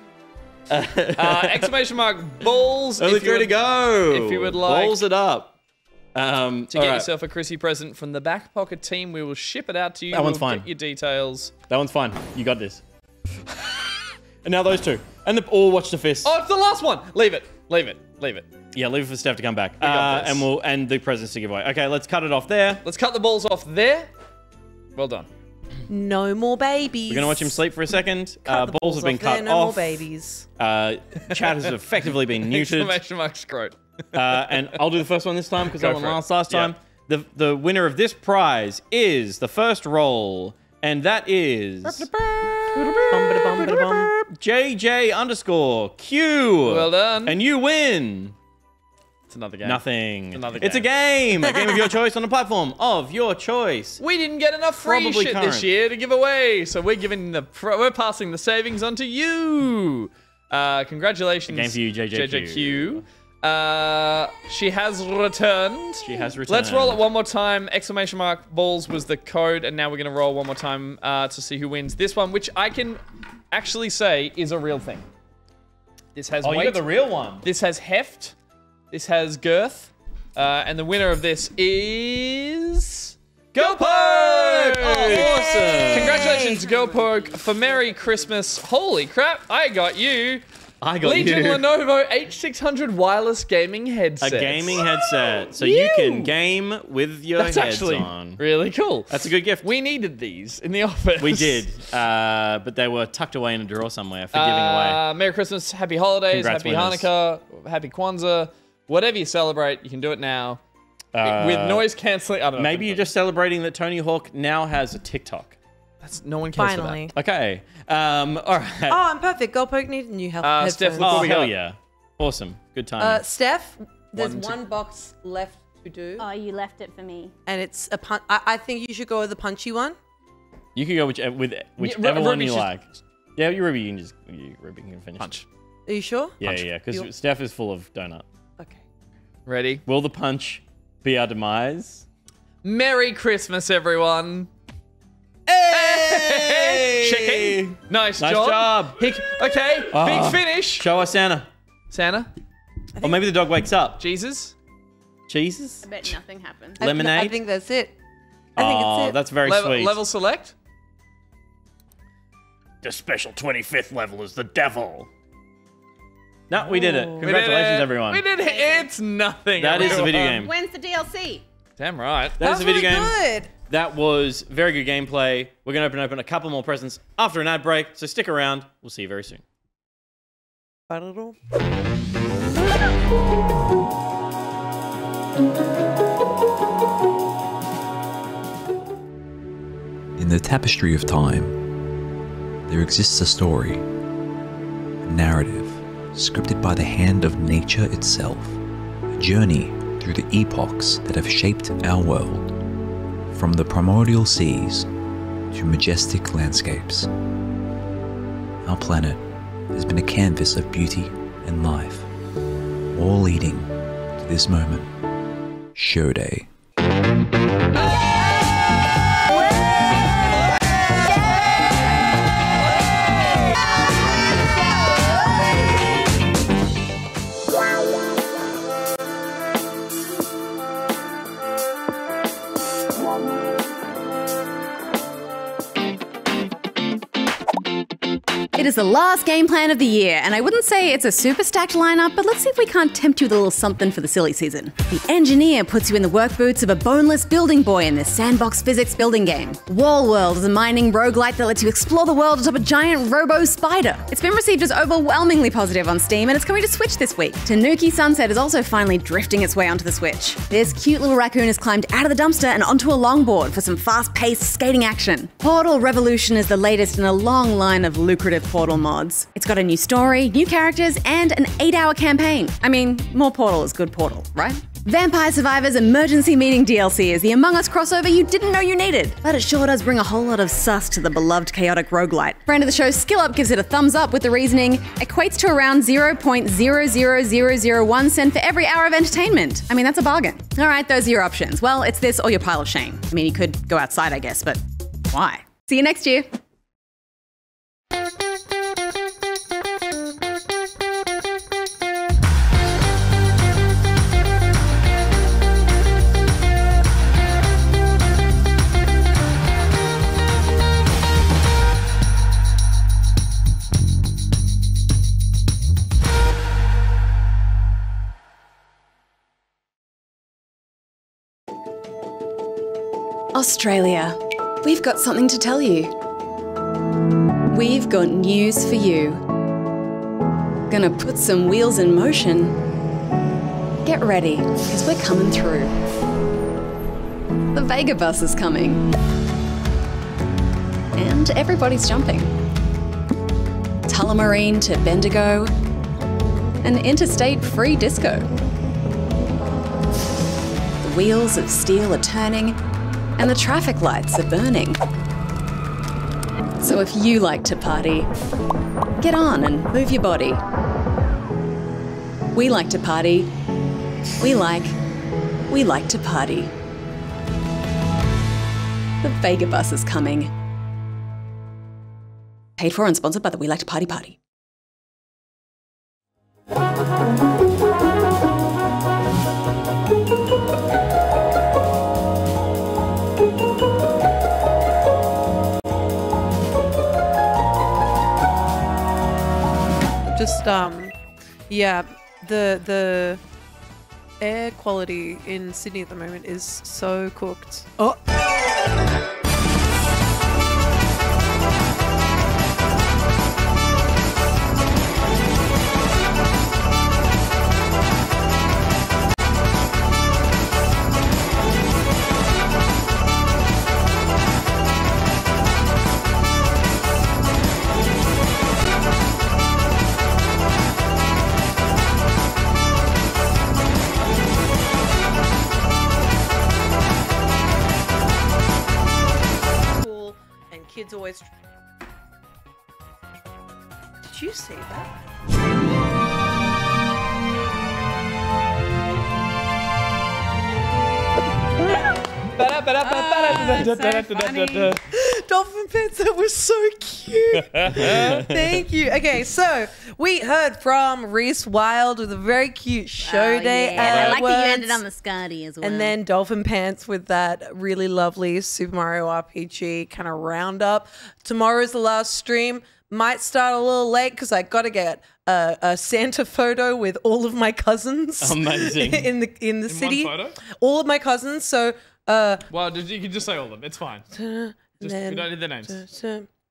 Exclamation mark balls. Only if you 3 to would- go. If you would like. Balls it up. To all get right. yourself a Chrissy present from the Back Pocket team, we will ship it out to you. That one's We'll fine. Get your details. That one's fine. You got this. And now those two. And watch the fist. Oh, it's the last one. Leave it. Leave it. Leave it. Yeah, leave it for Steph to come back. got this. And the presents to give away. Okay, let's cut it off there. Let's cut the balls off there. Well done. No more babies. We're gonna watch him sleep for a second. Cut the Balls have been off there, cut no more off. babies. Chat has effectively been neutered. Exclamation mark scrote. And I'll do the first one this time because I Go won for it. last time. The winner of this prize is the first roll, and that is JJ_Q. Well done. And you win. It's another game. Nothing. It's another It's a game of your choice on a platform of your choice. We didn't get enough free Probably shit current. this year to give away, so we're passing the savings on to you. Congratulations, A game for you, JJQ. She has returned. She has returned. Let's roll it one more time. Exclamation mark balls was the code, and now we're gonna roll one more time to see who wins this one, which I can actually say is a real thing. This has weight. You got the real one. This has heft. This has girth. And the winner of this is Girl Poke! Oh, awesome. Congratulations, Girl Poke, for Merry Christmas. Holy crap, I got you. I got Legion you. Lenovo H600 wireless gaming headset. A gaming headset, so you can game with your That's heads actually on. really cool. That's a good gift. We needed these in the office. We did, but they were tucked away in a drawer somewhere for giving away. Merry Christmas, Happy Holidays, Congrats, Happy winners. Hanukkah, Happy Kwanzaa. Whatever you celebrate, you can do it now. With noise cancelling. I don't know. Maybe you're just celebrating that Tony Hawk now has a TikTok. No one cares Finally. for that. Okay. All right. Oh, I'm perfect. Girl Poke needed new headphones. Steph, look what we hell got. yeah. Awesome. Good timing. Steph, there's One, two- one box left to do, Oh, you left it for me. and it's a punch. I think you should go with the punchy one. You can go with whichever one you like. Yeah, you Ruby, you can finish. Punch. Are you sure? Yeah, You- because Steph is full of donut. Okay. Ready? Will the punch be our demise? Merry Christmas, everyone. Hey! Chicken. Nice Nice job. job. Okay, Oh. big finish. Show us Santa. Santa. Or maybe the dog wakes up. Jesus. Jesus? I bet nothing happened. Lemonade? I think that's it. I think Oh, it's it. that's very level, sweet. Level select. The special 25th level is the devil. No, we did it. We Congratulations, did it. everyone. We did it. It's nothing. That is a video everyone. game. When's the DLC? Damn right. That is a video game. Good. That was very good gameplay. We're going to open a couple more presents after an ad break, so stick around. We'll see you very soon. In the tapestry of time, there exists a story, a narrative scripted by the hand of nature itself, a journey through the epochs that have shaped our world, from the primordial seas to majestic landscapes. Our planet has been a canvas of beauty and life, all leading to this moment, Show Day. It is the last game plan of the year, and I wouldn't say it's a super stacked lineup, but let's see if we can't tempt you with a little something for the silly season. The Engineer puts you in the work boots of a boneless building boy in this sandbox physics building game. Wall World is a mining roguelite that lets you explore the world atop a giant robo-spider. It's been received as overwhelmingly positive on Steam, and it's coming to Switch this week. Tanuki Sunset is also finally drifting its way onto the Switch. This cute little raccoon has climbed out of the dumpster and onto a longboard for some fast-paced skating action. Portal Revolution is the latest in a long line of lucrative Portal mods. It's got a new story, new characters, and an 8-hour campaign. I mean, more Portal is good Portal, right? Vampire Survivors Emergency Meeting DLC is the Among Us crossover you didn't know you needed, but it sure does bring a whole lot of sus to the beloved chaotic roguelite. Friend of the show SkillUp gives it a thumbs up with the reasoning equates to around 0.00001 cent for every hour of entertainment. I mean, that's a bargain. All right, those are your options. Well, it's this or your pile of shame. I mean, you could go outside, I guess, but why? See you next year. Australia, we've got something to tell you. We've got news for you. Gonna put some wheels in motion. Get ready, because we're coming through. The Vega bus is coming. And everybody's jumping. Tullamarine to Bendigo. An interstate free disco. The wheels of steel are turning and the traffic lights are burning. So if you like to party, get on and move your body. We like to party. We like to party. The Vega bus is coming. Paid for and sponsored by the We Like to Party Party. Just yeah, the air quality in Sydney at the moment is so cooked. Oh. Kids always. Did you see that? Dolphin Pants, that was so cute. Thank you. Okay, so we heard from Reese Wild with a very cute show day. I like that you ended on the Scotty as well. And then Dolphin Pants with that really lovely Super Mario RPG kind of roundup. Tomorrow's the last stream. Might start a little late because I got to get a Santa photo with all of my cousins. Amazing. in the city. One photo? All of my cousins. So. Well, you can just say all of them. It's fine. We don't need their names.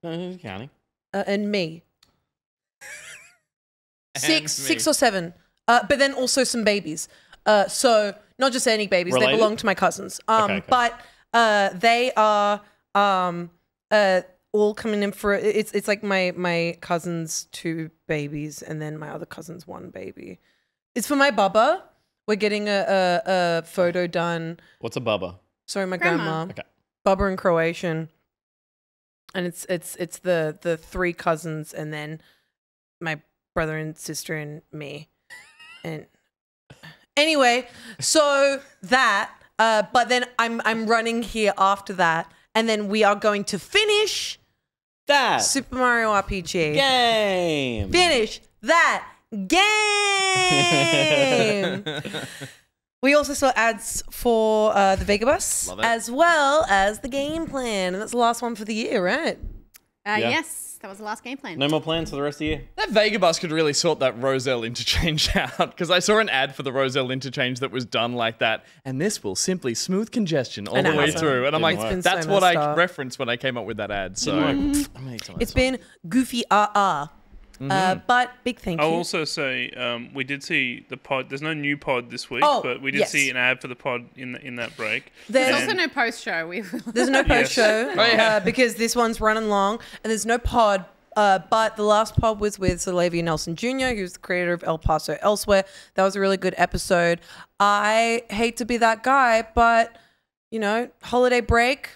Who's counting? And me. Six or seven. But then also some babies. So not just any babies. Related? They belong to my cousins. Okay. But they are all coming in for it's like my cousin's 2 babies and then my other cousin's 1 baby. It's for my bubba. We're getting a photo done. What's a bubba? Sorry, my grandma. Okay. Bubba in Croatian. And it's the 3 cousins and then my brother and sister and me. And anyway, so that but then I'm running here after that and then we are going to finish that Super Mario RPG game. Finish that game. We also saw ads for the Vega bus as well as the game plan. And that's the last one for the year, right? Yes, that was the last game plan. No more plans for the rest of the year. That Vega bus could really sort that Roselle interchange out because I saw an ad for the Roselle interchange that was done like that. And this will simply smooth congestion all the way through. And I'm like, that's what I referenced when I came up with that ad. So it's been goofy but big thank you. I'll also say we did see the pod. There's no new pod this week, Oh, but we did yes. see an ad for the pod in that break. There's also no post show. There's no post show because this one's running long, and there's no pod. But the last pod was with Salavia Nelson Jr., who's the creator of El Paso Elsewhere. That was a really good episode. I hate to be that guy, but you know, holiday break,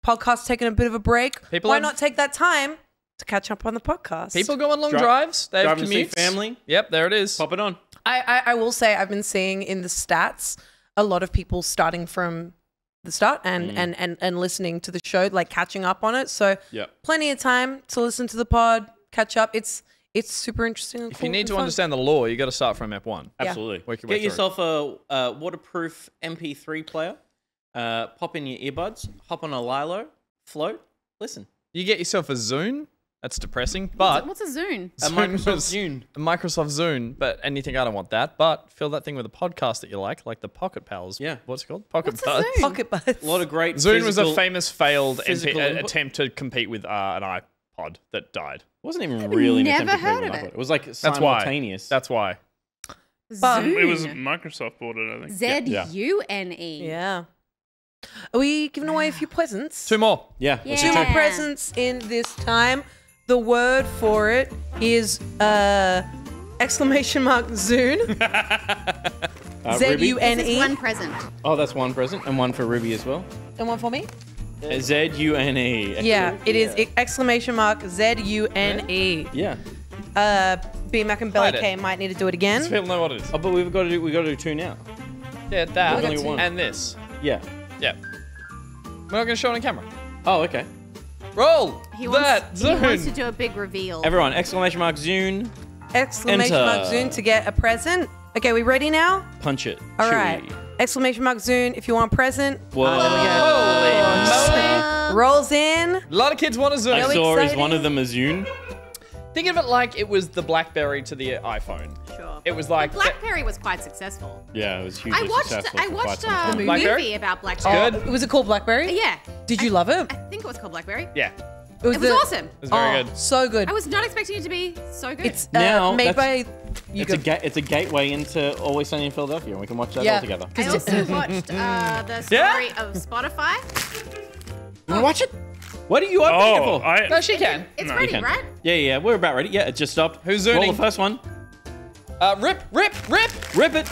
podcast taking a bit of a break. Why not take that time to catch up on the podcast? People go on long drives. They have Driving to see commutes. family. Yep, there it is. Pop it on. I will say I've been seeing in the stats a lot of people starting from the start and listening to the show, like catching up on it. So plenty of time to listen to the pod, catch up. It's super interesting. And If you need to understand the law, you got to start from Ep 1. Absolutely. Work your way Get through. yourself a waterproof MP3 player. Pop in your earbuds. Hop on a Lilo. Float. Listen. You get yourself a Zune. That's depressing. But What's a Zune? A Microsoft Zune. A Microsoft Zune. But anything, I don't want that. But fill that thing with a podcast that you like the Pocket Pals. Yeah. What's it called? Pocket What's a Buds. Zune? Pocket Buds. A lot of great. Zune was a physical- famous failed physical input. attempt to compete with an iPod that died. It wasn't even really an never attempt to heard compete of with it. It was like That's why. simultaneous. That's why. It was Zune. Microsoft bought it, I think. Z-U-N-E. Yeah. Are we giving away a few presents? 2 more. Yeah. Yeah. Two more presents in this time. The word for it is exclamation mark Zune. This Z-U-N-E. is one present. Oh, that's one present and one for Ruby as well. And one for me? Z-U-N-E. Yeah, it is exclamation mark Z-U-N-E. Yeah. B-Mac and Belly Played it. K might need to do it again. People know what it is. Oh, but we've got to do 2 now. Yeah, that We've only got 2. and this. Yeah. Yeah. We're not going to show it on camera. Oh, okay. Roll He that wants to Zune. do a big reveal. Everyone, exclamation mark Zune. Exclamation Enter. mark Zune to get a present. Okay, we ready now? Punch it. All Chewy. right. Exclamation mark Zune if you want a present. Whoa. Holy moly. Rolls in. A lot of kids want a Zune. I saw is one of them a Zune. Think of it like it was the BlackBerry to the iPhone. Sure. It was like BlackBerry was quite successful. Yeah, it was hugely I watched successful for quite some a time. movie Blackberry? about BlackBerry. good. Was it called Blackberry? Yeah. Did you love it? I think it was called BlackBerry. Yeah. It was, It was awesome. It was very good. So good. I was not expecting it to be so good. It's Now, made that's- by. It's a gateway into Always Sunny in Philadelphia, and we can watch that Yeah. all together. I also watched the story of Spotify. You want to watch it? What are you opening it for? No, she can. It's No, ready, you can. right? Yeah, we're about ready. Yeah, it just stopped. Who's Roll zooming? the first one. Rip. Rip it.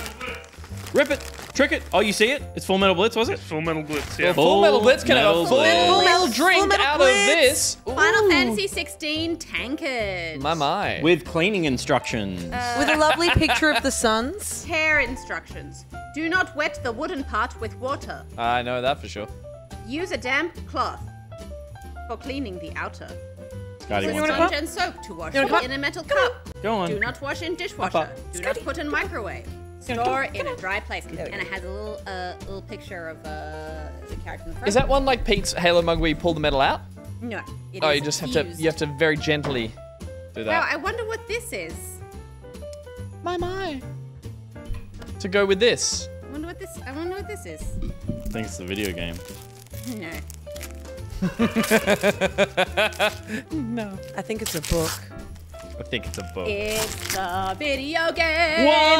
Rip it. Trick it. Oh, you see it? It's Full Metal Blitz, was it? Full Metal Blitz, yeah. Full Metal Blitz can have a Metal full Blitz. metal drink Metal out Blitz. of this. Final Fantasy 16 Tankard. My. With cleaning instructions. With a lovely picture of the suns. Care instructions. Do not wet the wooden part with water. I know that for sure. Use a damp cloth for cleaning the outer. Scotty Use wants sponge it. and soap to wash You wanna come in a metal cup. Go on. Do not wash in dishwasher. Do not put in microwave. Store in a dry place. And it has a little picture of the character in the front. Is that one like Pete's Halo mug where you pull the metal out? No. It Oh, is you just have fused. to. You have to very gently do Wow, that. I wonder what this is. My. To go with this. I wonder what this is. I think it's the video game. No. No. I think it's a book. I think it's a book. It's a video game. What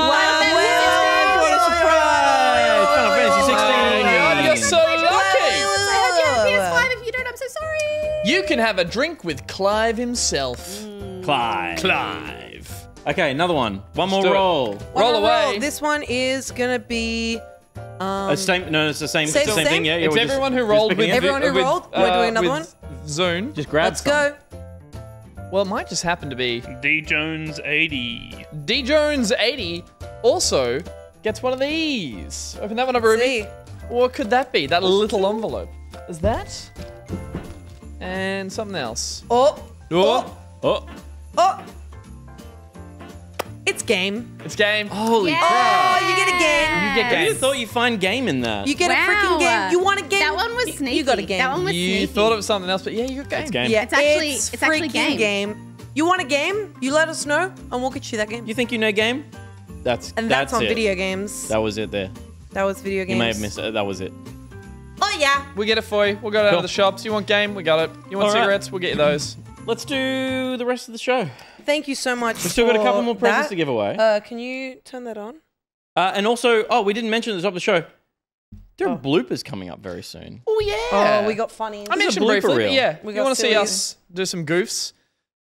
a surprise! Final Fantasy 16. You're so lucky. I have your PS5. If you don't, I'm so sorry. You can have a drink with Clive himself. Clive. Okay, another one. One more do it. roll. Roll away. This one is gonna be. It's the same Same, thing. same? Yeah, It's we're just- everyone who just rolled picking with it. Everyone who rolled? We're doing another one? Zune. Just grab Let's some. go. Well, it might just happen to be D Jones 80. D Jones 80 also gets one of these. Open that one up, Ruby. See. What could that be? That little envelope. Is that? And something else. Oh. Oh. Oh. Oh. It's game. It's game. Holy Oh, crap. you get a game. You get Who game. thought you'd find game in that? You get a freaking game. You want a game? That one was sneaky. You got a game. That one was You sneaky. thought it was something else, but yeah, you got game. It's game. Yeah, It's actually freaking game. You want a game? You let us know, and we'll get you that game. You think you know game? That's on it. video games. That was it there. That was video games. You may have missed it. That was it. Oh yeah. We get it for you. We'll go down Cool. to the shops. You want game? We got it. You want All right. cigarettes? We'll get you those. Let's do the rest of the show. Thank you so much. We've still got a couple for more presents that. to give away. Can you turn that on? And also, we didn't mention at the top of the show, there are bloopers coming up very soon. Oh yeah. Oh, we got funny. I mentioned blooper briefly, reel. but yeah. We You got want to see silly. us do some goofs?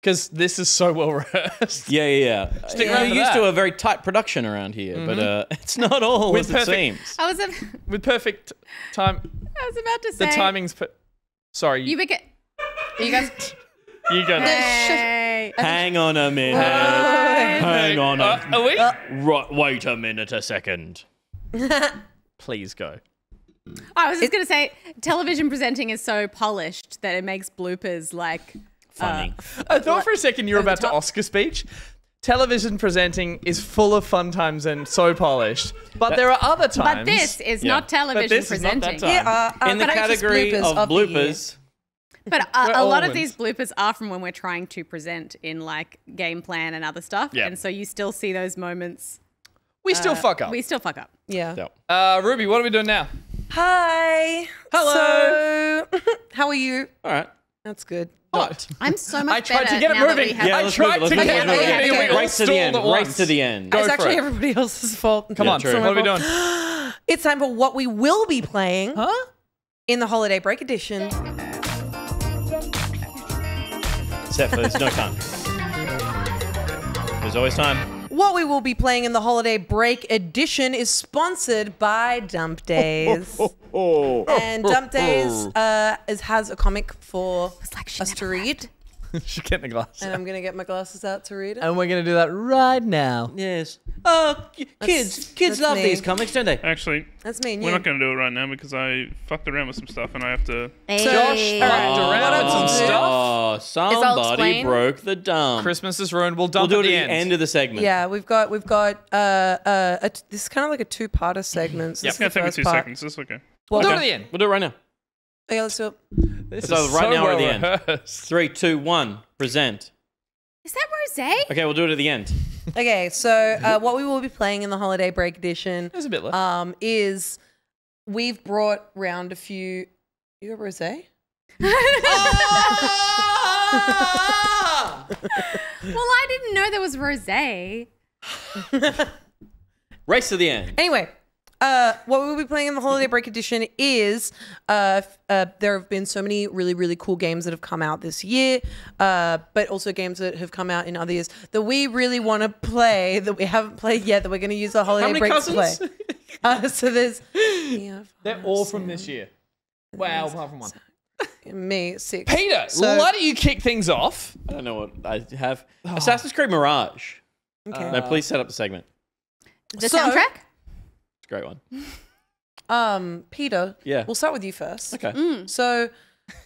Because this is so well rehearsed. Yeah. Stick You're around for used that. to a very tight production around here, but it's not all With as it seems. I was With perfect time. about to The say. timing's. Sorry. You guys. You go. Hey. Hang on a minute. Hang on a Are we? Right, wait a minute, a second. Please go. I was just going to say, television presenting is so polished that it makes bloopers like Funny. I thought for a second you were about to Oscar speech. Television presenting is full of fun times and so polished. But there are other times. But this is Yeah. not television But this is not presenting. that time. In the but it's just category bloopers of of the year. bloopers, But a lot of these bloopers are from when we're trying to present in like game plan and other stuff. Yeah. And so you still see those moments. We still fuck up. We still fuck up. Yeah. Ruby, what are we doing now? Hi. Hello. So, how are you? All right. That's good. What? I'm so much I tried better to get it now that moving. we have- Yeah, I tried to get it moving. okay. We all Race to the end. stalled at Race once. to the end. Go It's for actually it. everybody else's fault. Come on, true. what are we doing? It's time for what we will be playing in the Holiday Break Edition. Except for there's no time. There's always time. What we will be playing in the Holiday Break Edition is sponsored by Dump Days. And Dump Days has a comic for us to read. Should get the glasses. And I'm going to get my glasses out to read it. And we're going to do that right now. Yes. Oh, kids that's love me. these comics, don't they? Actually, That's me and we're you. not going to do it right now because I fucked around with some stuff and I have to. Hey. Josh fucked around with some stuff. Oh, somebody explain? broke the dump. Christmas is ruined. We'll We'll dump do at it the at the end of the segment. Yeah, we've got this is kind of like a two-parter segment. So It's this going is to the take me 2 first part. seconds. That's okay. We'll do it Okay. at the end. We'll do it right now. Okay, let's do it. This So is right so now or at well the end? rehearsed. 3, 2, 1. Present. Is that rosé? Okay, we'll do it at the end. Okay, so what we will be playing in the Holiday Break Edition There's a bit left. is we've brought round a few. You got rosé? Well, I didn't know there was rosé. Race to the end. Anyway, what we will be playing in the Holiday Break Edition is there have been so many really, really cool games that have come out this year, but also games that have come out in other years that we really want to play that we haven't played yet that we're going to use the Holiday many Break cousins? to play. So there's They're all from this year. Wow, apart from one. me, 6. Peter, So- why don't you kick things off? I don't know what I have. Assassin's Creed Mirage. Okay. No, please set up the segment. The So- soundtrack? It's a great one. Peter, Yeah. we'll start with you first. Okay. So,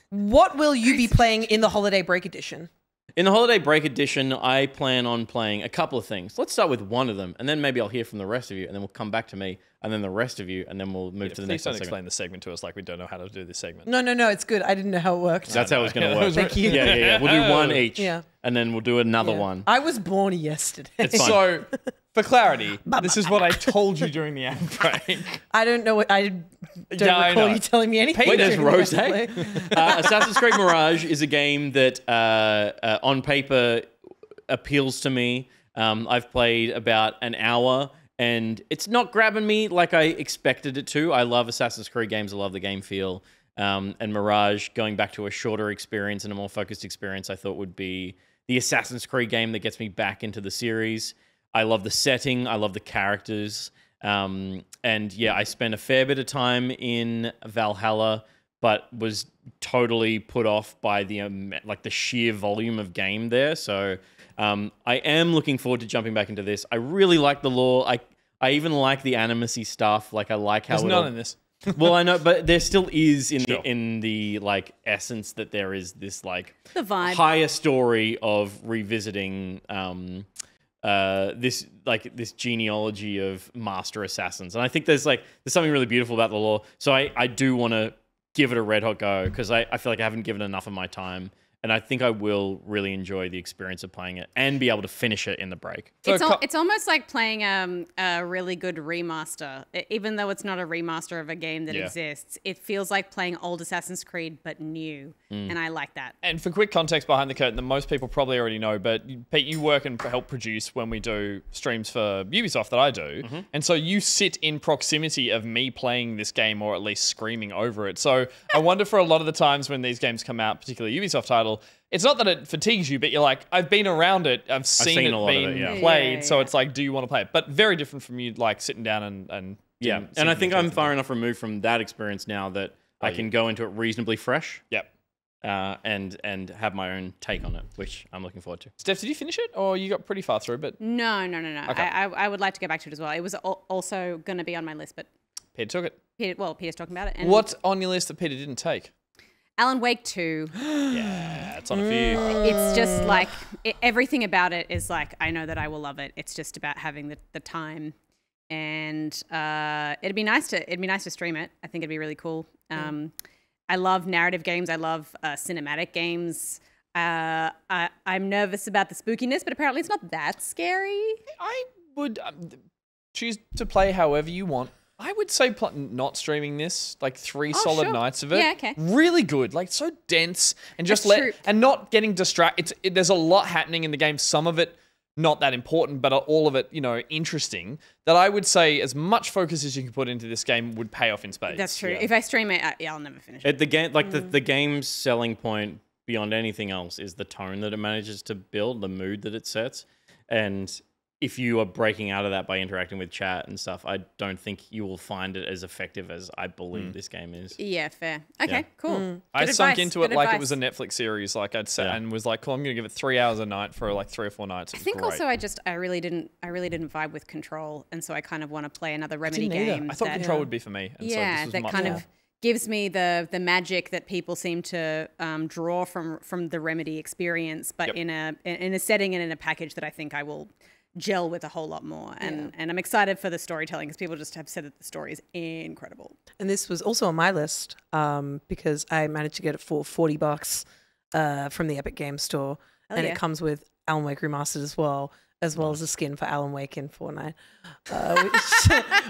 what will you be playing in the Holiday Break Edition? In the Holiday Break Edition, I plan on playing a couple of things. Let's start with one of them, and then maybe I'll hear from the rest of you, and then we'll come back to me, and then the rest of you, and then we'll move to the Please next don't segment. explain the segment to us like we don't know how to do this segment. No, it's good. I didn't know how it worked. That's how it's going to work. Thank you. Yeah. We'll do one each, Yeah. and then we'll do another Yeah. one. I was born yesterday. It's fine. So, for clarity, this is what I told you during the ad break. I don't know what I don't Yeah, I recall know. you telling me anything. Wait, there's during Rose. the play. Assassin's Creed Mirage is a game that on paper appeals to me. I've played about an hour and it's not grabbing me like I expected it to. I love Assassin's Creed games. I love the game feel. And Mirage, going back to a shorter experience and a more focused experience, I thought would be the Assassin's Creed game that gets me back into the series. I love the setting. I love the characters. And yeah, I spent a fair bit of time in Valhalla, but was totally put off by the sheer volume of game there. So I am looking forward to jumping back into this. I really like the lore. I even like the Animus-y stuff. Like I like how There's none in this. Well, I know, but there still is in the like essence that there is this like The vibe. higher story of revisiting this genealogy of master assassins, and I think there's something really beautiful about the lore. So I do want to give it a red hot go because I feel like I haven't given enough of my time. And I think I will really enjoy the experience of playing it and be able to finish it in the break. It's almost like playing a really good remaster. Even though it's not a remaster of a game that Yeah. exists, it feels like playing old Assassin's Creed, but new. And I like that. And for quick context behind the curtain that most people probably already know, but Pete, you work and help produce when we do streams for Ubisoft that I do. And so you sit in proximity of me playing this game or at least screaming over it. So I wonder for a lot of the times when these games come out, particularly Ubisoft title, it's not that it fatigues you, but you're like, I've been around it, I've seen seen it a lot of being it, yeah. played, so it's like, do you want to play it? But very different from you like sitting down and Yeah, and I think I'm far enough removed from that experience now that I can go into it reasonably fresh. Yep. And have my own take on it, which I'm looking forward to. Steph, did you finish it, or you got pretty far through? But No. Okay. I would like to go back to it as well. It was also going to be on my list, but Peter took it. Peter's talking about it. And What's on your list that Peter didn't take? Alan Wake 2. Yeah, it's on a few. It's just like everything about it is like I know that I will love it. It's just about having the time, and it'd be nice to stream it. I think it'd be really cool. I love narrative games. I love cinematic games. I'm nervous about the spookiness, but apparently it's not that scary. I would choose to play however you want. I would say not streaming this, like 3 solid nights of it. Yeah, okay. Really good, like so dense, and just That's true. and not getting distracted. There's a lot happening in the game. Some of it not that important, but all of it, interesting. That I would say as much focus as you can put into this game would pay off in spades. That's true. If I stream it, I'll never finish it. The game, the game's selling point beyond anything else is the tone that it manages to build, the mood that it sets, and if you are breaking out of that by interacting with chat and stuff, I don't think you will find it as effective as I believe this game is. Yeah, fair. Okay, cool. I Good sunk advice, into good it like it advice. was a Netflix series, like I'd say, and was like, cool, I'm going to give it 3 hours a night for like 3 or 4 nights. I think also I really didn't vibe with Control, and so I kind of want to play another Remedy game. I thought Control would be for me. And so this was that much kind more. of gives me the magic that people seem to draw from the Remedy experience, but in a setting and in a package that I think I will gel with a whole lot more. And I'm excited for the storytelling because people just have said that the story is incredible. And this was also on my list because I managed to get it for $40 from the Epic Games Store. Hell And yeah. it comes with Alan Wake Remastered as well as a skin for Alan Wake in Fortnite,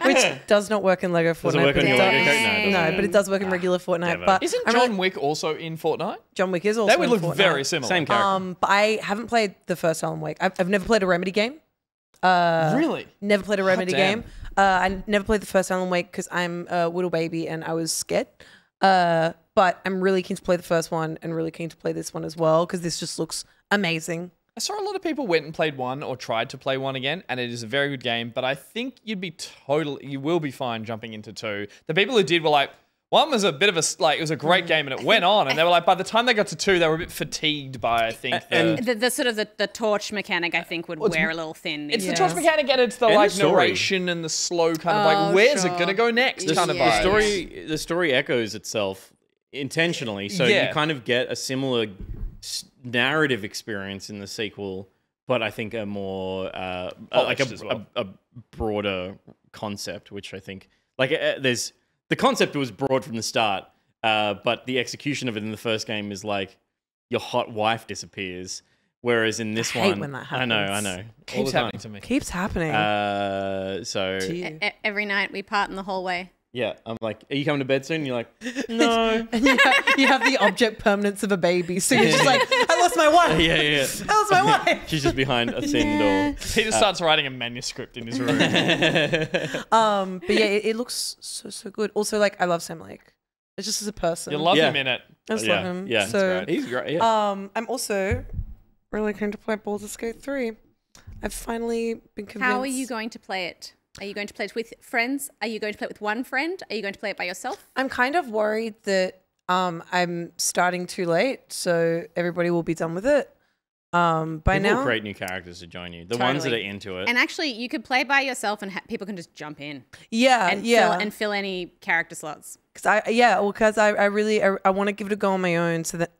which does not work in Lego Fortnite. Does it work but on your does- Lego Fortnite? No, but it does work in regular Fortnite. never. But Isn't I'm John Wick also in Fortnite? John Wick is also They would in look Fortnite. very similar. Same character. But I haven't played the first Alan Wake. I've never played a Remedy game. Really? Never played a Remedy damn. game. I never played the first Alan Wake because I'm a little baby and I was scared. But I'm really keen to play the first one and really keen to play this one as well because this just looks amazing. I saw a lot of people went and played 1 or tried to play 1 again, and it is a very good game, but I think you will be fine jumping into 2. The people who did were like, 1 was a bit of it was a great game and it went on, and they were like, by the time they got to 2, they were a bit fatigued by, I think, The sort of the torch mechanic, I think, would wear a little thin. It's the torch mechanic and it's the And the like story. narration and the slow kind of like, where's it going to go next kind of vibe. The story echoes itself intentionally, so Yeah. you kind of get a similar narrative experience in the sequel, but I think a more like Polished as well. a broader concept, which I think there's the concept was broad from the start, but the execution of it in the first game is like your hot wife disappears, whereas in this I hate one, when that I know, happens. Keeps happening to me. Keeps happening. So Every night we part in the hallway. yeah, I'm like, are you coming to bed soon? And you're like, no. And you have the object permanence of a baby, so you're just like, I lost my wife. Yeah. I lost my wife. She's just behind a thin door. Peter starts writing a manuscript in his room. But yeah, it looks so good. Also, like, I love Sam Lake. It's just as a person. You love him in it. I just love him. Yeah, So, he's great. Yeah. I'm also really keen to play Baldur's Gate 3. I've finally been convinced. How are you going to play it? Are you going to play it with friends? Are you going to play it with one friend? Are you going to play it by yourself? I'm kind of worried that I'm starting too late, so everybody will be done with it. By People now, will create new characters to join you. The ones that are Totally. into it. And actually, you could play by yourself, and people can just jump in. Yeah, and fill any character slots. Because I really want to give it a go on my own, so that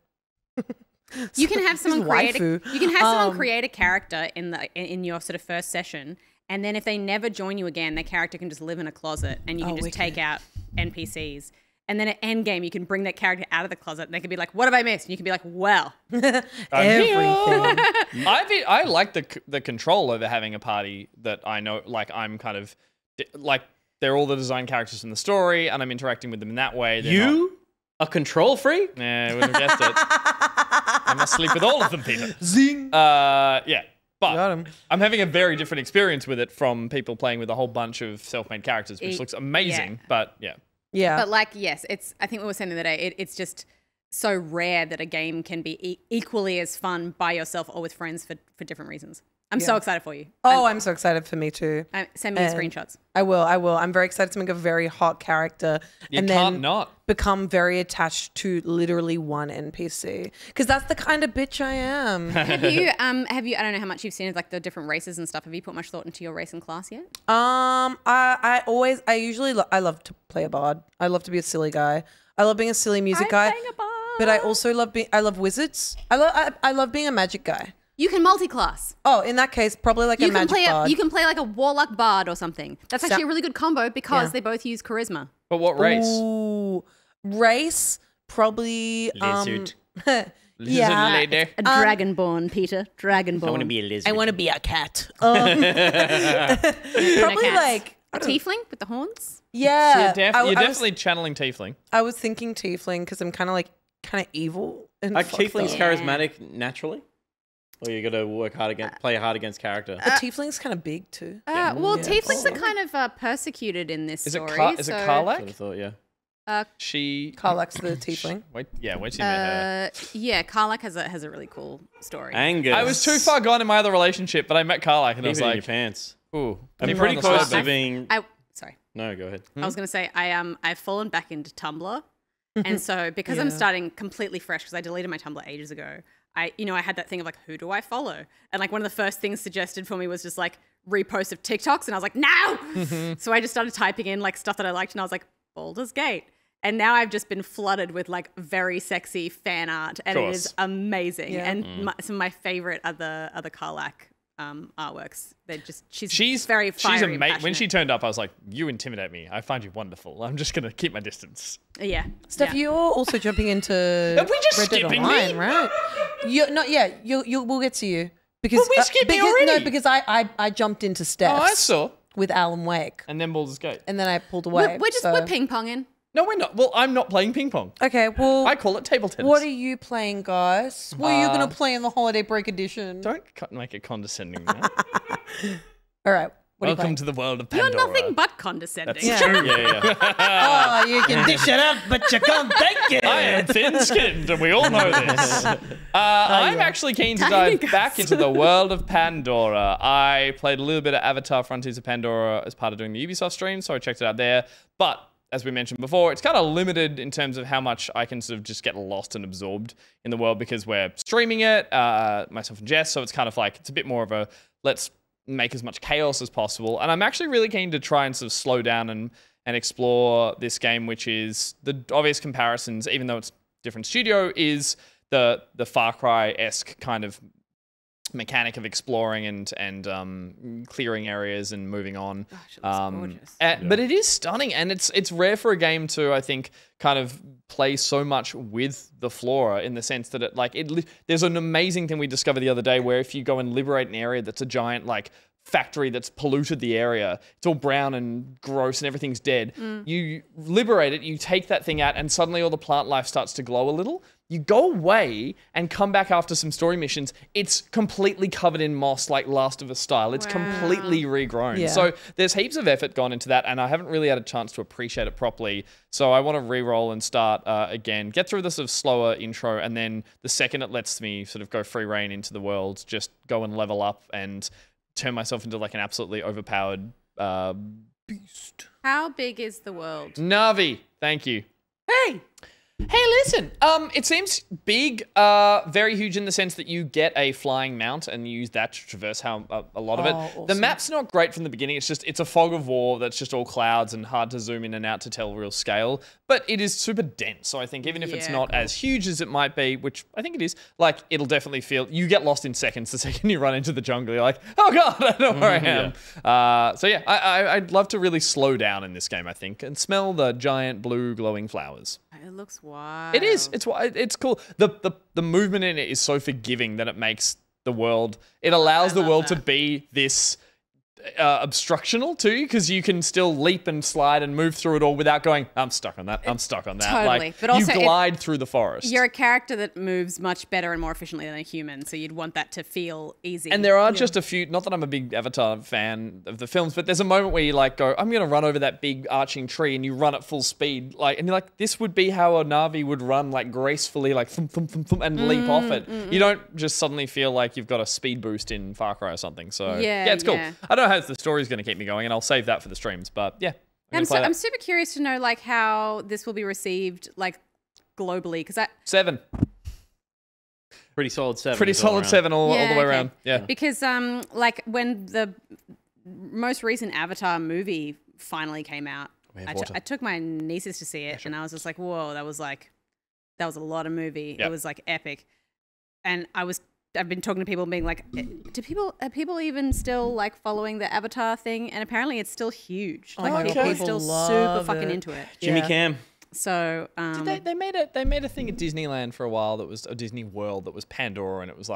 You can have someone create. waifu. You can have someone create a character in your sort of first session, and then if they never join you again, their character can just live in a closet, and you can just take out NPCs. And then at end game, you can bring that character out of the closet, and they can be like, "What have I missed?" And you can be like, "Well, everything." I like the control over having a party that I know, like I'm kind of like they're all the design characters in the story, and I'm interacting with them in that way. They're a control freak? Nah, I wouldn't have guessed it. I must sleep with all of them, Peter. Zing. Yeah. But I'm having a very different experience with it from people playing with a whole bunch of self-made characters, which looks amazing. But yeah. Yeah. But like, yes, I think we were saying the other day, it's just so rare that a game can be equally as fun by yourself or with friends for different reasons. I'm so excited for you. I'm so excited for me too. Send me the screenshots. I will. I'm very excited to make a very hot character and then become very attached to literally one NPC because that's the kind of bitch I am. Have you? I don't know how much you've seen of like the different races and stuff. Have you put much thought into your race and class yet? I love to play a bard. I love to be a silly guy. I love being a silly music guy. But I also love wizards. I love being a magic guy. You can multi-class. Oh, in that case, probably like a magic bard. You can play like a warlock bard or something. That's actually a really good combo because they both use charisma. But what race? Ooh, race Probably Lizard. yeah. lady. A dragonborn, Peter. Dragonborn. I want to be a lizard. I want to be a cat. And Probably a cat. like a tiefling with the horns. yeah. So you're I was- definitely channeling tiefling. I was thinking tiefling because I'm kind of evil. And Are fucked tieflings up. charismatic naturally? Or you got to work hard against, play hard against character? But tiefling's kind of big too. Well, Yeah. tieflings are kind of persecuted in this Is it story. Is it so- Karlak? I thought, yeah. She Karlak's the tiefling. wait till you meet her. Yeah, Karlak has a really cool story. Angus. I was too far gone in my other relationship, but I met Karlak and I Keep was it in like, your pants. ooh. I'm keep her pretty on the close slope. to being... Sorry. No, go ahead. I was going to say I've fallen back into Tumblr, and so because I'm starting completely fresh because I deleted my Tumblr ages ago. I had that thing of like, who do I follow? And like one of the first things suggested for me was just like reposts of TikToks, and I was like, no. So I just started typing in like stuff that I liked, and I was like, Baldur's Gate. And now I've just been flooded with like very sexy fan art, and it is amazing. Yeah. And some of my favorite are the Karlak artworks. They're just she's very fiery. She's and amazing. When passionate. she turned up, I was like, you intimidate me. I find you wonderful. I'm just gonna keep my distance. Yeah. Steph, you're also jumping into Are we just Red Dead skipping Online, me? right? You're not. Yeah, we'll get to you because Well, we skipped me already. No, because I jumped into Steph. Oh, I saw. With Alan Wake, And then Baldur's Gate. and then I pulled away. We're ping ponging. No, we're not. Well, I'm not playing ping pong. Okay, well, I call it table tennis. what are you playing, guys? What are you going to play in the holiday break edition? Don't make it condescending now. All right. What are you Welcome playing? to the world of You're Pandora. nothing but condescending. That's true. Yeah. Oh, you can dish it up, but you can't take it. I am thin-skinned, and we all know this. I'm actually keen to dive back into the world of Pandora. I played a little bit of Avatar Frontiers of Pandora as part of doing the Ubisoft stream, so I checked it out there. But as we mentioned before, it's kind of limited in terms of how much I can sort of just get lost and absorbed in the world because we're streaming it, myself and Jess, so it's kind of like, it's a bit more of a, let's make as much chaos as possible. And I'm actually really keen to try and sort of slow down and explore this game, which is the obvious comparisons, even though it's different studio, is the Far Cry-esque kind of mechanic of exploring and clearing areas and moving on. Gosh, it looks gorgeous. But it is stunning, and it's rare for a game to, I think, kind of play so much with the flora in the sense that there's an amazing thing we discovered the other day where if you go and liberate an area that's a giant like factory that's polluted the area, it's all brown and gross and everything's dead. You liberate it, you take that thing out, and suddenly all the plant life starts to glow a little. You go away and come back after some story missions. It's completely covered in moss, like Last of Us style. It's completely regrown. Yeah. So there's heaps of effort gone into that, and I haven't really had a chance to appreciate it properly. So I want to re-roll and start again, get through the sort of slower intro, and then the second it lets me sort of go free reign into the world, just go and level up and turn myself into like an absolutely overpowered beast. How big is the world? Navi, thank you. Hey! Hey, listen. It seems big, very huge in the sense that you get a flying mount and you use that to traverse a lot of it. awesome. The map's not great from the beginning. It's a fog of war that's just all clouds and hard to zoom in and out to tell real scale. But it is super dense. So I think even if it's not as huge as it might be, which I think it is, like it'll definitely feel. You get lost in seconds the second you run into the jungle. You're like, oh god, I know where I am. So yeah, I'd love to really slow down in this game. I think and smell the giant blue glowing flowers. It looks wild. It is. It's cool. The movement in it is so forgiving that it makes the world. It allows the world to be this obstructional too, because you can still leap and slide and move through it all without going, I'm stuck on that. I'm stuck on that. Totally. Like But also you glide through the forest. You're a character that moves much better and more efficiently than a human, so you'd want that to feel easy. And there are just a few, not that I'm a big Avatar fan of the films, but there's a moment where you like go, I'm going to run over that big arching tree, and you run at full speed. Like, and you're like, this would be how a Na'vi would run, like gracefully, like thump, thump, thump, thump, and leap off it. You don't just suddenly feel like you've got a speed boost in Far Cry or something. So yeah, it's cool. Yeah. I don't know how the story's going to keep me going, and I'll save that for the streams. But yeah, I'm super curious to know like how this will be received like globally, because 7. Pretty solid 7. Pretty solid 7 all the way around. Yeah. Because like when the most recent Avatar movie finally came out, I took my nieces to see it, and I was just like, whoa, that was a lot of movie. Yep. It was like epic. And I've been talking to people being like, are people even still like following the Avatar thing? And apparently it's still huge. Like people are still super fucking into it. Jimmy Cam. So They made a thing at Disneyland for a while that was a Disney World that was Pandora, and it was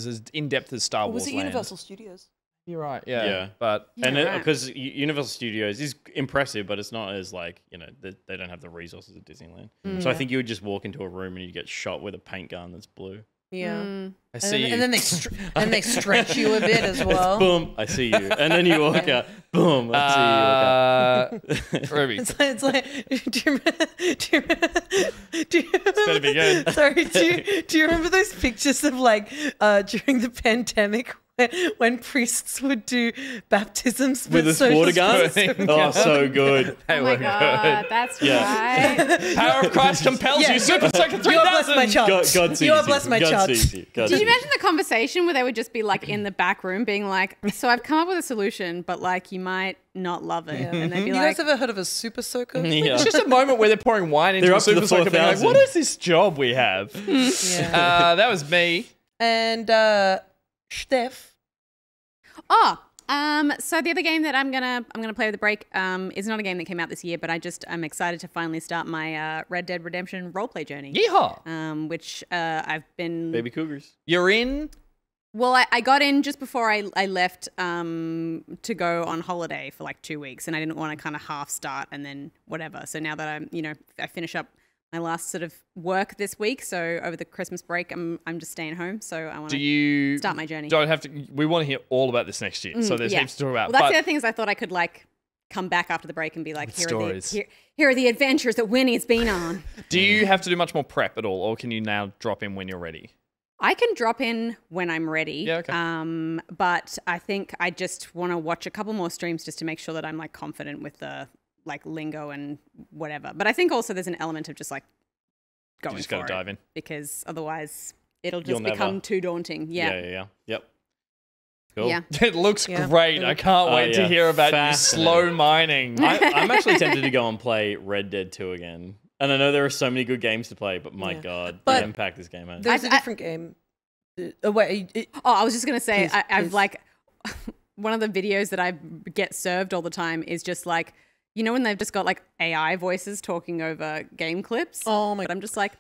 as in depth as Star Wars. Was it Land. Universal Studios? You're right. Yeah. But Yeah, because Universal Studios is impressive, but it's not as like they don't have the resources at Disneyland. So I think you would just walk into a room and you get shot with a paint gun that's blue. Yeah. I see you. And then they stretch you a bit as well. Boom, I see you, and then you walk out. Boom, I see you. Walk out. Ruby. It's like, do you remember, better be good. Sorry, do you remember those pictures of like during the pandemic when priests would do baptisms With a social water gun? distancing? Oh, so good. oh my god, that's right. Power of Christ compels you. Super Soaker 3000. You are blessed, my child. God sees you are blessed, my God child. sees you. God Did sees you imagine the conversation where they would just be like in the back room being like, so I've come up with a solution, but like you might not love it. And they'd be You like, guys ever heard of a super soaker? Yeah. It's just a moment where they're pouring wine into They're a up to the Super Soaker being like, 4,000. what is this job we have? Yeah. That was me. And Steph. So the other game that I'm gonna play with the break is not a game that came out this year, but I'm excited to finally start my Red Dead Redemption roleplay journey. Yeehaw! Which I've been Baby Cougars. You're in? Well, I got in just before I left to go on holiday for like 2 weeks, and I didn't want to kind of half start and then whatever. So now that I finish up my last sort of work this week, so over the Christmas break, I'm just staying home. So I want to start my journey. Don't have to. We want to hear all about this next year. So there's heaps to talk about. Well, that's the other thing is I thought I could like come back after the break and be like, here are the adventures that Winnie's been on. Do you have to do much more prep at all, or can you now drop in when you're ready? I can drop in when I'm ready. Yeah, okay. But I think I just want to watch a couple more streams just to make sure that I'm like confident with the like lingo and whatever. But I think also there's an element of just like going You just for gotta it, dive in. because otherwise it'll You'll just never- become too daunting. Yeah. Yep. Cool. Yeah. It looks Yeah. great. I can't wait to yeah. hear about you Fascinating. slow mining. I'm actually tempted to go and play Red Dead 2 again. And I know there are so many good games to play, but my God, But the impact this game has. There's a different game. Wait. I was just gonna say, Please, I've please. like one of the videos that I get served all the time is just like, you know, when they've just got like AI voices talking over game clips. Oh my! But I'm just like,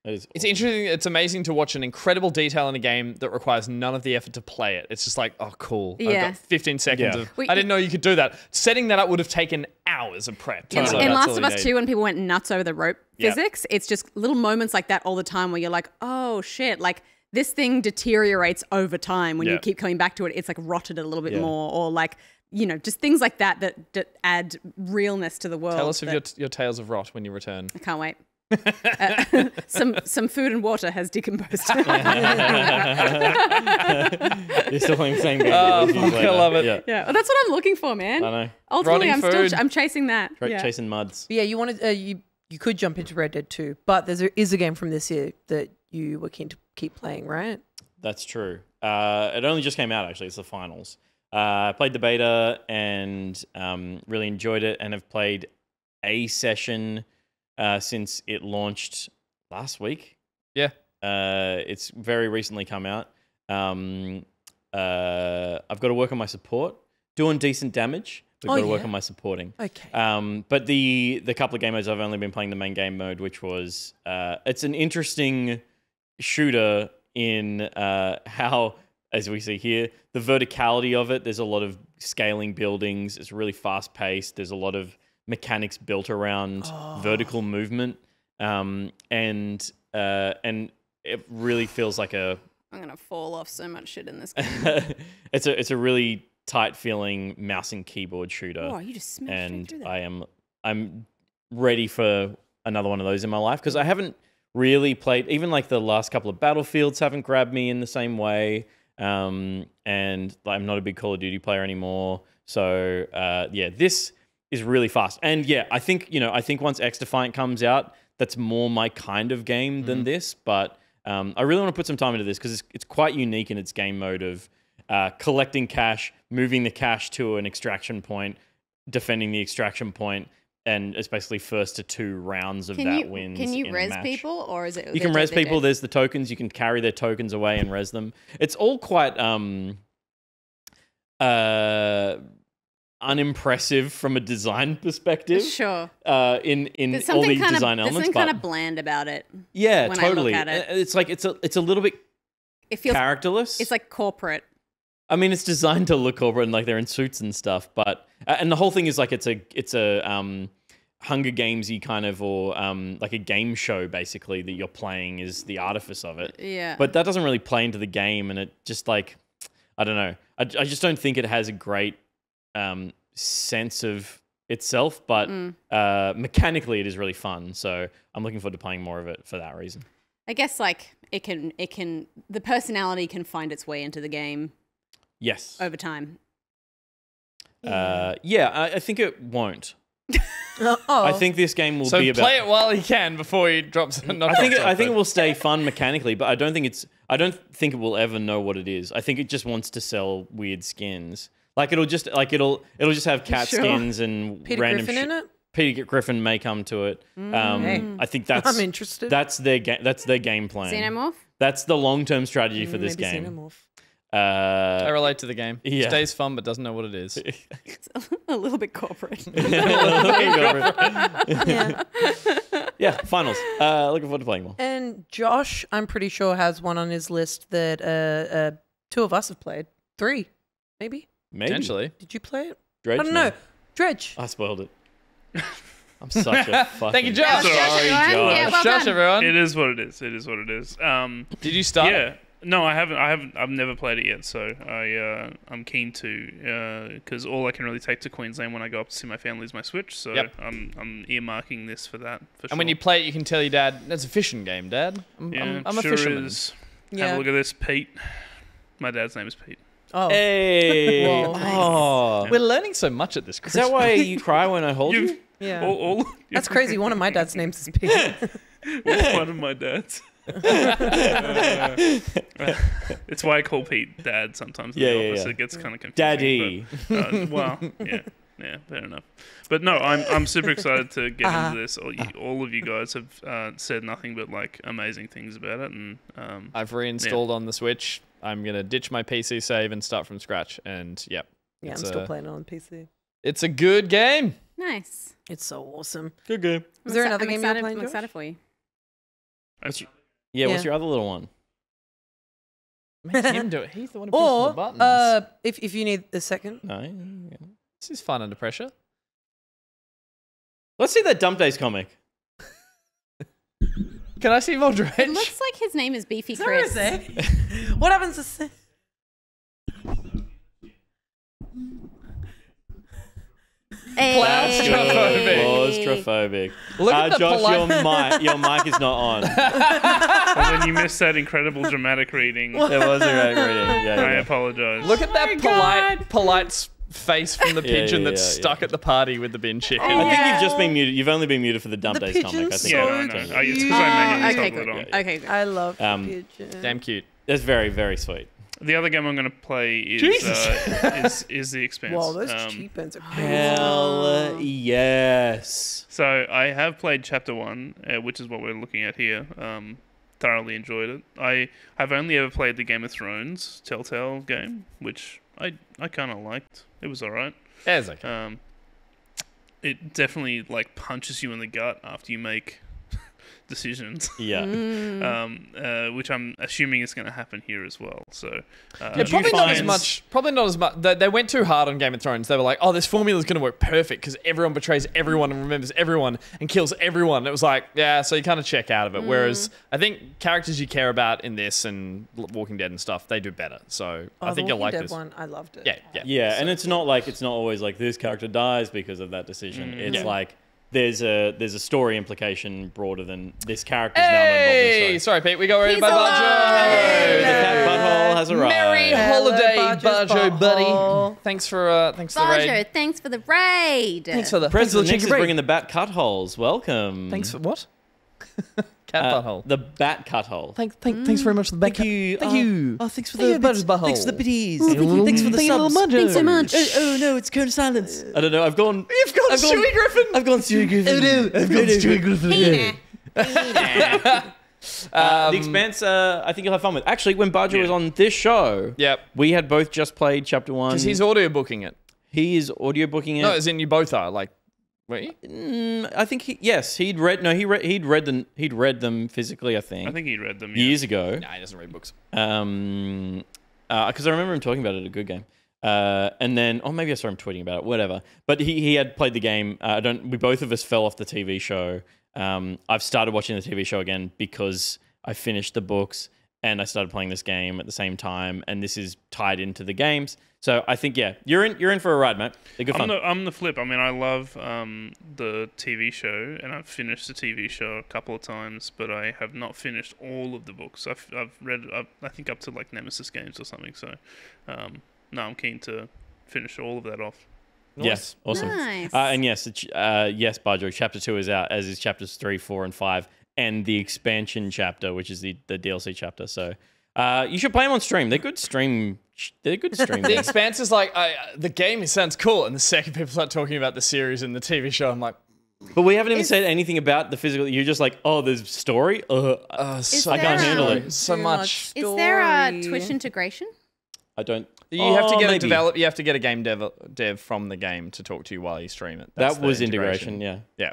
It's interesting. It's amazing to watch an incredible detail in a game that requires none of the effort to play it. It's just like, oh, cool. I've Yeah. got 15 seconds Yeah. of. Well, I didn't know you could do that. Setting that up would have taken hours of prep. in So in that's Last all of you Us need. 2, when people went nuts over the rope Yeah. physics, it's just little moments like that all the time where you're like, oh shit, like this thing deteriorates over time when Yeah. you keep coming back to it. It's like rotted a little bit Yeah. more, or like, you know, just things like that add realness to the world. Tell us of that- your tales of rot when you return. I can't wait. Some food and water has decomposed. You're still playing the same game. Oh, years fuck, I later. love it. Yeah. Yeah, well, that's what I'm looking for, man. I know. Ultimately, Rotting food. I'm chasing that. Yeah. Chasing muds. Yeah, you wanted you could jump into Red Dead 2, but there is a game from this year that you were keen to keep playing, right? That's true. It only just came out, actually. It's the finals. I played the beta and really enjoyed it, and have played a session since it launched last week. Yeah. It's very recently come out. I've got to work on my support. Doing decent damage. We've got to work on my supporting. Okay. But the couple of game modes, I've only been playing the main game mode, which was it's an interesting shooter in how, as we see here, the verticality of it. There's a lot of scaling buildings. It's really fast paced. There's a lot of mechanics built around vertical movement, and it really feels like a. I'm gonna fall off so much shit in this game. it's a really tight feeling mouse and keyboard shooter. Oh, you just smashed straight and through that. I'm ready for another one of those in my life, because I haven't really played, even like the last couple of Battlefields haven't grabbed me in the same way, and I'm not a big Call of Duty player anymore. So yeah, this is really fast, and yeah, I think once X-Defiant comes out, that's more my kind of game than this. But I really want to put some time into this because it's quite unique in its game mode of collecting cash, moving the cash to an extraction point, defending the extraction point, and it's basically first to 2 rounds of wins. Can you in a res match. people, or is it? You can res people. There's the tokens. You can carry their tokens away and res them. It's all quite unimpressive from a design perspective. Sure. In all these design elements. There's something kind of bland about it. Yeah, when totally. I look at it. It's like it's a little bit It feels characterless. It's like corporate. I mean, it's designed to look corporate and like they're in suits and stuff, but and the whole thing is like it's a Hunger Gamesy kind of or like a game show basically that you're playing is the artifice of it. Yeah. But that doesn't really play into the game, and it just like I don't know. I just don't think it has a great sense of itself, but mechanically it is really fun. So I'm looking forward to playing more of it for that reason. I guess like it can the personality can find its way into the game. Yes. Over time. I think it won't. Oh. I think this game will be about. So play it while he can before he drops. I think it will stay fun mechanically, but I don't think it will ever know what it is. I think it just wants to sell weird skins. Like it'll just have cat skins and Peter random Griffin in it? Peter Griffin may come to it. I think that's. I'm interested. That's their game plan. Xenomorph? That's the long-term strategy for this Maybe game. Xenomorph. I relate to the game. Yeah. Stays fun, but doesn't know what it is. It's a little bit corporate. Yeah, finals. Looking forward to playing more. And Josh, I'm pretty sure, has one on his list that two of us have played. 3, maybe? Potentially. Did you play it? Dredge? I don't know. Dredge. I spoiled it. I'm such a fucking... Thank you, Josh. Sorry, Josh, Josh. Yeah, well Josh, done. everyone. It is what it is. It is what it is. Did you start? Yeah. No, I haven't. I've never played it yet, so I'm keen to because all I can really take to Queensland when I go up to see my family is my Switch. So Yep. I'm earmarking this for that. For sure. And when you play it, you can tell your dad, "That's a fishing game, Dad. I'm a sure fisherman." is. Yeah. Have a look at this, Pete. My dad's name is Pete. Oh. Hey. Whoa. Oh. We're learning so much at this Is Christmas. that why you cry when I hold you? Yeah. All That's crazy. One of my dad's names is Pete. one of my dads. It's why I call Pete Dad sometimes in the office. Yeah. It gets kind of confusing. Daddy. But, well, yeah, fair enough. But no, I'm super excited to get into this. All of you guys have said nothing but like amazing things about it, and I've reinstalled on the Switch. I'm gonna ditch my PC save and start from scratch. And Yeah, I'm still playing it on PC. It's a good game. Nice. It's so awesome. Good game. Was there another I'm game you were excited, playing, I'm Josh? excited for you. What's Yeah. your other little one? Make him do it. He's the one who pushes the Or buttons. if you need a second. No. This is fun under pressure. Let's see that Dump Days comic. Can I see more Dredge? It looks like his name is Beefy Chris. What happens to... Claustrophobic. Look at the Josh, polite- your mic is not on. and then you missed that incredible dramatic reading. There was a great reading. Yeah, I apologize. Look at that polite face from the pigeon that's yeah. stuck at the party with the bin chicken. I think you've just been muted. You've only been muted for the Dump Days comic. I think. Yeah, no. It's because I manually Okay, toggled good. it on. Okay, good. I love the pigeon. Damn cute. That's very, very sweet. The other game I'm going to play is The Expanse. Wow, those cheap ends are crazy. Hell yes. So I have played Chapter 1, which is what we're looking at here. Thoroughly enjoyed it. I have only ever played the Game of Thrones Telltale game, which I kind of liked. It was alright. Yeah, it's okay. It definitely like punches you in the gut after you make decisions. Yeah. Which I'm assuming is going to happen here as well. So probably not as much. Probably not as much. They went too hard on Game of Thrones. They were like, "Oh, this formula is going to work perfect because everyone betrays everyone and remembers everyone and kills everyone." It was like, yeah, so you kind of check out of it. Whereas I think characters you care about in this and Walking Dead and stuff, they do better. So I think you'll like this one. I loved it. Yeah. And it's not always like this character dies because of that decision. It's like there's a story implication broader than this character's now involved in the story. Sorry, Pete. We got ready by The Barjo. cat butthole has arrived. Merry holiday, Barjo, buddy. butthole. Thanks for the raid. Barjo, thanks for the raid. Thanks for the President Nix cheeky is raid. bringing the bat cut holes. Welcome. Thanks for what? Cat butthole. The bat cut hole. Thanks very much for the back. Thank you. Thank you. Oh, thanks for Thank the you, bits. butthole. Thanks for the bitties. Thanks for the subs. Thanks so much. Oh no, it's Cone of Silence. I don't know. You've gone Stewie Griffin. I've gone Stewie Griffin. Oh no, I've gone Stewie Griffin. The Expanse, I think you'll have fun with. Actually, when Barjo was on this show, Yep. we had both just played Chapter 1. Because he's audiobooking it. He is audiobooking it. No, as in you both are. Like, were you? I think he'd read them physically. I think he'd read them years ago. Nah, he doesn't read books. Because I remember him talking about it at a good game. And then, maybe I saw him tweeting about it. Whatever. But he had played the game. We both of us fell off the TV show. I've started watching the TV show again because I finished the books and I started playing this game at the same time. And this is tied into the games. So I think, you're in for a ride, mate. They're good fun. I'm the flip. I mean, I love the TV show, and I've finished the TV show a couple of times, but I have not finished all of the books. I've read, I think, up to like Nemesis games or something. So, no, I'm keen to finish all of that off. Yes, awesome. Nice. And yes, Barjo, Chapter 2 is out, as is Chapters 3, 4, and 5, and the expansion chapter, which is the DLC chapter. So you should play them on stream. They're good stream. The Expanse is like, the game sounds cool, and the second people start talking about the series and the TV show, I'm like... But we haven't even said anything about the physical. You're just like, there's story? I can't handle it. So much. Is there a Twitch integration? I don't... You have to get a develop. You have to get a game dev from the game to talk to you while you stream it. That was integration, yeah. Yeah.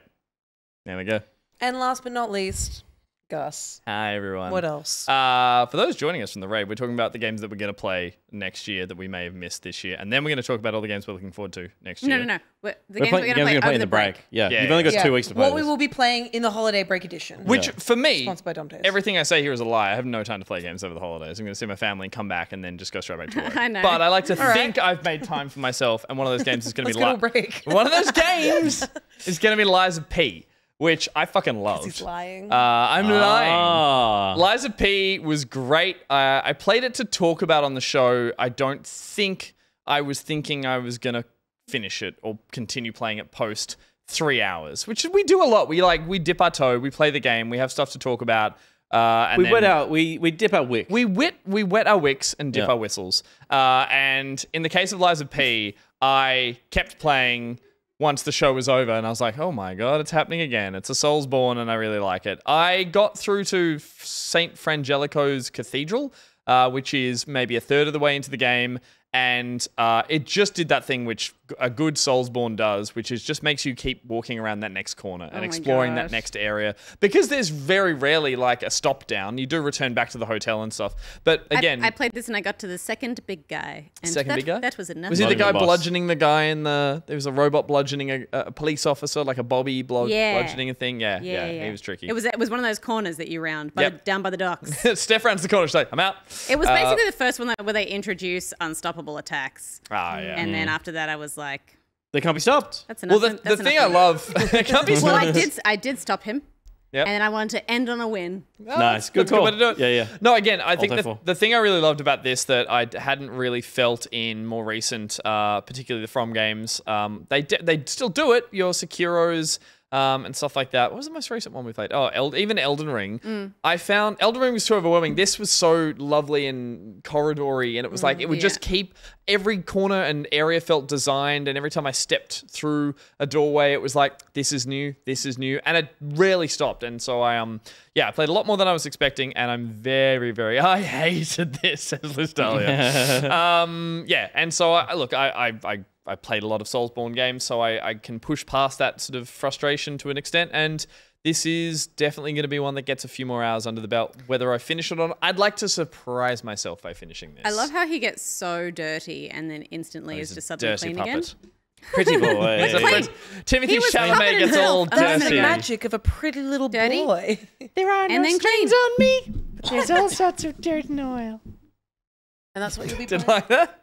There we go. And last but not least, Gus. Hi, everyone. What else? For those joining us from the raid, we're talking about the games that we're going to play next year that we may have missed this year. And then we're going to talk about all the games we're looking forward to next year. No. The games we're going to play over the break. Yeah. You've only got 2 weeks to play What we will be playing in the holiday break edition. Which, for me, sponsored by Domtes. Everything I say here is a lie. I have no time to play games over the holidays. I'm going to see my family and come back and then just go straight back to work. I know. But I like to think I've made time for myself, and one of those games is going to be... Let's go break. One of those games is going to be Lies of P, which I fucking loved. He's lying. I'm lying. Lies of P was great. I played it to talk about on the show. I don't think I was thinking I was going to finish it or continue playing it post 3 hours, which we do a lot. We dip our toe, we play the game, we have stuff to talk about. And we dip our wick. We wet our wicks and dip our whistles. And in the case of Lies of P, I kept playing once the show was over, and I was like, oh my god, it's happening again. It's a Soulsborne, and I really like it. I got through to St. Frangelico's Cathedral, which is maybe a third of the way into the game, and it just did that thing which a good Soulsborne does, which is just makes you keep walking around that next corner and exploring that next area. Because there's very rarely like a stop down. You do return back to the hotel and stuff. But again... I played this and I got to the second big guy. And big guy? That was enough. Was he the guy bludgeoning the guy in the... There was a robot bludgeoning a police officer, like a Bobby bludgeoning a thing? Yeah, he was tricky. It was one of those corners that you round down by the docks. Steph rounds the corner, she's like, I'm out. It was basically the first one where they introduce unstoppable attacks. And then after that I was like... They can't be stopped. That's enough. Well, the thing I love... They can't be stopped. Well, I did stop him. Yep. And then I wanted to end on a win. Nice. Good call. Way to do it. Yeah. No, again, I think the thing I really loved about this that I hadn't really felt in more recent, particularly the From games, they still do it. Your Sekiros and stuff like that. What was the most recent one we played? Oh, even Elden Ring. I found Elden Ring was too overwhelming. This was so lovely and corridory, and it was like it would just keep every corner and area felt designed, and every time I stepped through a doorway, it was like this is new, and it rarely stopped. And so I played a lot more than I was expecting, and I'm very, very I hated this, says Listalia. And so I played a lot of Soulsborne games, so I can push past that sort of frustration to an extent, and this is definitely going to be one that gets a few more hours under the belt. Whether I finish it or not, I'd like to surprise myself by finishing this. I love how he gets so dirty and then instantly is just suddenly clean again. Pretty boy. Timothy Chalamet gets all dirty. That's the magic of a pretty little boy. There are no stains on me, but there's all sorts of dirt and oil. And that's what you'll be Did like that?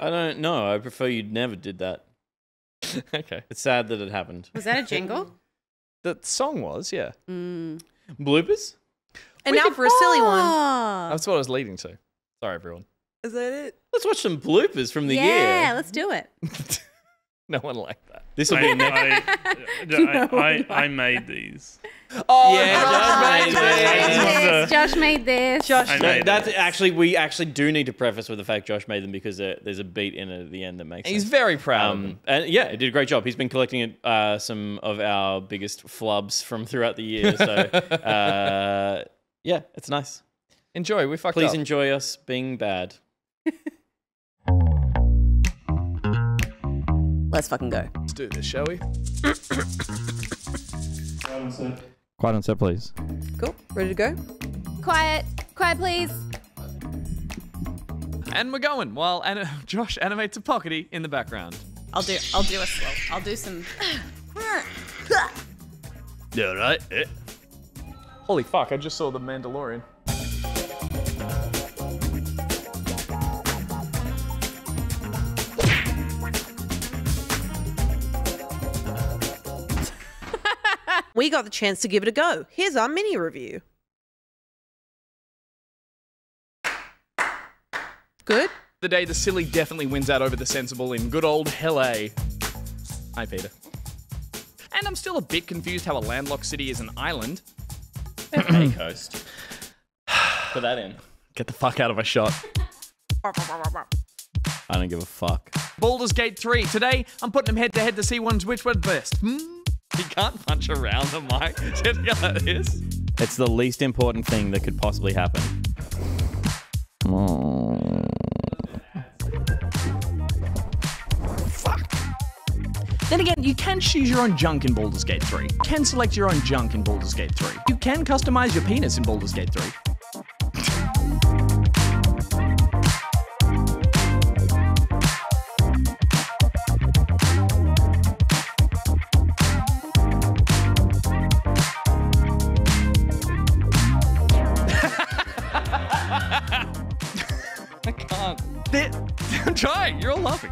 I don't know. I prefer you never did that. Okay. It's sad that it happened. Was that a jingle? The song was, yeah. Bloopers? And now for a silly one. That's what I was leading to. Sorry, everyone. Is that it? Let's watch some bloopers from the year. Yeah, let's do it. No one liked that. This will be I made these. Oh, yeah, Josh made this. That's actually, we actually do need to preface with the fact Josh made them because there's a beat in it at the end that makes sense. He's very proud of them. And yeah, he did a great job. He's been collecting some of our biggest flubs from throughout the year. So yeah, it's nice. Enjoy. We fucked up. Please enjoy us being bad. Let's fucking go. Let's do this, shall we? Quiet on set, please. Cool. Ready to go? Quiet. Quiet, please. And we're going while Josh animates a pockety in the background. I'll do a slow. I'll do some. Yeah, right. Holy fuck! I just saw The Mandalorian. We got the chance to give it a go. Here's our mini review. Good? The day the silly definitely wins out over the sensible in good old LA. Hi, Peter. And I'm still a bit confused how a landlocked city is an island. Hey, Coast. Put that in. Get the fuck out of my shot. I don't give a fuck. Baldur's Gate 3. Today, I'm putting them head to head to see which one's best. He can't punch around the mic. Just go like this. It's the least important thing that could possibly happen. Then again, you can choose your own junk in Baldur's Gate 3. You can select your own junk in Baldur's Gate 3. You can customize your penis in Baldur's Gate 3. I can't. I'm trying. You're all laughing.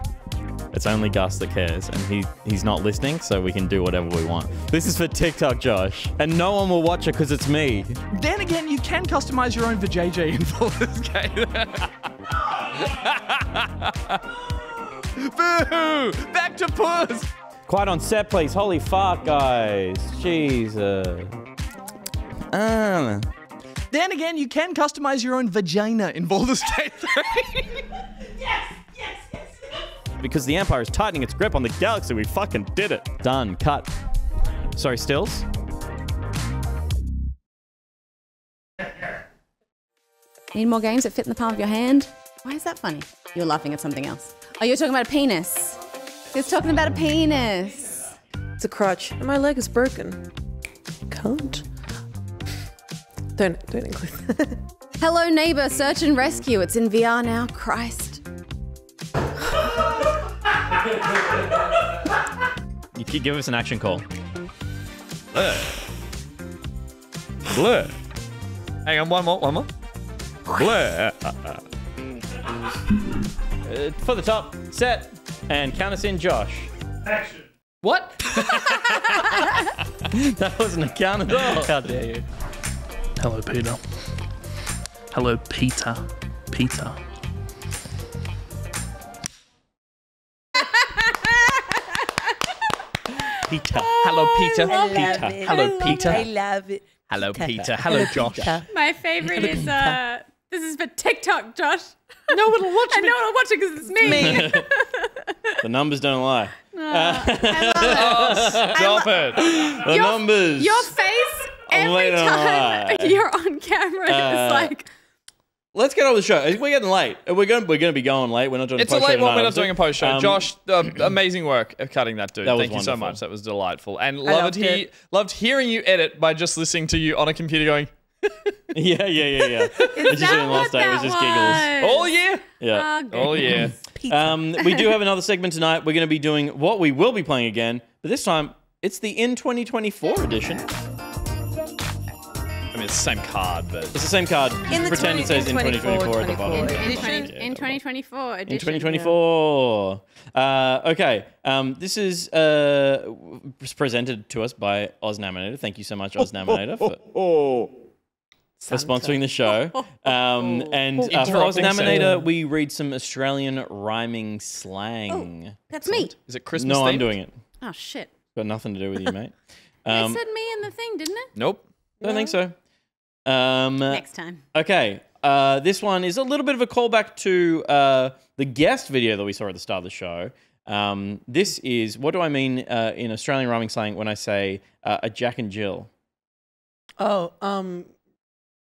It's only Gus that cares, and he's not listening, so we can do whatever we want. This is for TikTok, Josh, and no one will watch it because it's me. Then again, you can customize your own vajayjay in Baldur's Gate. Boo! Back to puss! Quiet on set, please. Holy fuck, guys. Jesus. Then again, you can customize your own vagina in Baldur's Gate 3. Because the Empire is tightening its grip on the galaxy, we fucking did it. Done. Cut. Sorry, stills? Need more games that fit in the palm of your hand? Why is that funny? You're laughing at something else. Oh, you're talking about a penis. He's talking about a penis. It's a crutch, and my leg is broken. Can't. Don't include that. Hello, neighbor. Search and rescue. It's in VR now. Christ. You could give us an action call. Blur. Blur. Hang on, one more. Blur. For the top, set, and count us in, Josh. Action. What? That wasn't a count at all. How dare you? Hello, Peter. Hello, Peter. Peter. Peter. Hello, Peter. Peter. Hello, Peter. I love it. Hello, Peter. Hello, Josh. My favorite is this is for TikTok, Josh. No one will watch it. And no one will watch it because it's me. The numbers don't lie. Stop it. The numbers. Your face every time you're on camera is like. Let's get on with the show. We're getting late. We're going to be going late. We're not doing It's a a post show late one. tonight, We're not obviously. doing a post show. Josh, amazing work of cutting that, dude. That was Thank you so wonderful. much. That was delightful. And loved it. loved hearing you edit by just listening to you on a computer going, Yeah. It's just doing last night. It was just giggles. all year? Yeah. All year. We do have another segment tonight. We're going to be doing what we will be playing again, but this time it's the In 2024 edition. I mean, it's the same card, but... It's the same card. In the Pretend it says In 2024 at the bottom. In 2024 edition. In 2024. Okay. This is presented to us by Oznaminator. Thank you so much, Oznaminator, for sponsoring the show. And for Oznaminator, we read some Australian rhyming slang. That's me. Is it Christmas No, I'm themed? doing it. Oh, shit. Got nothing to do with you, mate. It said me in the thing, didn't it? Nope. Don't think so. Next time. Okay. This one is a little bit of a callback to the guest video that we saw at the start of the show. This is, what do I mean in Australian rhyming slang when I say a Jack and Jill? Oh,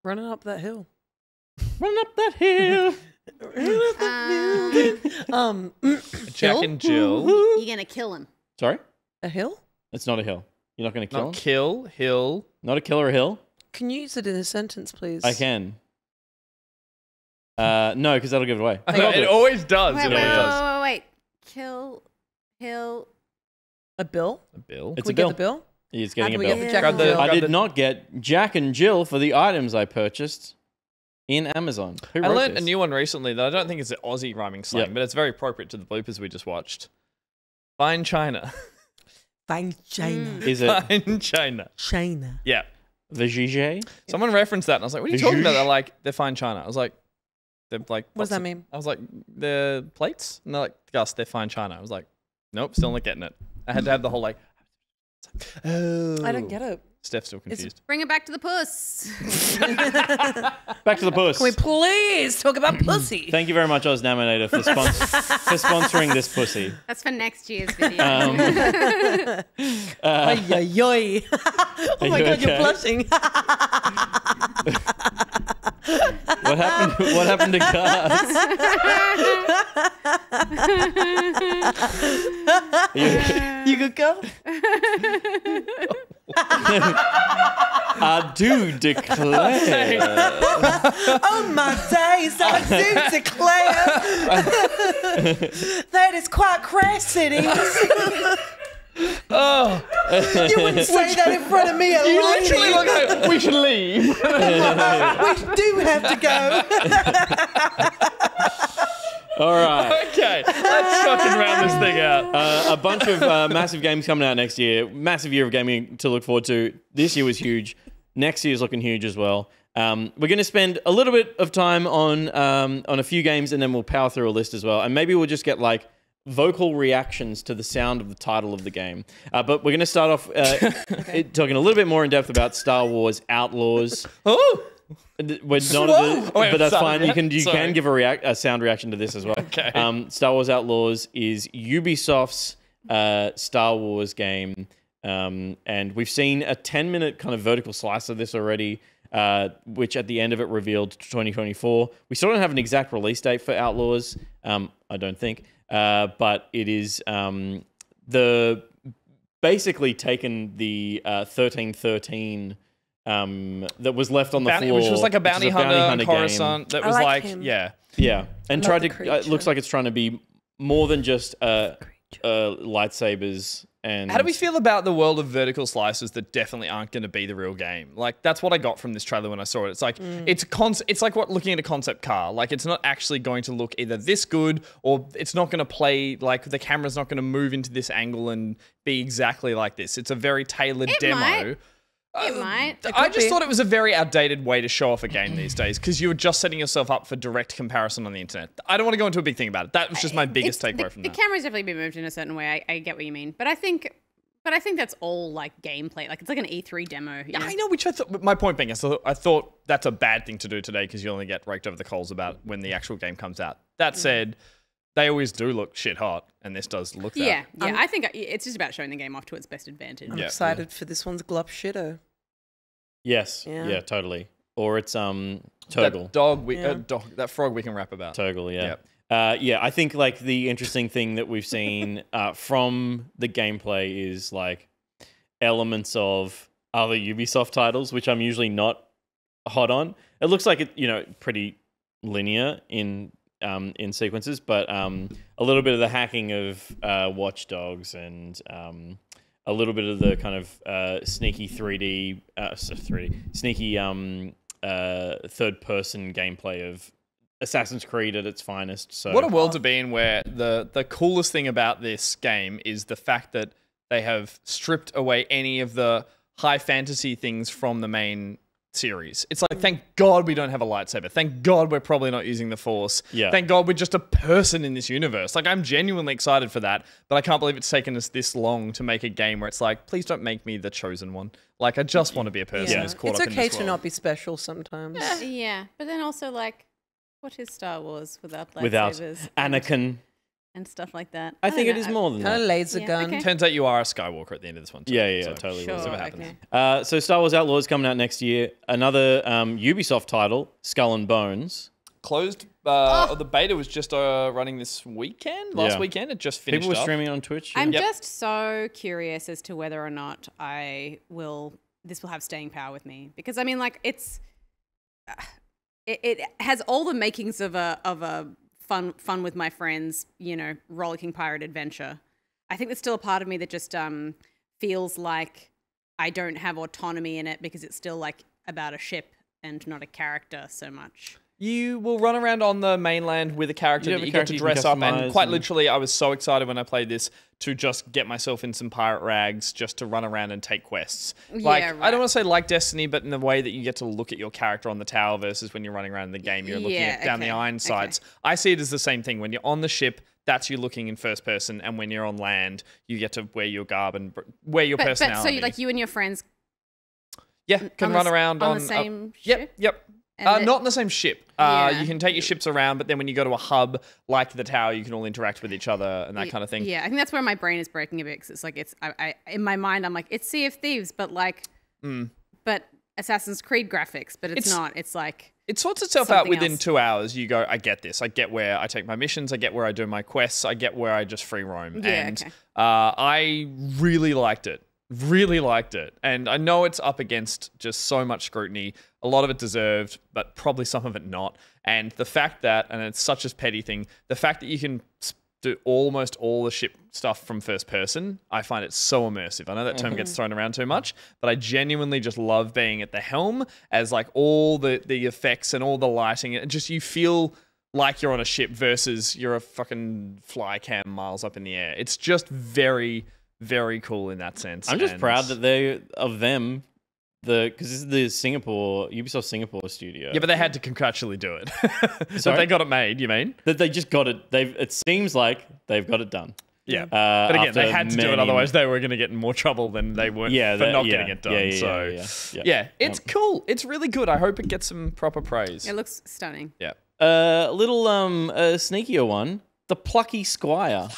running up that hill. Running up that hill. Jack and Jill. You're gonna kill him. Sorry? A hill? It's not a hill. You're not going to kill him? Not kill, hill. Not a killer hill? Can you use it in a sentence, please? I can. No, because that'll give it away. It always does. Wait. Kill, hill. A bill? A bill? It's Can we a bill. get the bill? He's How getting do a we bill. get the Jack and Jill? I did not get Jack and Jill for the items I purchased in Amazon. Who I wrote learned this? a new one recently that I don't think is an Aussie rhyming slang, Yep. but it's very appropriate to the bloopers we just watched. Fine China. Fine China. Is it Fine China? China. Yeah. the Gigi? Someone referenced that and I was like, what are you The talking about? zhuzh? They're like, they're fine China. I was like, they're like, What does that mean? I was like, they're plates? And they're like, Gus, they're fine China. I was like, nope, still not getting it. I had to have the whole like, oh. I don't get it. Steph's still confused. Bring it back to the puss. Back to the puss. Can we please talk about pussy? Thank you very much, Osnaminator, for sponsoring this pussy. That's for next year's video. Ay, ay, ay. Oh my God, you're okay? blushing. What happened to Gus? You good girl? I do declare. Oh my days, I do declare that is quite crassity. Oh, you wouldn't say that in front of me, a you lady. literally look like we should leave. We do have to go. All right. Okay, let's fucking round this thing out. A bunch of massive games coming out next year. Massive year of gaming to look forward to. This year was huge. Next year's looking huge as well. We're going to spend a little bit of time on a few games, and then we'll power through a list as well. And maybe we'll just get like vocal reactions to the sound of the title of the game. But we're going to start off talking a little bit more in depth about Star Wars Outlaws. Oh. We're not but that's fine. You can Sorry. give a sound reaction to this as well. Okay. Star Wars Outlaws is Ubisoft's Star Wars game, and we've seen a 10-minute kind of vertical slice of this already, which at the end of it revealed 2024. We still don't have an exact release date for Outlaws, I don't think, but it is basically taken the 1313. That was left on the floor, which was like a bounty hunter on game. Coruscant. That was like him. Yeah, and tried to. creature. It looks like it's trying to be more than just lightsabers. And How do we feel about the world of vertical slices that definitely aren't going to be the real game? Like that's what I got from this trailer when I saw it. It's like it's like what looking at a concept car. Like it's not actually going to look either this good or it's not going to play like the camera's not going to move into this angle and be exactly like this. It's a very tailored demo. Might. It might. I just thought it was a very outdated way to show off a game these days because you were just setting yourself up for direct comparison on the internet. I don't want to go into a big thing about it. That was just my biggest takeaway from the that. camera's definitely been moved in a certain way. I get what you mean, but I think that's all like gameplay. Like it's like an E3 demo. You know? I know, which I thought. My point being, I thought that's a bad thing to do today because you only get raked over the coals about when the actual game comes out. That said, they always do look shit hot, and this does look that. Yeah. I think it's just about showing the game off to its best advantage. I'm excited for this one's glop shitter. Yes. Yeah. Yeah. Totally. Or it's Turgle. That frog we can rap about. Turgle. Yeah. Yep. Yeah. I think like the interesting thing that we've seen from the gameplay is like elements of other Ubisoft titles, which I'm usually not hot on. It looks like it, pretty linear in sequences, but a little bit of the hacking of Watch Dogs and a little bit of the kind of sneaky 3D, sneaky third-person gameplay of Assassin's Creed at its finest. So what a world to be in where the coolest thing about this game is the fact that they have stripped away any of the high fantasy things from the main series. It's like, thank God we don't have a lightsaber. Thank God we're probably not using the Force. Yeah. Thank God we're just a person in this universe. Like, I'm genuinely excited for that, but I can't believe it's taken us this long to make a game where it's like, please don't make me the chosen one. Like, I just want to be a person who's caught It's up in okay this to world. not be special sometimes. Yeah, but then also like, what is Star Wars without without lightsabers Anakin. and stuff like that? I think it is more than that. A laser gun. Okay. Turns out you are a Skywalker at the end of this one too. Yeah, So, totally. Sure, was. Whatever happens. okay. So Star Wars Outlaws coming out next year. Another Ubisoft title, Skull and Bones. closed. The beta was just running this weekend. Last weekend, it just finished. People were up. streaming on Twitch. I'm just so curious as to whether or not this will have staying power with me, because I mean, like, it has all the makings of a fun with my friends, you know, rollicking pirate adventure. I think there's still a part of me that just feels like I don't have autonomy in it because it's still like about a ship and not a character so much. You will run around on the mainland with a character that you get to dress up, and quite literally, I was so excited when I played this to just get myself in some pirate rags just to run around and take quests. Like, Yeah, right. I don't want to say like Destiny, but in the way that you get to look at your character on the tower versus when you're running around in the game, you're looking at down the iron sights. I see it as the same thing. When you're on the ship, that's you looking in first person, and when you're on land, you get to wear your garb and wear your personality. But so like you and your friends, can run around on the same ship. Yep. And not on the same ship. Yeah. You can take your ships around, but then when you go to a hub like the tower, you can all interact with each other and that kind of thing. Yeah, I think that's where my brain is breaking a bit, because it's like I in my mind I'm like, it's Sea of Thieves, but like, but Assassin's Creed graphics, but it's not. It's like it sorts itself out something within else. 2 hours. You go, I get this. I get where I take my missions. I get where I do my quests. I get where I just free roam. Yeah, and okay. I really liked it. Really liked it. And I know it's up against just so much scrutiny. A lot of it deserved, but probably some of it not. And the fact that, and it's such a petty thing, the fact that you can do almost all the ship stuff from first person, I find it so immersive. I know that term gets thrown around too much, but I genuinely just love being at the helm as like all the effects and all the lighting. And just you feel like you're on a ship versus you're a fucking fly cam miles up in the air. It's just very, very cool in that sense. I'm just proud that because this is the Ubisoft Singapore studio. Yeah, but they had to contractually do it. So Sorry? they got it made, you mean? That they just got it. It seems like they've got it done. Yeah. But again, they had to do it, otherwise they were going to get in more trouble than they were for not getting it done. Yeah, it's cool. It's really good. I hope it gets some proper praise. It looks stunning. Yeah. A little sneakier one. The Plucky Squire.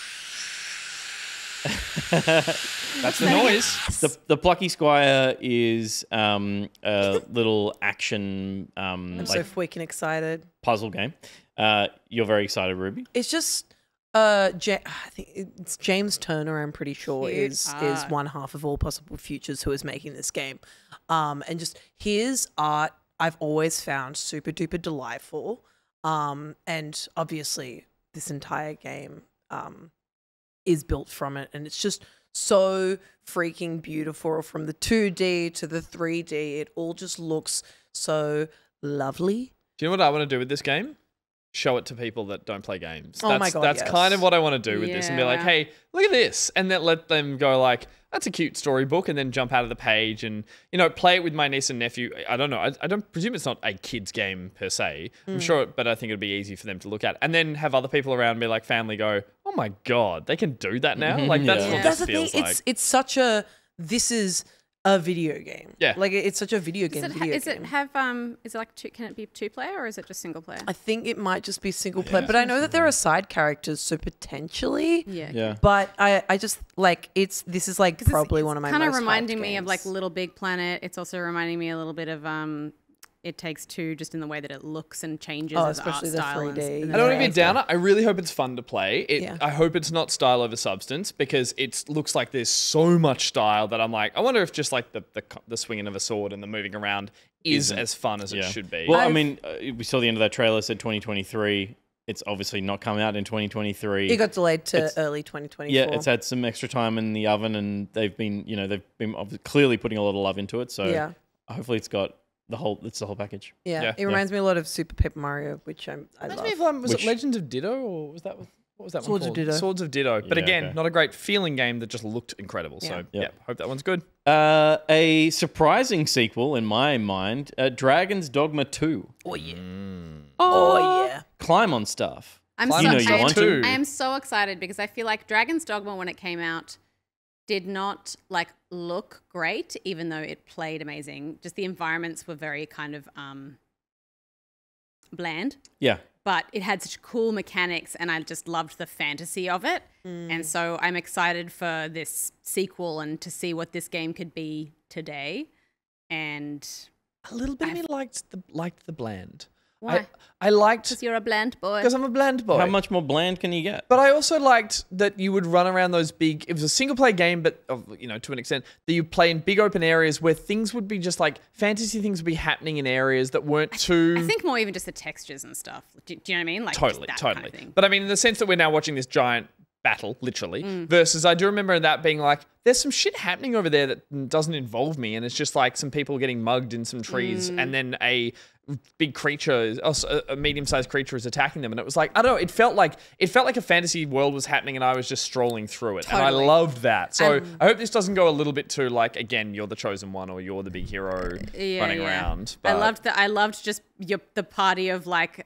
That's the noise. The Plucky Squire is a little action I'm so freaking excited. puzzle game. You're very excited, Ruby. It's just I think it's James Turner, I'm pretty sure, Cute. is one half of All Possible Futures who is making this game. And just his art I've always found super duper delightful. And obviously this entire game is built from it, and it's just so freaking beautiful. From the 2D to the 3D, it all just looks so lovely. Do you know what I want to do with this game? Show it to people that don't play games. Oh my God, That's yes. kind of what I want to do with this, and be like, hey, look at this, and then let them go like, that's a cute storybook, and then jump out of the page and, you know, play it with my niece and nephew. I don't know. I don't presume it's not a kid's game per se. I'm sure, but I think it'd be easy for them to look at, and then have other people around me, like family, go, oh my God, they can do that now. Like that's what That's this the thing. feels like. It's such a this is a video game. Yeah. Like it's such a video game. Is it like can it be 2-player or is it just single player? I think it might just be single player, but I know that there are side characters, so potentially. Yeah. But I just like this is like probably one of my kind of most reminding hyped me of like games. Little Big Planet. It's also reminding me a little bit of It Takes Two, just in the way that it looks and changes as especially art the style. 3D. I don't want to be a downer. I really hope it's fun to play. I hope it's not style over substance, because it looks like there's so much style that I'm like, I wonder if just like the swinging of a sword and the moving around is as fun as it should be. Well, I mean, we saw the end of that trailer, said 2023. It's obviously not come out in 2023. It got delayed to early 2024. Yeah, it's had some extra time in the oven, and they've been clearly putting a lot of love into it. So hopefully it's got it's the whole package. Yeah, it reminds me a lot of Super Paper Mario, which I love. Was it Legends of Ditto, or was that what was that Swords one of called? Ditto. Swords of Ditto. But Yeah, again, okay. not a great feeling game that just looked incredible. So hope that one's good. A surprising sequel in my mind, Dragon's Dogma 2. Oh yeah. Oh yeah. Climb on stuff. I am so excited because I feel like Dragon's Dogma, when it came out, did not like look great, even though it played amazing. Just the environments were very kind of bland. Yeah. But it had such cool mechanics, and I just loved the fantasy of it. And so I'm excited for this sequel and to see what this game could be today. And a little bit of me liked the bland. Why? I liked Because you're a bland boy. because I'm a bland boy. How much more bland can you get? But I also liked that you would run around those big. It was a single player game, but to an extent, that you play in big open areas where things would be just like fantasy things would be happening in areas that weren't too. I think more even just the textures and stuff. Do you know what I mean? Like Totally. just that kind of thing. But I mean, in the sense that we're now watching this giant battle, literally, versus I do remember that being like, there's some shit happening over there that doesn't involve me, and it's just like some people getting mugged in some trees, and then a big creature, a medium-sized creature is attacking them, and it was like, I don't know, it felt like a fantasy world was happening, and I was just strolling through it, and I loved that. So I hope this doesn't go a little bit too like, again, you're the chosen one or you're the big hero running around. But I loved just the party of like.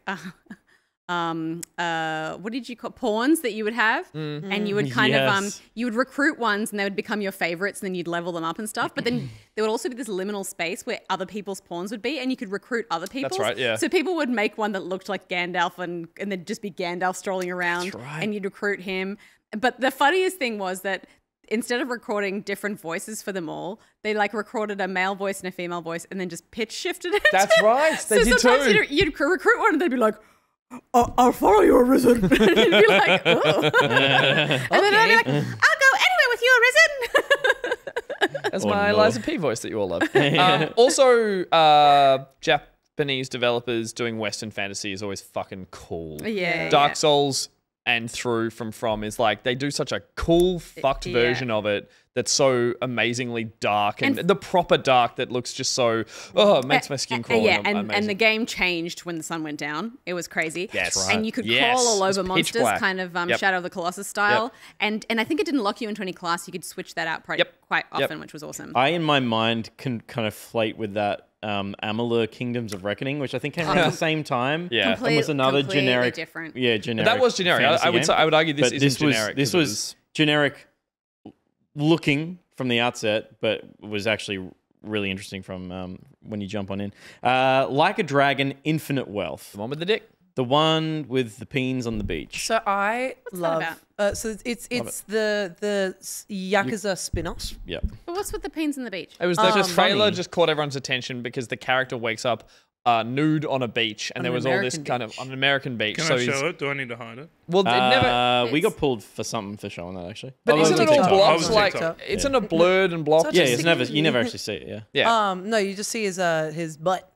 What did you call pawns that you would have, and you would kind of you would recruit ones, and they would become your favorites, and then you'd level them up and stuff. But then there would also be this liminal space where other people's pawns would be, and you could recruit other people's. That's right, yeah. So people would make one that looked like Gandalf, and then just be Gandalf strolling around, and you'd recruit him. But the funniest thing was that instead of recording different voices for them all, they like recorded a male voice and a female voice, and then just pitch shifted it. That's right. They did sometimes too. You'd recruit one, and they'd be like, I'll follow you, Arisen. And you'd be like, oh. And then I'd be like, I'll go anywhere with you, Arisen. That's my Eliza P voice that you all love. Also, Japanese developers doing Western fantasy is always fucking cool. Yeah. Dark Souls and From is like, they do such a cool, fucked version of it that's so amazingly dark and the proper dark that looks just so, it makes my skin crawl. Yeah, and the game changed when the sun went down. It was crazy. Yes. And you could crawl all over monsters, black. kind of Shadow of the Colossus style. And I think it didn't lock you into any class. You could switch that out quite often, which was awesome. I, in my mind, can kind of flate with that Amalur Kingdoms of Reckoning, which I think came out at the same time. Yeah. And was another generic. Different. Yeah, generic. But that was generic. I would argue this isn't generic. This was generic looking from the outset, but was actually really interesting from when you jump on in. Like a Dragon, Infinite Wealth. The one with the dick? The one with the peens on the beach. So I love. So it's the Yakuza spin-off. Yeah. But what's with the peens on the beach? It was the trailer just caught everyone's attention because the character wakes up nude on a beach, and there was all this kind of on an American beach. Can I show it? Do I need to hide it? Well, it never. We got pulled for something for showing that actually. But isn't it all blobs? Like it's in a blurred and blocked. Yeah, you never actually see it. Yeah. No, you just see his butt.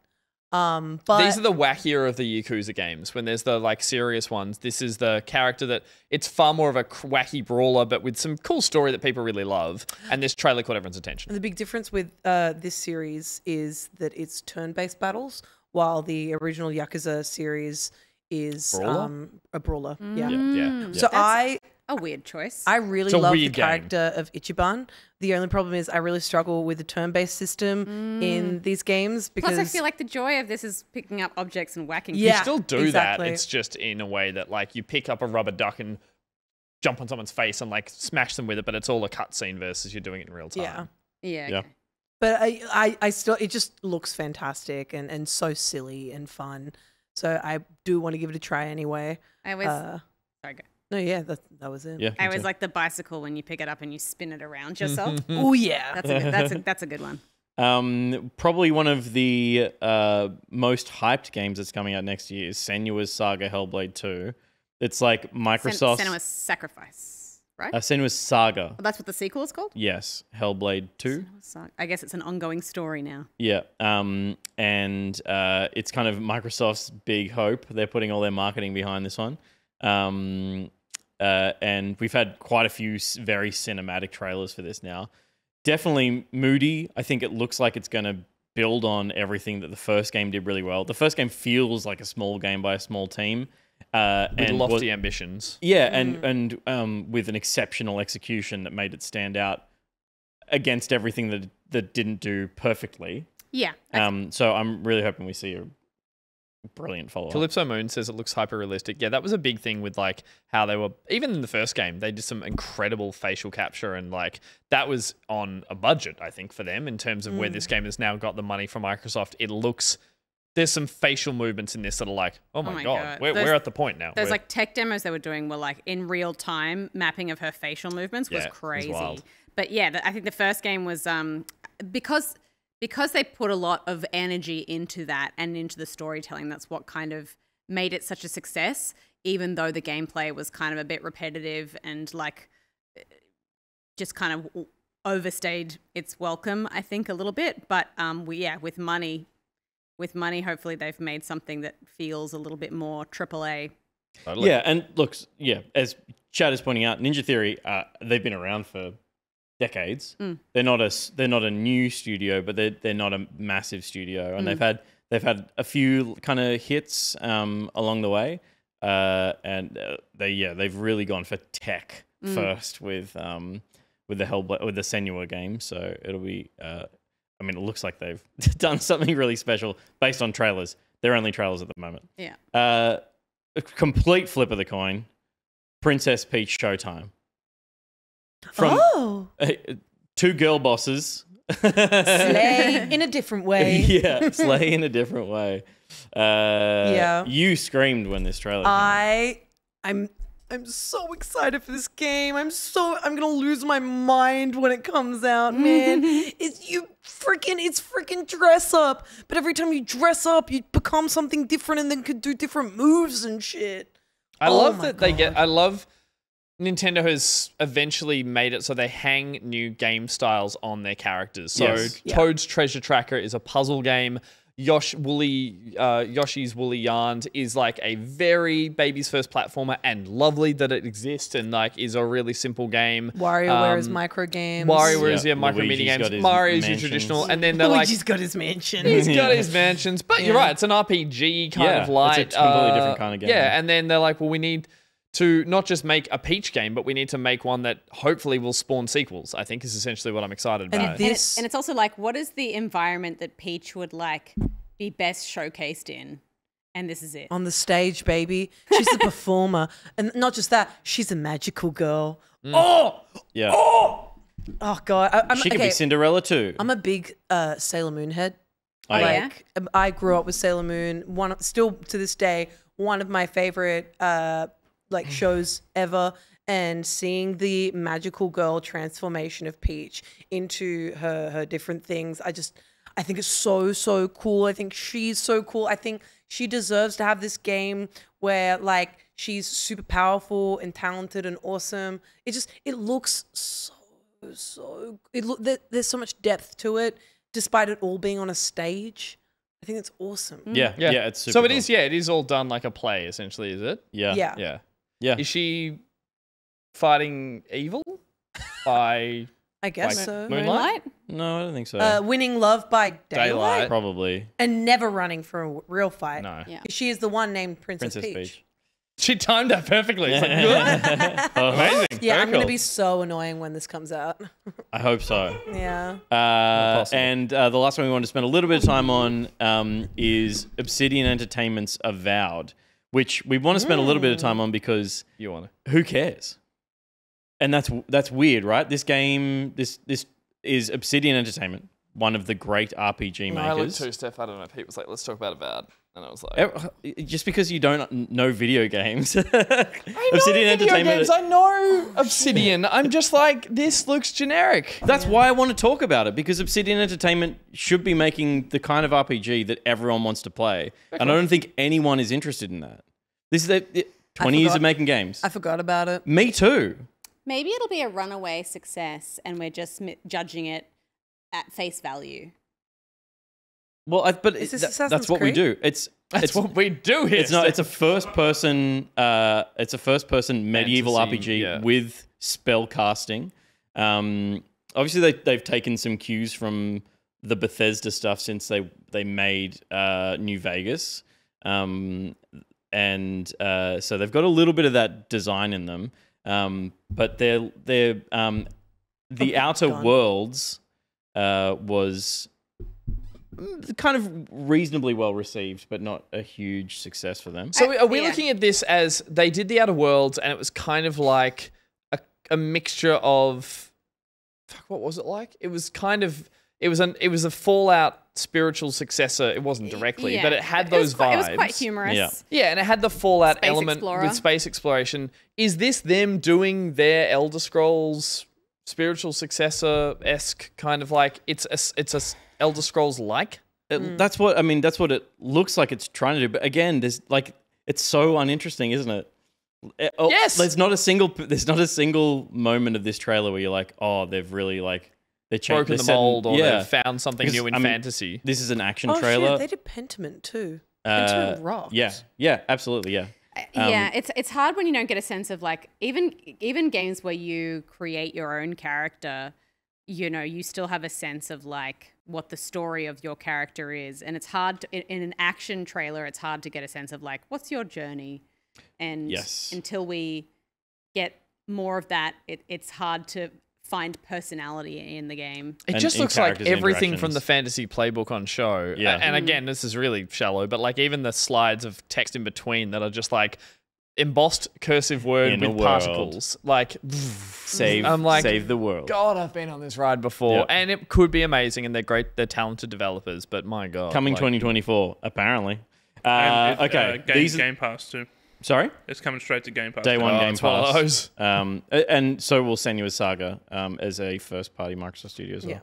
But these are the wackier of the Yakuza games. When there's the like serious ones, this is the character that it's far more of a wacky brawler, but with some cool story that people really love. And this trailer caught everyone's attention. The big difference with this series is that it's turn-based battles, while the original Yakuza series is a brawler. Yeah. So That's a weird choice. I really love the character of Ichiban. The only problem is I really struggle with the turn-based system in these games because Plus, I feel like the joy of this is picking up objects and whacking. You still do that. It's just in a way that like you pick up a rubber duck and jump on someone's face and like smash them with it, but it's all a cutscene versus you're doing it in real time. Yeah. Yeah. But I still, it just looks fantastic and so silly and fun. So I do want to give it a try anyway. I always, sorry, go. No, yeah, that was it. Yeah, I always like the bicycle when you pick it up and you spin it around yourself. Oh yeah, that's a good one. Probably one of the most hyped games that's coming out next year is Senua's Saga Hellblade 2. It's like Microsoft. Senua's Sacrifice, right? Senua's Saga. Well, that's what the sequel is called? Yes, Hellblade 2. I guess it's an ongoing story now. Yeah, and it's kind of Microsoft's big hope. They're putting all their marketing behind this one. And we've had quite a few very cinematic trailers for this now. Definitely moody. I think it looks like it's going to build on everything that the first game did really well. The first game feels like a small game by a small team. With lofty ambitions. Yeah, and with an exceptional execution that made it stand out against everything that didn't do perfectly. Yeah. So I'm really hoping we see a brilliant follow-up. Calypso Moon says it looks hyper-realistic. Yeah, that was a big thing with like how they were, even in the first game, they did some incredible facial capture and like that was on a budget, I think, for them in terms of where this game has now got the money from Microsoft. It looks, there's some facial movements in this that are like, oh my God. We're at the point now. Those like tech demos they were doing were like in real time mapping of her facial movements was crazy. It was wild. But yeah, I think the first game was because because they put a lot of energy into that and into the storytelling, that's what kind of made it such a success, even though the gameplay was kind of a bit repetitive and like just kind of overstayed its welcome, I think, a little bit. But with money, hopefully they've made something that feels a little bit more AAA. Totally. Yeah, and look, as Chad is pointing out, Ninja Theory, they've been around for decades. They're not a new studio, but they're not a massive studio, and they've had a few kind of hits along the way, and they've really gone for tech first with the Senua game. So it'll be, it looks like they've done something really special based on trailers. They're only trailers at the moment. Yeah. A complete flip of the coin. Princess Peach Showtime. From two girl bosses. Slay in a different way. Yeah, slay in a different way. You screamed when this trailer came out. I'm so excited for this game. I'm gonna lose my mind when it comes out, man. It's freaking dress up. But every time you dress up, you become something different and then could do different moves and shit. I love Nintendo has eventually made it so they hang new game styles on their characters. So Toad's Treasure Tracker is a puzzle game. Yoshi's Woolly Yarns is like a very baby's first platformer, and lovely that it exists and like is a really simple game. WarioWare is micro games. WarioWare is micro mini games. Mario's your traditional, and then they're Luigi's got his mansion. He's got his mansions, but you're right, it's an RPG kind of light. It's a completely different kind of game. Yeah, and then they're like, well, we need to not just make a Peach game, but we need to make one that hopefully will spawn sequels, I think is essentially what I'm excited about. And it's also like, what is the environment that Peach would like be best showcased in? And this is it. On the stage, baby. She's a performer. And not just that, she's a magical girl. Oh! Yeah. Oh! Oh, God. She could be Cinderella too. I'm a big Sailor Moon head. I grew up with Sailor Moon. Still to this day, one of my favorite shows ever, and seeing the magical girl transformation of Peach into her different things, I think it's so cool. I think she's so cool. I think she deserves to have this game where like she's super powerful and talented and awesome. It looks there's so much depth to it, despite it all being on a stage. I think it's awesome. Yeah, it's super so it cool. is. Yeah, it is all done like a play, essentially, is it? Yeah. Is she fighting evil by? I guess so. Moonlight? No, I don't think so. Winning love by daylight? Probably. And never running for a real fight. No. Yeah. She is the one named Princess Peach. She timed that perfectly. It's like, good. Amazing. Yeah, Very I'm going to cool. be so annoying when this comes out. I hope so. Yeah. And the last one we want to spend a little bit of time on is Obsidian Entertainment's Avowed, which we want to spend a little bit of time on because who cares? And that's weird, right? This game, this is Obsidian Entertainment, one of the great RPG makers. I looked too, Steph. I don't know. Pete was like, let's talk about Avowed. And I was like... Just because you don't know video games. I know video games. I know Obsidian. I'm just like, this looks generic. That's why I want to talk about it, because Obsidian Entertainment should be making the kind of RPG that everyone wants to play. And I don't think anyone is interested in that. This is 20 years of making games. I forgot about it. Me too. Maybe it'll be a runaway success and we're just judging it at face value. Well, but that's what we do. That's what we do here. It's not. It's a first-person. It's a first-person medieval Fantasy, RPG with spell casting. Obviously, they've taken some cues from the Bethesda stuff since they made New Vegas, and so they've got a little bit of that design in them. But they're the Outer Worlds was kind of reasonably well received, but not a huge success for them. So are we looking at this as they did the Outer Worlds and it was kind of like a mixture of, what was it like? It was kind of, it was a Fallout spiritual successor. It wasn't directly, but it had those vibes. It was quite humorous. Yeah, and it had the Fallout Space element Explorer. with space exploration. Is this them doing their Elder Scrolls spiritual successor-esque kind of like it's a Elder Scrolls-like. That's what I mean. That's what it looks like it's trying to do. But again, there's like it's so uninteresting, isn't it? Yes. There's not a single moment of this trailer where you're like, oh, they've really like they changed Broken the mold or they've found something new in fantasy. This is an action Oh trailer. shit, they did Pentiment too. Pentiment rocks. Yeah, absolutely, yeah. Yeah, it's hard when you don't get a sense of like even games where you create your own character, you know, you still have a sense of like what the story of your character is, and it's hard to, in an action trailer. It's hard to get a sense of like what's your journey, and until we get more of that, it's hard to find personality in the game. It just looks like everything from the fantasy playbook on show. Yeah. And again, this is really shallow, but like even the slides of text in between that are just like embossed cursive word with particles. Like, I'm like, save the world. God, I've been on this ride before. And it could be amazing and they're great, they're talented developers, but my God. Coming 2024, apparently. Okay. These Game Pass too. Sorry? It's coming straight to Game Pass. Day one Game it's one of Pass. those. And so will Senua's Saga as a first-party Microsoft studio as well.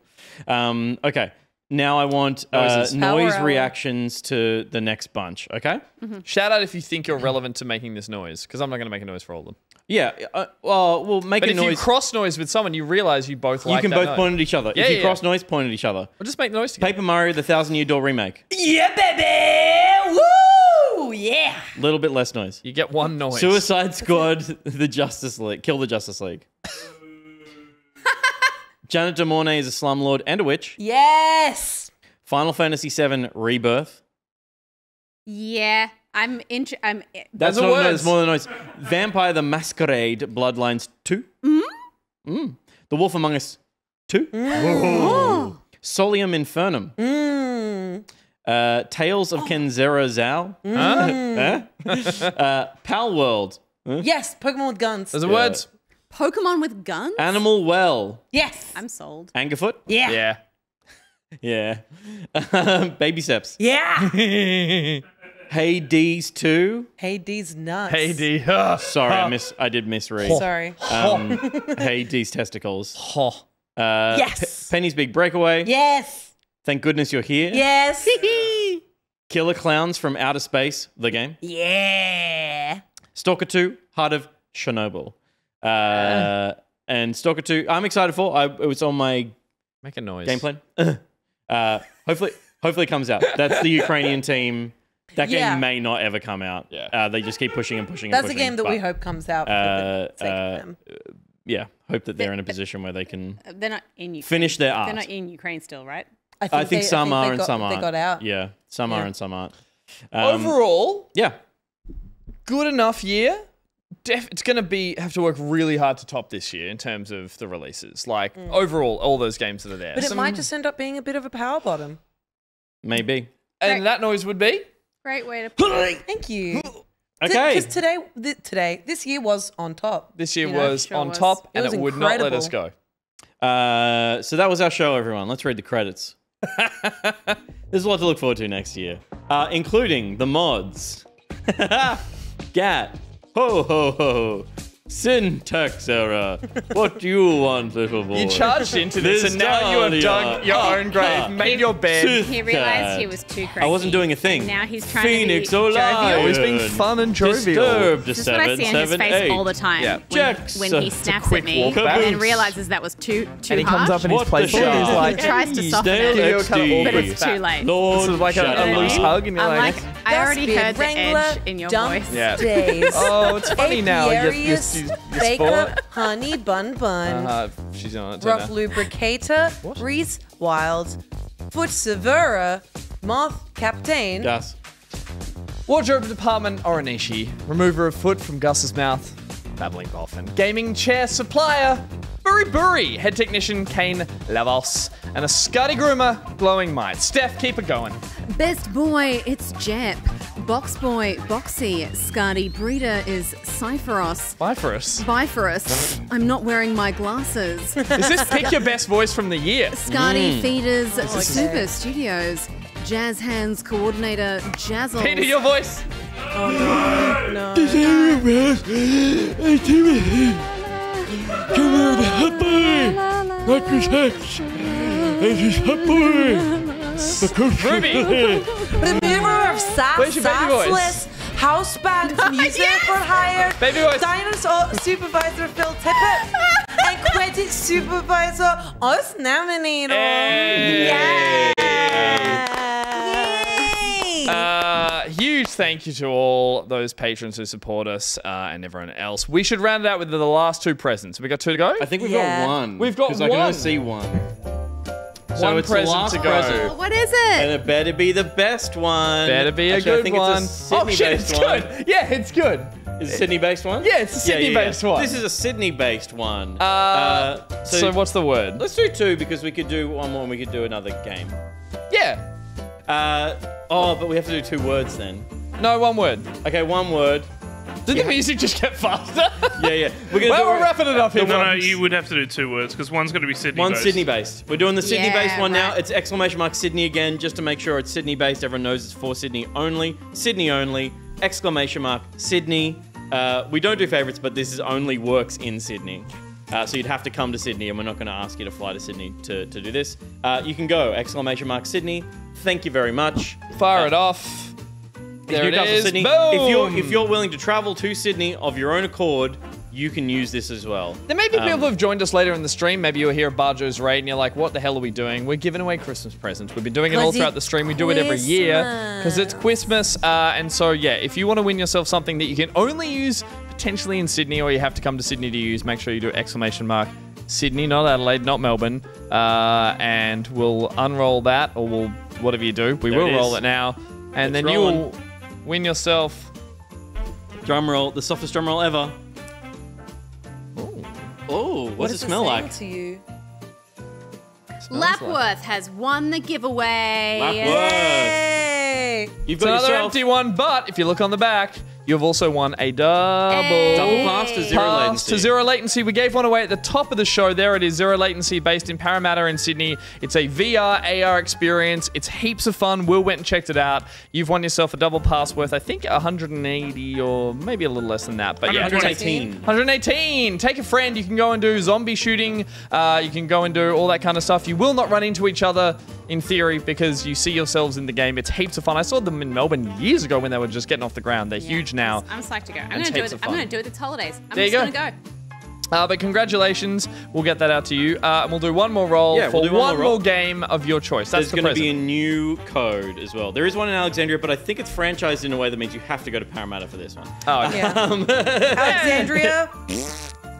Okay. Now I want noise reactions to the next bunch, okay? Shout out if you think you're relevant to making this noise, because I'm not going to make a noise for all of them. Yeah, well, we'll make but a noise. But if you cross noise with someone, you realize you both like You can that both point at each other. Yeah, if you cross noise, point at each other. We'll just make noise together. Paper Mario, the 1,000-Year Door remake. Yeah, baby! Woo! Yeah! A little bit less noise. You get one noise. Suicide Squad, the Justice League. Kill the Justice League. Janet de Mornay is a slumlord and a witch. Yes! Final Fantasy VII Rebirth. Yeah, That's not noise, more than noise. Vampire the Masquerade Bloodlines 2. The Wolf Among Us 2. Solium Infernum. Tales of Kenzera Zao. Pal World. Yes, Pokemon with guns. Those are words. Pokemon with guns? Animal Well. Yes. I'm sold. Angerfoot. Yeah. Yeah. Baby Steps. Yeah. Hades 2. Hades nuts. Hades. Sorry, I did misread. Sorry. Hades Testicles. Yes. Penny's Big Breakaway. Yes. Thank goodness you're here. Yes. Killer Clowns from Outer Space, the game. Yeah. Stalker 2, Heart of Chernobyl. And Stalker 2, I'm excited for. It was on my Make a noise. game plan. Hopefully it comes out. That's the Ukrainian team. That game may not ever come out. Yeah. They just keep pushing and pushing That's and pushing. a game that we hope comes out for the sake of them. Yeah, hope that they're in a position where they can They're not in Ukraine. finish their art. They're not in Ukraine still, right? I think some are and some aren't. They got out. Yeah, some are and some aren't. Overall, yeah, good enough year. It's going to have to work really hard to top this year in terms of the releases. Like, overall, all those games that are there. But it might just end up being a bit of a power bottom. Maybe. And that noise would be? Great way to put it. Thank you. Okay. Because this year was on top. This year was on top, and it would not let us go. So that was our show, everyone. Let's read the credits. There's a lot to look forward to next year, including the mods. Gat. Ho, ho, ho. Syntax error. What do you want, little boy? You charged into this, and now you have dug your own grave, made your bed. He realized he was too crazy. I wasn't doing a thing. And now he's trying Phoenix to be jovial. He's being fun and jovial. Disturbed This is what I see in his face all the time. When he snaps at me and then realizes that was too hard. And he comes up and he's playful. He's like, he tries to soften it, but it's too late. Lord, this is like a loose hug, and you're I'm like, I already heard the edge in your voice. yeah. Days. Oh, it's funny now. Baker, honey bun bun. She's on it. Rough lubricator, Reese Wild, Foot Severa, Moth Captain. Gus. Wardrobe department, Oronishi. Remover of foot from Gus's mouth, Babbling Dolphin. Gaming chair supplier, Buri. Head technician, Kane Lavos. And a Scuddy groomer, Glowing Might. Steph, keep it going. Best boy, it's Jep. Box boy, Boxy. Scardy breeder is Cypheros. Bifurus. I'm not wearing my glasses. Is this pick your best voice from the year? Scardy feeders, Super Studios. Jazz hands coordinator, Jazzle. Peter, your voice. Oh no. Come on, happy. Like this hex. This is happy. Ruby. Remover of Where's your baby voice? sassless, house band music for hire, Baby voice. dinosaur supervisor Phil Tippett, and credit supervisor Us Naminator. Hey. Huge thank you to all those patrons who support us and everyone else. We should round it out with the last two presents. We got two to go? I think we've got one. We've got Because one. I can only see one. So One it's the present last to go. present. What is it? And it better be the best one. Better be a Actually, I good think one. It's a Oh shit, it's Sydney-based one. good. Yeah, it's good. Is it a Sydney-based one? Yeah, it's a Sydney-based one. This is a Sydney-based one. So what's the word? Let's do two because we could do one more and we could do another game. Yeah. But we have to do 2 words then. No, one word. Okay, 1 word. Did the music just get faster? Yeah. We're wrapping it up here. No, you would have to do 2 words because one's going to be Sydney. One's Sydney-based. We're doing the Sydney-based Yeah, one now. right. It's ! Sydney again, just to make sure it's Sydney-based. Everyone knows it's for Sydney only. Sydney only! ! Sydney. We don't do favourites, but this only works in Sydney. So you'd have to come to Sydney, and we're not going to ask you to fly to Sydney to do this. You can go! Sydney. Thank you very much. Fire it off. There it Newcastle, is. Sydney. Boom. If you're willing to travel to Sydney of your own accord, you can use this as well. There may be people who've joined us later in the stream. Maybe you're here at Barjo's Raid and you're like, what the hell are we doing? We're giving away Christmas presents. We've been doing it all throughout the stream. We do it every year because it's Christmas. And so, yeah, if you want to win yourself something that you can only use potentially in Sydney or you have to come to Sydney to use, make sure you do ! Sydney, not Adelaide, not Melbourne. And we'll unroll that or we'll, whatever you do. We will roll it now. And then you will win yourself. Drum roll, the softest drum roll ever. Oh, what does it smell like? To you? Lapworth has won the giveaway. Hey! You've It's got another yourself empty one, but if you look on the back, you've also won a double pass to zero latency. to zero latency. We gave one away at the top of the show. There it is, zero latency, based in Parramatta in Sydney. It's a VR AR experience. It's heaps of fun. Will went and checked it out. You've won yourself a double pass worth, I think, 180 or maybe a little less than that. But yeah, 118. 118. Take a friend. You can go and do zombie shooting. You can go and do all that kind of stuff. You will not run into each other in theory because you see yourselves in the game. It's heaps of fun. I saw them in Melbourne years ago when they were just getting off the ground. They're huge now. I'm psyched to go. I'm And going to do heaps it. of I'm fun. going to do it this holidays. I'm There you just go. going to go. But congratulations. We'll get that out to you. And we'll do one more roll Yeah, for we'll do one one more roll. more game of your choice. That's There's going to be a new code as well. There is one in Alexandria, but I think it's franchised in a way that means you have to go to Parramatta for this one. Oh, okay. Alexandria.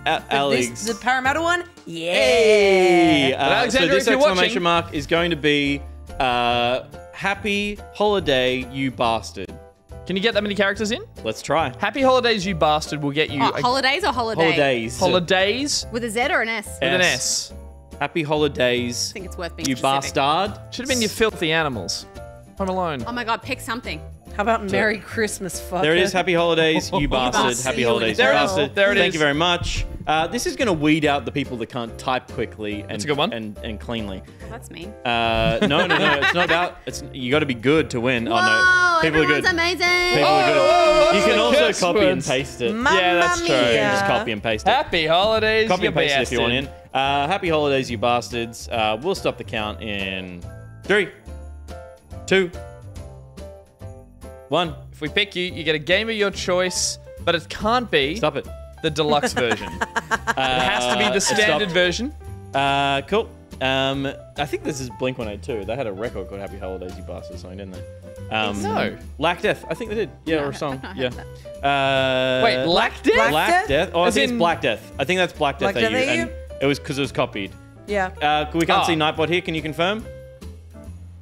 Alex. The Parramatta one? Yeah. Hey! But Alexandria, so this if you're exclamation mark is going to be Happy Holiday, you bastard. Can you get that many characters in? Let's try. Happy Holidays, you bastard. Will get you Holidays or holiday? Holidays. Holidays With a Z or an S? with an S. Happy Holidays, I think it's worth being you specific. bastard. Should have been you filthy animals. Home Alone. Oh my god, pick something. How about Merry Christmas, fucker? There it is. Happy Holidays, you bastard. bastard. Happy See you holidays, in you hell. bastard. There it Thank is. you very much. This is going to weed out the people that can't type quickly and, That's a good one. and cleanly. That's mean. No. It's not about. You got to be good to win. Whoa, Oh no, people are everyone's good. amazing. People are good. what's You can the also curse copy and words? paste it. Yeah, that's true. You can just copy and paste it. Happy Holidays, Copy you and paste it if you want bastard. in. Happy holidays, you bastards. We'll stop the count in 3, 2, 1. If we pick you, you get a game of your choice, but it can't be Stop it. the deluxe version. It has to be the standard version. Cool. I think this is Blink-182. They had a record called Happy Holidays, You Bastards, song, didn't they? No. Lack Death. I think they did. Yeah, or a song. I've not Yeah. heard Wait, Black Death? Black Death? Oh, I As think it's in- Black Death. I think that's Black Death Black Death AU. AU? And it was because it was copied. Yeah. We can't Ah. see Nightbot here. Can you confirm?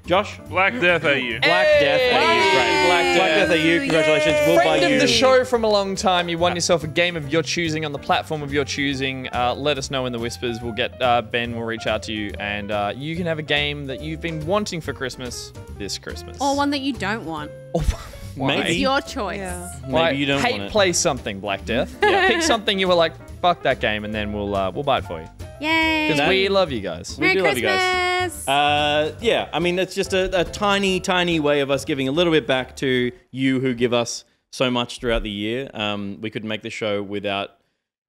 Josh? Black Death AU. Black Death AU. Right. Black Death AU. Congratulations. We'll buy Friend you. of the show from a long time. You won yourself a game of your choosing on the platform of your choosing. Let us know in the whispers. We'll get Ben will reach out to you, and you can have a game that you've been wanting for Christmas this Christmas. Or one that you don't want. Why? It's your choice. Maybe you don't hate want it. play something, Black Death. Pick something you were like, fuck that game, and then we'll buy it for you. Yay. Because we love you guys. We Merry do love Christmas. you guys. Yeah, I mean, that's just a tiny, tiny way of us giving a little bit back to you who give us so much throughout the year. We couldn't make the show without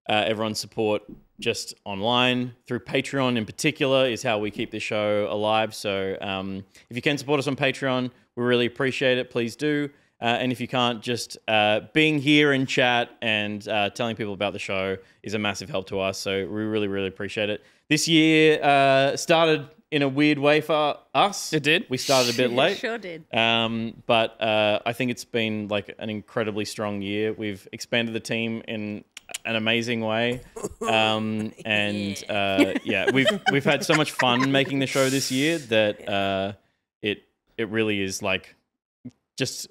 everyone's support just online through Patreon in particular is how we keep this show alive. So if you can support us on Patreon, we really appreciate it. Please do. And if you can't, just being here in chat and telling people about the show is a massive help to us. So we really, really appreciate it. This year started in a weird way for us. It did. We started a bit late. Sure did. But I think it's been like an incredibly strong year. We've expanded the team in an amazing way. We've had so much fun making the show this year that it really is like just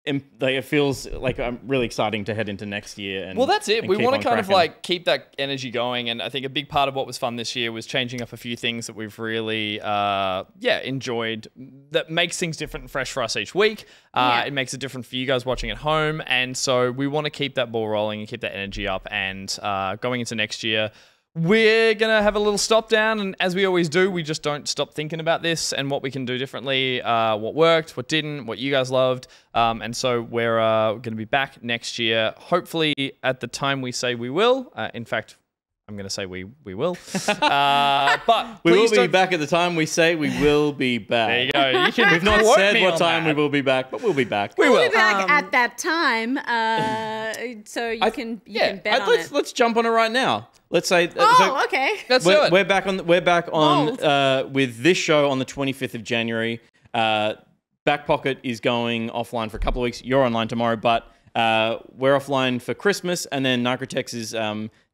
it feels like I'm really exciting to head into next year. And, well, that's it. We want to kind of cracking. like keep that energy going. And I think a big part of what was fun this year was changing up a few things that we've really, enjoyed that makes things different and fresh for us each week. It makes it different for you guys watching at home. And so we want to keep that ball rolling and keep that energy up. And going into next year, we're going to have a little stop down, and as we always do, we just don't stop thinking about this and what we can do differently, what worked, what didn't, what you guys loved. And so we're going to be back next year, hopefully at the time we say we will. In fact, I'm going to say we will. But we will be back at the time we say we will be back. There you go. You can We've not quote said me what on time that. we will be back, but we'll be back. We will. We'll be back at that time, so you can bet on it. Let's jump on it right now. Let's say. Okay. Let's do it. We're back on with this show on the 25th of January. Back Pocket is going offline for a couple of weeks. You're online tomorrow, but we're offline for Christmas, and then Nigrotex is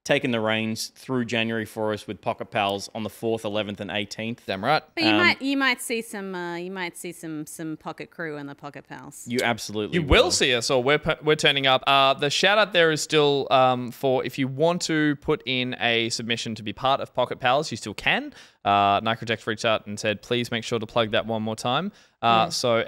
taking the reins through January for us with Pocket Pals on the 4th, 11th, and 18th. Damn right. But you might see some Pocket Crew and the Pocket Pals. You absolutely You will see us, or we're turning up. The shout out there is still for if you want to put in a submission to be part of Pocket Pals, you still can. Nigrotex reached out and said, please make sure to plug that one more time. So !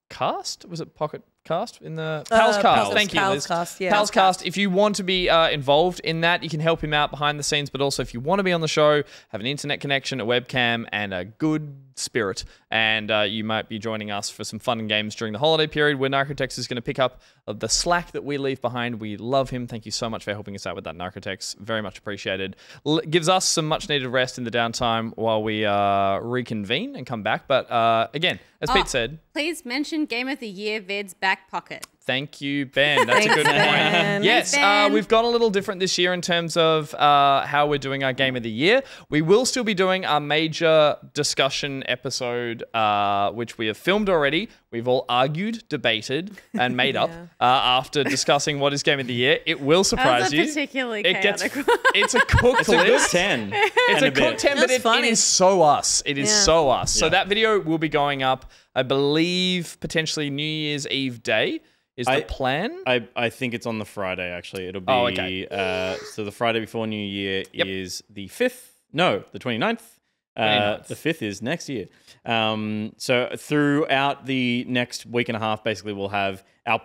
Cast? Was it Pocket Cast in the Pals Cast? Thank you, Liz. Pals Cast. If you want to be involved in that, you can help him out behind the scenes. But also, if you want to be on the show, have an internet connection, a webcam, and a good spirit, and you might be joining us for some fun and games during the holiday period, where Nigrotex is going to pick up the slack that we leave behind. We love him. Thank you so much for helping us out with that, Nigrotex. Very much appreciated. Gives us some much needed rest in the downtime while we reconvene and come back. But again, as Pete said, please mention Game of the Year vids Back Pocket. Thank you, Ben. That's a good point. Yes, we've gone a little different this year in terms of how we're doing our Game of the Year. We will still be doing our major discussion episode, which we have filmed already. We've all argued, debated, and made up after discussing what is Game of the Year. It will surprise you. Particularly chaotic. It's a cooked list. It's a good 10. It's a cooked 10, but it is so us. It is so us. So Yeah. that video will be going up, I believe, potentially New Year's Eve day. Is the plan? I think it's on the Friday, actually. It'll be... so the Friday before New Year is the 5th. No, the 29th. 29th. The 5th is next year. So throughout the next week and a half, basically, we'll have our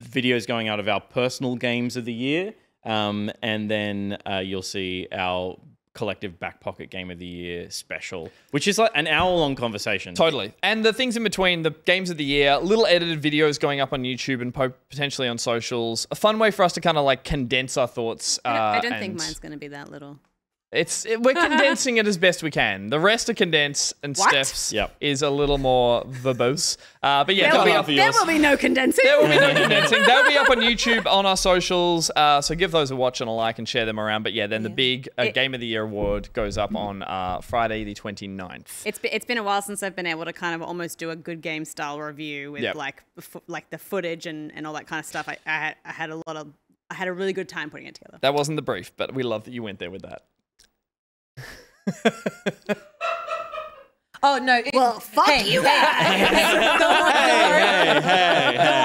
videos going out of our personal games of the year. And then you'll see our collective Back Pocket Game of the Year special, which is like an hour-long conversation. Totally. And the things in between, the games of the year, little edited videos going up on YouTube and potentially on socials. A fun way for us to kind of like condense our thoughts. I don't think mine's going to be that little. We're condensing it as best we can. The rest are condensed, and Steph's is a little more verbose. But yeah, there will be no condensing. There will be no condensing. They'll be up on YouTube, on our socials. So give those a watch and a like and share them around. But yeah, then the big Game of the Year award goes up on Friday the 29th. It's been a while since I've been able to kind of almost do a good game style review with like the footage and all that kind of stuff. I had a really good time putting it together. That wasn't the brief, but we love that you went there with that. Oh no! Fuck you guys. Don't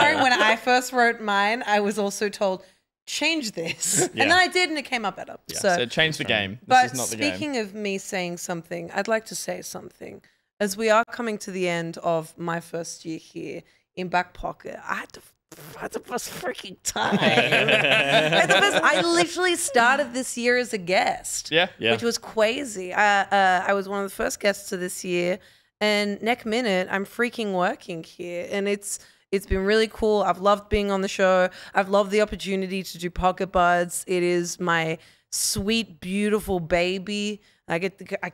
worry. When I first wrote mine, I was also told change this, and then I did, and it came up better. Yeah, so change the game. But this is not the game. speaking of me saying something, I'd like to say something. As we are coming to the end of my first year here in Back Pocket, I had the best freaking time. I literally started this year as a guest, which was crazy. I was one of the first guests of this year, and next minute I'm freaking working here, and it's It's been really cool. I've loved being on the show. I've loved the opportunity to do Pocket Buds. It is my sweet, beautiful baby. I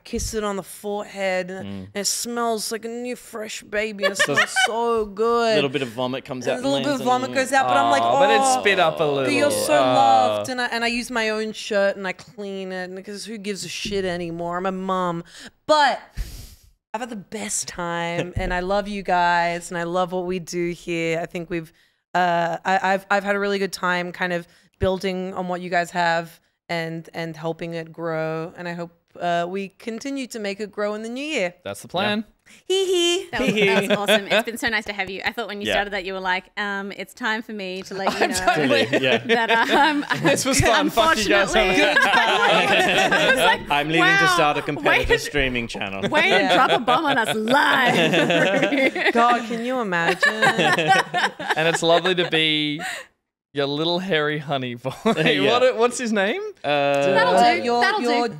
kiss it on the forehead, and it smells like a new, fresh baby. And it smells so good. A little bit of vomit comes out. A little bit of vomit goes out, but I'm like, but it's spit up a little. But you're so loved, and I use my own shirt and I clean it, because who gives a shit anymore? I'm a mom, but I've had the best time, and I love you guys, and I love what we do here. I think we've, I've had a really good time, kind of building on what you guys have and helping it grow, and I hope we continue to make it grow in the new year. That's the plan. Hee hee. That was awesome. It's been so nice to have you. I thought when you started that, you were like, it's time for me to let you know that this was fun. Fuck you guys. I'm leaving to start a competitive streaming channel. Wait and drop a bomb on us live. God, can you imagine? And it's lovely to be your little hairy honey boy. What's his name? That'll do. Your Dougie.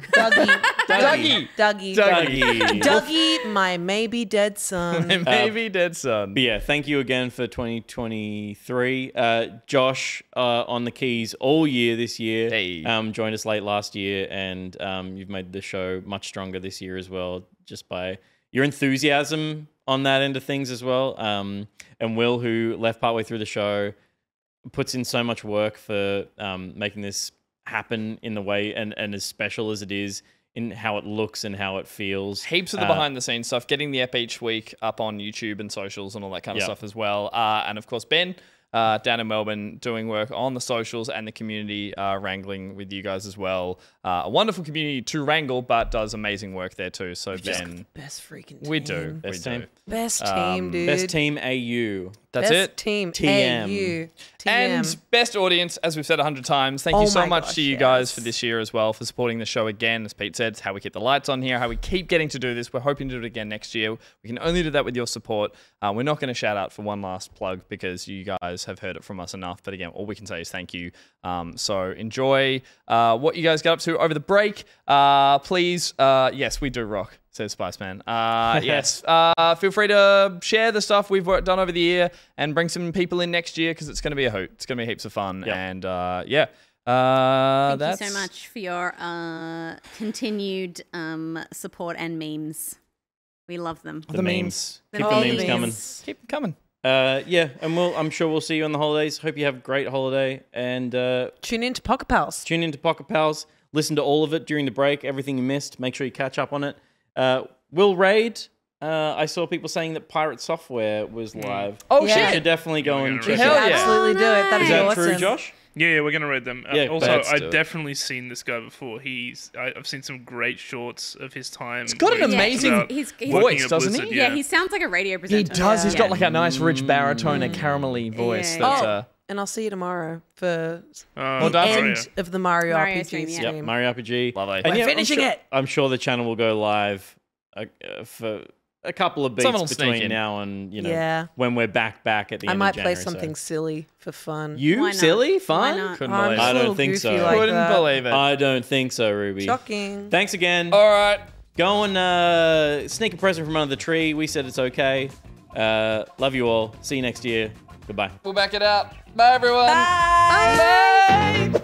Dougie, my maybe dead son. My maybe dead son. But yeah, thank you again for 2023. Josh on the keys all year this year. Hey. Joined us late last year, and you've made the show much stronger this year as well, just by your enthusiasm on that end of things as well. And Will, who left partway through the show, puts in so much work for making this happen in the way and as special as it is in how it looks and how it feels. Heaps of the behind the scenes stuff, getting the ep each week up on YouTube and socials and all that kind of stuff as well. And of course, Ben down in Melbourne doing work on the socials and the community, wrangling with you guys as well. A wonderful community to wrangle, but does amazing work there too. So We've Ben, just got the best freaking team. we do. Best team. Best team, dude. Best team AU. That's Best it. team TM. AU. And best audience, as we've said 100 times. Thank you so much to you guys for this year as well, for supporting the show again. As Pete said, it's how we keep the lights on here, how we keep getting to do this. We're hoping to do it again next year. We can only do that with your support. We're not going to shout out for one last plug because you guys have heard it from us enough. But again, all we can say is thank you. So enjoy what you guys got up to over the break. Please, yes, we do rock, says Spiceman. Yes, feel free to share the stuff we've done over the year and bring some people in next year because it's going to be a hoot. It's going to be heaps of fun. Yep. And Thank you so much for your continued support and memes. We love them. The memes. The Keep the memes coming. Keep them coming. Yeah, and I'm sure we'll see you on the holidays. Hope you have a great holiday. And tune in to Pocket Pals. Tune in to Pocket Pals. Listen to all of it during the break. Everything you missed, make sure you catch up on it. Will Raid. I saw people saying that Pirate Software was live. Oh, You shit. should definitely go and check it Hell out. yeah. Absolutely do it. That Is is that awesome. true, Josh? Yeah, we're gonna read them. Yeah, also, let's do I've it. definitely seen this guy before. I've seen some great shorts of his time. He's got an amazing voice, doesn't he? Yeah, he sounds like a radio presenter. He does. He's got like a nice rich baritone and caramelly voice. Yeah. That's, and I'll see you tomorrow for Well the done, end Mario. of the Mario Mario RPG stream, stream. yeah. Yep, Mario RPG. Lovely. And We're finishing it. I'm sure the channel will go live for a couple of Someone will beats sneak between in. now and Yeah. when we're back at the I end might of January. play something silly for fun. You Why not? silly Why fun? not? Couldn't I'm believe just I a don't little think goofy so. like Couldn't that. believe it. I don't think so, Ruby. Shocking. Thanks again. All right. Go and sneak a present from under the tree. We said it's okay. Love you all. See you next year. Goodbye. We'll back it out. Bye, everyone. Bye. Bye.